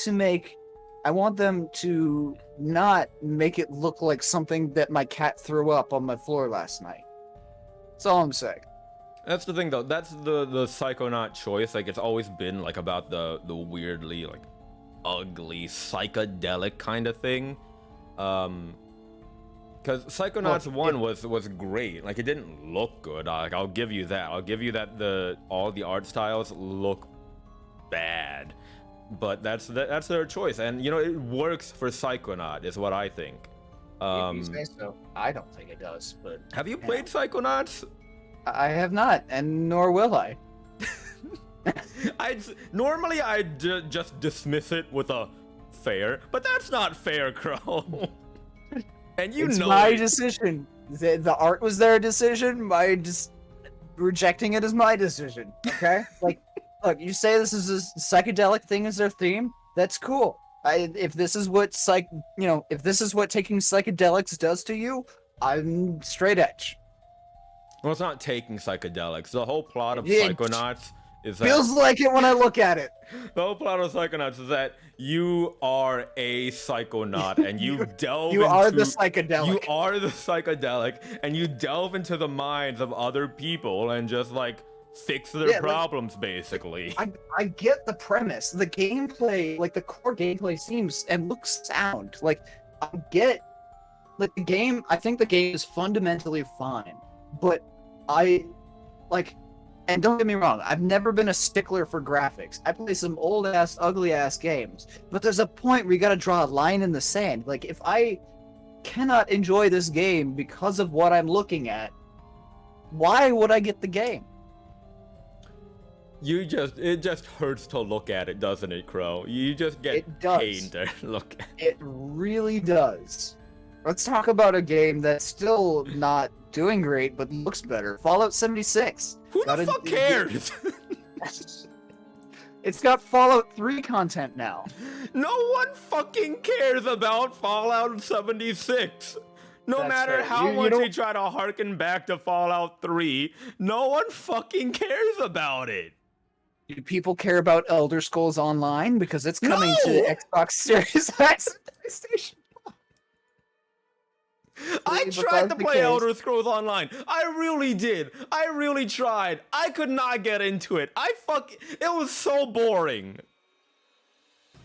them to not make it look like something that my cat threw up on my floor last night. That's all I'm saying. That's the thing, though. That's the Psychonaut choice. Like, it's always been like about the weirdly like ugly psychedelic kind of thing. Because Psychonauts 1 was great. Like, it didn't look good. Like, I'll give you that. I'll give you that all the art styles look bad. But that's their choice, and it works for Psychonaut, is what I think. If you say so. I don't think it does, but Have you played Psychonauts? I have not, and nor will I. Normally I'd just dismiss it with a fair, but that's not fair, Crow. And It's know my it. decision. The art was their decision. My just rejecting it is my decision. Okay, like, look, you say this is a psychedelic thing as their theme. That's cool. If this is what if this is what taking psychedelics does to you, I'm straight edge. Well, it's not taking psychedelics. The whole plot of It Psychonauts is that Feels like it when I look at it. the whole plot of Psychonauts is that you are a psychonaut and you delve You are the into psychedelic. You are the psychedelic, and you delve into the minds of other people and just like fix their Yeah, like- problems, basically. I get the premise. The gameplay, like the core gameplay seems and looks sound. Like, I get like the game. I think the game is fundamentally fine. But and don't get me wrong, I've never been a stickler for graphics. I play some old ass, ugly ass games. But there's a point where you gotta draw a line in the sand. Like, if I cannot enjoy this game because of what I'm looking at, why would I get the game? It just hurts to look at it, doesn't it, Crow? You just get It does. pain to look at. It really does. Let's talk about a game that's still not doing great, but looks better. Fallout 76. Who the Gotta- fuck cares? It's got Fallout 3 content now. No one fucking cares about Fallout 76. No That's matter fair. how You much don't- we try to harken back to Fallout 3, no one fucking cares about it. Do people care about Elder Scrolls Online? Because it's coming No! to Xbox Series X and PlayStation. I If tried that's to the play case- Elder Scrolls Online. I really did. I really tried. I could not get into it. It was so boring.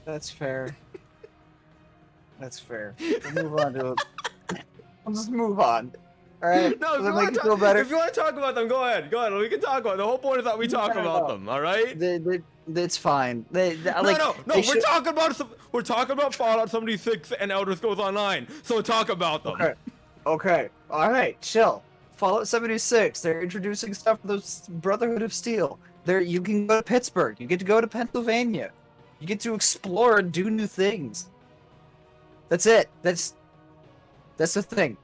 That's fair. That's fair. We'll move on to We'll just move on. Alright? No, Does that make you feel better? if you want to talk about them, go ahead. Go ahead. We can talk about it. The whole point is that we talk No, about no. them, all right? It's fine. No, no. they We're should- talking about Fallout 76 and Elder Scrolls Online. So talk about them. Okay. Alright, chill. Fallout 76, they're introducing stuff for the Brotherhood of Steel. You can go to Pittsburgh, you get to go to Pennsylvania. You get to explore and do new things. That's it. That's the thing.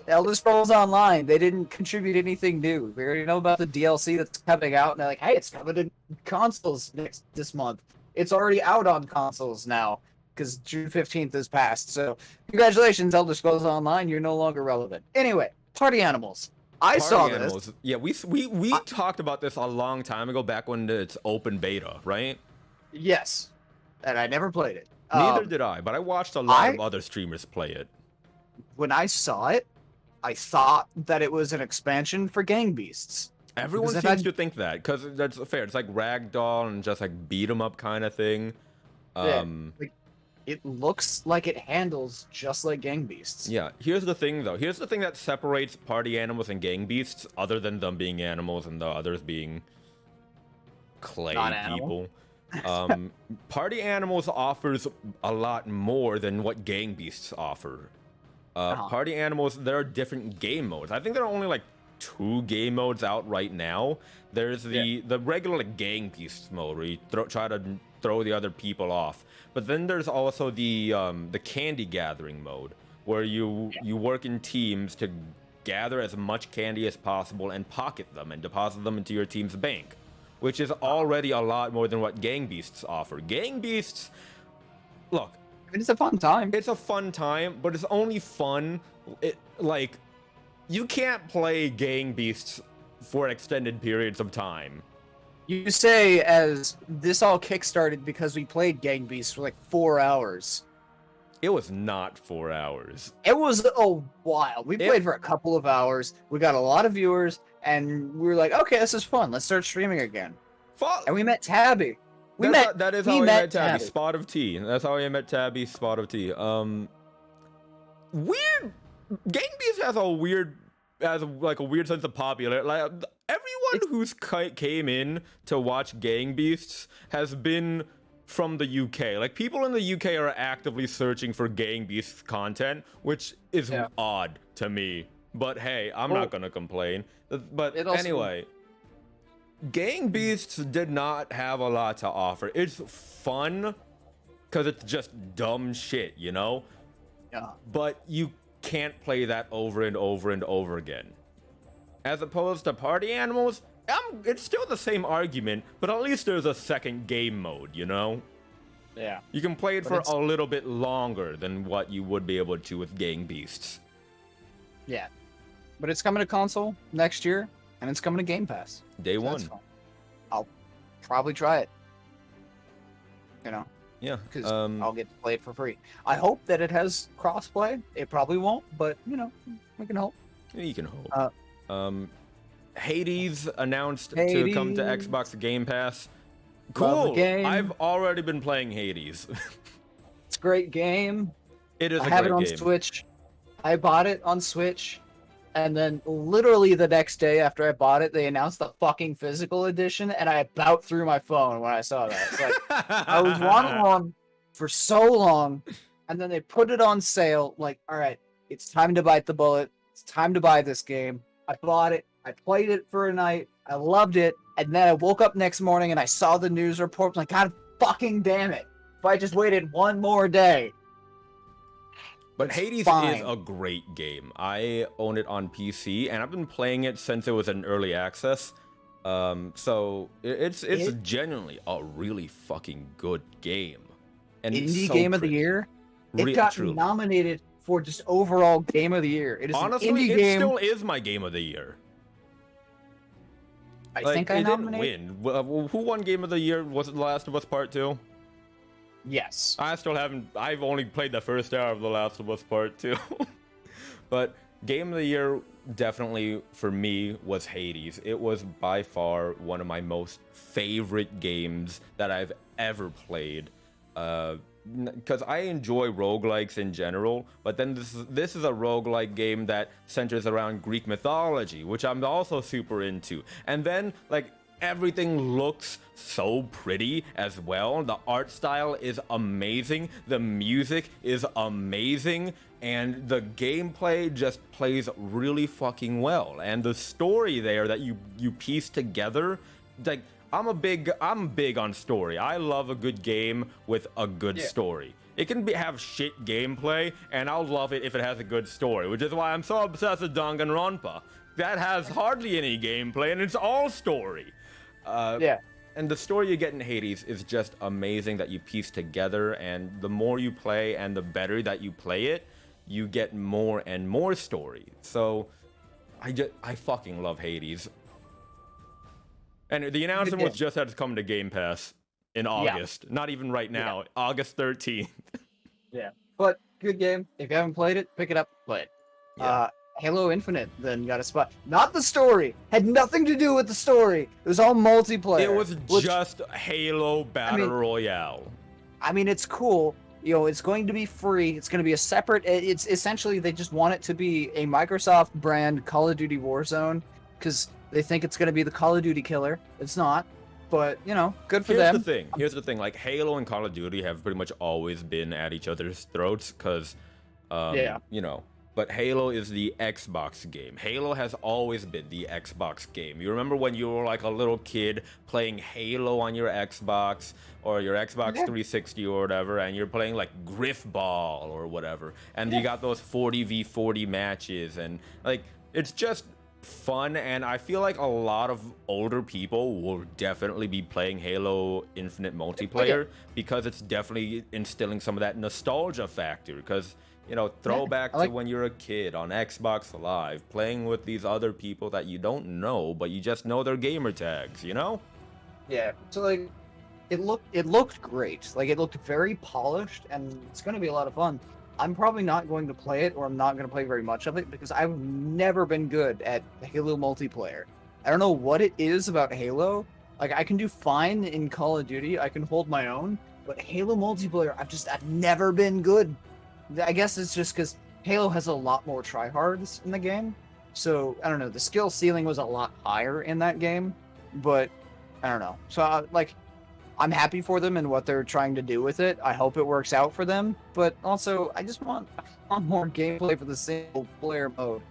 Elder Scrolls Online, they didn't contribute anything new. We already know about the DLC that's coming out, and they're like, hey, it's coming to consoles this month. It's already out on consoles now, because June 15th has passed. So, congratulations, Elder Scrolls Online, you're no longer relevant. Anyway, Party Animals. I saw this. Yeah, we talked about this a long time ago, back when it's open beta, right? Yes. And I never played it. Neither did I, but I watched a lot of other streamers play it. When I saw it, I thought that it was an expansion for Gang Beasts. Everyone seems to think that, because that's fair. It's like ragdoll and just like beat 'em up kind of thing. Like, it looks like it handles just like Gang Beasts. Yeah, here's the thing though. Here's the thing that separates Party Animals and Gang Beasts, other than them being animals and the others being clay Non-animal. people. Party Animals offers a lot more than what Gang Beasts offer. Party Animals, there are different game modes. I think there are only like 2 game modes out right now. There's the regular like Gang Beasts mode where you try to throw the other people off. But then there's also the candy gathering mode where you work in teams to gather as much candy as possible and pocket them and deposit them into your team's bank, which is already a lot more than what Gang Beasts offer. Gang Beasts, look, It's a fun time. it's a fun time, but it's only fun. Like, you can't play Gang Beasts for extended periods of time. You say as this all kickstarted because we played Gang Beasts for like 4 hours. It was not 4 hours. It was a while. We played for a couple of hours. We got a lot of viewers, and we were like, okay, this is fun. Let's start streaming again. And we met Tabby. That is how I met Tabby. Spot of tea. That's how I met Tabby. Spot of tea. Weird. Gang Beasts has a weird sense of popular. Like, everyone who's came in to watch Gang Beasts has been from the UK. Like, people in the UK are actively searching for Gang Beasts content, which is odd to me. But hey, I'm not gonna complain. But anyway. Gang Beasts did not have a lot to offer. It's fun because it's just dumb shit, you know? Yeah. But you can't play that over and over and over again. As opposed to Party Animals, it's still the same argument, but at least there's a second game mode, you know? Yeah. You can play it for a little bit longer than what you would be able to with Gang Beasts. Yeah. But it's coming to console next year, and it's coming to Game Pass. Day one. That's fun. I'll probably try it. You know? Yeah. Because I'll get to play it for free. I hope that it has crossplay. It probably won't, but, you know, we can hope. You can hope. Hades announced to come to Xbox Game Pass. Cool. I've already been playing Hades. It's a great game. It is. I have it on Switch. I bought it on Switch, and then literally the next day after I bought it, they announced the fucking physical edition, and I about threw my phone when I saw that. It's like I was wanting one for so long, and then they put it on sale. Like, all right, it's time to bite the bullet. It's time to buy this game. I bought it. I played it for a night. I loved it. And then I woke up next morning and I saw the news report. I'm like, God fucking damn it. If I just waited one more day. But Hades is a great game. I own it on PC, and I've been playing it since it was in early access. So it's genuinely a really fucking good game. And Indie Game of the Year? It got nominated for just overall Game of the Year. It is honestly, an indie it game. still is my Game of the Year. I think I nominated. Didn't win. Who won Game of the Year? Was it The Last of Us Part 2? Yes. I still haven't. I've only played the first hour of The Last of Us Part 2. But Game of the Year definitely for me was Hades. It was by far one of my most favorite games that I've ever played. Because I enjoy roguelikes in general, but then this is a roguelike game that centers around Greek mythology, which I'm also super into. And then, like, everything looks so pretty as well. The art style is amazing, the music is amazing, and the gameplay just plays really fucking well. And the story there that you piece together, like, I'm big on story. I love a good game with a good story. It can have shit gameplay, and I'll love it if it has a good story, which is why I'm so obsessed with Danganronpa. That has hardly any gameplay, and it's all story. Yeah. And the story you get in Hades is just amazing that you piece together, and the more you play and the better that you play it, you get more and more story. So I fucking love Hades. And the announcement was just that it's coming to Game Pass in August. Not even right now, August 13th. Yeah. But good game. If you haven't played it, pick it up, play it. Yeah. Halo Infinite then got a spot. Not the story. Had nothing to do with the story. It was all multiplayer. It was just Halo Battle Royale. I mean, it's cool. You know, it's going to be free. It's going to be a separate. It's essentially they just want it to be a Microsoft brand Call of Duty Warzone because they think it's going to be the Call of Duty killer. It's not, but you know, good for them. Here's the thing. Like Halo and Call of Duty have pretty much always been at each other's throats because, you know. But Halo is the Xbox game. Halo has always been the Xbox game. You remember when you were like a little kid playing Halo on your Xbox or your Xbox 360 or whatever, and you're playing like Griff Ball or whatever, and you got those 40v40 matches, and like it's just fun. And I feel like a lot of older people will definitely be playing Halo Infinite multiplayer because it's definitely instilling some of that nostalgia factor. Because you know, throwback to when you're a kid on Xbox Live, playing with these other people that you don't know, but you just know their gamer tags, you know? Yeah. So like, it looked great. Like it looked very polished, and it's going to be a lot of fun. I'm probably not going to play it, or I'm not going to play very much of it because I've never been good at Halo multiplayer. I don't know what it is about Halo. Like I can do fine in Call of Duty, I can hold my own, but Halo multiplayer, I've never been good. I guess it's just because Halo has a lot more tryhards in the game. So, I don't know, the skill ceiling was a lot higher in that game, but I don't know. So, I'm happy for them and what they're trying to do with it. I hope it works out for them, but also, I want more gameplay for the single player mode.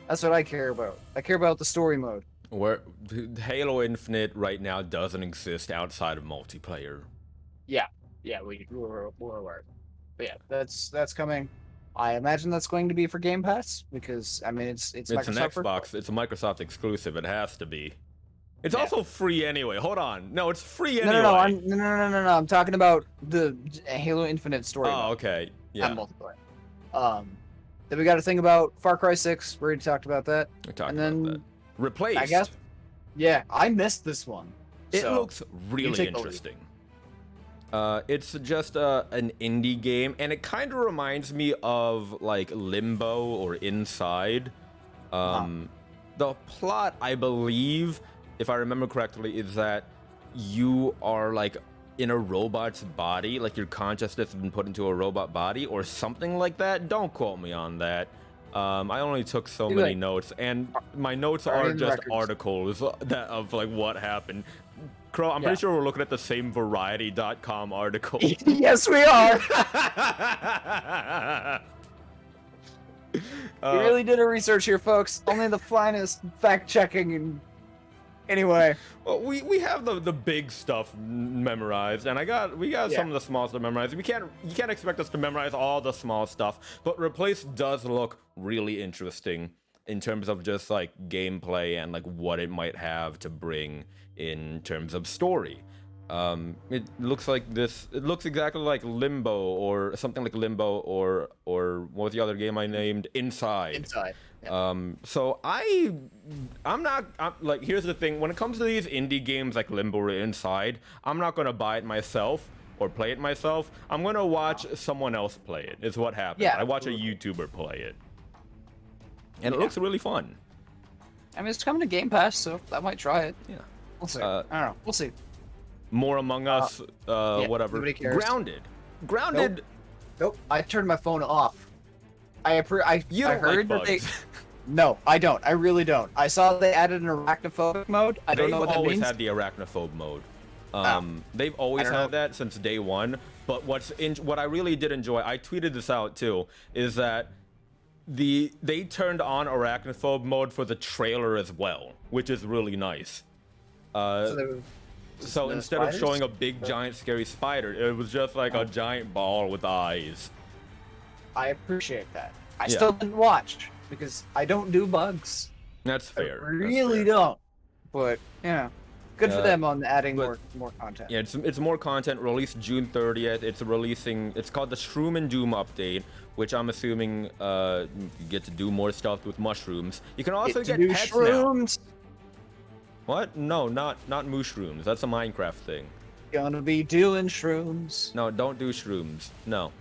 That's what I care about. I care about the story mode. Where Halo Infinite right now doesn't exist outside of multiplayer. Yeah, we're aware. But yeah, that's coming. I imagine that's going to be for Game Pass because I mean it's an Xbox. It's a Microsoft exclusive. It has to be. It's also free anyway. Hold on. No, it's free anyway. No. I'm talking about the Halo Infinite story. Oh, okay. Yeah. Multiplayer. Then we got to think about Far Cry 6. We already talked about that. We talked about that. Replaced. I guess. Yeah, I missed this one. It looks really interesting. It's just an indie game, and it kind of reminds me of like Limbo or Inside. The plot, I believe, if I remember correctly, is that you are like in a robot's body, like your consciousness has been put into a robot body or something like that. Don't quote me on that. I only took so many notes, and my notes are just articles of like what happened. Crow, I'm pretty sure we're looking at the same Variety.com article. Yes, we are. We really did a research here, folks. Only the finest fact-checking. And anyway, well, we have the big stuff memorized, and we got some of the small stuff memorized. You can't expect us to memorize all the small stuff, but Replace does look really interesting in terms of just like gameplay and like what it might have to bring in terms of story. It looks like this. It looks exactly like Limbo or something like Limbo or what was the other game I named? Inside. Yeah. So I'm like, here's the thing. When it comes to these indie games like Limbo or Inside, I'm not gonna buy it myself or play it myself. I'm gonna watch someone else play it. Is what happens. I watch a YouTuber play it, and it looks really fun. I mean, it's coming to Game Pass, so I might try it. Yeah. We'll see. I don't know. We'll see. More Among Us, whatever. Grounded. Nope. I turned my phone off. I heard that they. No, I don't. I really don't. I saw they added an arachnophobic mode. I don't know what that means. They've always had the arachnophobe mode. They've always had that since day one. But what I really did enjoy, I tweeted this out too, is that they turned on arachnophobe mode for the trailer as well, which is really nice. So the instead of spiders? showing a big, giant, scary spider, it was just like a giant ball with eyes. I appreciate that. I Yeah. still didn't watch because I don't do bugs. That's I fair. really That's fair. don't. But yeah, good for them on adding but- more content. Yeah, it's more content. Released June 30th. It's called the Shroom and Doom update, which I'm assuming you get to do more stuff with mushrooms. You can also get do pets now. shrooms. What? No, not mushrooms. That's a Minecraft thing. Gonna be doing shrooms. No, don't do shrooms. No.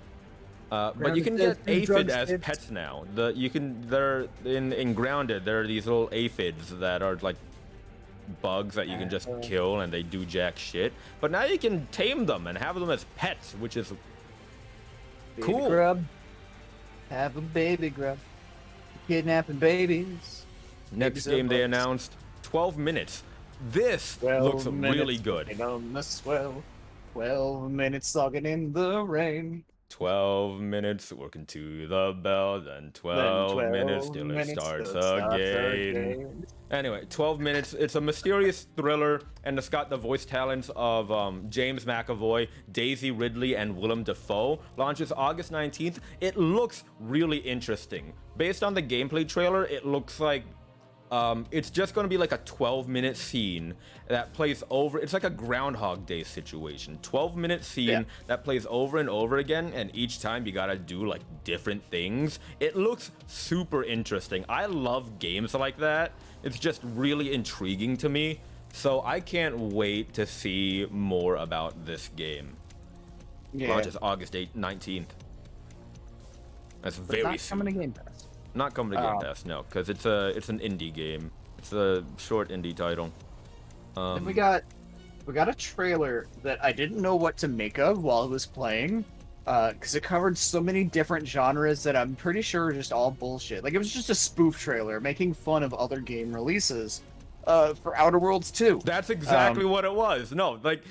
But Grounded you can says get do aphids drugs, as kids. pets now. They're in Grounded. There are these little aphids that are like bugs that you can just kill and they do jack shit. But now you can tame them and have them as pets, which is Baby cool. grub. Have a baby grub. Kidnapping babies. Next Babies are game they bugs. announced 12 minutes. This looks really good. Walking on the swell. 12 minutes slogging in the rain. 12 minutes working to the bell, then 12 minutes till it starts again. Anyway, 12 minutes. It's a mysterious thriller, and it's got the voice talents of James McAvoy, Daisy Ridley, and Willem Dafoe. Launches August 19th. It looks really interesting. Based on the gameplay trailer, it looks like it's just going to be like a 12-minute scene that plays over. It's like a Groundhog Day situation. 12-minute scene that plays over and over again, and each time you gotta do like different things. It looks super interesting. I love games like that. It's just really intriguing to me. So I can't wait to see more about this game. Launches August 19th. That's very Not soon. coming to Game Pass. Not coming to Game Pass, no, because it's an indie game. It's a short indie title. And we got a trailer that I didn't know what to make of while I was playing, because it covered so many different genres that I'm pretty sure are just all bullshit. Like it was just a spoof trailer making fun of other game releases, for Outer Worlds 2. That's exactly what it was. No, like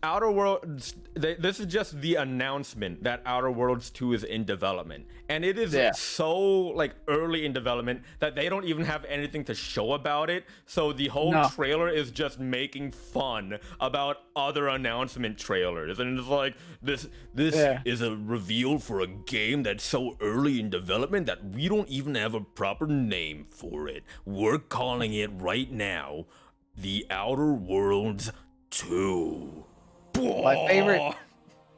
Outer Worlds. This is just the announcement that Outer Worlds 2 is in development, and it is so like early in development that they don't even have anything to show about it. So the whole trailer is just making fun about other announcement trailers, and it's like this is a reveal for a game that's so early in development that we don't even have a proper name for it. We're calling it right now The Outer Worlds 2. My favorite.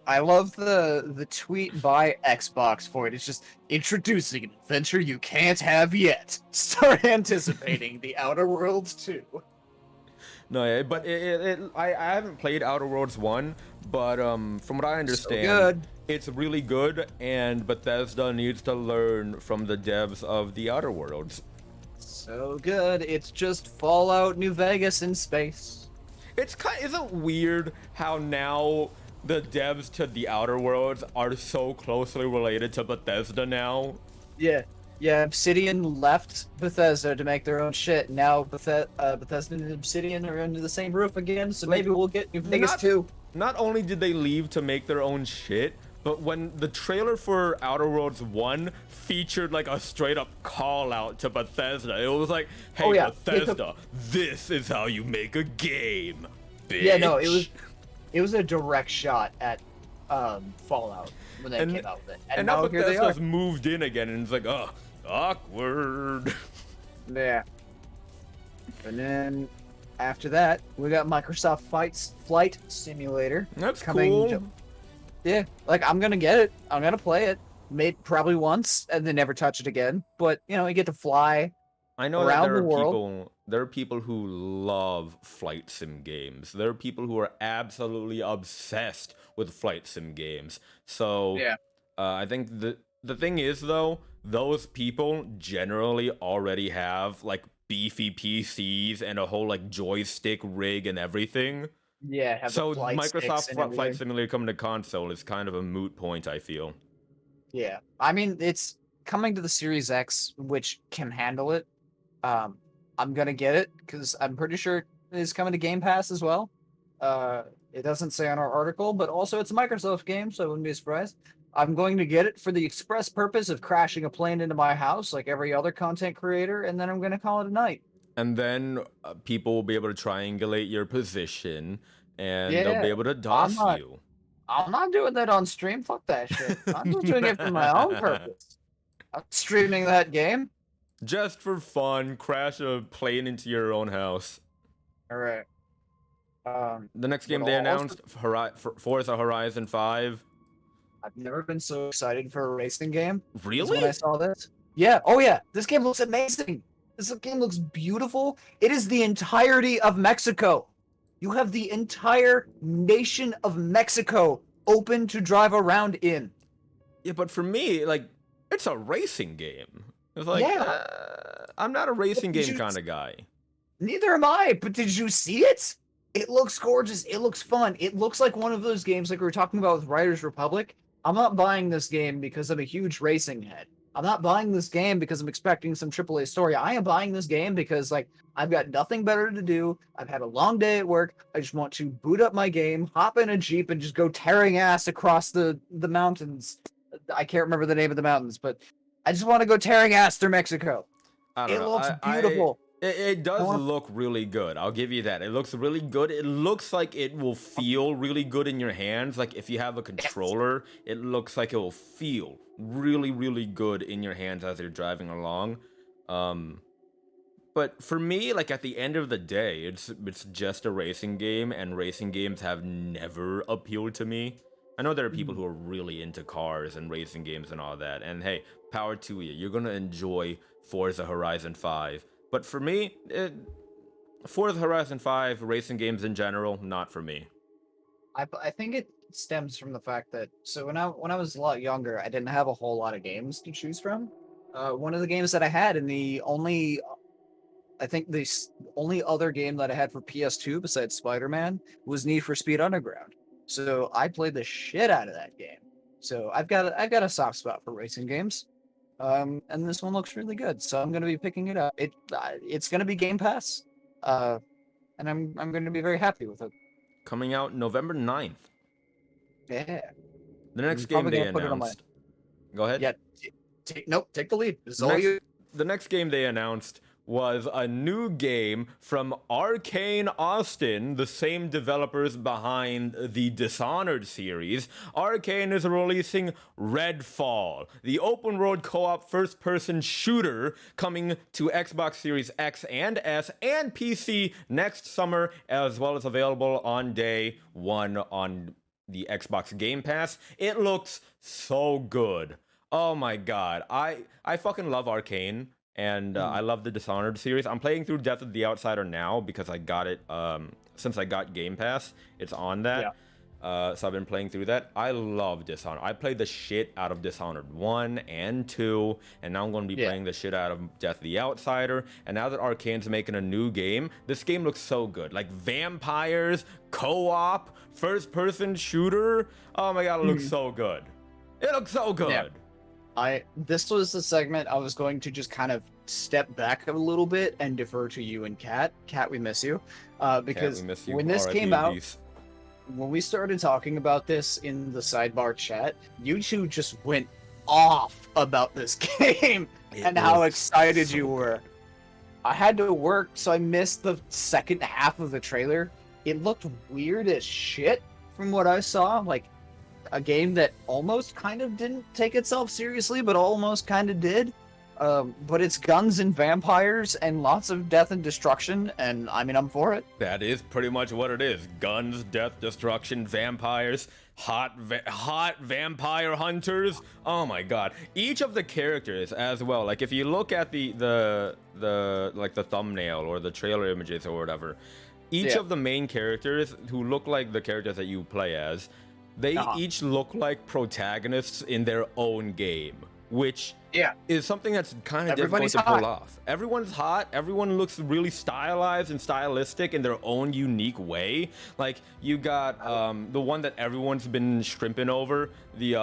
I love the tweet by Xbox for it. It's just introducing an adventure you can't have yet. Start anticipating The Outer Worlds 2. No, yeah, but I haven't played Outer Worlds 1, but from what I understand, good. It's really good, and Bethesda needs to learn from the devs of The Outer Worlds. So good. It's just Fallout New Vegas in space. Isn't it weird how now the devs to The Outer Worlds are so closely related to Bethesda now? Yeah. Obsidian left Bethesda to make their own shit. Now Bethesda and Obsidian are under the same roof again, so maybe we'll get New Vegas too. Not only did they leave to make their own shit, but when the trailer for Outer Worlds 1 featured like a straight up call out to Bethesda, it was like, hey, Bethesda, this is how you make a game, bitch. Yeah, no, it was a direct shot at Fallout when they came out with it. And now here they are. Bethesda's moved in again, and it's like, awkward. Yeah. And then after that, we got Microsoft Flight Simulator. That's coming. cool. Yeah, like I'm gonna get it. I'm gonna play it. Probably once and then never touch it again. But you get to fly. I know around that the world. there are people who love flight sim games. There are people who are absolutely obsessed with flight sim games. So I think the thing is though, those people generally already have like beefy PCs and a whole like joystick rig and everything. Yeah, so Microsoft Flight Simulator coming to console is kind of a moot point, I feel. Yeah, I mean it's coming to the Series X, which can handle it. I'm gonna get it because I'm pretty sure it is coming to Game Pass as well. It doesn't say on our article, but also it's a Microsoft game, so I wouldn't be surprised. I'm going to get it for the express purpose of crashing a plane into my house like every other content creator, and then I'm gonna call it a night. and then people will be able to triangulate your position, and they'll Yeah, be able to I'm DOS not. you. I'm not doing that on stream. Fuck that shit. I'm just doing it for my own purpose. I'm streaming that game. Just for fun, crash a plane into your own house. All right. The next game But they also- announced, Forza Horizon 5. I've never been so excited for a racing game. as when I Really? saw this. Yeah. Oh yeah. This game looks amazing. This game looks beautiful. It is the entirety of Mexico. You have the entire nation of Mexico open to drive around in. Yeah, but for me, like, it's a racing game. It's like, Yeah. I'm not a racing did game you- kind of guy. Neither am I, but did you see it? It looks gorgeous. It looks fun. It looks like one of those games like we were talking about with Riders Republic. I'm not buying this game because I'm a huge racing head. I'm not buying this game because I'm expecting some AAA story. I am buying this game because like I've got nothing better to do. I've had a long day at work. I just want to boot up my game, hop in a Jeep, and just go tearing ass across the mountains. I can't remember the name of the mountains, but I just want to go tearing ass through Mexico. I don't It know. looks beautiful. It does wanna- look really good. I'll give you that. It looks really good. It looks like it will feel really good in your hands. Like if you have a controller, it looks like it will feel really, really good in your hands as you're driving along. But for me, like at the end of the day, it's just a racing game, and racing games have never appealed to me. I know there are people who are really into cars and racing games and all that, and hey, power to you. You're gonna enjoy Forza Horizon 5. But for me, Forza Horizon 5, racing games in general, not for me. I think it stems from the fact that so when I was a lot younger, I didn't have a whole lot of games to choose from. One of the games that I had, and the only only other game that I had for PS2 besides Spider-Man was Need for Speed Underground. So I played the shit out of that game. So I've got a soft spot for racing games. And this one looks really good, so I'm gonna be picking it up. It's gonna be Game Pass, and I'm gonna be very happy with it. Coming out November 9th. Yeah. The next I'm game probably they gonna put it on my- announced. Go ahead. Yeah. Take the lead. It's all Next- you. The next game they announced was a new game from Arcane Austin, the same developers behind the Dishonored series. Arcane is releasing Redfall, the open world co-op first-person shooter coming to Xbox Series X and S and PC next summer, as well as available on day one on the Xbox Game Pass. It looks so good. Oh my god. I fucking love Arcane. And I love the Dishonored series. I'm playing through Death of the Outsider now because I got it since I got Game Pass. It's on that. Yeah. So I've been playing through that. I love Dishonored. I played the shit out of Dishonored 1 and 2, and now I'm going to be playing the shit out of Death of the Outsider. And now that Arcane's making a new game, this game looks so good. Like vampires, co-op, first-person shooter. Oh my god, it looks so good. It looks so good. Yeah. This was the segment I was going to just kind of step back a little bit and defer to you and Kat. Kat, we miss you. Because Cat, we miss you. when this R.I.P. came out, Beast. when we started talking about this in the sidebar chat, you two just went off about this game and how looks excited so you were. I had to work, so I missed the second half of the trailer. It looked weird as shit from what I saw. Like a game that almost kind of didn't take itself seriously, but almost kind of did. But it's guns and vampires and lots of death and destruction, and I mean, I'm for it. That is pretty much what it is. Guns, death, destruction, vampires, hot vampire hunters. Oh my god. Each of the characters as well. Like if you look at the like the thumbnail or the trailer images or whatever, each of the main characters who look like the characters that you play as, they each look like protagonists in their own game, which is something that's kind of difficult to pull off. Everyone's hot. Everyone looks really stylized and stylistic in their own unique way. Like you got the one that everyone's been shrimping over, the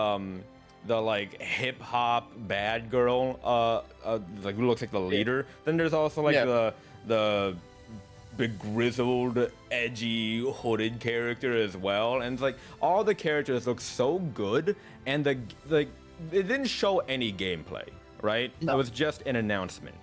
like hip hop bad girl, like who looks like the leader. Then there's also like the begrizzled, edgy, hooded character as well, and it's like all the characters look so good, and it didn't show any gameplay, right? No. It was just an announcement.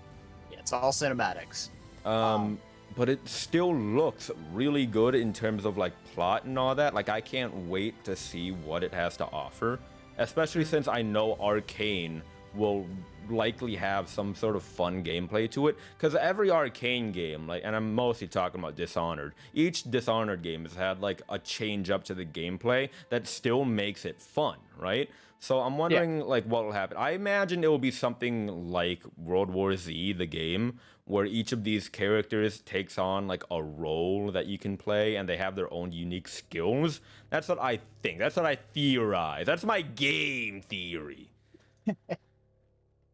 Yeah, it's all cinematics. But it still looks really good in terms of like plot and all that. Like I can't wait to see what it has to offer, especially since I know Arcane will likely have some sort of fun gameplay to it, because every Arcane game, like, and I'm mostly talking about Dishonored, each Dishonored game has had like a change up to the gameplay that still makes it fun, right? So I'm wondering like what will happen. I imagine it will be something like World War Z, the game, where each of these characters takes on like a role that you can play and they have their own unique skills. That's what I think. That's what I theorize. That's my game theory.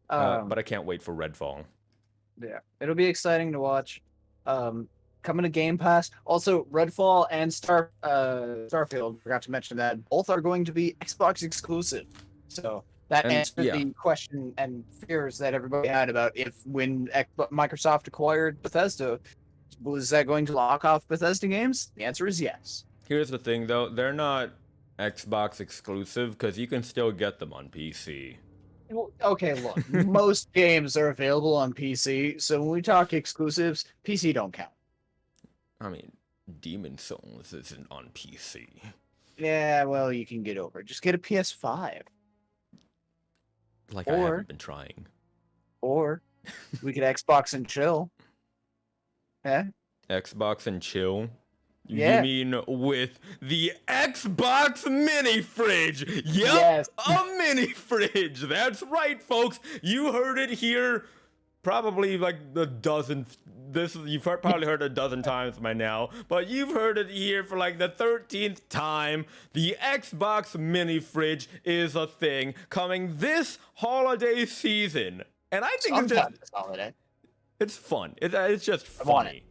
But I can't wait for Redfall. Yeah, it'll be exciting to watch. Coming to Game Pass. Also, Redfall and Starfield, forgot to mention that, both are going to be Xbox exclusive. So that answers the question and fears that everybody had about when Microsoft acquired Bethesda, was that going to lock off Bethesda games? The answer is yes. Here's the thing, though. They're not Xbox exclusive because you can still get them on PC. Well, okay, look, most games are available on PC, so when we talk exclusives, PC don't count. I mean, Demon Souls isn't on PC. Yeah, well, you can get over it. Just get a PS5. Like, I haven't been trying. Or we could Xbox and chill. Yeah? Xbox and chill? Yeah. You mean with the Xbox mini fridge? Yep, Yes. A mini fridge. That's right, folks. You heard it here probably like the dozenth. You've probably heard it a dozen times by now, but you've heard it here for like the 13th time. The Xbox mini fridge is a thing coming this holiday season. And I think it's fun. It's just funny.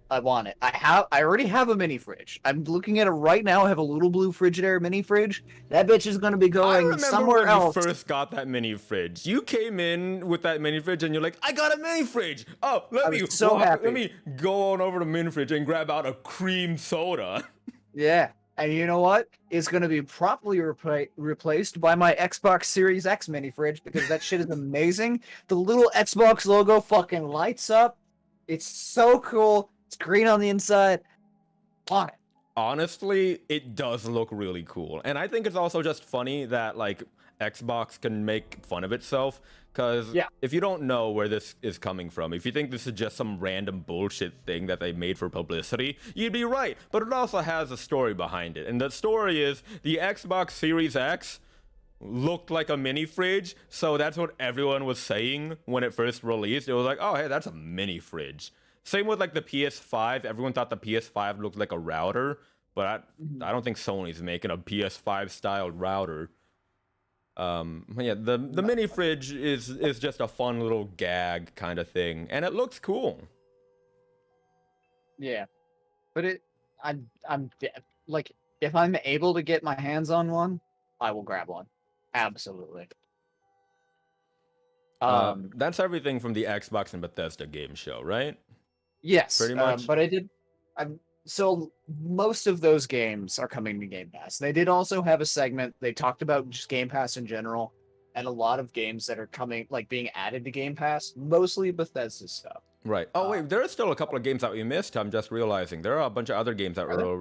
I want it. I already have a mini fridge. I'm looking at it right now. I have a little blue Frigidaire mini fridge. That bitch is going to be going somewhere else. When you first got that mini fridge, you came in with that mini fridge and you're like, I got a mini fridge. Oh, let me go on over to mini fridge and grab out a cream soda. Yeah. And you know what? It's going to be properly replaced by my Xbox Series X mini fridge because that shit is amazing. The little Xbox logo fucking lights up. It's so cool. It's green on the inside. On it. Honestly, it does look really cool. And I think it's also just funny that, like, Xbox can make fun of itself. Because if you don't know where this is coming from, if you think this is just some random bullshit thing that they made for publicity, you'd be right. But it also has a story behind it. And the story is the Xbox Series X looked like a mini fridge. So that's what everyone was saying when it first released. It was like, oh, hey, that's a mini fridge. Same with like the PS5. Everyone thought the PS5 looked like a router, but I don't think Sony's making a PS5 styled router. Yeah, the mini fridge is just a fun little gag kind of thing, and it looks cool. Yeah, but I'm like, if I'm able to get my hands on one, I will grab one. Absolutely. That's everything from the Xbox and Bethesda game show, right? Yes, pretty much. But so most of those games are coming to Game Pass. They did also have a segment. They talked about just Game Pass in general, and a lot of games that are coming, like being added to Game Pass. Mostly Bethesda stuff. Right. Oh wait, there are still a couple of games that we missed. I'm just realizing there are a bunch of other games that were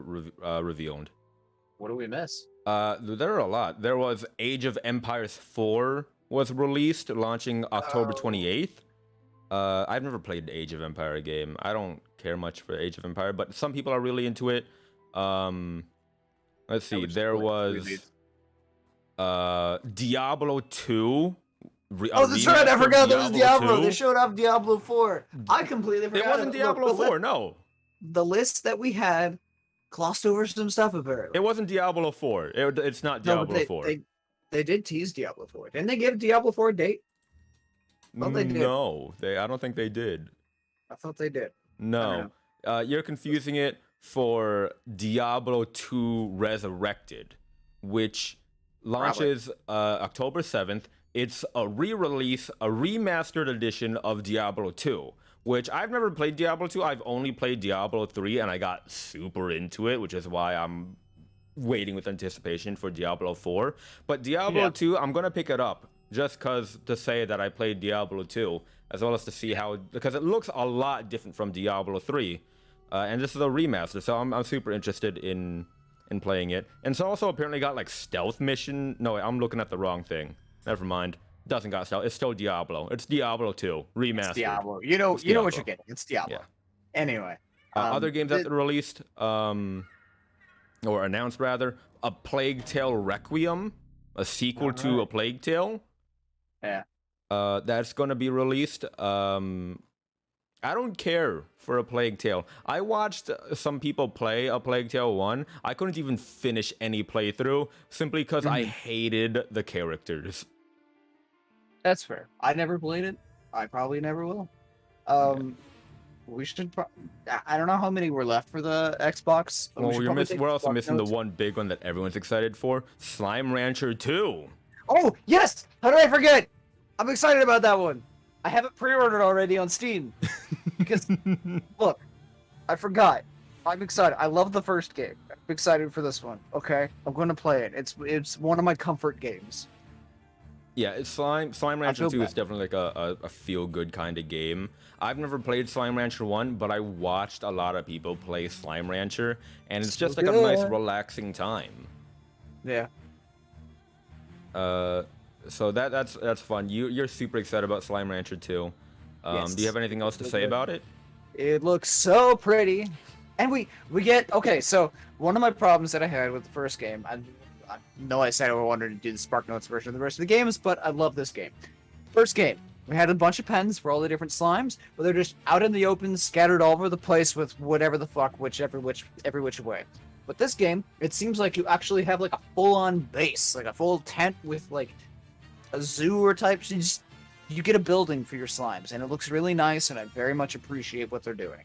revealed. What do we miss? There are a lot. There was Age of Empires 4 was released, launching October 28th. I've never played the Age of Empire game. I don't care much for Age of Empire, but some people are really into it. Let's see. There was Diablo 2. Oh, that's right. I forgot there was Diablo. 2. They showed off Diablo 4. I completely forgot. It wasn't Diablo 4, no. The list that we had glossed over some stuff apparently. It wasn't Diablo 4. It's not Diablo 4. They did tease Diablo 4. Didn't they give Diablo 4 a date? Well, they did. No, I don't think they did. I thought they did. No. You're confusing it for Diablo 2 Resurrected, which launches October 7th. It's a re-release, a remastered edition of Diablo 2, which I've never played Diablo 2. I've only played Diablo 3, and I got super into it, which is why I'm waiting with anticipation for Diablo 4. But Diablo 2, I'm going to pick it up just to say that I played Diablo 2, as well as to see how, because it looks a lot different from Diablo 3, and this is a remaster, so I'm super interested in playing it. And it's also apparently got like stealth mission. No, wait, I'm looking at the wrong thing. Never mind. Doesn't got stealth. It's still Diablo. It's Diablo 2 remastered. It's Diablo. You know what you're getting. It's Diablo. Yeah. Anyway, other games that were released, or announced rather, A Plague Tale Requiem, a sequel to A Plague Tale. Yeah. That's going to be released. I don't care for A Plague Tale. I watched some people play A Plague Tale 1. I couldn't even finish any playthrough simply because I hated the characters. That's fair. I never played it. I probably never will. We should. I don't know how many were left for the Xbox. Well, we're also missing the one big one that everyone's excited for: Slime Rancher 2. Oh yes! How did I forget? I'm excited about that one. I have it pre-ordered already on Steam. Because look, I forgot. I'm excited. I love the first game. I'm excited for this one. Okay, I'm going to play it. It's one of my comfort games. Yeah, it's Slime Rancher 2 is definitely like a feel-good kind of game. I've never played Slime Rancher 1, but I watched a lot of people play Slime Rancher, and it's just like a nice, relaxing time. Yeah. So that's fun. You're super excited about Slime Rancher 2. Yes. Do you have anything else to say about it? It looks so pretty. And we get... Okay, so one of my problems that I had with the first game... I know I said I wanted to do the Spark Notes version of the rest of the games, but I love this game. First game, we had a bunch of pens for all the different slimes, but they're just out in the open, scattered all over the place with whatever the fuck, every which way. But this game, it seems like you actually have like a full-on base, like a full tent with like a zoo or type. You get a building for your slimes, and it looks really nice, and I very much appreciate what they're doing.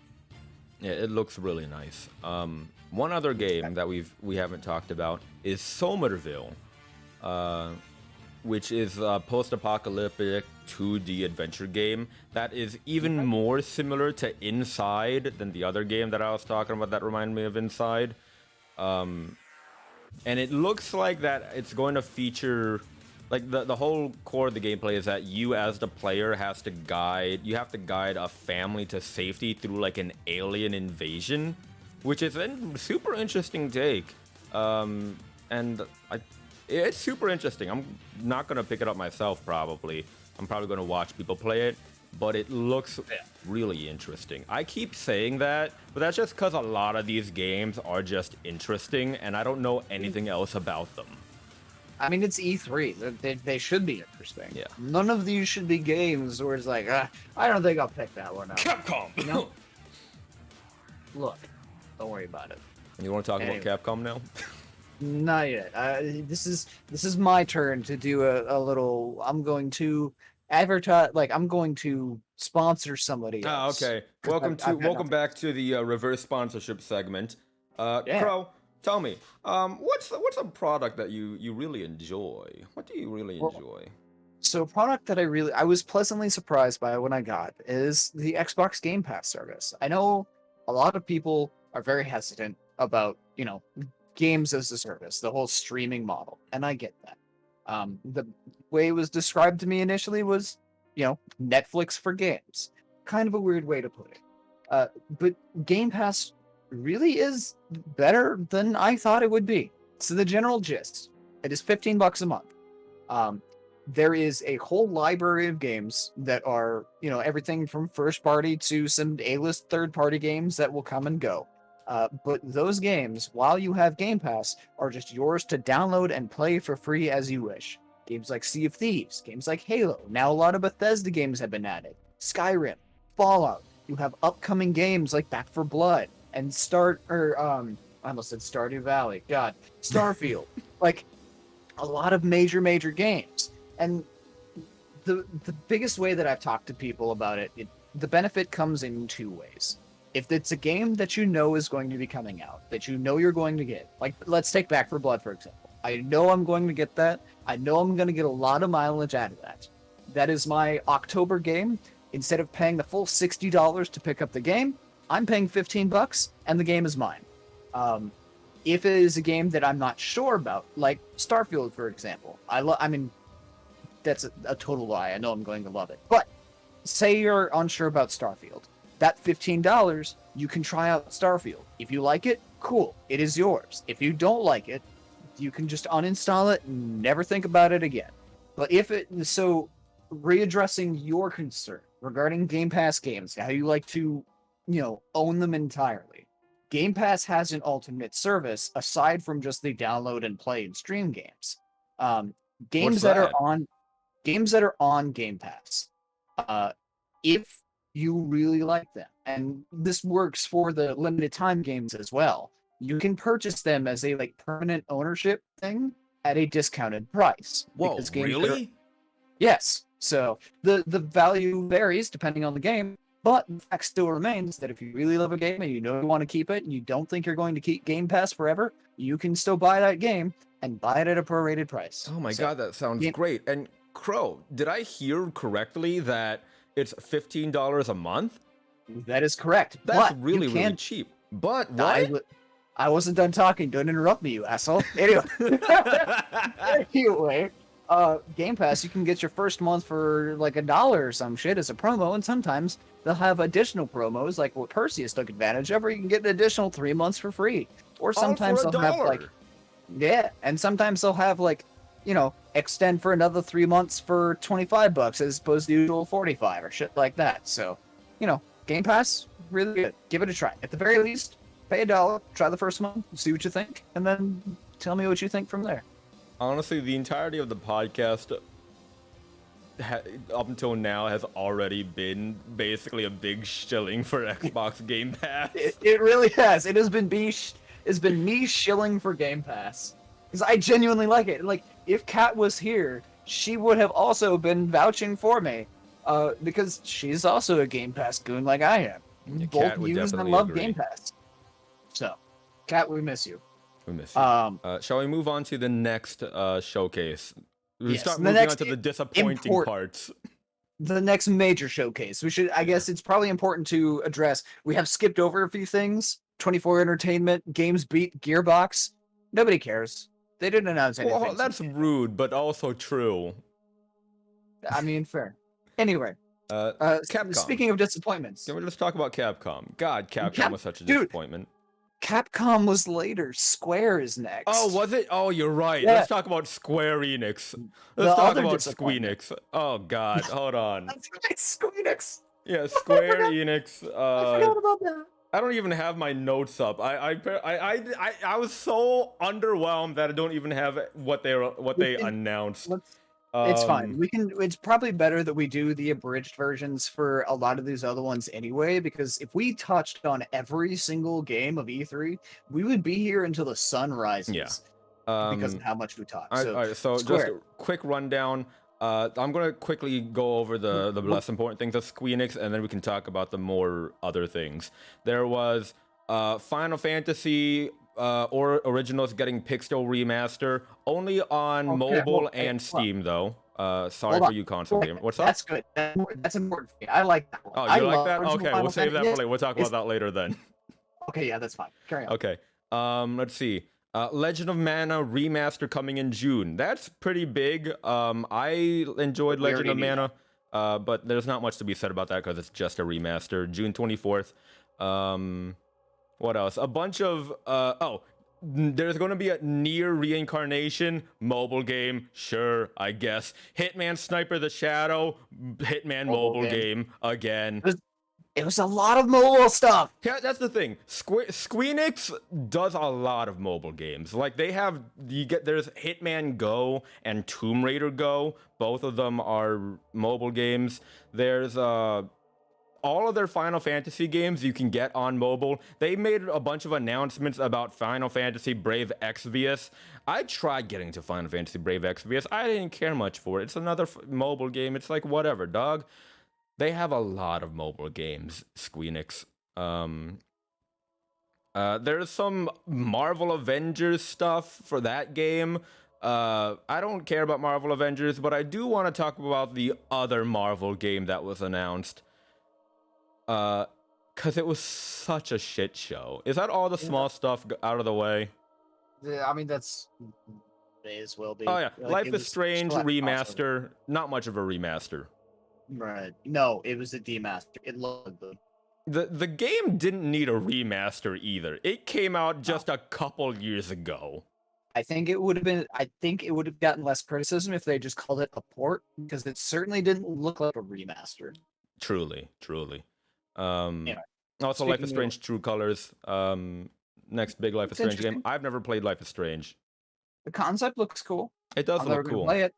Yeah, it looks really nice. One other game that we haven't talked about is Somerville, which is a post-apocalyptic 2D adventure game that is even more similar to Inside than the other game that I was talking about that reminded me of Inside. And it looks like that it's going to feature, like the whole core of the gameplay is that you as the player have to guide a family to safety through like an alien invasion, which is a super interesting take. It's super interesting. I'm not gonna pick it up myself probably. I'm probably gonna watch people play it, but it looks really interesting. I keep saying that, but that's just because a lot of these games are just interesting, and I don't know anything else about them. I mean, it's E3. They should be interesting. Yeah. None of these should be games where it's like, I don't think I'll pick that one up. Capcom! You know? Look, don't worry about it. You want to talk about Capcom now? Not yet. This is my turn to do a little. I'm going to advertise. Like I'm going to sponsor somebody else. Okay. Welcome back to the reverse sponsorship segment. Crow, tell me, what's a product that you really enjoy? What do you really enjoy? So a product that I was pleasantly surprised by when I got is the Xbox Game Pass service. I know a lot of people are very hesitant about, games as a service, the whole streaming model, and I get that. The way it was described to me initially was, Netflix for games. Kind of a weird way to put it. But Game Pass really is better than I thought it would be. So the general gist, it is $15 a month. There is a whole library of games that are, everything from first party to some A-list third party games that will come and go. But those games, while you have Game Pass, are just yours to download and play for free as you wish. Games like Sea of Thieves, games like Halo. Now a lot of Bethesda games have been added. Skyrim, Fallout. You have upcoming games like Back 4 Blood and I almost said Stardew Valley. God, Starfield. Like a lot of major games. And the biggest way that I've talked to people about it, the benefit comes in two ways. If it's a game that you know is going to be coming out, that you know you're going to get, like let's take Back 4 Blood for example. I know I'm going to get that. I know I'm going to get a lot of mileage out of that. That is my October game. Instead of paying the full $60 to pick up the game, I'm paying $15 and the game is mine. If it is a game that I'm not sure about, like Starfield for example, that's a total lie. I know I'm going to love it. But say you're unsure about Starfield. That $15, you can try out Starfield. If you like it, cool. It is yours. If you don't like it, you can just uninstall it and never think about it again. But readdressing your concern regarding Game Pass games, how you like to, own them entirely. Game Pass has an alternate service aside from just the download and play and stream games. Games that are on Game Pass. If you really like them, and this works for the limited time games as well, you can purchase them as a permanent ownership thing at a discounted price. Whoa, really? Yes. So the value varies depending on the game, but the fact still remains that if you really love a game and you know you want to keep it and you don't think you're going to keep Game Pass forever, you can still buy that game and buy it at a prorated price. Oh my god, that sounds great. And Crow, did I hear correctly that it's $15 a month? That is correct. That's really cheap. But what? I wasn't done talking. Don't interrupt me, you asshole. Anyway. Game Pass, you can get your first month for $1 or some shit as a promo, and sometimes they'll have additional promos like what Perseus took advantage of, where you can get an additional 3 months for free. Or sometimes they'll have and sometimes they'll have extend for another 3 months for $25 as opposed to usual 45 or shit like that. So, Game Pass, really good. Give it a try. At the very least, pay $1, try the first month, see what you think, and then tell me what you think from there. Honestly, the entirety of the podcast up until now has already been basically a big shilling for Xbox Game Pass. It really has. It has been me shilling for Game Pass because I genuinely like it. If Kat was here, she would have also been vouching for me because she's also a Game Pass goon like I am. Yeah, both use and love Game Pass. So, Kat, we miss you. We miss you. Shall we move on to the next showcase? We start moving on to the disappointing parts. The next major showcase. I guess it's probably important to address. We have skipped over a few things. 24 Entertainment, Games Beat, Gearbox. Nobody cares. They didn't announce anything. Well, that's rude, but also true. I mean, fair. Anyway. Capcom. Speaking of disappointments. Can we just talk about Capcom? God, Capcom was such a disappointment. Capcom was later. Square is next. Oh, was it? Oh, you're right. Yeah. Let's talk about Square Enix. Let's talk about Squeenix. Oh, God. Hold on. That's right, Squeenix. Yeah, Square Enix. I forgot about that. I don't even have my notes up. I was so underwhelmed that I don't even have what they announced. It's fine. It's probably better that we do the abridged versions for a lot of these other ones anyway, because if we touched on every single game of E3, we would be here until the sun rises. Yeah. Because of how much we talk. All right, so Square. just a quick rundown. I'm gonna quickly go over the less important things of Squeenix, and then we can talk about the more other things. There was Final Fantasy or Originals getting Pixel Remaster only on mobile and Steam, though. Sorry for you console gamer. What's up? That's good. That's important for me. I like that one. Oh, you like that? Okay, Final we'll save that Fantasy. for later. We'll talk about that later then. Okay, yeah, that's fine. Carry on. Okay. Let's see. Legend of Mana Remaster coming in June. That's pretty big. I enjoyed Legend of Mana, but there's not much to be said about that because it's just a remaster. June 24th. What else? A bunch of there's going to be a Nier Reincarnation mobile game. Sure, I guess. Hitman Sniper the Shadow Hitman mobile game again. It was a lot of mobile stuff. Yeah, that's the thing. Squeenix does a lot of mobile games. Like there's Hitman Go and Tomb Raider Go. Both of them are mobile games. There's all of their Final Fantasy games you can get on mobile. They made a bunch of announcements about Final Fantasy Brave Exvius. I tried getting to Final Fantasy Brave Exvius. I didn't care much for it. It's another mobile game. It's like whatever, dog. They have a lot of mobile games, Squeenix. There's some Marvel Avengers stuff for that game. I don't care about Marvel Avengers, but I do want to talk about the other Marvel game that was announced. Because it was such a shit show. Is that all the small stuff out of the way? Yeah, I mean, that's days will be. Oh yeah, Like, Life it is was Strange still had crossover. remaster. Not much of a remaster. Right. No, it was a demaster. It looked good. The game didn't need a remaster either. It came out just a couple years ago. I think it would have gotten less criticism if they just called it a port, because it certainly didn't look like a remaster. Truly. Anyway, Also, Life speaking is of- Strange True Colors. Next big Life is It's Strange game. interesting. I've never played Life is Strange. The concept looks cool. It does I'm never look gonna cool. play it,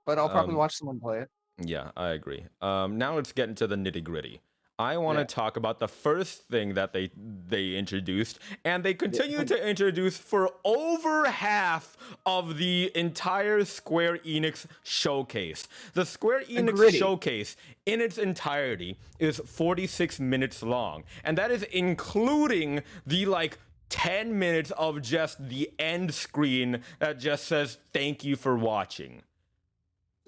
but I'll probably Um, watch someone play it. Yeah, I agree. Now let's get into the nitty gritty. I want to talk about the first thing that they introduced, and they continue to introduce for over half of the entire Square Enix showcase. The Square Enix gritty. showcase in its entirety is 46 minutes long, and that is including the 10 minutes of just the end screen that just says thank you for watching.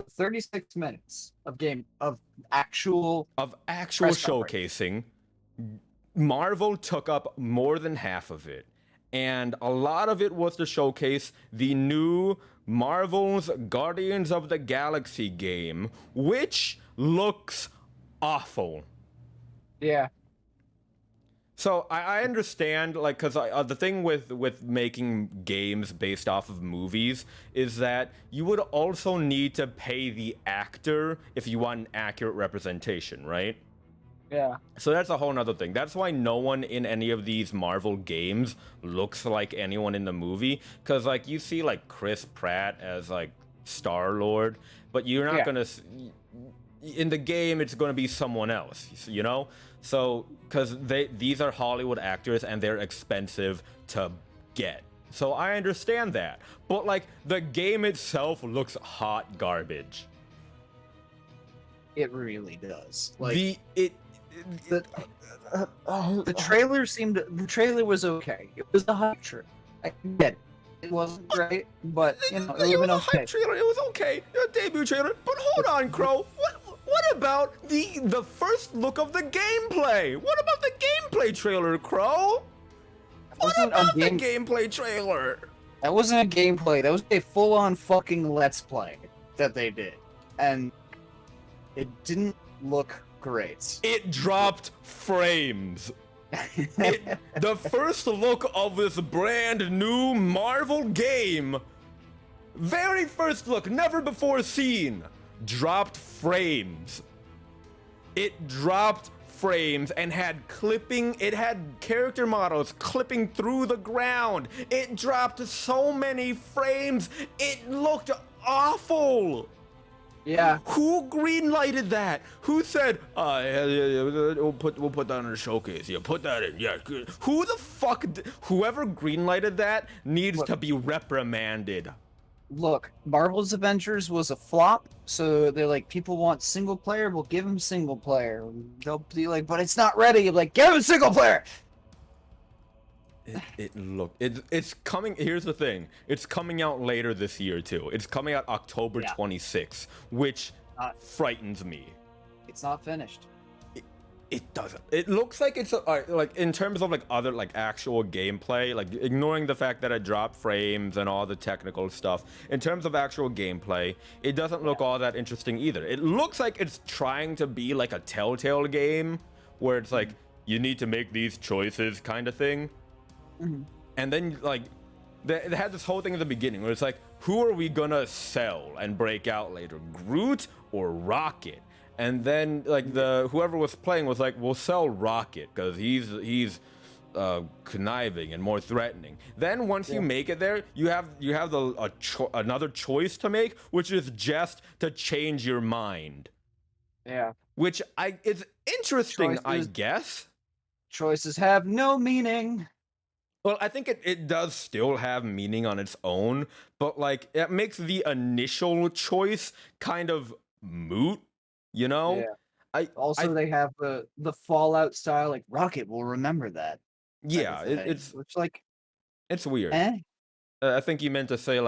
36 minutes of actual press coverage. Showcasing. Marvel took up more than half of it, and a lot of it was to showcase the new Marvel's Guardians of the Galaxy game, which looks awful. Yeah. So I understand, because the thing with making games based off of movies is that you would also need to pay the actor if you want an accurate representation, right? Yeah. So that's a whole nother thing. That's why no one in any of these Marvel games looks like anyone in the movie. Because, you see, Chris Pratt as, Star-Lord, but you're not gonna... In the game, it's gonna be someone else, you know? So, because these are Hollywood actors, and they're expensive to get. So I understand that. But, the game itself looks hot garbage. It really does. The trailer was okay. It was a hype trailer. I get it. It wasn't great, but it would have been a okay. hype trailer. It was okay. A debut trailer. But hold on, Crow. What about the first look of the gameplay? What about the gameplay trailer, Crow? What about the gameplay trailer? That wasn't a gameplay. That was a full-on fucking let's play that they did, and it didn't look great. It dropped frames. The first look of this brand new Marvel game, very first look, never before seen, dropped frames. It dropped frames and had character models clipping through the ground. It dropped so many frames, it looked awful. Yeah. Who greenlighted that? Who said, we'll put that in the showcase. Yeah, put that in. Yeah. Good. Who the fuck? Whoever greenlighted that needs to be reprimanded. Look, Marvel's Avengers was a flop, so they're like, people want single player, we'll give them single player. They'll be like, but it's not ready. I'm like, give them single player. It's coming. Here's the thing. It's coming out later this year too. It's coming out October 26th, which frightens me. It's not finished. It doesn't. It looks like it's in terms of other actual gameplay, ignoring the fact that it dropped frames and all the technical stuff. In terms of actual gameplay, it doesn't look all that interesting either. It looks like it's trying to be a Telltale game, where it's you need to make these choices kind of thing. Mm-hmm. And then they had this whole thing at the beginning where it's who are we gonna sell and break out later, Groot or Rocket? And then whoever was playing was we'll sell Rocket because he's conniving and more threatening. Then once you make it there, you have another choice to make, which is just to change your mind. Yeah. Which it's interesting, I guess. Choices have no meaning. Well, I think it does still have meaning on its own, but it makes the initial choice kind of moot, you know? Yeah. They have the Fallout style, Rocket will remember that. Yeah, it's weird. I think you meant to say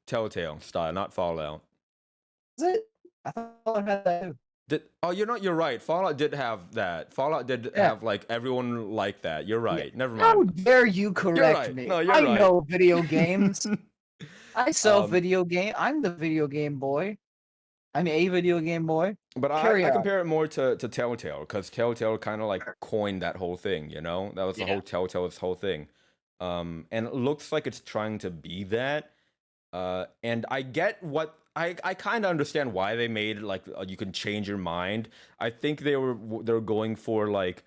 Telltale style, not Fallout. Is it? I thought I had that too. You're right. Fallout did have that. Fallout did have everyone like that. You're right. Yeah. Never mind. How dare you correct me? No, you're I right. know video games. I sell Um, video game. I'm the video game boy. I'm a video game boy. But Carry I on. compare it more to Telltale because Telltale kind of like coined that whole thing, you know? That was the Yeah. whole Telltale's whole thing. And it looks like it's trying to be that. And I get what I kind of understand why they made it like you can change your mind. I think they're going for like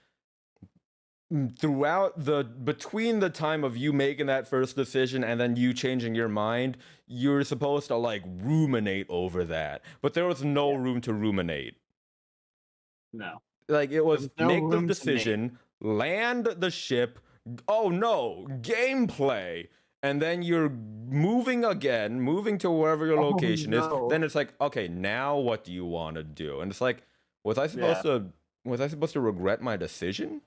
throughout the between the time of you making that first decision and then you changing your mind, you're supposed to like ruminate over that. But there was no room to ruminate. No. Like it was was no make the room to decision, land the ship. Oh no, gameplay. And then you're moving again, moving to wherever your Oh, location is. no. Then it's like, okay, now what do you want to do? And it's like, was I supposed to regret my decision?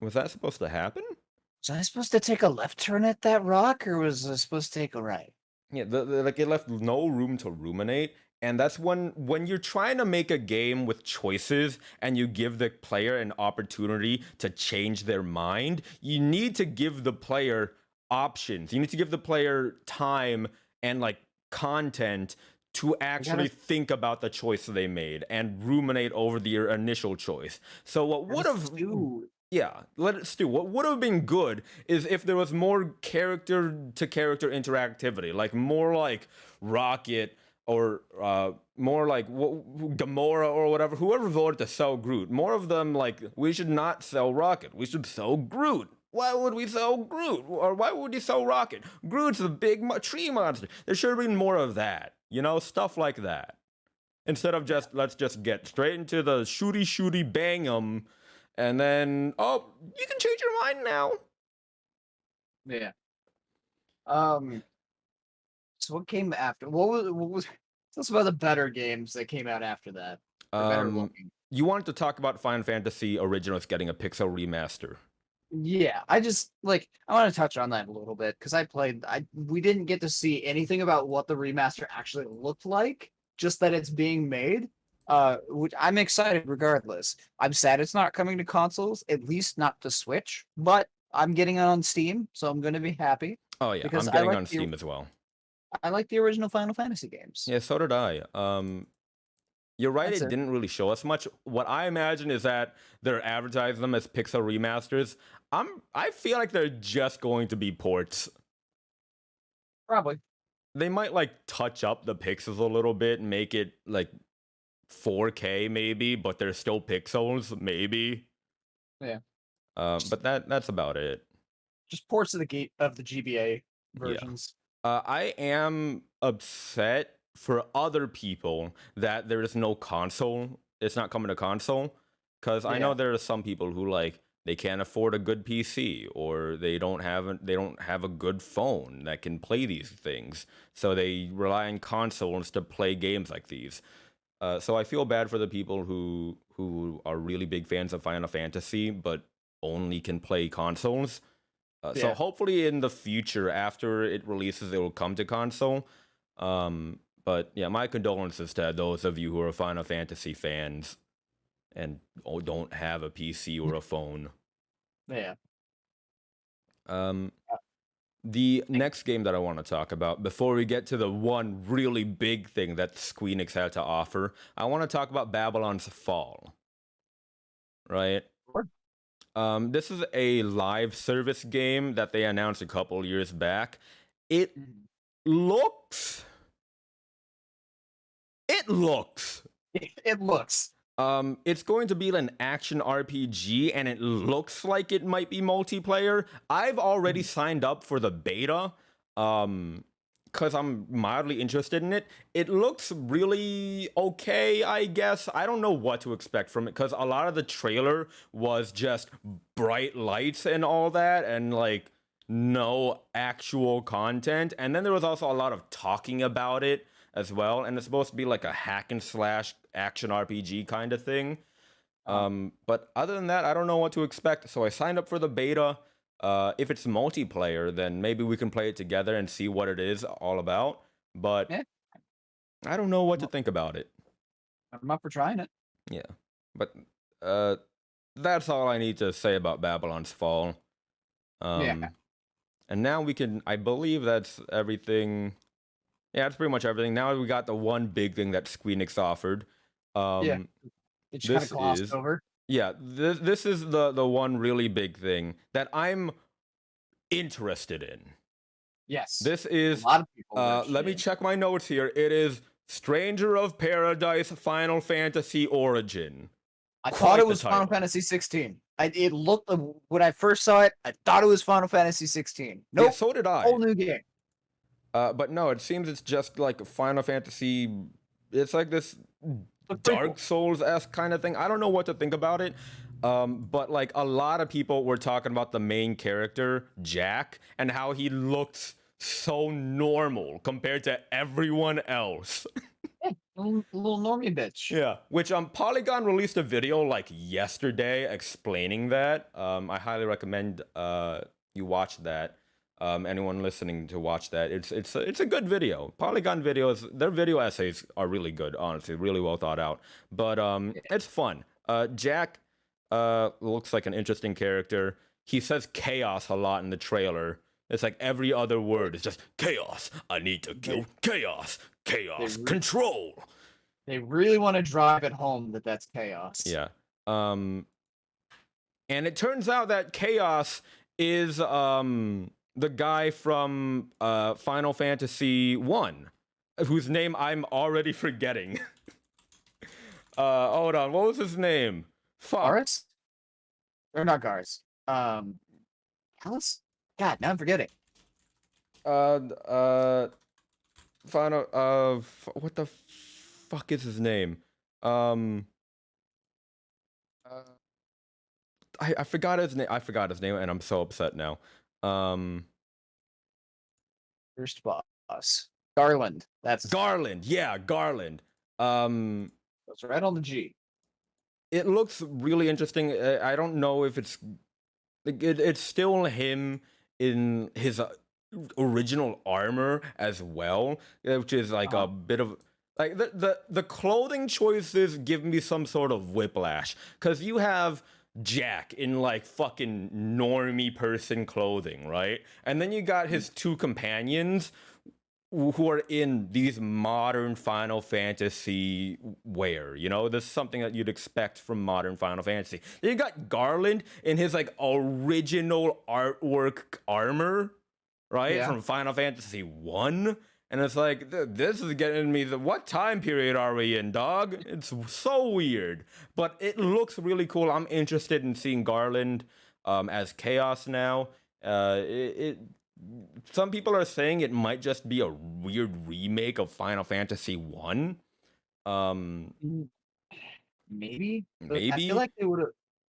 Was that supposed to happen? Was I supposed to take a left turn at that rock, or was I supposed to take a right? Yeah, like it left no room to ruminate, and that's when you're trying to make a game with choices and you give the player an opportunity to change their mind, you need to give the player options. You need to give the player time and like content to actually think about the choice they made and ruminate over their initial choice. So what would have yeah, let it stew. What would have been good is if there was more character to character interactivity, like more like Rocket or more like Gamora or whatever, whoever voted to sell Groot. More of them like, we should not sell Rocket. We should sell Groot. Why would we sell Groot? Or why would you sell Rocket? Groot's a big tree monster. There should have been more of that. You know, stuff like that. Instead of just, let's just get straight into the shooty bang 'em. And then, oh, you can change your mind now. Yeah. So what came after? What was? Tell us about the better games that came out after that. Better looking. You wanted to talk about Final Fantasy Originals getting a pixel remaster. Yeah, I just I want to touch on that a little bit because we didn't get to see anything about what the remaster actually looked like, just that it's being made. Which I'm excited regardless. I'm sad it's not coming to consoles, at least not to Switch, but I'm getting it on Steam, so I'm going to be happy. Oh yeah, because I'm getting on Steam as well. I like the original Final Fantasy games. Yeah, so did I. You're right, That's it it. didn't really show us much. What I imagine is that they're advertising them as pixel remasters. I feel like they're just going to be ports. Probably. They might like touch up the pixels a little bit and make it like 4K maybe, but they're still pixels maybe. Yeah. But that's about it. Just ports of the GBA versions. I am upset for other people that there is no console. It's not coming to console, because I know there are some people who like they can't afford a good PC or they don't have a good phone that can play these things, so they rely on consoles to play games like these. So I feel bad for the people who are really big fans of Final Fantasy but only can play consoles. So hopefully in the future, after it releases, it will come to console. But yeah, my condolences to those of you who are Final Fantasy fans and don't have a PC or a phone. Yeah. The next game that I want to talk about, before we get to the one really big thing that Squeenix had to offer, I want to talk about Babylon's Fall. Right? Sure. This is a live service game that they announced a couple years back. It looks. It looks. It's going to be an action RPG, and it looks like it might be multiplayer. I've already signed up for the beta, because I'm mildly interested in it. It looks really okay, I guess. I don't know what to expect from it, because a lot of the trailer was just bright lights and all that, and like no actual content. And then there was also a lot of talking about it as well, and it's supposed to be like a hack and slash action RPG kind of thing. But other than that, I don't know what to expect. So I signed up for the beta. If it's multiplayer, then maybe we can play it together and see what it is all about. But I don't know what to think about it. I'm up for trying it. Yeah. But that's all I need to say about Babylon's Fall. And now we can, I believe that's everything Yeah, that's pretty much everything. Now we got the one big thing that Squeenix offered. Yeah. Um, It kind of this glossed is over. yeah, this is the one really big thing that I'm interested in. Yes. This A is lot of people. were let me interested in. check my notes here. It is Stranger of Paradise Final Fantasy Origin. I Quite thought it the was Final title. Fantasy 16. It looked when I first saw it, I thought it was Final Fantasy 16. Yeah, Nope, so did I. whole new game. But no, it seems it's just like Final Fantasy. It's like this The Dark prequel. Souls-esque kind of thing. I don't know what to think about it. But like a lot of people were talking about the main character, Jack, and how he looks so normal compared to everyone else. Little normie bitch. Yeah, which Polygon released a video like yesterday explaining that. I highly recommend you watch that. Anyone listening to watch that, it's a good video. Polygon videos, their video essays are really good, honestly, really well thought out. But it's fun. Jack looks like an interesting character. He says chaos a lot in the trailer. It's like every other word is just chaos. I need to kill chaos. Chaos. Control. They really want to drive it home that that's chaos. Yeah. And it turns out that Chaos is the guy from Final Fantasy 1, whose name I'm already forgetting. Hold on, what was his name? Fuck. Garis? Or not Garis. Alice? God, now I'm forgetting. Final what the fuck is his name? I forgot his name. I forgot his name, and I'm so upset now. First boss. Garland. That's Garland. Yeah, Garland. That's right on the G. It looks really interesting. I don't know if it's like it's still him in his original armor as well, which is like a bit of like the clothing choices give me some sort of whiplash, because you have Jack in like fucking normie person clothing, right? And then you got his two companions who are in these modern Final Fantasy wear. You know, this is something that you'd expect from modern Final Fantasy. Then you got Garland in his like original artwork armor, right? Yeah. From Final Fantasy 1. And it's like, this is getting me what time period are we in, dog? It's so weird. But it looks really cool. I'm interested in seeing Garland as Chaos now. Some people are saying it might just be a weird remake of Final Fantasy 1. Maybe. But I Maybe. feel like they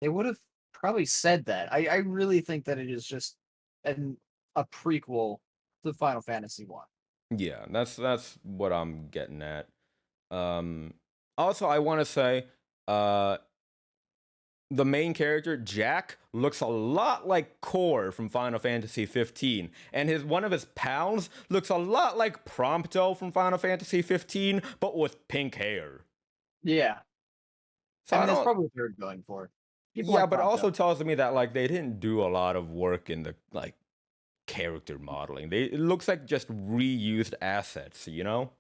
would have probably said that. I really think that it is just a prequel to Final Fantasy 1. Yeah, that's what I'm getting at. Also, I want to say, the main character Jack looks a lot like Core from Final Fantasy 15, and one of his pals looks a lot like Prompto from Final Fantasy 15, but with pink hair. Yeah. So I mean, that's probably what they're going for. People yeah, like but Prompto. also tells me that like they didn't do a lot of work in the like character modeling. It looks like just reused assets, you know?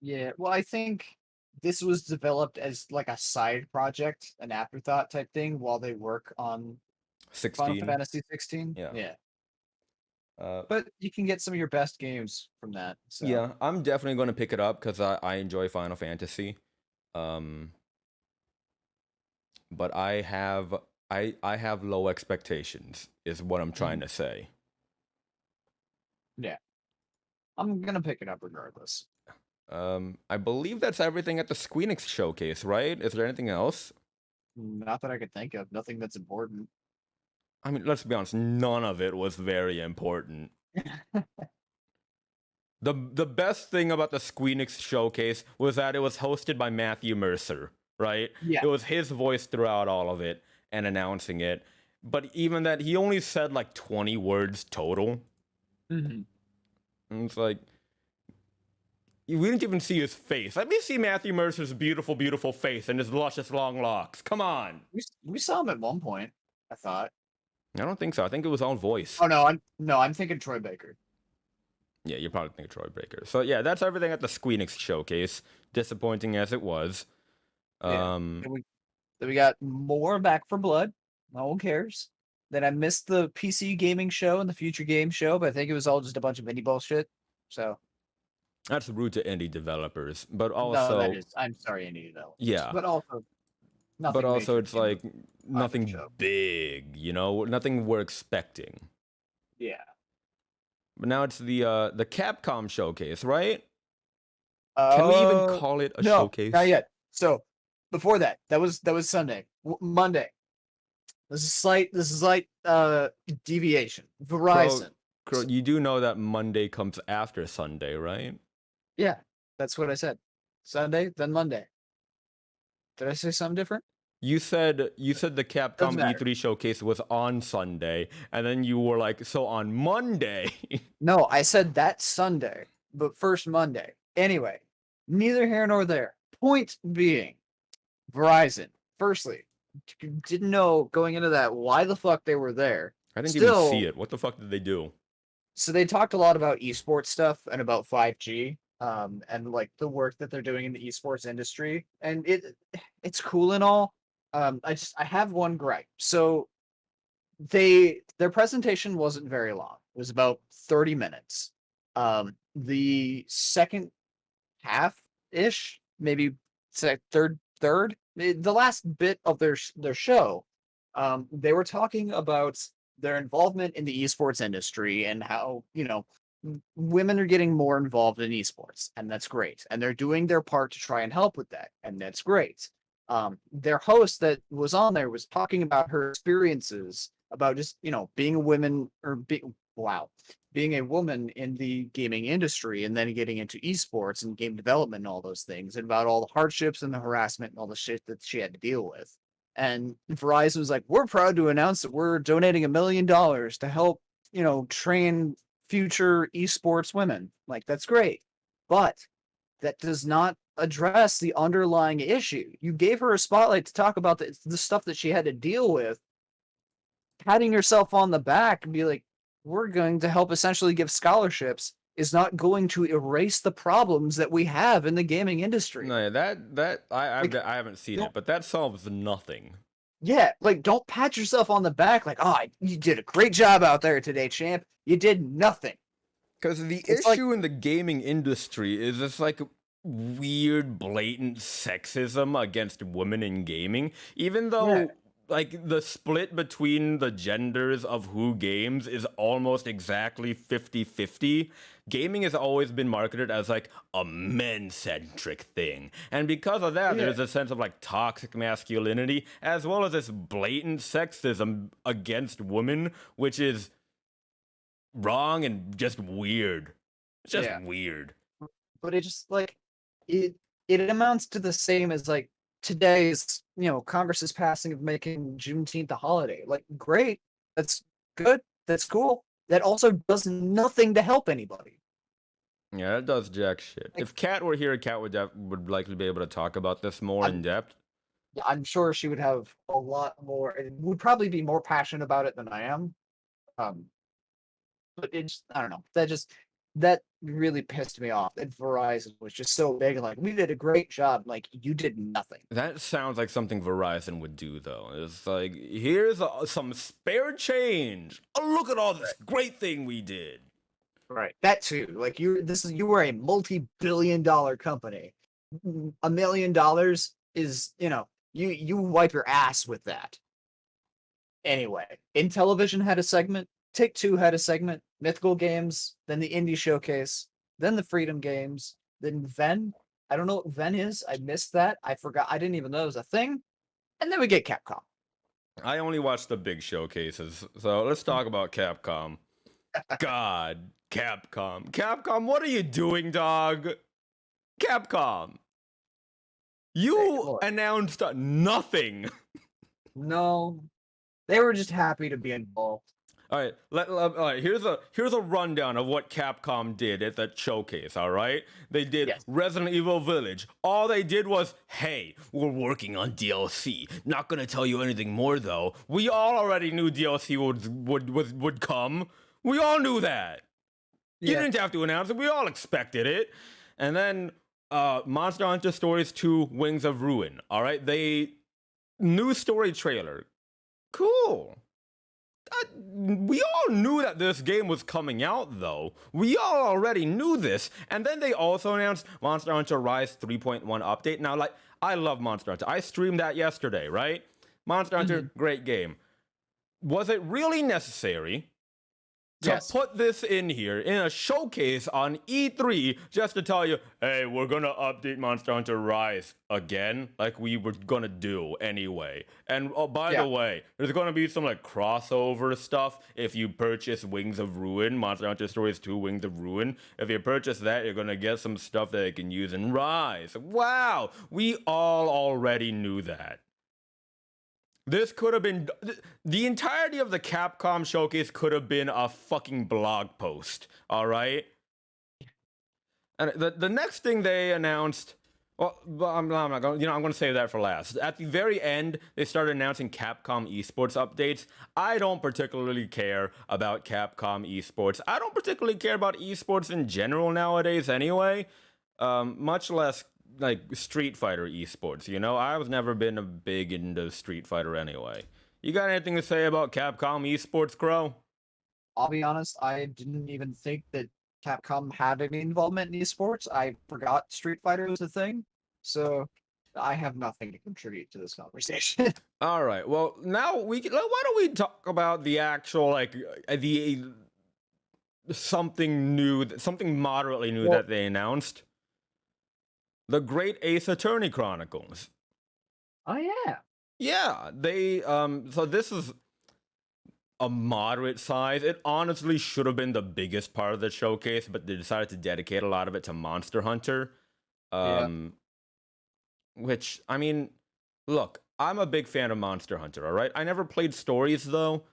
Yeah, well, I think this was developed as like a side project, an afterthought type thing while they work on 16. Final Fantasy 16. Yeah. But you can get some of your best games from that. So. Yeah, I'm definitely going to pick it up because I enjoy Final Fantasy. But I have low expectations, is what I'm trying to say. Yeah. I'm gonna pick it up regardless. I believe that's everything at the Squeenix showcase, right? Is there anything else? Not that I could think of. Nothing that's important. I mean, let's be honest, none of it was very important. The best thing about the Squeenix showcase was that it was hosted by Matthew Mercer, right? Yeah. It was his voice throughout all of it and announcing it. But even that, he only said like 20 words total. Mm-hmm. And it's like, we didn't even see his face. Let me see Matthew Mercer's beautiful, beautiful face and his luscious long locks. Come on. We saw him at one point, I thought. I don't think so. I think it was all voice. Oh no, I'm thinking Troy Baker. Yeah, you're probably thinking Troy Baker. So yeah, that's everything at the Squeenix showcase. Disappointing as it was. Yeah. Then we got more Back for Blood. No one cares. Then I missed the PC gaming show and the future game show, but I think it was all just a bunch of indie bullshit. So That's rude to indie developers, but no, that also is. I'm sorry, indie developers. yeah, But also nothing. but also major it's came like of either nothing show. big, you know, nothing we're expecting. Yeah. But now it's the Capcom showcase, right? Can we even call it a no, showcase? not yet. So before that, that was Sunday. Monday. This is slight deviation. Verizon. Crow, you do know that Monday comes after Sunday, right? Yeah, that's what I said. Sunday, then Monday. Did I say something different? You said the Capcom Doesn't matter. E3 showcase was on Sunday, and then you were like, so on Monday. No, I said that Sunday, but first Monday. Anyway, neither here nor there. Point being, Verizon. Firstly, didn't know going into that why the fuck they were there. I didn't Still, even see it. What the fuck did they do? So they talked a lot about esports stuff and about 5G, and like the work that they're doing in the esports industry, and it's cool and all. I have one gripe. So their presentation wasn't very long. It was about 30 minutes. The second half ish, maybe third, the last bit of their show, they were talking about their involvement in the esports industry and how, women are getting more involved in esports, and that's great. And they're doing their part to try and help with that, and that's great. Their host that was on there was talking about her experiences about just, being a woman or being a woman in the gaming industry and then getting into esports and game development and all those things, and about all the hardships and the harassment and all the shit that she had to deal with. And Verizon was like, we're proud to announce that we're donating $1 million to help, train future esports women. Like, that's great. But that does not address the underlying issue. You gave her a spotlight to talk about the stuff that she had to deal with, patting yourself on the back and be like, we're going to help essentially give scholarships is not going to erase the problems that we have in the gaming industry. No, I haven't seen it, but that solves nothing. Yeah, like, don't pat yourself on the back like, oh, you did a great job out there today, champ. You did nothing. Because the issue in the gaming industry is this like weird, blatant sexism against women in gaming, even though like the split between the genders of who games is almost exactly 50-50. Gaming has always been marketed as like a men-centric thing. And because of that, there's a sense of like toxic masculinity, as well as this blatant sexism against women, which is wrong and just weird. It's just weird. But it just like it amounts to the same as like today's, Congress's passing of making Juneteenth a holiday. Like, great, that's good, that's cool. That also does nothing to help anybody. Yeah, that does jack shit. If Kat were here, Kat would likely be able to talk about this more in depth. Yeah, I'm sure she would have a lot more, and would probably be more passionate about it than I am. But I don't know. That really pissed me off. That Verizon was just so big and like, we did a great job. Like, you did nothing. That sounds like something Verizon would do, though. It's like, here's some spare change. Oh, look at all this great thing we did. Right. That too. Like, you were a multi-billion-dollar company. $1 million is, you wipe your ass with that. Anyway, Intellivision had a segment. Take-Two had a segment. Mythical Games, then the Indie Showcase, then the Freedom Games, then Ven. I don't know what Ven is. I missed that. I forgot. I didn't even know it was a thing. And then we get Capcom. I only watch the big showcases, so let's talk about Capcom. God, Capcom. Capcom, what are you doing, dog? Capcom. You announced nothing. No. They were just happy to be involved. All right, here's a rundown of what Capcom did at that showcase, all right? They did Resident Evil Village. All they did was, hey, we're working on DLC. Not gonna tell you anything more, though. We all already knew DLC would come. We all knew that. You Yeah. didn't have to announce it. We all expected it. And then Monster Hunter Stories 2 Wings of Ruin. All right. New story trailer. Cool. We all knew that this game was coming out, though. We all already knew this. And then they also announced Monster Hunter Rise 3.1 update. Now, like, I love Monster Hunter. I streamed that yesterday, right? Monster Hunter, great game. Was it really necessary to Yes. put this in here in a showcase on E3 just to tell you, hey, we're gonna update Monster Hunter Rise again, like we were gonna do anyway? And oh, by Yeah. the way, there's gonna be some like crossover stuff if you purchase Wings of Ruin, Monster Hunter Stories 2 Wings of Ruin. If you purchase that, you're gonna get some stuff that you can use in Rise. Wow, we all already knew that. This could have been the entirety of the Capcom showcase could have been a fucking blog post, all right? And the next thing they announced, well, I'm not going, I'm going to save that for last. At the very end, they started announcing Capcom esports updates. I don't particularly care about Capcom esports. I don't particularly care about esports in general nowadays anyway. Much less like Street Fighter esports, I was never been a big into Street Fighter anyway. You got anything to say about Capcom esports, Crow? I'll be honest, I didn't even think that Capcom had any involvement in esports. I forgot Street Fighter was a thing, so I have nothing to contribute to this conversation. All right. Well, now why don't we talk about the actual the something new, something moderately new that they announced? The Great Ace Attorney Chronicles. Oh yeah. Yeah, they so this is a moderate size. It honestly should have been the biggest part of the showcase, but they decided to dedicate a lot of it to Monster Hunter. Which, I mean, look, I'm a big fan of Monster Hunter, all right? I never played stories though.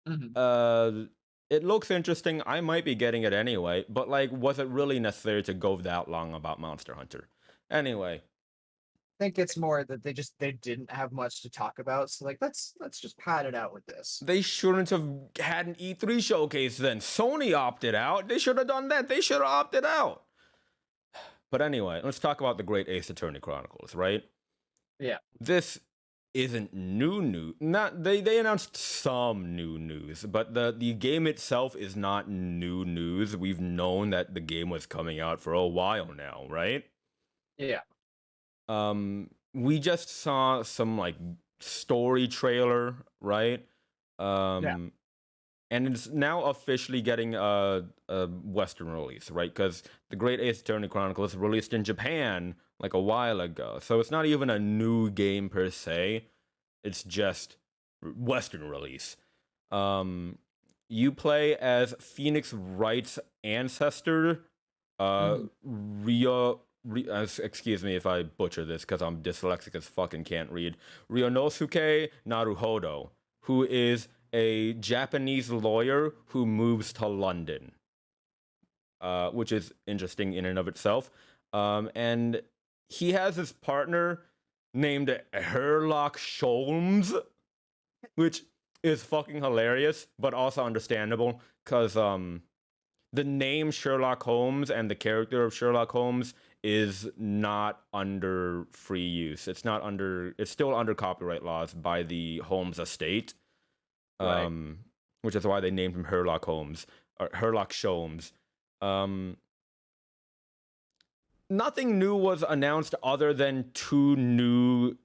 It looks interesting. I might be getting it anyway, but like, was it really necessary to go that long about Monster Hunter? Anyway, I think it's more that they didn't have much to talk about, so like let's just pad it out with this. they shouldn't have had an E3 showcase then. Sony opted out. They should have done that. They should have opted out. But anyway, let's talk about the Great Ace Attorney Chronicles, right? Yeah. This isn't new. Not they announced some new news, but the game itself is not new news. We've known that the game was coming out for a while now, right? Yeah. We just saw some like story trailer, right? And it's now officially getting a Western release, right? Because the Great Ace Attorney Chronicles released in Japan like a while ago, so it's not even a new game per se. It's just Western release. You play as Phoenix Wright's ancestor, excuse me if I butcher this because I'm dyslexic as fuck and can't read. Ryonosuke Naruhodo, who is a Japanese lawyer who moves to London, which is interesting in and of itself. And he has his partner named Herlock Sholmes, which is fucking hilarious, but also understandable because the name Sherlock Holmes and the character of Sherlock Holmes is not under free use. It's still under copyright laws by the Holmes estate. Right. Which is why they named him Herlock Holmes or Herlock Sholmes. Nothing new was announced other than 2 new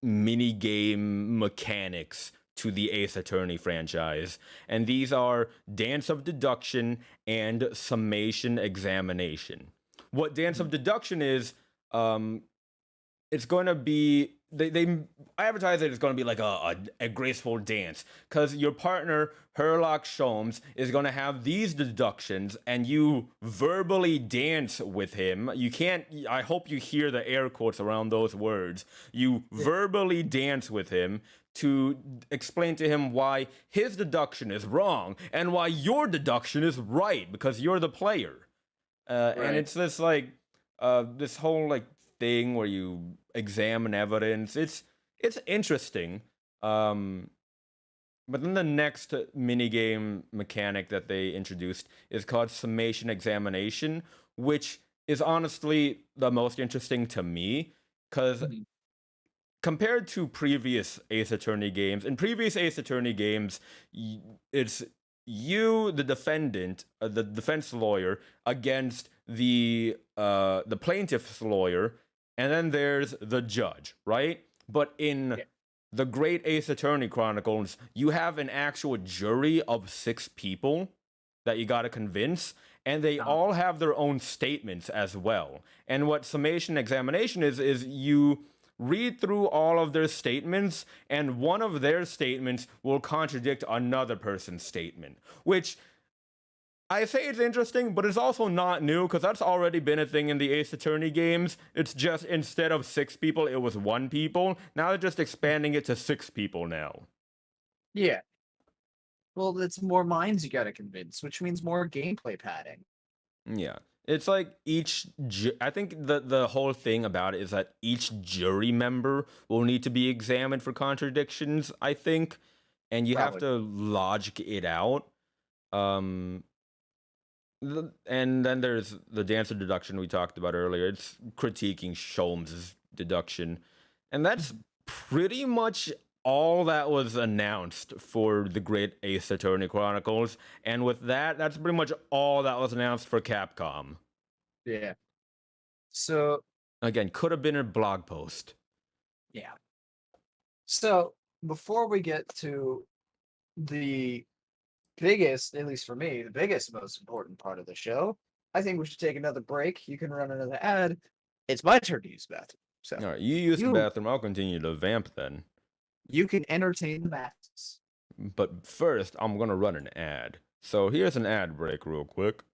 mini-game mechanics to the Ace Attorney franchise, and these are Dance of Deduction and Summation Examination. What Dance of Deduction is, it's going to be they advertise that it's going to be like a graceful dance because your partner Herlock Sholmes is going to have these deductions and you verbally dance with him. You can't, I hope you hear the air quotes around those words. You verbally dance with him to explain to him why his deduction is wrong and why your deduction is right because you're the player. And it's this like this whole like thing where you examine evidence. It's interesting. But then the next minigame mechanic that they introduced is called summation examination, which is honestly the most interesting to me because compared to previous Ace Attorney games, in previous Ace Attorney games, it's you, the defendant, the defense lawyer, against the plaintiff's lawyer, and then there's the judge, right? But in the Great Ace Attorney Chronicles, you have an actual jury of 6 people that you got to convince, and they all have their own statements as well. And what summation examination is you read through all of their statements, and one of their statements will contradict another person's statement, which I say it's interesting, but it's also not new because that's already been a thing in the Ace Attorney games. It's just instead of 6 people, it was 1 people. Now they're just expanding it to 6 people now. Yeah. Well, it's more minds you gotta convince, which means more gameplay padding. Yeah. It's like I think the whole thing about it is that each jury member will need to be examined for contradictions, I think, and you have to logic it out. And then there's the dancer deduction we talked about earlier. It's critiquing Sholmes' deduction. And that's pretty much all that was announced for the Great Ace Attorney Chronicles. And with that, that's pretty much all that was announced for Capcom. Yeah. So again, could have been a blog post. Yeah. So before we get to the biggest, at least for me, the biggest, most important part of the show, I think we should take another break. You can run another ad. It's my turn to use the bathroom. So all right, you use the bathroom. I'll continue to vamp then. You can entertain the masses. But first, I'm going to run an ad. So here's an ad break real quick.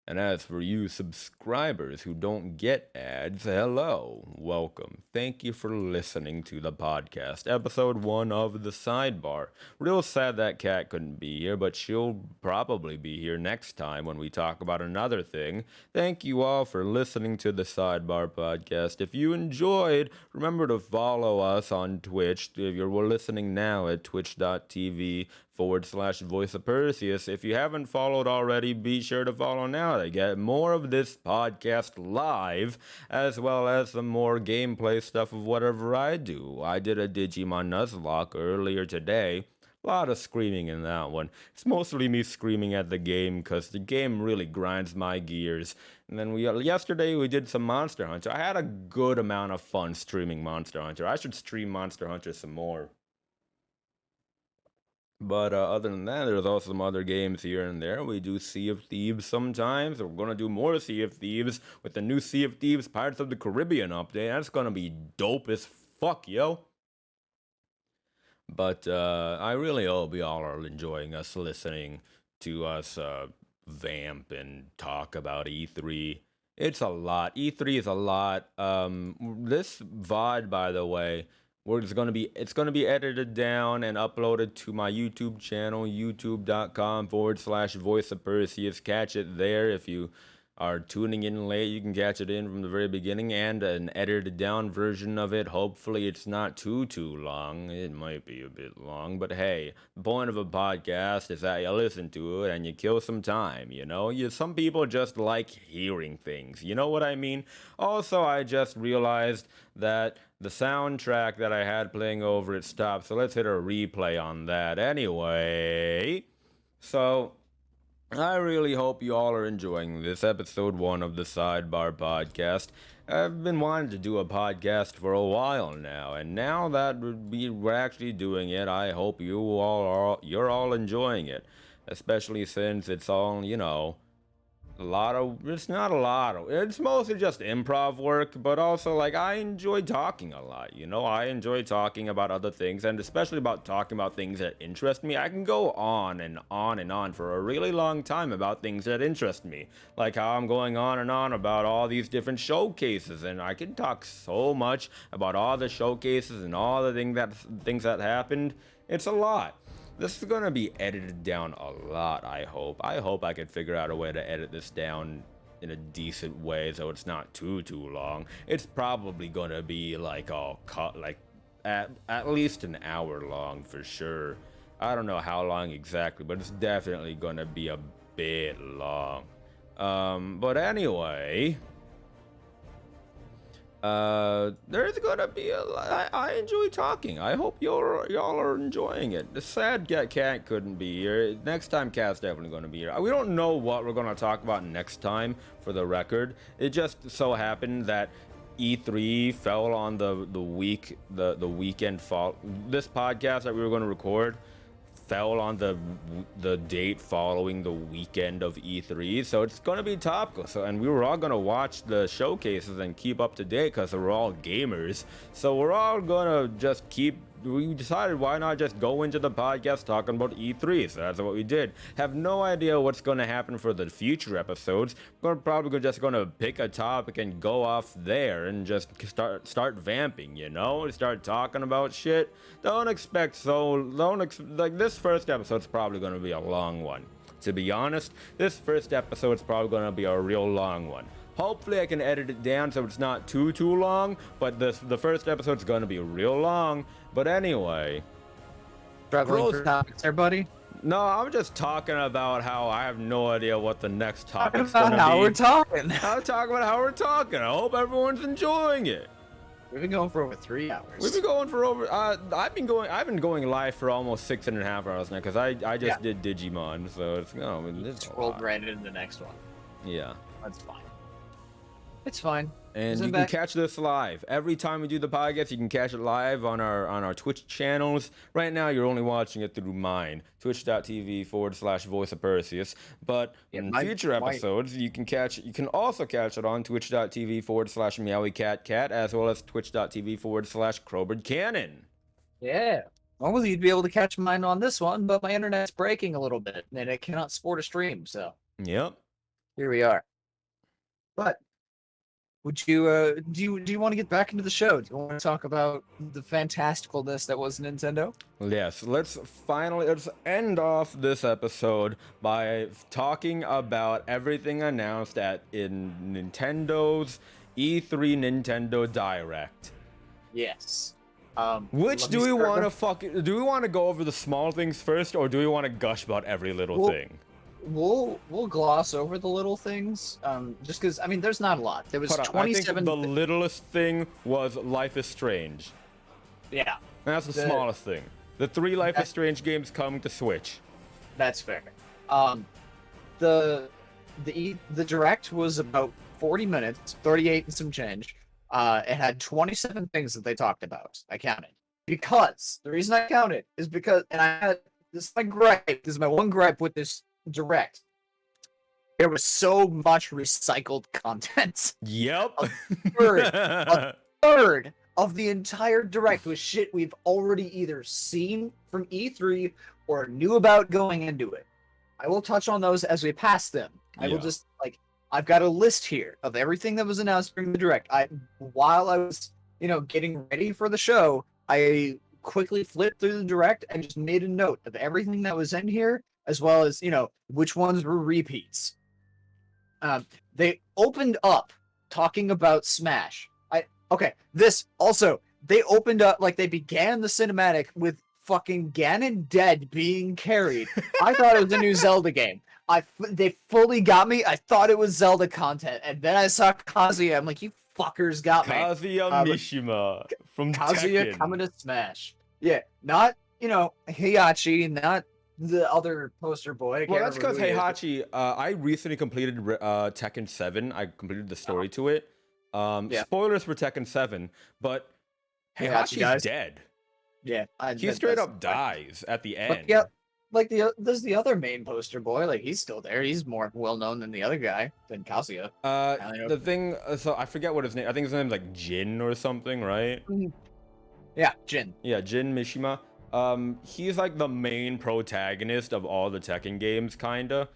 And as for you subscribers who don't get ads, hello, welcome. Thank you for listening to the podcast, episode 1 of The Sidebar. Real sad that Kat couldn't be here, but she'll probably be here next time when we talk about another thing. Thank you all for listening to The Sidebar podcast. If you enjoyed, remember to follow us on Twitch. If you're listening now at twitch.tv/Voice of Perseus. If you haven't followed already, be sure to follow now to get more of this podcast live, as well as some more gameplay stuff of whatever I do. I did a Digimon NUZLOCKE earlier today. A lot of screaming in that one. It's mostly me screaming at the game because the game really grinds my gears. And then yesterday we did some Monster Hunter. I had a good amount of fun streaming Monster Hunter. I should stream Monster Hunter some more. But other than that, there's also some other games here and there. We do Sea of Thieves sometimes. We're going to do more Sea of Thieves with the new Sea of Thieves Pirates of the Caribbean update. That's going to be dope as fuck, yo. But I really hope y'all are enjoying us listening to us vamp and talk about E3. It's a lot. E3 is a lot. This VOD, by the way, it's going to be edited down and uploaded to my YouTube channel, youtube.com/Voice of Perseus. Catch it there. If you are tuning in late, you can catch it in from the very beginning, and an edited down version of it. Hopefully it's not too long. It might be a bit long, but hey, the point of a podcast is that you listen to it and you kill some time, you know? Some people just like hearing things, you know what I mean? Also, I just realized that the soundtrack that I had playing over it stopped, so let's hit a replay on that anyway. So I really hope you all are enjoying this episode 1 of the Sidebar podcast. I've been wanting to do a podcast for a while now, and now that we're actually doing it, I hope you're all enjoying it, especially since it's all, you know, it's mostly just improv work, but also, like, I enjoy talking a lot, you know? I enjoy talking about other things, and especially about talking about things that interest me. I can go on and on and on for a really long time about things that interest me, like how I'm going on and on about all these different showcases, and I can talk so much about all the showcases and all the things that happened. It's a lot. This is going to be edited down a lot, I hope. I hope I can figure out a way to edit this down in a decent way so it's not too long. It's probably going to be like all cut, like at least an hour long for sure. I don't know how long exactly, but it's definitely gonna be a bit long. But anyway, there's gonna be a lot. I enjoy talking. I hope y'all are enjoying it. The sad Cat couldn't be here. Next time, Cat's definitely gonna be here. We don't know what we're gonna talk about next time, for the record. It just so happened that E3 fell on the weekend fall. This podcast that we were gonna record fell on the date following the weekend of E3, so it's gonna be topical. So, and we were all gonna watch the showcases and keep up to date because we're all gamers. So we're all gonna just we decided why not just go into the podcast talking about E3, so that's what we did. Have no idea what's gonna happen for the future episodes. We're probably just gonna pick a topic and go off there and just start vamping, you know? Start talking about shit. Like, this first episode's probably gonna be a long one. To be honest, this first episode's probably gonna be a real long one. Hopefully I can edit it down so it's not too long, but the first episode's gonna be real long. But anyway. Struggling for topics there, buddy? No, I'm just talking about how I have no idea what the next topic's Talking gonna about how be. we're talking. I'm talking about how we're talking. I hope everyone's enjoying it. We've been going for over 3 hours. We've been going for over. I've been going live for almost 6.5 hours now because I just did Digimon, so it's Just rolled right into the next one. Yeah. That's fine. It's fine. And you can catch this live every time we do the podcast. You can catch it live on our Twitch channels. Right now, you're only watching it through mine, twitch.tv/Voice of Perseus. But in future episodes, you can also catch it on twitch.tv/MeowieCatCat, as well as twitch.tv/Crowbird Yeah. Well, you'd be able to catch mine on this one, but my internet's breaking a little bit, and it cannot support a stream. So. Yep. Here we are. But. Would you do you want to get back into the show? Do you want to talk about the fantasticalness that was Nintendo? Yes, let's end off this episode by talking about everything announced in Nintendo's E3 Nintendo Direct. Yes. Which do we want to go over the small things first, or do we want to gush about every little thing? We'll gloss over the little things, just because there's not a lot. There was 27. I think the littlest thing was Life is Strange. Yeah, and that's the smallest thing. The 3 Life is Strange games coming to Switch. That's fair. The Direct was about 40 minutes, 38 and some change. It had 27 things that they talked about. I counted because the reason I counted is because, and I had this is my gripe. This is my one gripe with this Direct. There was so much recycled content. Yep. A third of the entire Direct was shit we've already either seen from E3 or knew about going into it. I will touch on those as we pass them. I will just, I've got a list here of everything that was announced during the Direct. While I was, getting ready for the show, I quickly flipped through the Direct and just made a note of everything that was in here, as well as, which ones were repeats. They opened up talking about Smash. They opened up, they began the cinematic with fucking Ganon dead being carried. I thought it was a new Zelda game. They fully got me. I thought it was Zelda content, and then I saw Kazuya. I'm like, you fuckers got me. Kazuya Mishima from Kazuya Tekken. coming to Smash. Yeah, not, Heihachi, not the other poster boy. Well, that's because Heihachi, I recently completed Tekken 7. I completed the story to it. Spoilers for Tekken 7, but Heihachi's dead. Yeah. He straight up dies at the end. Yeah, there's the other main poster boy. He's still there. He's more well-known than the other guy, than Kazuya. The thing, so I forget what his name, I think his name's Jin or something, right? Yeah, Jin. Yeah, Jin Mishima. He's the main protagonist of all the Tekken games, kinda.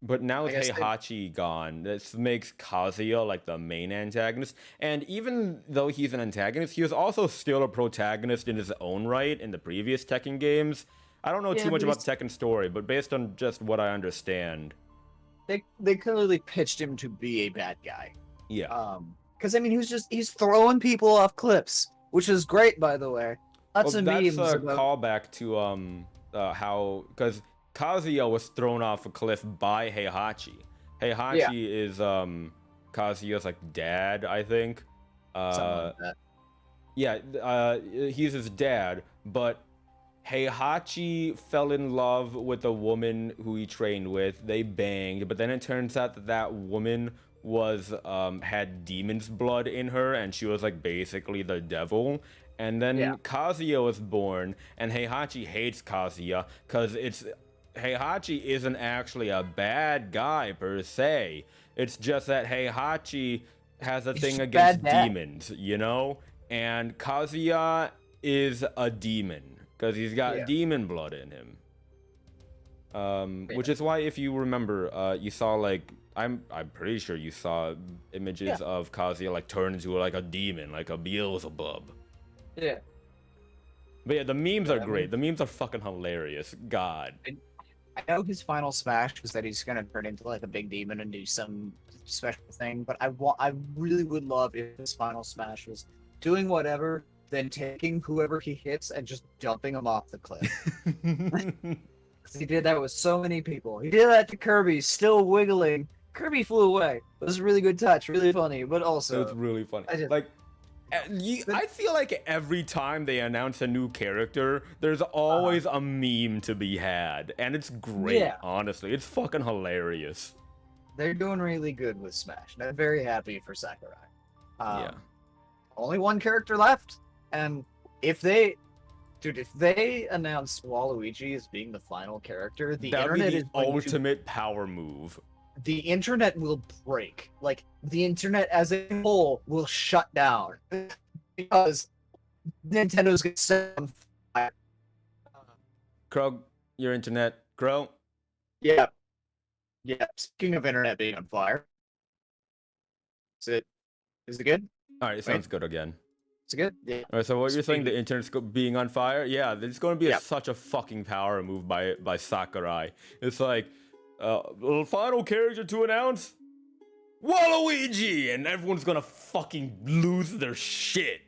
But now with Heihachi gone, this makes Kazuya the main antagonist. And even though he's an antagonist, he was also still a protagonist in his own right in the previous Tekken games. I don't know too much about the Tekken story, but based on just what I understand, they clearly pitched him to be a bad guy. Yeah. Because he's throwing people off cliffs. which is great, by the way. Lots of memes that's a about. callback to how, because Kazuya was thrown off a cliff by Heihachi. Heihachi is Kazuya's like dad, I think. Something like that. Yeah, he's his dad, but Heihachi fell in love with a woman who he trained with. They banged, but then it turns out that that woman was had demon's blood in her, and she was like basically the devil. And then Kazuya was born, and Heihachi hates Kazuya because Heihachi isn't actually a bad guy per se. It's just that Heihachi has a thing against demons, you know? And Kazuya is a demon because he's got demon blood in him. Which is why, if you remember, you saw like I'm pretty sure you saw images of Kazuya like turn into like a demon, like a Beelzebub. Yeah. But yeah, the memes are great. The memes are fucking hilarious. God. I know his final smash was that he's gonna turn into like a big demon and do some special thing, but I really would love if his final smash was doing whatever, then taking whoever he hits and just dumping him off the cliff. He did that with so many people. He did that to Kirby, still wiggling. Kirby flew away. It was a really good touch, really funny, but also It's really funny. I feel like every time they announce a new character, there's always a meme to be had, and it's great. Honestly, it's fucking hilarious. They're doing really good with Smash. I'm very happy for Sakurai. Only one character left, and if they announce Waluigi as being the final character, the internet is ultimate power move. The internet will break. Like, the internet as a whole will shut down because Nintendo's gonna set on fire. Krog, your internet, Crow. Yeah. Speaking of internet being on fire, is it good? All right, it sounds good again. Is it good? Yeah. All right, so what you're saying, the internet's being on fire? Yeah, it's going to be such a fucking power move by Sakurai. It's like, the final character to announce, Waluigi, and everyone's gonna fucking lose their shit.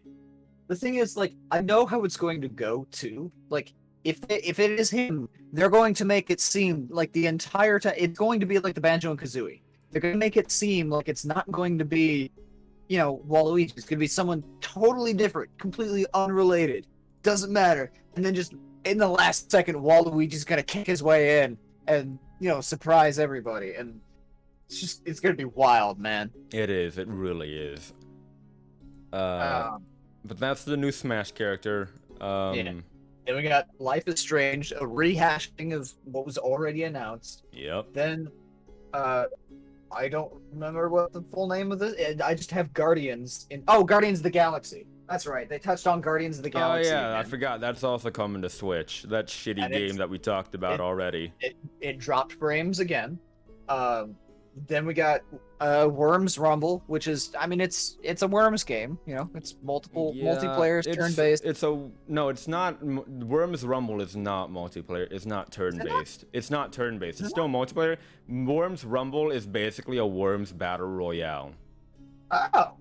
The thing is, like, I know how it's going to go too. Like, if it is him, they're going to make it seem like the entire time it's going to be like the Banjo and Kazooie. They're going to make it seem like it's not going to be, you know, Waluigi. It's going to be someone totally different, completely unrelated. Doesn't matter. And then just in the last second, Waluigi's going to kick his way in and, you know, surprise everybody. And it's going to be wild, man. It is. It really is. But that's the new Smash character. Then we got Life is Strange, a rehashing of what was already announced. Yep. Then, I don't remember what the full name of this. I just have Guardians Guardians of the Galaxy. That's right. They touched on Guardians of the Galaxy. Oh yeah, again. I forgot. That's also coming to Switch. That shitty game that we talked about already. It dropped frames again. Then we got Worms Rumble, which is, I mean, it's a Worms game. You know, it's multiplayer, turn-based. It's not. Worms Rumble is not multiplayer. It's not turn-based. It's not turn-based. It's still multiplayer. Worms Rumble is basically a Worms battle royale. Oh,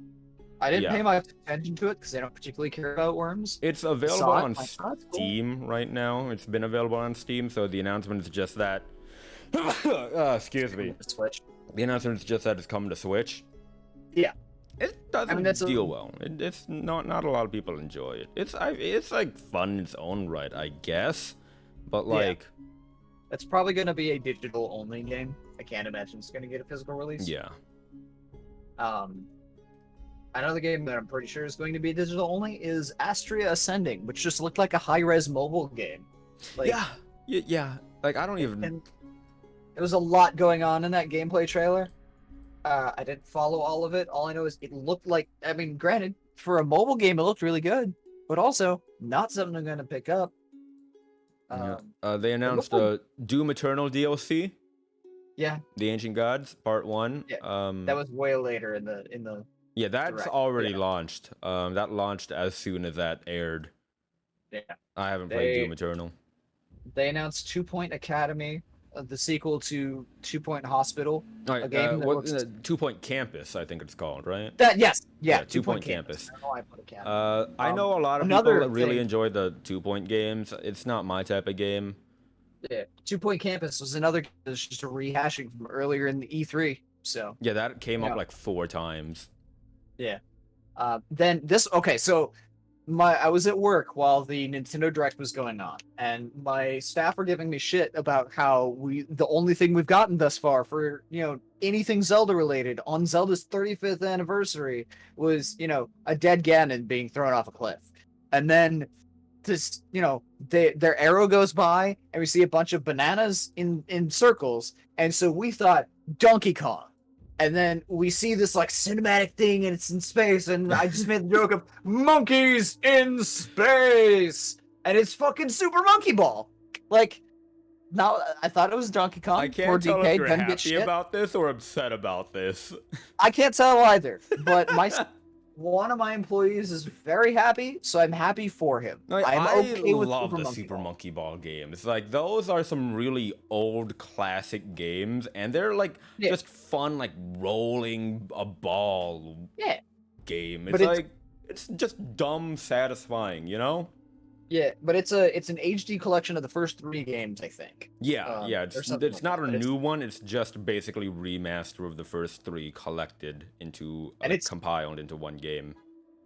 I didn't pay much attention to it because I don't particularly care about Worms. It's available on Steam right now. It's been available on Steam, so the announcement is just that. Excuse me. Switch. The announcement is just that it's coming to Switch. Yeah. It doesn't deal well. It's not a lot of people enjoy it. It's like fun in its own right, I guess. But like, it's probably gonna be a digital only game. I can't imagine it's gonna get a physical release. Yeah. Another game that I'm pretty sure is going to be digital only is Astria Ascending, which just looked like a high-res mobile game. Like, yeah. Like, I don't even. There was a lot going on in that gameplay trailer. I didn't follow all of it. All I know is it looked like, I mean, granted, for a mobile game, it looked really good, but also not something I'm going to pick up. They announced a Doom Eternal DLC. Yeah. The Ancient Gods, Part 1. Yeah. That was way later in the. Yeah, that's already launched. That launched as soon as that aired. Yeah. I haven't played Doom Eternal. They announced 2 Point Academy. the sequel to 2 Point Hospital, All right, a game that looks 2 Point Campus, I think it's called, right? that yes, yeah, 2 Point Point Campus. I don't know why I put a campus. I know a lot of another people that really thing- enjoy the 2 Point games. It's not my type of game. Yeah, 2 Point Campus was another game that's just a rehashing from earlier in the E3. So Yeah, that came Yeah. up like 4 times. then this okay, so I was at work while the Nintendo Direct was going on, and my staff were giving me shit about how the only thing we've gotten thus far for anything Zelda related on Zelda's 35th anniversary was a dead Ganon being thrown off a cliff, and then this their arrow goes by and we see a bunch of bananas in circles, and so we thought Donkey Kong. And then we see this like cinematic thing and it's in space, and I just made the joke of monkeys in space, and it's fucking Super Monkey Ball. Like, now I thought it was Donkey Kong. I Poor can't tell DK if you're doesn't get happy shit. about this or upset about this. I can't tell either. But one of my employees is very happy, so I'm happy for him. I'm okay with love Super the Monkey Super Ball. Monkey Ball games. Like, those are some really old classic games, and they're like Yeah. just fun, like rolling a ball Yeah. game. But It's just dumb satisfying, you know? Yeah, but it's an HD collection of the first 3 games, I think. Yeah, yeah. or It's something it's like not that, a but it's- new one. It's just basically remaster of the first 3 collected into And it's- compiled into one game.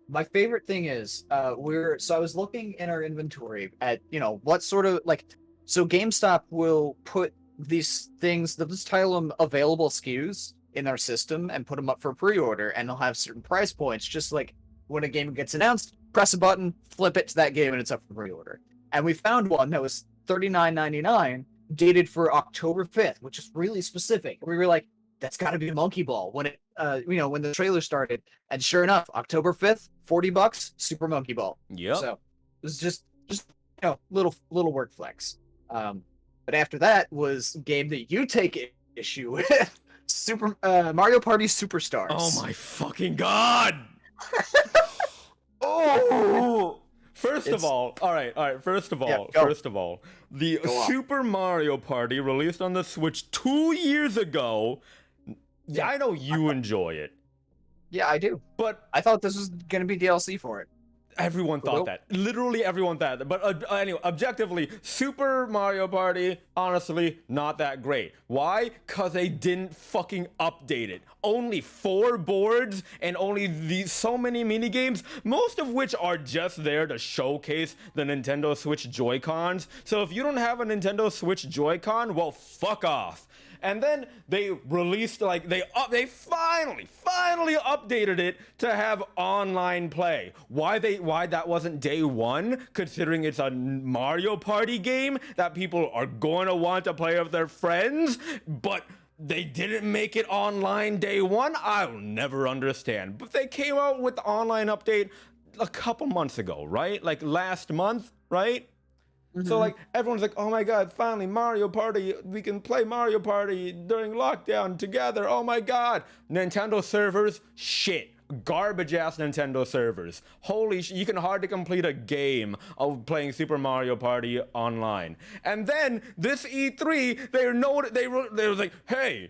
My favorite thing is I was looking in our inventory at what sort of so GameStop will put these things, they'll just title them available SKUs in our system and put them up for pre-order, and they'll have certain price points, just like when a game gets announced, press a button, flip it to that game, and it's up for pre-order. And we found one that was $39.99, dated for October 5th, which is really specific. We were like, that's got to be a Monkey Ball when it when the trailer started. And sure enough, October 5th, $40, Super Monkey Ball. Yep. So it was just little work flex. But after that was a game that you take issue with, Super Mario Party Superstars. Oh my fucking god! Oh! First of all, all right. First of all, the Go on. Super Mario Party released on the Switch 2 years ago. Yeah, I know you enjoy it, Yeah, I do. but I thought this was gonna be DLC for it. everyone thought Nope. that. Literally everyone thought that. But anyway, objectively, Super Mario Party, honestly, not that great. Why? Because they didn't fucking update it. Only 4 boards and only so many minigames, most of which are just there to showcase the Nintendo Switch Joy-Cons. So if you don't have a Nintendo Switch Joy-Con, well, fuck off. And then they released, they finally updated it to have online play. Why that wasn't day one, considering it's a Mario Party game that people are going to want to play with their friends, but they didn't make it online day one? I'll never understand. But they came out with the online update a couple months ago, right? Like last month, right? So everyone's like, oh my god, finally Mario Party, we can play Mario Party during lockdown together, oh my god. Nintendo servers, shit. Garbage ass Nintendo servers. Holy shit, you can hardly complete a game of playing Super Mario Party online. And then this E3, they was like, hey,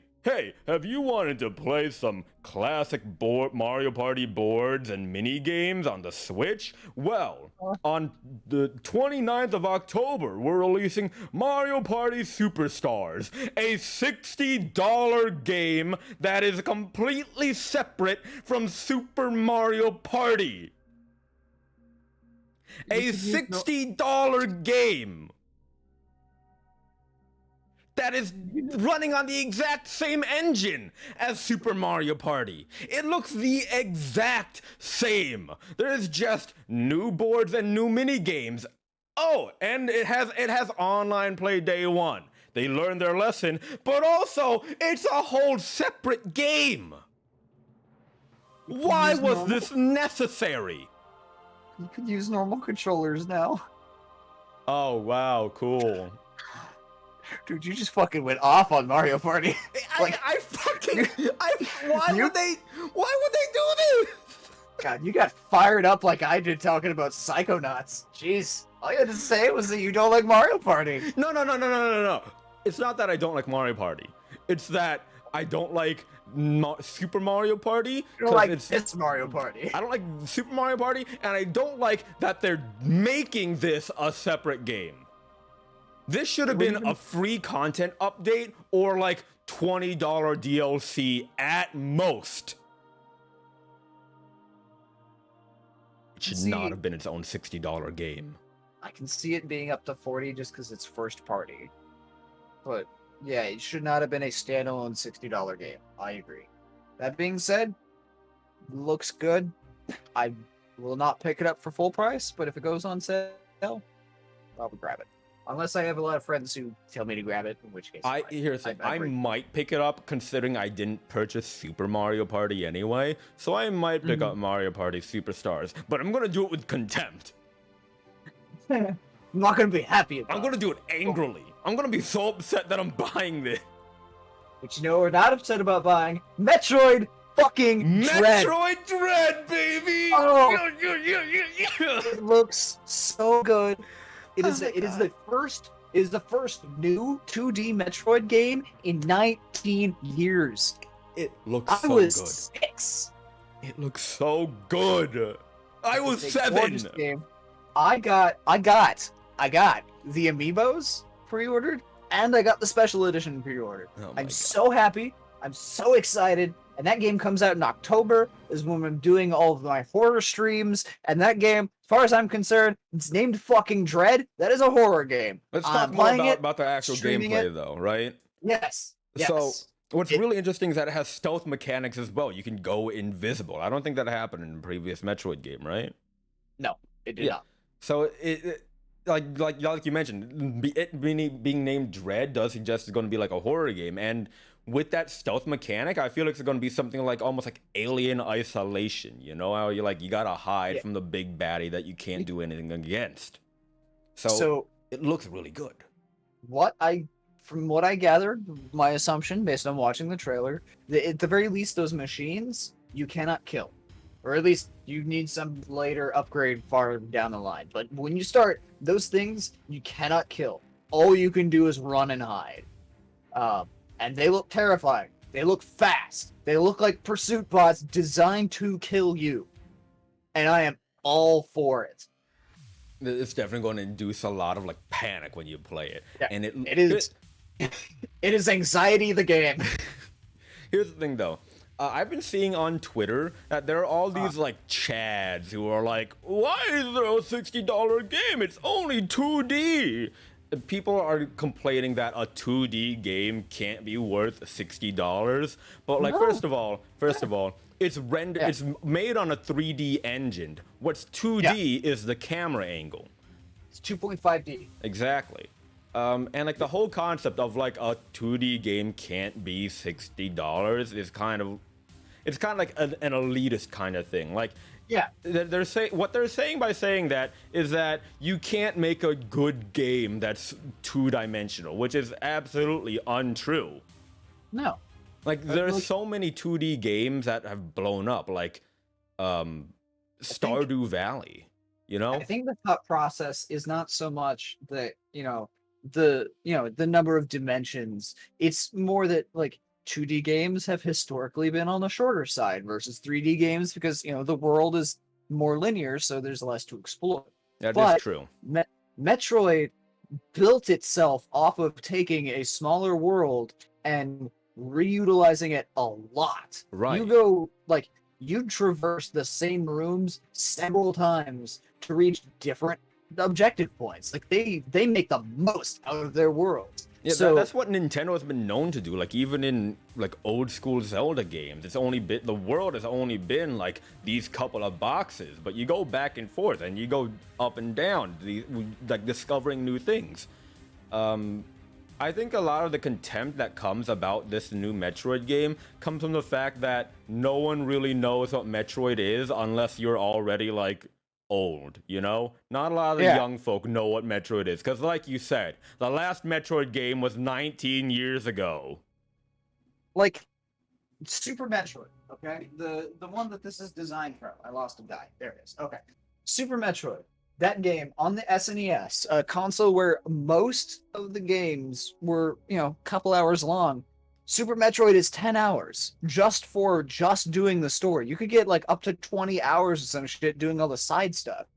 have you wanted to play some classic Mario Party boards and mini games on the Switch? Well, on the 29th of October, we're releasing Mario Party Superstars, a $60 game that is completely separate from Super Mario Party. A $60 game that is running on the exact same engine as Super Mario Party. It looks the exact same. There is just new boards and new mini games. Oh, and it has online play day one. They learned their lesson, but also it's a whole separate game. Why was this necessary? You could use normal controllers now. Oh, wow, cool. Dude, you just fucking went off on Mario Party. Why would they do this? God, you got fired up like I did talking about Psychonauts. Jeez. All you had to say was that you don't like Mario Party. No. it's not that I don't like Mario Party. It's that I don't like Super Mario Party. You don't like it's this Mario Party. I don't like Super Mario Party, and I don't like that they're making this a separate game. This should have been a free content update or like $20 DLC at most. It should not have been its own $60 game. I can see it being up to 40 just because it's first party. But yeah, it should not have been a standalone $60 game. I agree. That being said, looks good. I will not pick it up for full price, but if it goes on sale, I will grab it. Unless I have a lot of friends who tell me to grab it, in which case Here's the thing. I might pick it up considering I didn't purchase Super Mario Party anyway, so I might pick up Mario Party Superstars, but I'm gonna do it with contempt. I'm not gonna be happy about I'm gonna do it angrily. I'm gonna be so upset that I'm buying this. But you know, we're not upset about buying Metroid fucking Dread. Metroid Dread, baby! Oh. Yeah. It looks so good. It is the first new 2D Metroid game in 19 years. It looks so I was good. 6. It looks so good. I was It's a 7. gorgeous game. I got the amiibos pre-ordered, and I got the special edition pre-ordered. Oh my I'm God. so happy. I'm so excited. And that game comes out in October, is when I'm doing all of my horror streams. And that game, as far as I'm concerned, it's named fucking Dread. That is a horror game. Let's I'm talk more playing about the actual streaming gameplay, it. though, right? Yes. So, what's really interesting is that it has stealth mechanics as well. You can go invisible. I don't think that happened in the previous Metroid game, right? No, it did not. So, like you mentioned, it being named Dread does suggest it's going to be like a horror game. And with that stealth mechanic, I feel like it's going to be something like almost like Alien Isolation. You know how you gotta hide from the big baddie that you can't do anything against. So it looks really good. From what I gathered, my assumption based on watching the trailer, at the very least, those machines you cannot kill, or at least you need some later upgrade far down the line. But when you start, those things you cannot kill. All you can do is run and hide. And they look terrifying. They look fast. They look like pursuit bots designed to kill you. And I am all for it. It's definitely going to induce a lot of like panic when you play it. Yeah, And it is. It is anxiety the game. Here's the thing though. I've been seeing on Twitter that there are all these like chads who are like, why is there a $60 game? It's only 2D. People are complaining that a 2D game can't be worth $60. But like, first of all, it's rendered. It's made on a 3D engine. What's 2D is the camera angle. It's 2.5D. Exactly. And like the whole concept of like a 2D game can't be $60 is kind of like an elitist kind of thing. Like, they're saying what they're saying by saying that is that you can't make a good game that's two-dimensional, which is absolutely untrue. No. Like there's so many 2D games that have blown up, like Stardew Valley. You know? I think the thought process is not so much that, the number of dimensions. It's more that like 2D games have historically been on the shorter side versus 3D games because, the world is more linear, so there's less to explore. That But is true. Metroid built itself off of taking a smaller world and reutilizing it a lot. Right. You traverse the same rooms several times to reach different objective points. Like they make the most out of their world. Yeah, so that's what Nintendo has been known to do. Like even in like old school Zelda games, the world has only been like these couple of boxes, but you go back and forth and you go up and down, like discovering new things. I think a lot of the contempt that comes about this new Metroid game comes from the fact that no one really knows what Metroid is unless you're already like old, Not a lot of the young folk know what Metroid is, because like you said, the last Metroid game was 19 years ago. Like Super Metroid, okay? The one that this is designed from. I lost a guy. There it is. Okay. Super Metroid. that game on the SNES, a console where most of the games were, a couple hours long. Super Metroid is 10 hours just for just doing the story. You could get like up to 20 hours of some shit doing all the side stuff.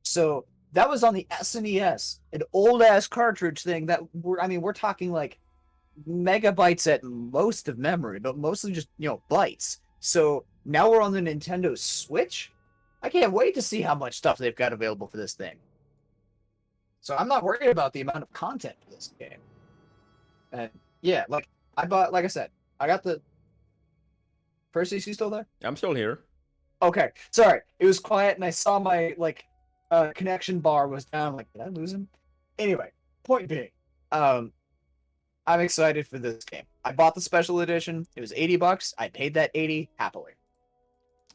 So that was on the SNES, an old ass cartridge thing that we're talking like megabytes at most of memory, but mostly just, bytes. So now we're on the Nintendo Switch. I can't wait to see how much stuff they've got available for this thing. So I'm not worried about the amount of content for this game. And yeah, like I said, I got the. Percy, is you still there? I'm still here. Okay, sorry. It was quiet, and I saw my connection bar was down. Like, did I lose him? Anyway, point being, I'm excited for this game. I bought the special edition. It was $80. I paid that 80 happily.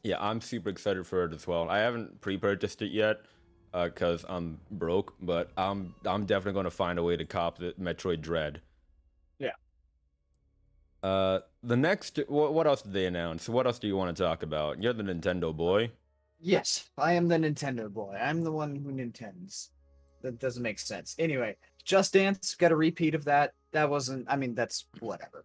Yeah, I'm super excited for it as well. I haven't pre-purchased it yet because I'm broke, but I'm definitely going to find a way to cop the Metroid Dread. Yeah. The next, what else did they announce? What else do you want to talk about? You're the Nintendo boy. Yes, I am the Nintendo boy. I'm the one who Nintends. That doesn't make sense. Anyway, Just Dance got a repeat of that. That wasn't. I mean, that's whatever.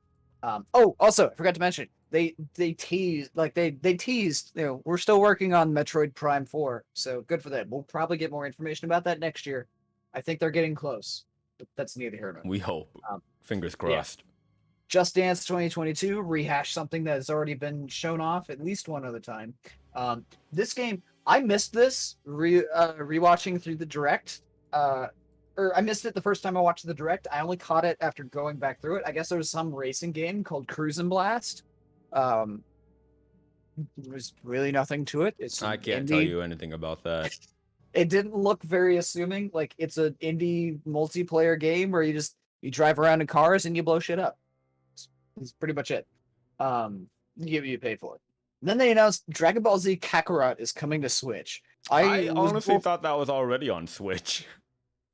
Also, I forgot to mention they teased they teased. We're still working on Metroid Prime 4, so good for them. We'll probably get more information about that next year. I think they're getting close, but that's neither here nor there. We hope. Fingers crossed. Yeah. Just Dance 2022 rehash something that has already been shown off at least one other time. This game, I missed this rewatching through the direct. Or I missed it the first time I watched the direct. I only caught it after going back through it. I guess there was some racing game called Cruisin' Blast. There's really nothing to it. I can't tell you anything about that. It didn't look very assuming. Like, it's an indie multiplayer game where you drive around in cars and you blow shit up. That's pretty much it. You pay for it. And then they announced Dragon Ball Z Kakarot is coming to Switch. I honestly thought that was already on Switch.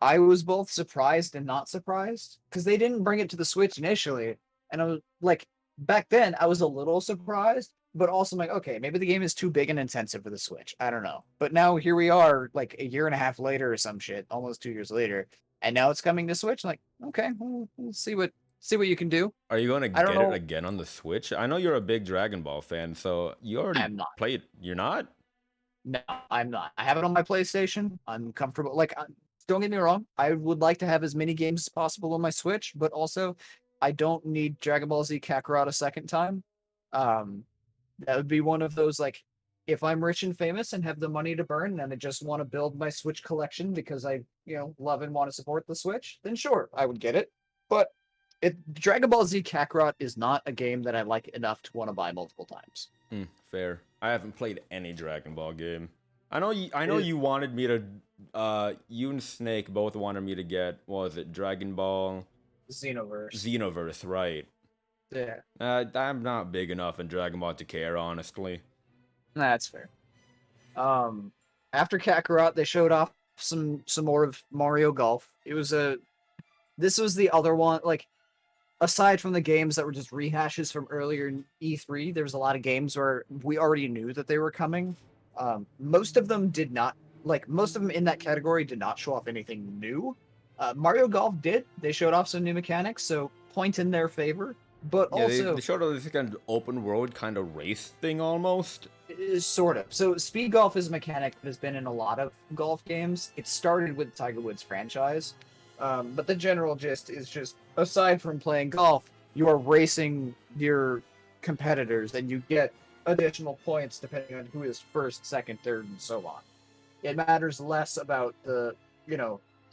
I was both surprised and not surprised because they didn't bring it to the Switch initially. And I was like, back then I was a little surprised, but also like, okay, maybe the game is too big and intensive for the Switch. I don't know. But now here we are, like a year and a half later or some shit, almost 2 years later. And now it's coming to Switch. I'm like, okay, we'll see what you can do. Are you going to get it again on the Switch? I know you're a big Dragon Ball fan, so you already played. You're not? No, I'm not. I have it on my PlayStation. I'm comfortable. Like, don't get me wrong. I would like to have as many games as possible on my Switch, but also I don't need Dragon Ball Z Kakarot a second time. That would be one of those, like, if I'm rich and famous and have the money to burn and I just want to build my Switch collection because I, love and want to support the Switch, then sure, I would get it. But Dragon Ball Z Kakarot is not a game that I like enough to want to buy multiple times. Fair. I haven't played any Dragon Ball game. I know you wanted me to. You and Snake both wanted me to get. What was it? Dragon Ball. Xenoverse, right? Yeah. I'm not big enough in Dragon Ball to care, honestly. That's fair. After Kakarot, they showed off some more of Mario Golf. This was the other one, like, aside from the games that were just rehashes from earlier in E3, there was a lot of games where we already knew that they were coming. Most of them did not, most of them in that category did not show off anything new. Mario Golf did. They showed off some new mechanics, so point in their favor. But yeah, also, they showed off this kind of open world kind of race thing almost. Sort of. So speed golf is a mechanic that has been in a lot of golf games. It started with Tiger Woods franchise. But the general gist is just, aside from playing golf, you are racing your competitors and you get additional points depending on who is first, second, third, and so on. It matters less about the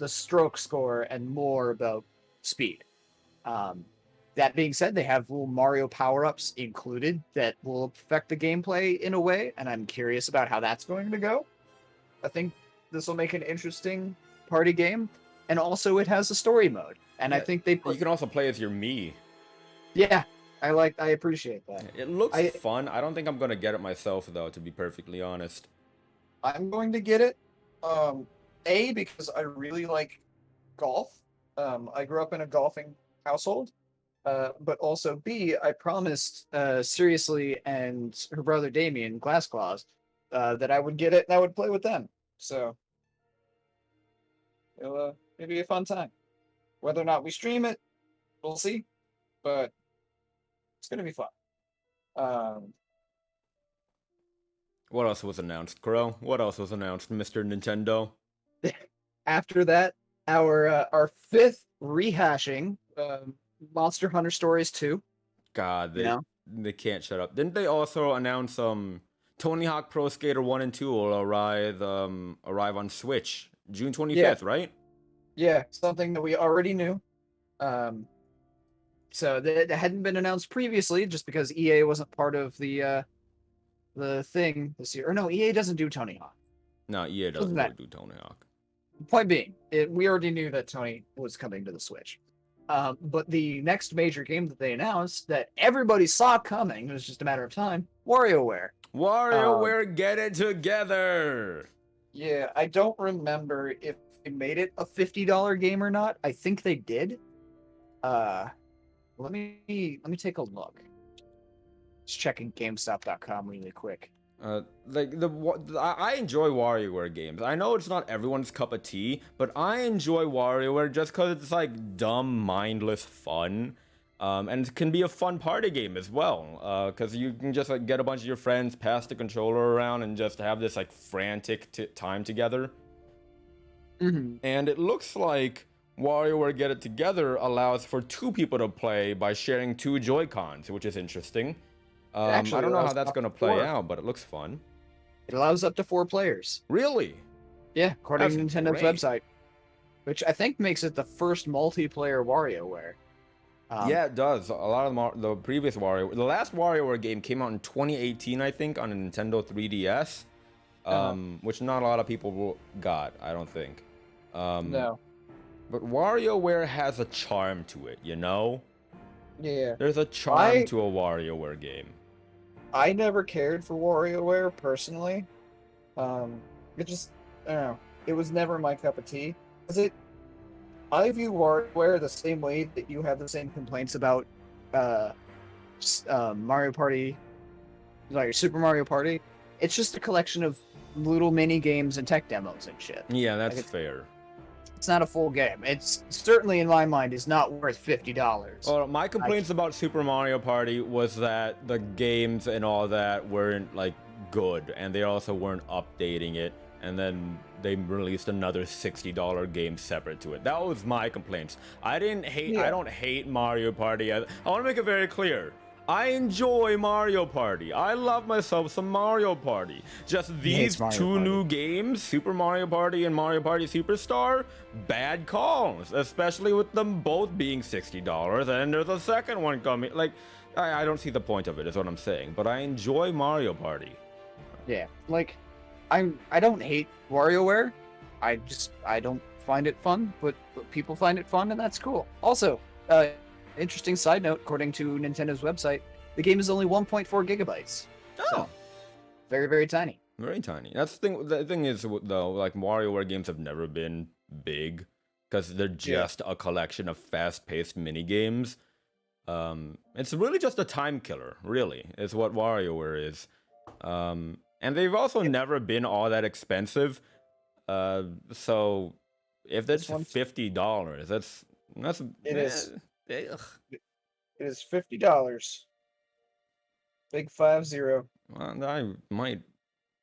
stroke score and more about speed. That being said, they have little Mario power-ups included that will affect the gameplay in a way, and I'm curious about how that's going to go. I think this will make an interesting party game. And also, it has a story mode, and I think you can also play as your Mii. Yeah, I appreciate that. It looks fun. I don't think I'm gonna get it myself, though, to be perfectly honest. I'm going to get it, because I really like golf. I grew up in a golfing household, but also B, I promised Seriously and her brother Damien Glassclaws that I would get it and I would play with them. So. It'll be a fun time. Whether or not we stream it, we'll see. But it's gonna be fun. Um, What else was announced, Crow? What else was announced, Mr. Nintendo? After that, our fifth rehashing, Monster Hunter Stories 2. God, You know? they can't shut up. Didn't they also announce Tony Hawk Pro Skater 1 and 2 will arrive on Switch June 25th, right? Yeah, something that we already knew. So that hadn't been announced previously, just because EA wasn't part of the thing this year. Or no, EA doesn't do Tony Hawk. No, EA doesn't really do Tony Hawk. Point being, we already knew that Tony was coming to the Switch. But the next major game that they announced that everybody saw coming, it was just a matter of time, WarioWare. WarioWare, get it together! Yeah, I don't remember if they made it a $50 game or not. I think they did. Let me take a look. Just checking GameStop.com really quick. I enjoy WarioWare games. I know it's not everyone's cup of tea, but I enjoy WarioWare just because it's like dumb, mindless fun. And it can be a fun party game as well, because you can just like get a bunch of your friends, pass the controller around, and just have this like frantic time together. Mm-hmm. And it looks like WarioWare Get It Together allows for 2 people to play by sharing 2 Joy-Cons, which is interesting. I don't know how that's going to play out, but it looks fun. It allows up to 4 players. Really? Yeah, according to That's Nintendo's great. website. Which I think makes it the first multiplayer WarioWare. Yeah, it does. A lot of the previous the last WarioWare game came out in 2018, I think, on a Nintendo 3DS, which not a lot of people got, I don't think. No. But WarioWare has a charm to it, you know? Yeah. There's a charm to a WarioWare game. I never cared for WarioWare personally. It just, I don't know. It was never my cup of tea. I view WarioWare the same way that you have the same complaints about Mario Party, like Super Mario Party. It's just a collection of little mini games and tech demos and shit. Yeah, that's fair. It's not a full game. It's certainly, in my mind, is not worth $50. Well, my complaints about Super Mario Party was that the games and all that weren't like good, and they also weren't updating it. And then they released another $60 game separate to it. That was my complaints. I don't hate Mario Party. I want to make it very clear. I enjoy Mario Party. I love myself some Mario Party. Just these 2 new games, Super Mario Party and Mario Party Superstar, bad calls, especially with them both being $60, and there's a second one coming. Like, I don't see the point of it, is what I'm saying, but I enjoy Mario Party. Yeah, like, I don't hate WarioWare. I don't find it fun, but people find it fun, and that's cool. Also, interesting side note, according to Nintendo's website, the game is only 1.4 gigabytes. Oh. So, very, very tiny. Very tiny. That's the thing. The thing is, though, like WarioWare games have never been big because they're just a collection of fast-paced mini games. It's really just a time killer. Really, is what WarioWare is. And they've also never been all that expensive. So if that's $50, that's It is. Ugh. It is $50. Big 50. Well,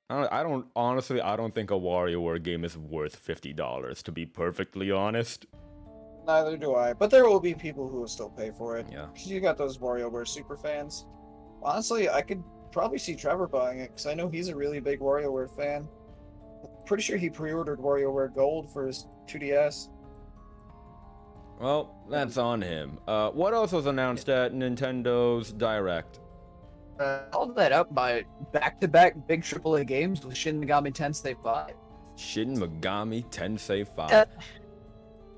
I don't think a WarioWare game is worth $50, to be perfectly honest. Neither do I, but there will be people who will still pay for it. Yeah. 'Cause you got those WarioWare super fans. Honestly, I could probably see Trevor buying it, because I know he's a really big WarioWare fan. I'm pretty sure he pre-ordered WarioWare Gold for his 2DS. Well, that's on him. What else was announced at Nintendo's Direct? Followed that up by back-to-back big AAA games with Shin Megami Tensei 5. Shin Megami Tensei 5.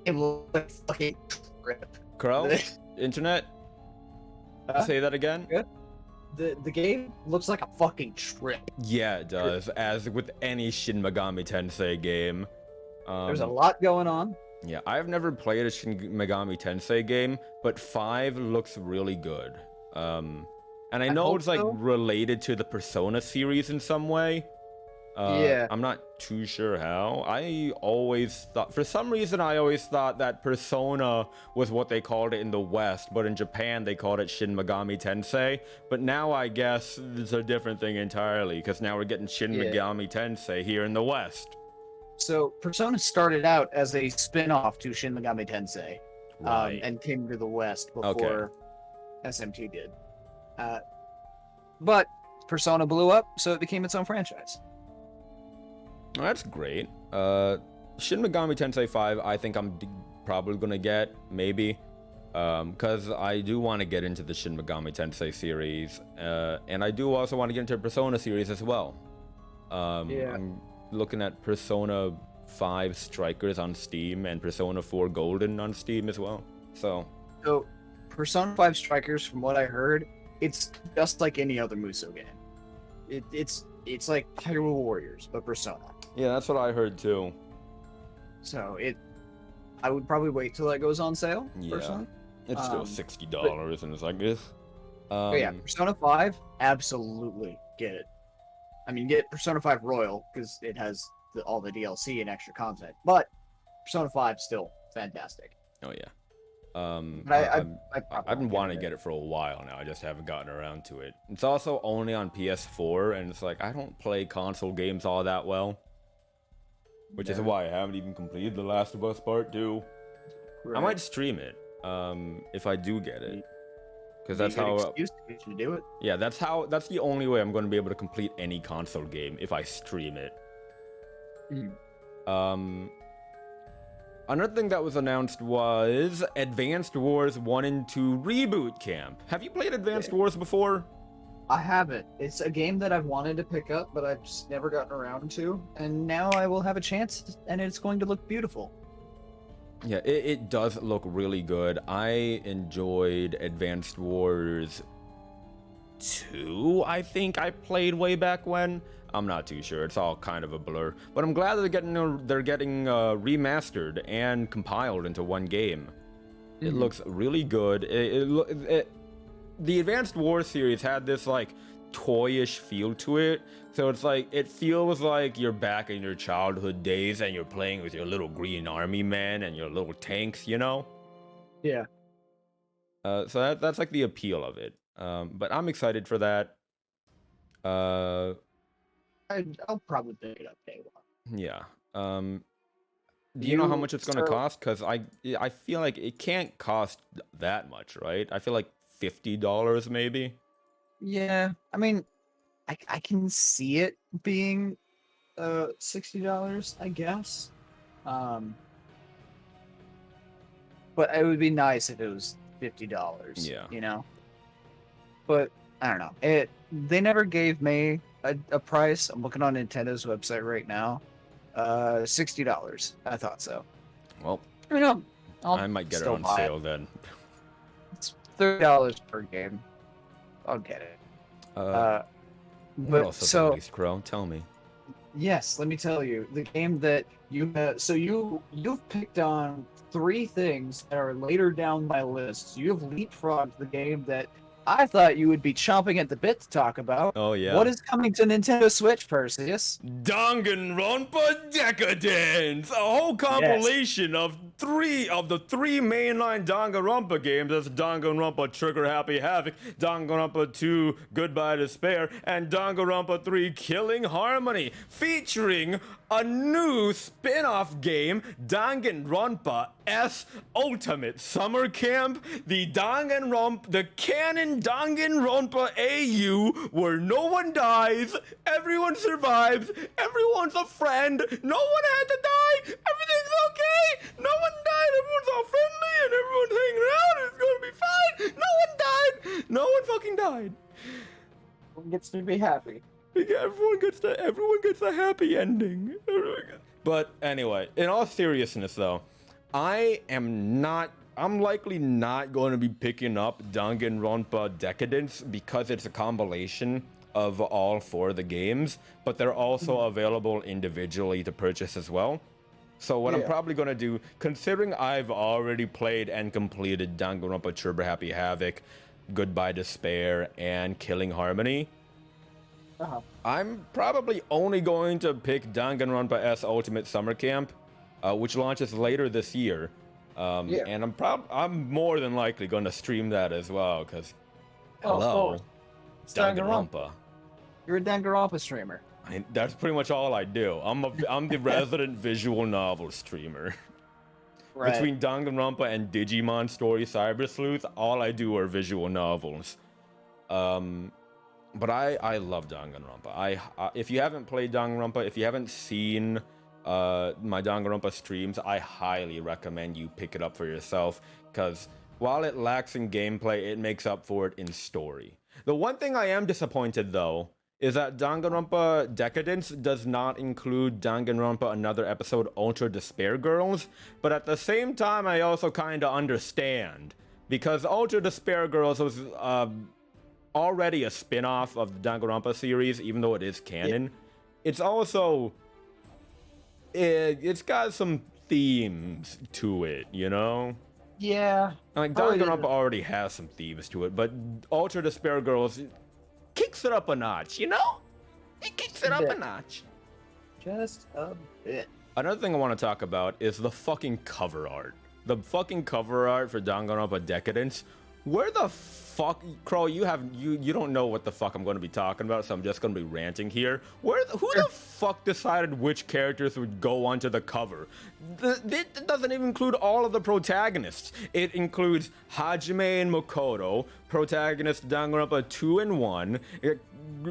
It looks like fucking rip. Crow? Internet? Say that again? Good. The game looks like a fucking trip. Yeah, it does. As with any Shin Megami Tensei game. There's a lot going on. Yeah, I've never played a Shin Megami Tensei game, but 5 looks really good. And I know it's like related to the Persona series in some way. Yeah. I'm not too sure how. I always thought, for some reason, I always thought that Persona was what they called it in the West, but in Japan they called it Shin Megami Tensei. But now I guess it's a different thing entirely, because now we're getting Shin Yeah. Megami Tensei here in the West. So Persona started out as a spin-off to Shin Megami Tensei, Right. and came to the West before SMT did. But Persona blew up, so it became its own franchise. Well, that's great. Shin Megami Tensei 5, I think I'm probably gonna get, maybe. Because I do want to get into the Shin Megami Tensei series, and I do also want to get into the Persona series as well. Yeah. I'm looking at Persona 5 Strikers on Steam and Persona 4 Golden on Steam as well. So Persona 5 Strikers, from what I heard, it's just like any other Musou game. It's like Hyrule Warriors, but Persona. yeah, that's what I heard too. So I would probably wait till that goes on sale. Yeah. Personally. It's still $60, and it's like this. But yeah, Persona 5, absolutely get it. I mean, get Persona 5 Royal because it has all the DLC and extra content. But Persona 5 still fantastic. Oh yeah. But I've been wanting to get it for a while now. I just haven't gotten around to it. It's also only on PS4, and it's like I don't play console games all that well, which is why I haven't even completed The Last of Us Part 2. I might stream it if I do get it, because that's how. Excuse to get you to do it. Yeah, that's the only way I'm going to be able to complete any console game, if I stream it. Another thing that was announced was Advanced Wars 1 and 2 Reboot Camp. Have you played Advanced Wars before? I haven't. It's a game that I've wanted to pick up, but I've just never gotten around to. And now I will have a chance, and it's going to look beautiful. Yeah, it does look really good. I enjoyed Advanced Wars 2, I think I played way back when. I'm not too sure. It's all kind of a blur. But I'm glad they're getting remastered and compiled into one game. It looks really good. The Advanced Wars series had this like toyish feel to it. So it's like it feels like you're back in your childhood days and you're playing with your little green army men and your little tanks, you know? Yeah. So that's like the appeal of it. But I'm excited for that. I'll probably pick it up day one. Yeah. Do you know how much it's going to cost? Because I feel like it can't cost that much, right? I feel like $50 maybe. Yeah, I mean, I can see it being $60, I guess. But it would be nice if it was $50. Yeah. You know. But I don't know. They never gave me a price. I'm looking on Nintendo's website right now. $60. I thought so. Well, I know. I might get it on sale then. It's $30 per game. I'll get it. What But else is so released, Crow? Tell me. yes, let me tell you, the game that you've picked on 3 things that are later down my list. You have leapfrogged the game that I thought you would be chomping at the bit to talk about. Oh yeah. What is coming to Nintendo Switch, Perseus? Danganronpa Decadence, a whole compilation of the three mainline Danganronpa games. That's Danganronpa Trigger Happy Havoc, Danganronpa 2 Goodbye Despair, and Danganronpa 3 Killing Harmony, featuring a new spin-off game, Danganronpa S Ultimate Summer Camp, the canon Danganronpa AU, where no one dies, everyone survives, everyone's a friend, no one had to die, everything's okay, no one died, everyone's all friendly, and everyone's hanging out, it's gonna be fine, no one died, no one fucking died. Everyone gets to be happy. Everyone gets a happy ending. But anyway, in all seriousness though, I'm likely not going to be picking up Danganronpa Decadence because it's a compilation of all 4 of the games, but they're also available individually to purchase as well. So what I'm probably going to do, considering I've already played and completed Danganronpa Trigger Happy Havoc, Goodbye Despair, and Killing Harmony, I'm probably only going to pick Danganronpa S Ultimate Summer Camp, which launches later this year. Yeah. And I'm more than likely going to stream that as well, because Oh, of hello, course. It's Danganronpa. Danganronpa. You're a Danganronpa streamer. That's pretty much all I do. I'm the resident visual novel streamer. Right. Between Danganronpa and Digimon Story Cyber Sleuth, all I do are visual novels. But I love Danganronpa. If you haven't played Danganronpa, if you haven't seen my Danganronpa streams, I highly recommend you pick it up for yourself, because while it lacks in gameplay, it makes up for it in story. The one thing I am disappointed, though, is that Danganronpa Decadence does not include Danganronpa Another Episode Ultra Despair Girls, but at the same time, I also kind of understand, because Ultra Despair Girls was already a spin-off of the Danganronpa series, even though it is canon. Yeah. It's also... It's got some themes to it, you know? Yeah. Like, Danganronpa already has some themes to it, but Ultra Despair Girls kicks it up a notch, you know? It kicks it up a notch. Just a bit. Another thing I want to talk about is the fucking cover art. The fucking cover art for Danganronpa Decadence. Where the fuck, Crow? You don't know what the fuck I'm going to be talking about, so I'm just going to be ranting here. Who the fuck decided which characters would go onto the cover? It doesn't even include all of the protagonists. It includes Hajime and Makoto, protagonist Danganronpa 2 and 1. It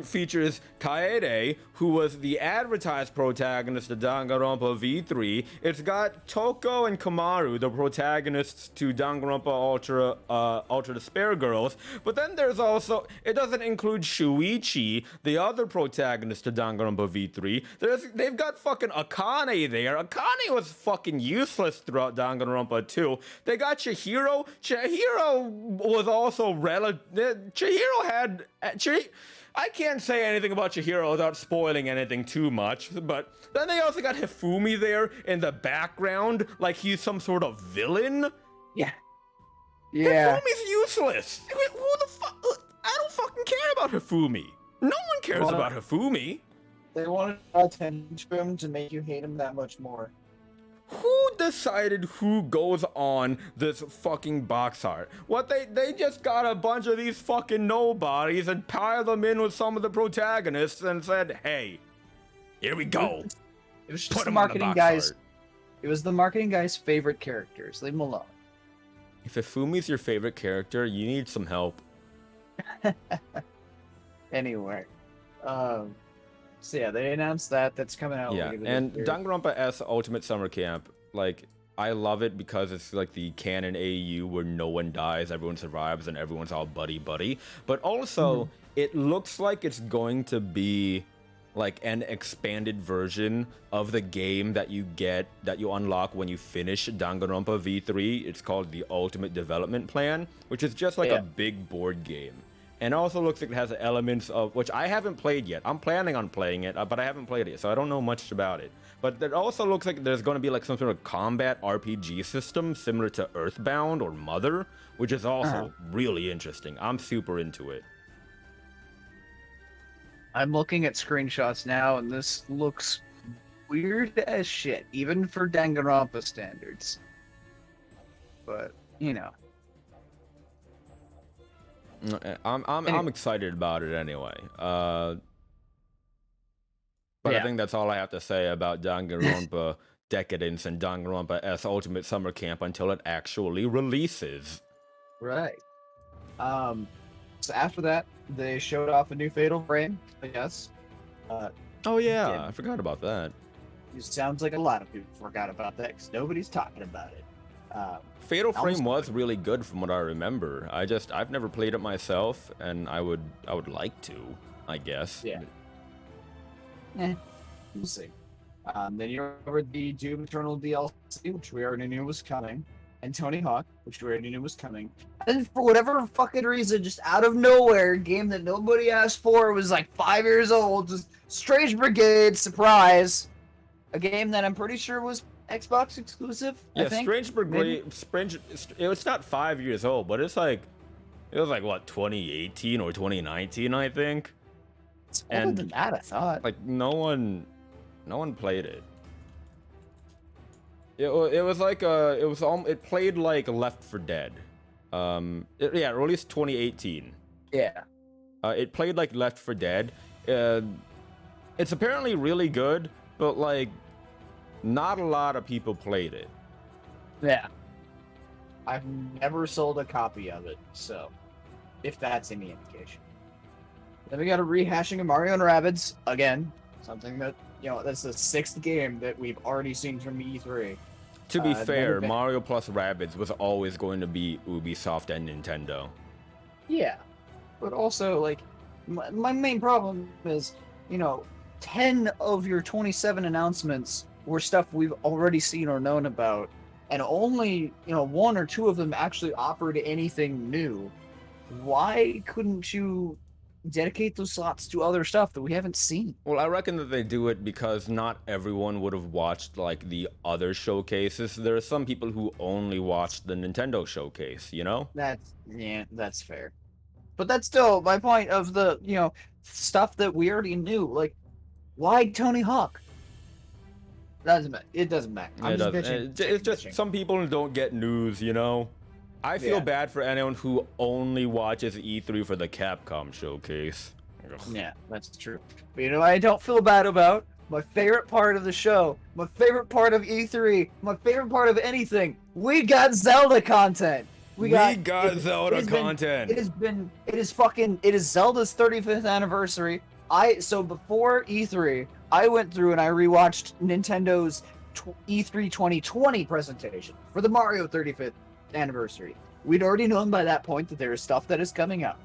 features Kaede, who was the advertised protagonist of Danganronpa V3. It's got Toko and Kamaru, the protagonists to Danganronpa Ultra Despair Girls. But then there's also, it doesn't include Shuichi, the other protagonist to Danganronpa V3. They've got fucking Akane there. Akane was fucking useless throughout Danganronpa 2. They got Chihiro. Chihiro was also I can't say anything about Chihiro without spoiling anything too much, but then they also got Hifumi there in the background, like he's some sort of villain. Yeah. Hifumi's useless. Who the fuck? I don't fucking care about Hifumi. No one cares about Hifumi. They wanted attention to him to make you hate him that much more. Who decided who goes on this fucking box art? What, they just got a bunch of these fucking nobodies and piled them in with some of the protagonists and said, hey, here we go. It was just the marketing guys. It was the marketing guy's favorite characters. Leave them alone. If Ifumi's your favorite character, you need some help. Anyway. So yeah, they announced that's coming out. Yeah, and Danganronpa S Ultimate Summer Camp, like, I love it because it's like the canon AU where no one dies, everyone survives, and everyone's all buddy-buddy. But also, it looks like it's going to be like an expanded version of the game that you unlock when you finish Danganronpa V3. It's called the Ultimate Development Plan, which is just like a big board game. And also looks like it has elements of, which I haven't played yet. I'm planning on playing it, but I haven't played it, so I don't know much about it. But it also looks like there's going to be like some sort of combat RPG system similar to Earthbound or Mother, which is also really interesting. I'm super into it. I'm looking at screenshots now, and this looks weird as shit, even for Danganronpa standards. But, you know. I'm excited about it anyway. But I think that's all I have to say about Danganronpa Decadence and Danganronpa S Ultimate Summer Camp until it actually releases. Right. So after that, they showed off a new Fatal Frame, I guess. Oh yeah, I forgot about that. It sounds like a lot of people forgot about that because nobody's talking about it. Fatal Frame was really good from what I remember. I've never played it myself, and I would like to, I guess. Yeah. We'll see. Then you remember the Doom Eternal DLC, which we already knew was coming, and Tony Hawk, which we already knew was coming. And for whatever fucking reason, just out of nowhere, a game that nobody asked for, was like 5 years old, just Strange Brigade, surprise. A game that I'm pretty sure was Xbox exclusive. Yeah, I think. Strange Brigade. It's not 5 years old, but it was like what, 2018 or 2019, I think. It's older And than that, I thought. like no one played it. It was like it played like Left 4 Dead. It released 2018. Yeah. It played like Left 4 Dead. It's apparently really good, but like not a lot of people played it. Yeah. I've never sold a copy of it, so if that's any indication. Then we got a rehashing of Mario and Rabbids again, something that that's the 6th game that we've already seen from E3. To be fair, been... Mario plus Rabbids was always going to be Ubisoft and Nintendo. Yeah, but also like my main problem is 10 of your 27 announcements were stuff we've already seen or known about, and only 1 or 2 of them actually offered anything new. Why couldn't you dedicate those slots to other stuff that we haven't seen? Well, I reckon that they do it because not everyone would have watched like the other showcases. There are some people who only watched the Nintendo showcase, you know? That's fair. But that's still my point of the stuff that we already knew. Like, why Tony Hawk? It doesn't matter. I'm just bitching. It's just some people don't get news, you know? I feel bad for anyone who only watches E3 for the Capcom showcase. Ugh. Yeah, that's true. But I don't feel bad about my favorite part of the show, my favorite part of E3, my favorite part of anything. We got Zelda content. We got Zelda content. It is Zelda's 35th anniversary. So before E3, I went through and I rewatched Nintendo's E3 2020 presentation for the Mario 35th anniversary. We'd already known by that point that there is stuff that is coming up.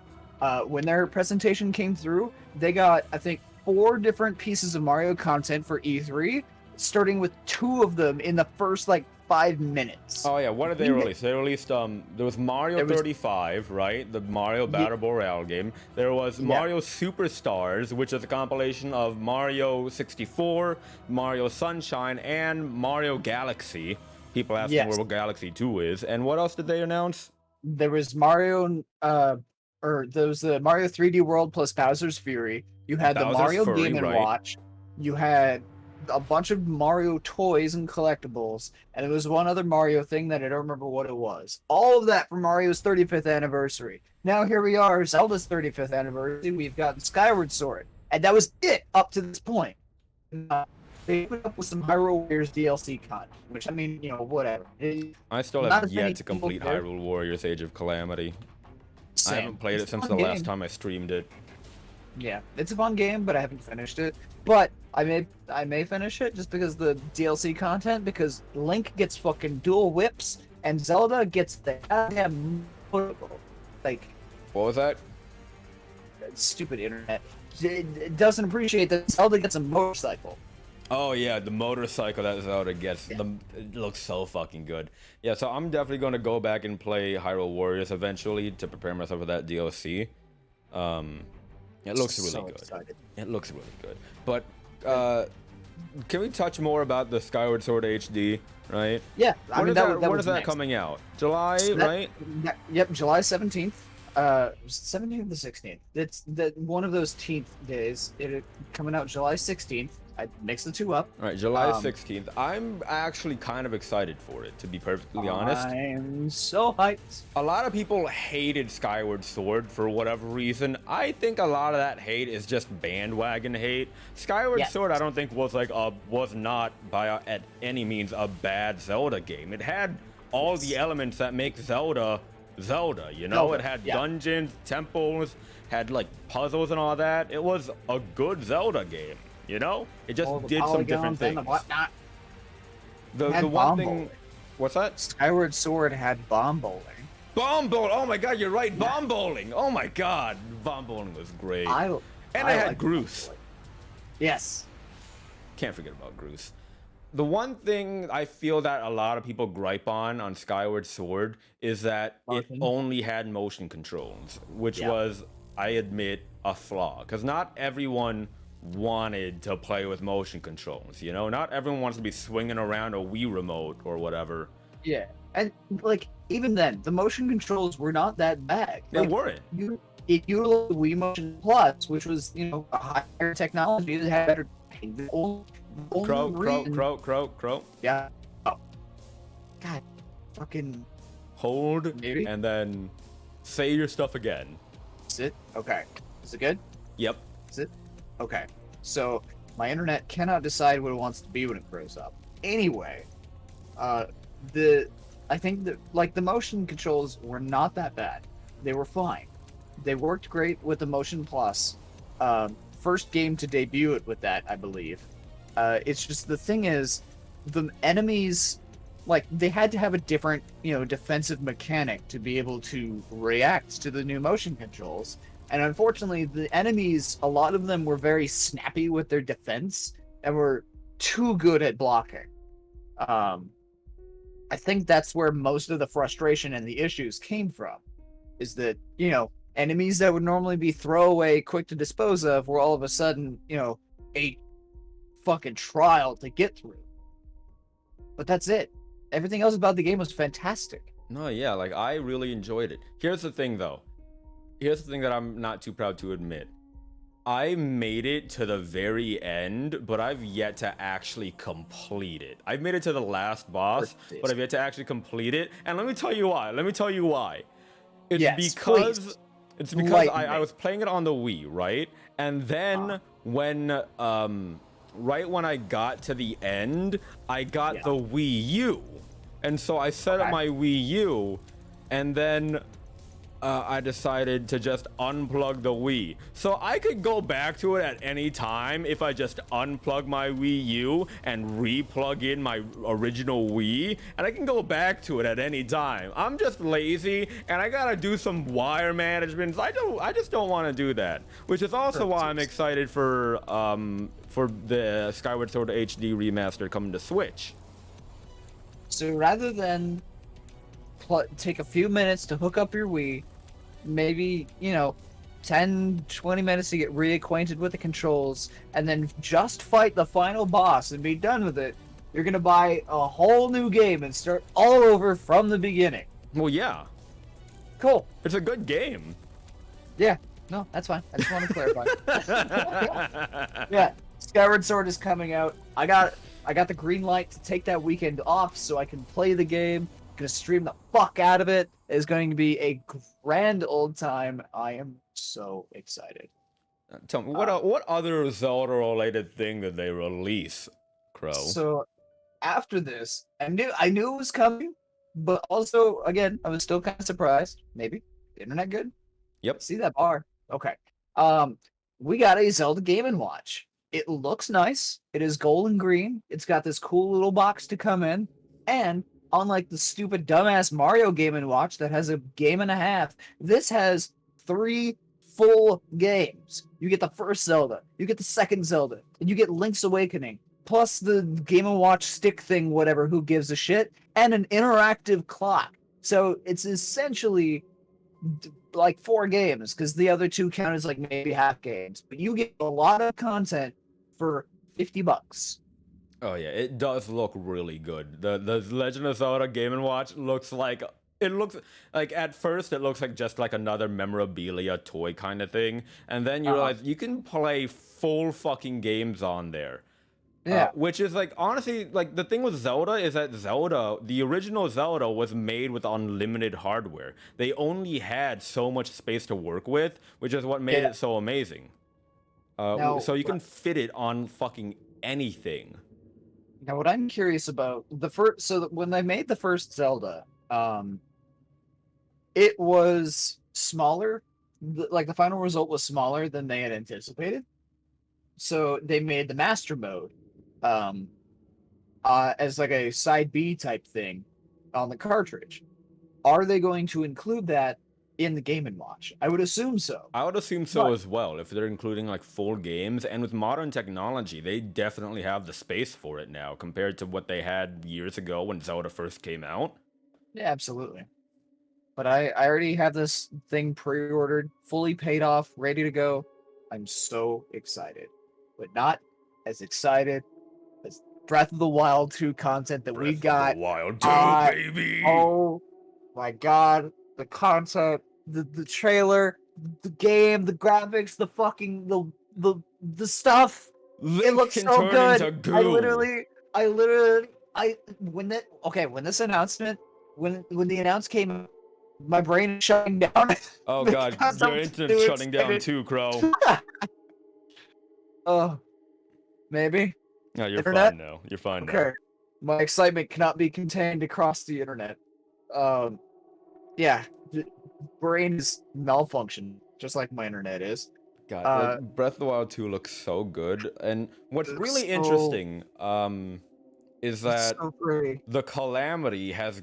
When their presentation came through, they got, I think, 4 different pieces of Mario content for E3, starting with 2 of them in the first 5 minutes. Oh yeah, what did they release? They released there was Mario 35, right? The Mario Battle Royale game. There was Mario Superstars, which is a compilation of Mario 64, Mario Sunshine, and Mario Galaxy. People ask me where Galaxy 2 is. And what else did they announce? There was Mario there was the Mario 3D World plus Bowser's Fury. You had the Mario Game & Watch. You had a bunch of Mario toys and collectibles, and there was one other Mario thing that I don't remember what it was. All of that for Mario's 35th anniversary. Now here we are, Zelda's 35th anniversary. We've got Skyward Sword, and that was it up to this point. They put up with some Hyrule Warriors DLC content, which, I mean, whatever. I still have yet to complete Hyrule Warriors Age of Calamity. Same. I haven't played it since the last time I streamed it. Yeah, it's a fun game, but I haven't finished it. But I may finish it just because the DLC content, because Link gets fucking dual whips and Zelda gets the goddamn motorcycle. Like, what was that? Stupid internet. It doesn't appreciate that Zelda gets a motorcycle. Oh yeah, the motorcycle that Zelda gets. It looks so fucking good. Yeah, so I'm definitely going to go back and play Hyrule Warriors eventually to prepare myself for that DLC. It looks really good. Excited. It looks really good. But can we touch more about the Skyward Sword HD, right? Yeah, when is that coming out? July, right? Yep, July 17th. 17th or the 16th. It's one of those teenth days. It coming out July 16th. I mixed the 2 up. All right, July 16th. I'm actually kind of excited for it, to be perfectly honest. I'm so hyped. A lot of people hated Skyward Sword for whatever reason. I think a lot of that hate is just bandwagon hate. Skyward Sword, I don't think was not by at any means a bad Zelda game. It had all the elements that make Zelda, you know? It had dungeons, temples, had puzzles and all that. It was a good Zelda game. You know, it just did some different things. The one thing, what's that? Skyward Sword had bomb bowling. Bomb bowling! Oh my god, you're right. Bomb bowling. Oh my god, bomb bowling was great. I had Groose. Yes. Can't forget about Groose. The one thing I feel that a lot of people gripe on Skyward Sword is that it only had motion controls, which was, I admit, a flaw. Because not everyone wanted to play with motion controls, you know? Not everyone wants to be swinging around a Wii remote or whatever. Yeah, and even then, the motion controls were not that bad. They weren't. it utilized Wii Motion Plus, which was, you know, a higher technology that had better. The only reason- Crow. Yeah. Oh. God. Fucking. Hold, Maybe? and then say your stuff again. Is it? Okay. Is it good? Yep. Is it? Okay. So, my internet cannot decide what it wants to be when it grows up. Anyway, I think that, like, the motion controls were not that bad. They were fine. They worked great with the Motion Plus. First game to debut it with that, I believe. It's just, the thing is, the enemies, like, they had to have a different, you know, defensive mechanic to be able to react to the new motion controls. And unfortunately, the enemies, a lot of them were very snappy with their defense and were too good at blocking. I think that's where most of the frustration and the issues came from. Is that, you know, enemies that would normally be throwaway, quick to dispose of, were all of a sudden, you know, a fucking trial to get through. But that's it. Everything else about the game was fantastic. No, yeah, like, I really enjoyed it. Here's the thing, though. Here's the thing that I'm not too proud to admit. I made it to the very end, but I've yet to actually complete it. I've made it to the last boss, but I've yet to actually complete it. And let me tell you why. It's Yes, because please. it's because Enlighten me. I was playing it on the Wii, right? And then when right when I got to the end, I got the Wii U. And so I set up my Wii U, and then I decided to just unplug the Wii. So I could go back to it at any time if I just unplug my Wii U and re-plug in my original Wii, and I can go back to it at any time. I'm just lazy, and I gotta do some wire management. I just don't want to do that, which is also why I'm excited for the Skyward Sword HD remaster coming to Switch. So rather than take a few minutes to hook up your Wii, maybe, you know, 10, 20 minutes to get reacquainted with the controls, and then just fight the final boss and be done with it, you're gonna buy a whole new game and start all over from the beginning. Well, yeah. Cool. It's a good game. Yeah. No, that's fine. I just want to clarify. Yeah. Skyward Sword is coming out. I got the green light to take that weekend off so I can play the game. Gonna stream the fuck out of it. It's going to be a grand old time. I am so excited. Tell me, what other Zelda-related thing did they release, Crow? So after this, I knew it was coming, but also, again, I was still kind of surprised. Maybe internet good. Yep. See that bar? Okay. We got a Zelda Game & Watch. It looks nice. It is gold and green. It's got this cool little box to come in, and unlike the stupid dumbass Mario Game & Watch that has a game and a half, this has 3 full games. You get the first Zelda, you get the second Zelda, and you get Link's Awakening, plus the Game & Watch stick thing, whatever, who gives a shit, and an interactive clock. So it's essentially like 4 games, because the other 2 count as like maybe half games. But you get a lot of content for $50. Oh yeah, it does look really good. The Legend of Zelda Game & Watch looks like at first it looks like just like another memorabilia toy kind of thing, and then you realize you can play full fucking games on there. Yeah. Which is like, honestly, like, the thing with Zelda is that the original Zelda was made with unlimited hardware. They only had so much space to work with, which is what made it so amazing. So you can fit it on fucking anything. Now, what I'm curious about when they made the first Zelda, it was smaller. Like, the final result was smaller than they had anticipated. So they made the Master Mode as like a side B type thing on the cartridge. Are they going to include that in the Game & Watch? I would assume so. I would assume so as well, if they're including like full games. And with modern technology, they definitely have the space for it now compared to what they had years ago when Zelda first came out. Yeah, absolutely. But I already have this thing pre-ordered, fully paid off, ready to go. I'm so excited. But not as excited as Breath of the Wild 2 content that we got. Breath of the Wild 2, baby! Oh my god. The content, the trailer, the game, the graphics, the fucking the stuff. Link It looks can so turn good. into goo. When this announcement, when the announce came out, my brain is shutting down. Oh god, because your I'm internet's too shutting down excited. too, Crow. Oh, maybe. No, you're Internet? fine now. You're fine now. Okay. My excitement cannot be contained across the internet. Yeah, the brain is malfunction, just like my internet is. God, Uh, Breath of the Wild 2 looks so good, and what's It's really so- interesting, is it's that so pretty. the Calamity has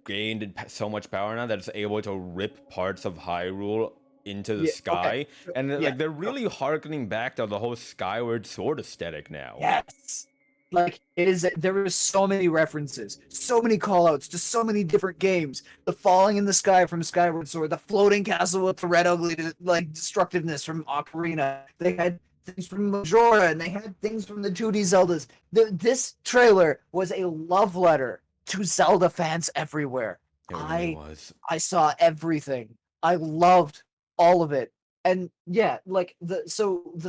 gained so much power now that it's able to rip parts of Hyrule into the Yeah, sky, okay. and Yeah, they're really harkening back to the whole Skyward Sword aesthetic now. Yes. Like there are so many references, so many callouts to so many different games. The falling in the sky from Skyward Sword, the floating castle with the red ugly like destructiveness from Ocarina. They had things from Majora, and they had things from the 2D Zeldas. This trailer was a love letter to Zelda fans everywhere. It really was. I saw everything. I loved all of it. And yeah, like the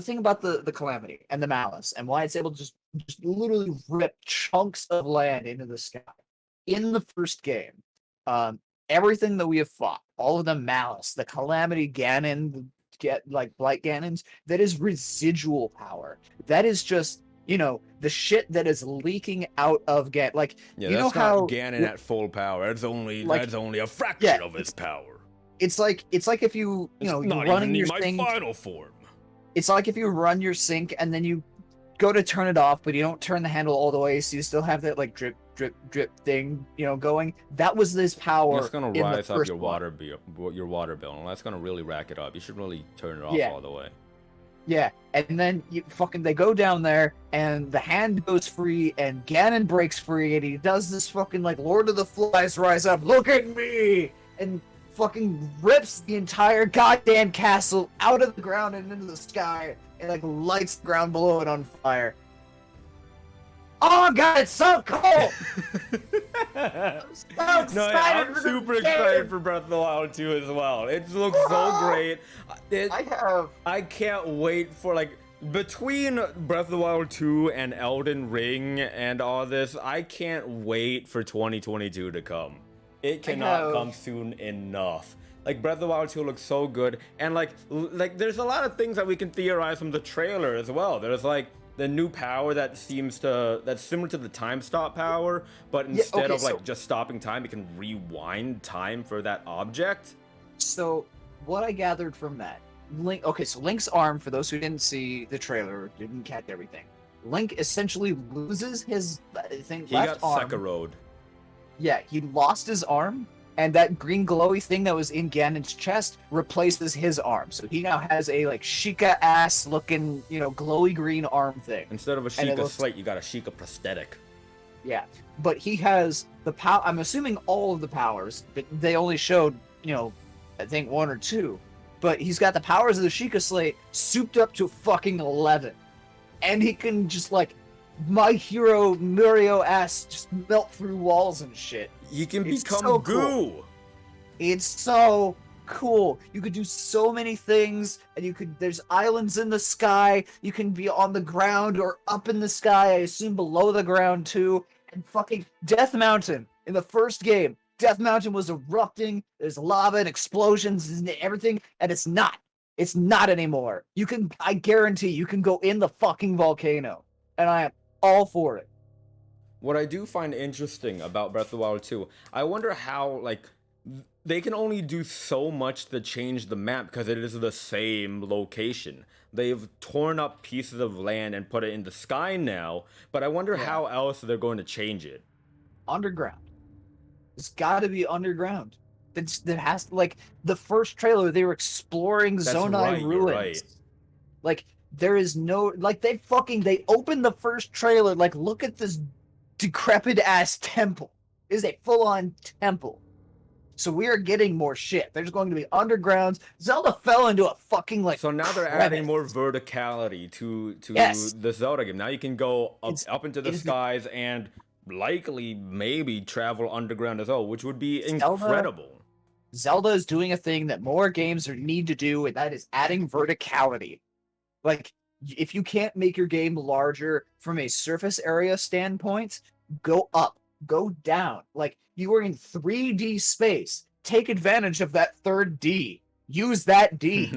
thing about the Calamity and the Malice and why it's able to just literally rip chunks of land into the sky. In the first game, everything that we have fought, all of the Malice, the Calamity Ganon, like Blight Ganons, that is residual power. That is just, the shit that is leaking out of Ganon. Like, Yeah, you that's know not how Ganon at full power. That's only a fraction yeah, of his power. it's like if you you're Not running even your in my thing. final form. It's like if you run your sink and then you go to turn it off, but you don't turn the handle all the way, so you still have that like drip, drip, drip thing, going. That was this power. That's gonna in the rise up first your one. water bill, and that's gonna really rack it up. You should really turn it off Yeah. all the way. Yeah, and then they go down there, and the hand goes free, and Ganon breaks free, and he does this fucking like Lord of the Flies rise up, look at me, and fucking rips the entire goddamn castle out of the ground and into the sky, and like lights the ground below it on fire. Oh god, it's so cool! I'm so excited No, yeah, I'm for super this excited game! for Breath of the Wild 2 as well. It looks so great. I can't wait for between Breath of the Wild 2 and Elden Ring and all this, I can't wait for 2022 to come. It cannot come soon enough. Like, Breath of the Wild 2 looks so good, and like there's a lot of things that we can theorize from the trailer as well. There's the new power that's similar to the time stop power, but instead of just stopping time, it can rewind time for that object. So what I gathered from that, Link's arm, for those who didn't see the trailer, didn't catch everything, Link essentially loses his left arm. Sekaro'd. Yeah, he lost his arm, and that green glowy thing that was in Ganon's chest replaces his arm. So he now has a Sheikah ass looking, glowy green arm thing. Instead of a Sheikah slate, you got a Sheikah prosthetic. Yeah, but he has the power. I'm assuming all of the powers, but they only showed, I think 1 or 2. But he's got the powers of the Sheikah slate souped up to fucking 11, and he can just My Hero Mario ass just melt through walls and shit. He can It's become so goo. cool. It's so cool. You could do so many things, and there's islands in the sky. You can be on the ground or up in the sky, I assume below the ground too. And fucking Death Mountain in the first game. Death Mountain was erupting. There's lava and explosions and everything, and it's not. It's not anymore. I guarantee you can go in the fucking volcano, and I am all for it. What I do find interesting about Breath of the Wild 2, I wonder how, they can only do so much to change the map because it is the same location. They've torn up pieces of land and put it in the sky now, but I wonder how else they're going to change it. Underground. It's got to be underground. There has to, the first trailer, they were exploring Zonai ruins. Right. There is no, they opened the first trailer, look at this decrepit ass temple. It is a full-on temple. So we are getting more shit. There's going to be undergrounds. Zelda fell into a fucking So now they're adding more verticality to the Zelda game. Now you can go up into the skies and likely maybe travel underground as well, which would be incredible. Zelda is doing a thing that more games need to do, and that is adding verticality. Like, if you can't make your game larger from a surface area standpoint, go up, go down. Like, you are in 3D space. Take advantage of that third D. Use that D.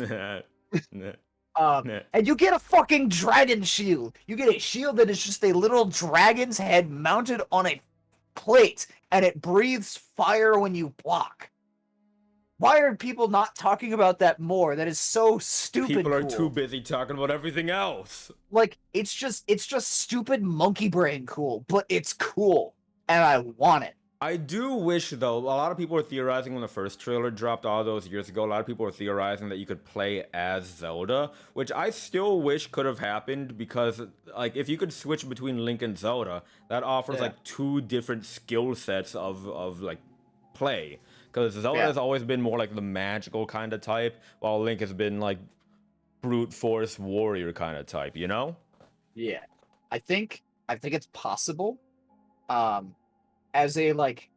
And you get a fucking dragon shield. You get a shield that is just a little dragon's head mounted on a plate, and it breathes fire when you block. Why are people not talking about that more? That is so stupid. People are cool. too busy talking about everything else. Like, it's just stupid monkey brain cool, but it's cool, and I want it. I do wish, though, a lot of people were theorizing when the first trailer dropped all those years ago, a lot of people were theorizing that you could play as Zelda, which I still wish could have happened because, like, if you could switch between Link and Zelda, that offers, like, two different skill sets of like, play. Because Zelda has always been more like the magical kind of type, while Link has been like brute force warrior kind of type, you know? Yeah. I think it's possible. As a like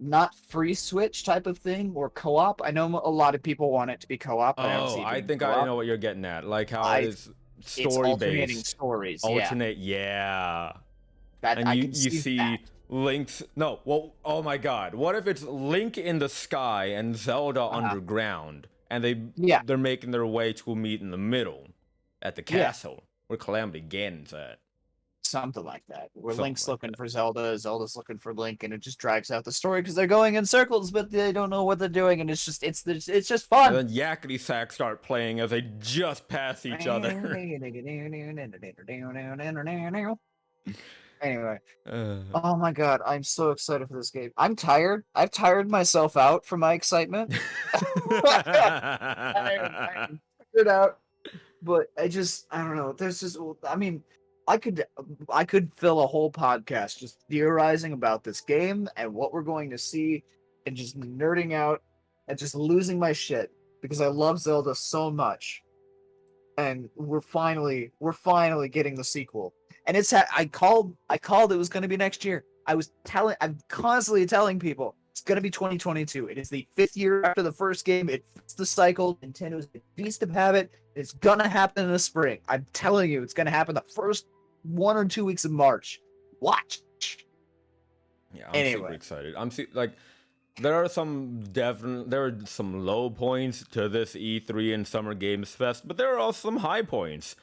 not free switch type of thing or co-op. I know a lot of people want it to be co-op. Oh, I think I know what you're getting at. Like how it's story alternating based. stories. Alternate, yeah. That And I you can see that. Link's oh my god. What if it's Link in the sky and Zelda underground and they're making their way to meet in the middle at the castle where Calamity Ganon's at. Something like that. Where Something Link's like looking for Zelda, Zelda's looking for Link, and it just drags out the story because they're going in circles, but they don't know what they're doing, and it's just fun. And then Yakety Sax start playing as they just pass each other. Anyway, oh my god, I'm so excited for this game. I'm tired. I've tired myself out from my excitement. I'm tired out, but I don't know. There's just, I mean, I could fill a whole podcast just theorizing about this game and what we're going to see, and just nerding out and just losing my shit because I love Zelda so much, and we're finally getting the sequel. And I called it was going to be next year. I'm constantly telling people it's going to be 2022. It is the 5th year after the first game. It fits the cycle. Nintendo's a beast of habit. It's going to happen in the spring. I'm telling you, it's going to happen the first 1 or 2 weeks of March. Watch. Yeah, I'm super excited. There are some low points to this E3 and Summer Games Fest, but there are also some high points.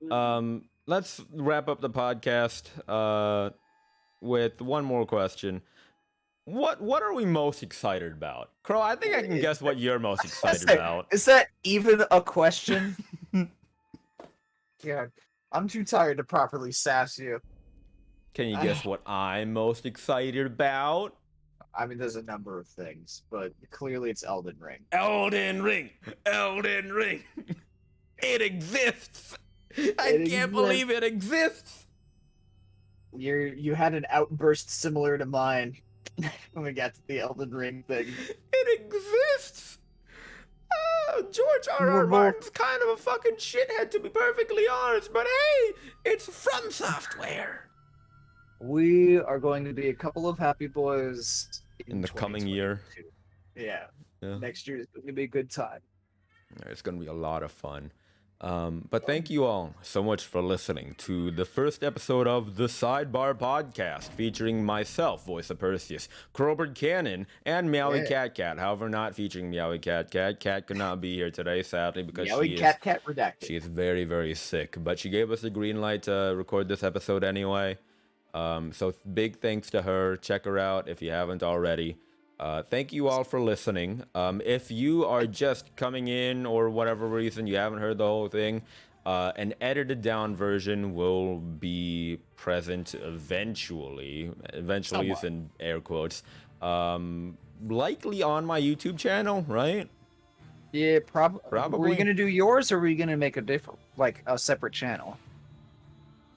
Let's wrap up the podcast with one more question. What are we most excited about? Crow, I think I can guess what you're most excited about. Is that even a question? God, I'm too tired to properly sass you. Can you guess what I'm most excited about? I mean, there's a number of things, but clearly it's Elden Ring. Elden Ring! Elden Ring! It exists! I can't believe it exists! You had an outburst similar to mine when we got to the Elden Ring thing. It exists! George R.R. Martin's kind of a fucking shithead, to be perfectly honest, but hey, it's From Software. We are going to be a couple of happy boys in the coming year. Yeah. Next year is going to be a good time. It's going to be a lot of fun. But thank you all so much for listening to the first episode of the Sidebar Podcast, featuring myself, voice of Perseus, Crowbird Cannon, and Meowie Cat Cat. However, not featuring Meowie Cat Cat. Cat could not be here today, sadly, because Meowie Cat Cat redacted. She is very, very sick, but she gave us the green light to record this episode anyway. So big thanks to her. Check her out if you haven't already. Thank you all for listening. If you are just coming in or whatever reason you haven't heard the whole thing, an edited down version will be present eventually. Eventually is in air quotes. Likely on my YouTube channel, right? Yeah, Probably. Were you gonna do yours, or were you gonna make a separate channel?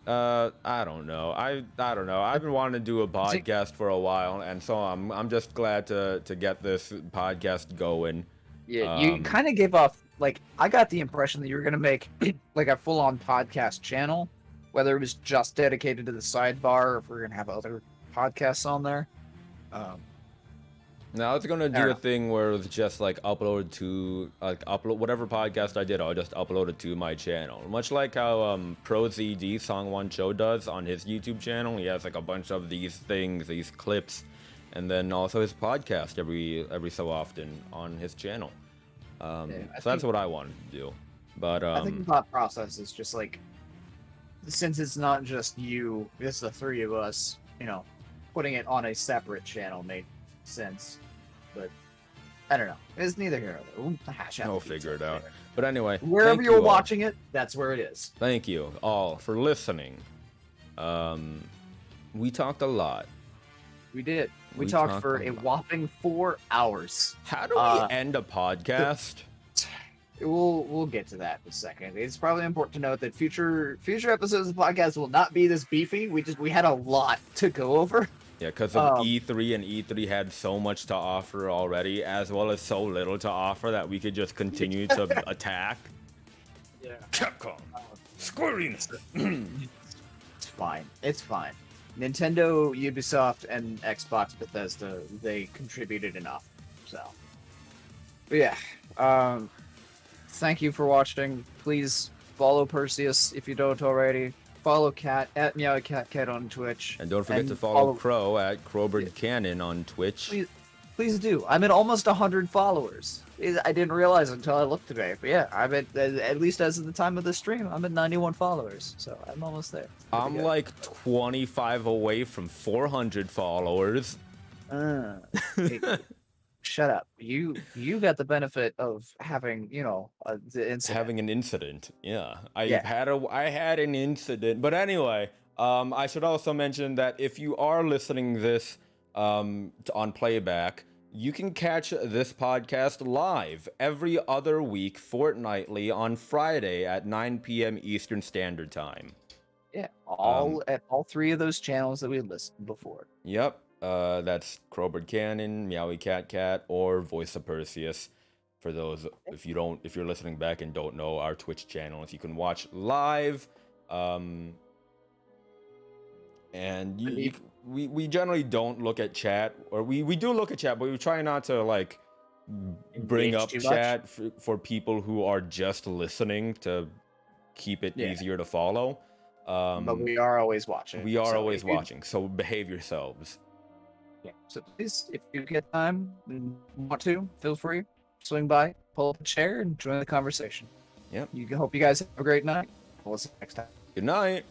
I don't know. I don't know. I've been wanting to do a podcast for a while, and so I'm just glad to get this podcast going. Yeah, you kind of gave off, like, I got the impression that you were gonna make like a full-on podcast channel, whether it was just dedicated to the sidebar or if we're gonna have other podcasts on there. Now I was gonna do a thing where it's just like upload to upload whatever podcast I did. I'll just upload it to my channel, much like how ProZD Song One Show does on his YouTube channel. He has like a bunch of these things, these clips, and then also his podcast every so often on his channel. So that's what I wanted to do. But I think the thought process is just like, since it's not just you, it's the three of us, you know, putting it on a separate channel made sense. But I don't know. It's neither here nor there. I'll figure it out. But anyway, wherever thank you're you all. watching it, that's where it is. Thank you all for listening. We talked a lot. We did. We talked talked for a a lot. whopping 4 hours. How do we end a podcast? We'll get to that in a second. It's probably important to note that future episodes of the podcast will not be this beefy. We had a lot to go over. Yeah, because of E3, and E3 had so much to offer already, as well as so little to offer that we could just continue to attack. Yeah. Capcom, Square Enix. It's fine. It's fine. Nintendo, Ubisoft, and Xbox Bethesda, they contributed enough. So, but yeah. Thank you for watching. Please follow Perseus if you don't already. Follow Cat at MeowCatCat on Twitch. And don't forget to follow Crow at Crowbird Cannon on Twitch. Please do. I'm at almost 100 followers. I didn't realize until I looked today. But yeah, I'm at least as of the time of the stream, I'm at 91 followers. So I'm almost there. I'm like 25 away from 400 followers. Hey, shut up. You got the benefit of having, the incident. Having an incident. Yeah. I had an incident. But anyway, I should also mention that if you are listening this on playback, you can catch this podcast live every other week, fortnightly, on Friday at 9 p.m. Eastern Standard Time. Yeah, at all 3 of those channels that we listed before. Yep. That's Crowbird Cannon, Meowie Cat Cat, or Voice of Perseus. For those, if you're listening back and don't know our Twitch channels, you can watch live. And we generally don't look at chat, or we do look at chat, but we try not to like bring up chat for people who are just listening to keep it easier to follow. But we are always watching. We are always watching, so behave yourselves. Yeah. So please, if you get time and want to, feel free, swing by, pull up a chair, and join the conversation. Yep. Hope you guys have a great night. We'll see you next time. Good night.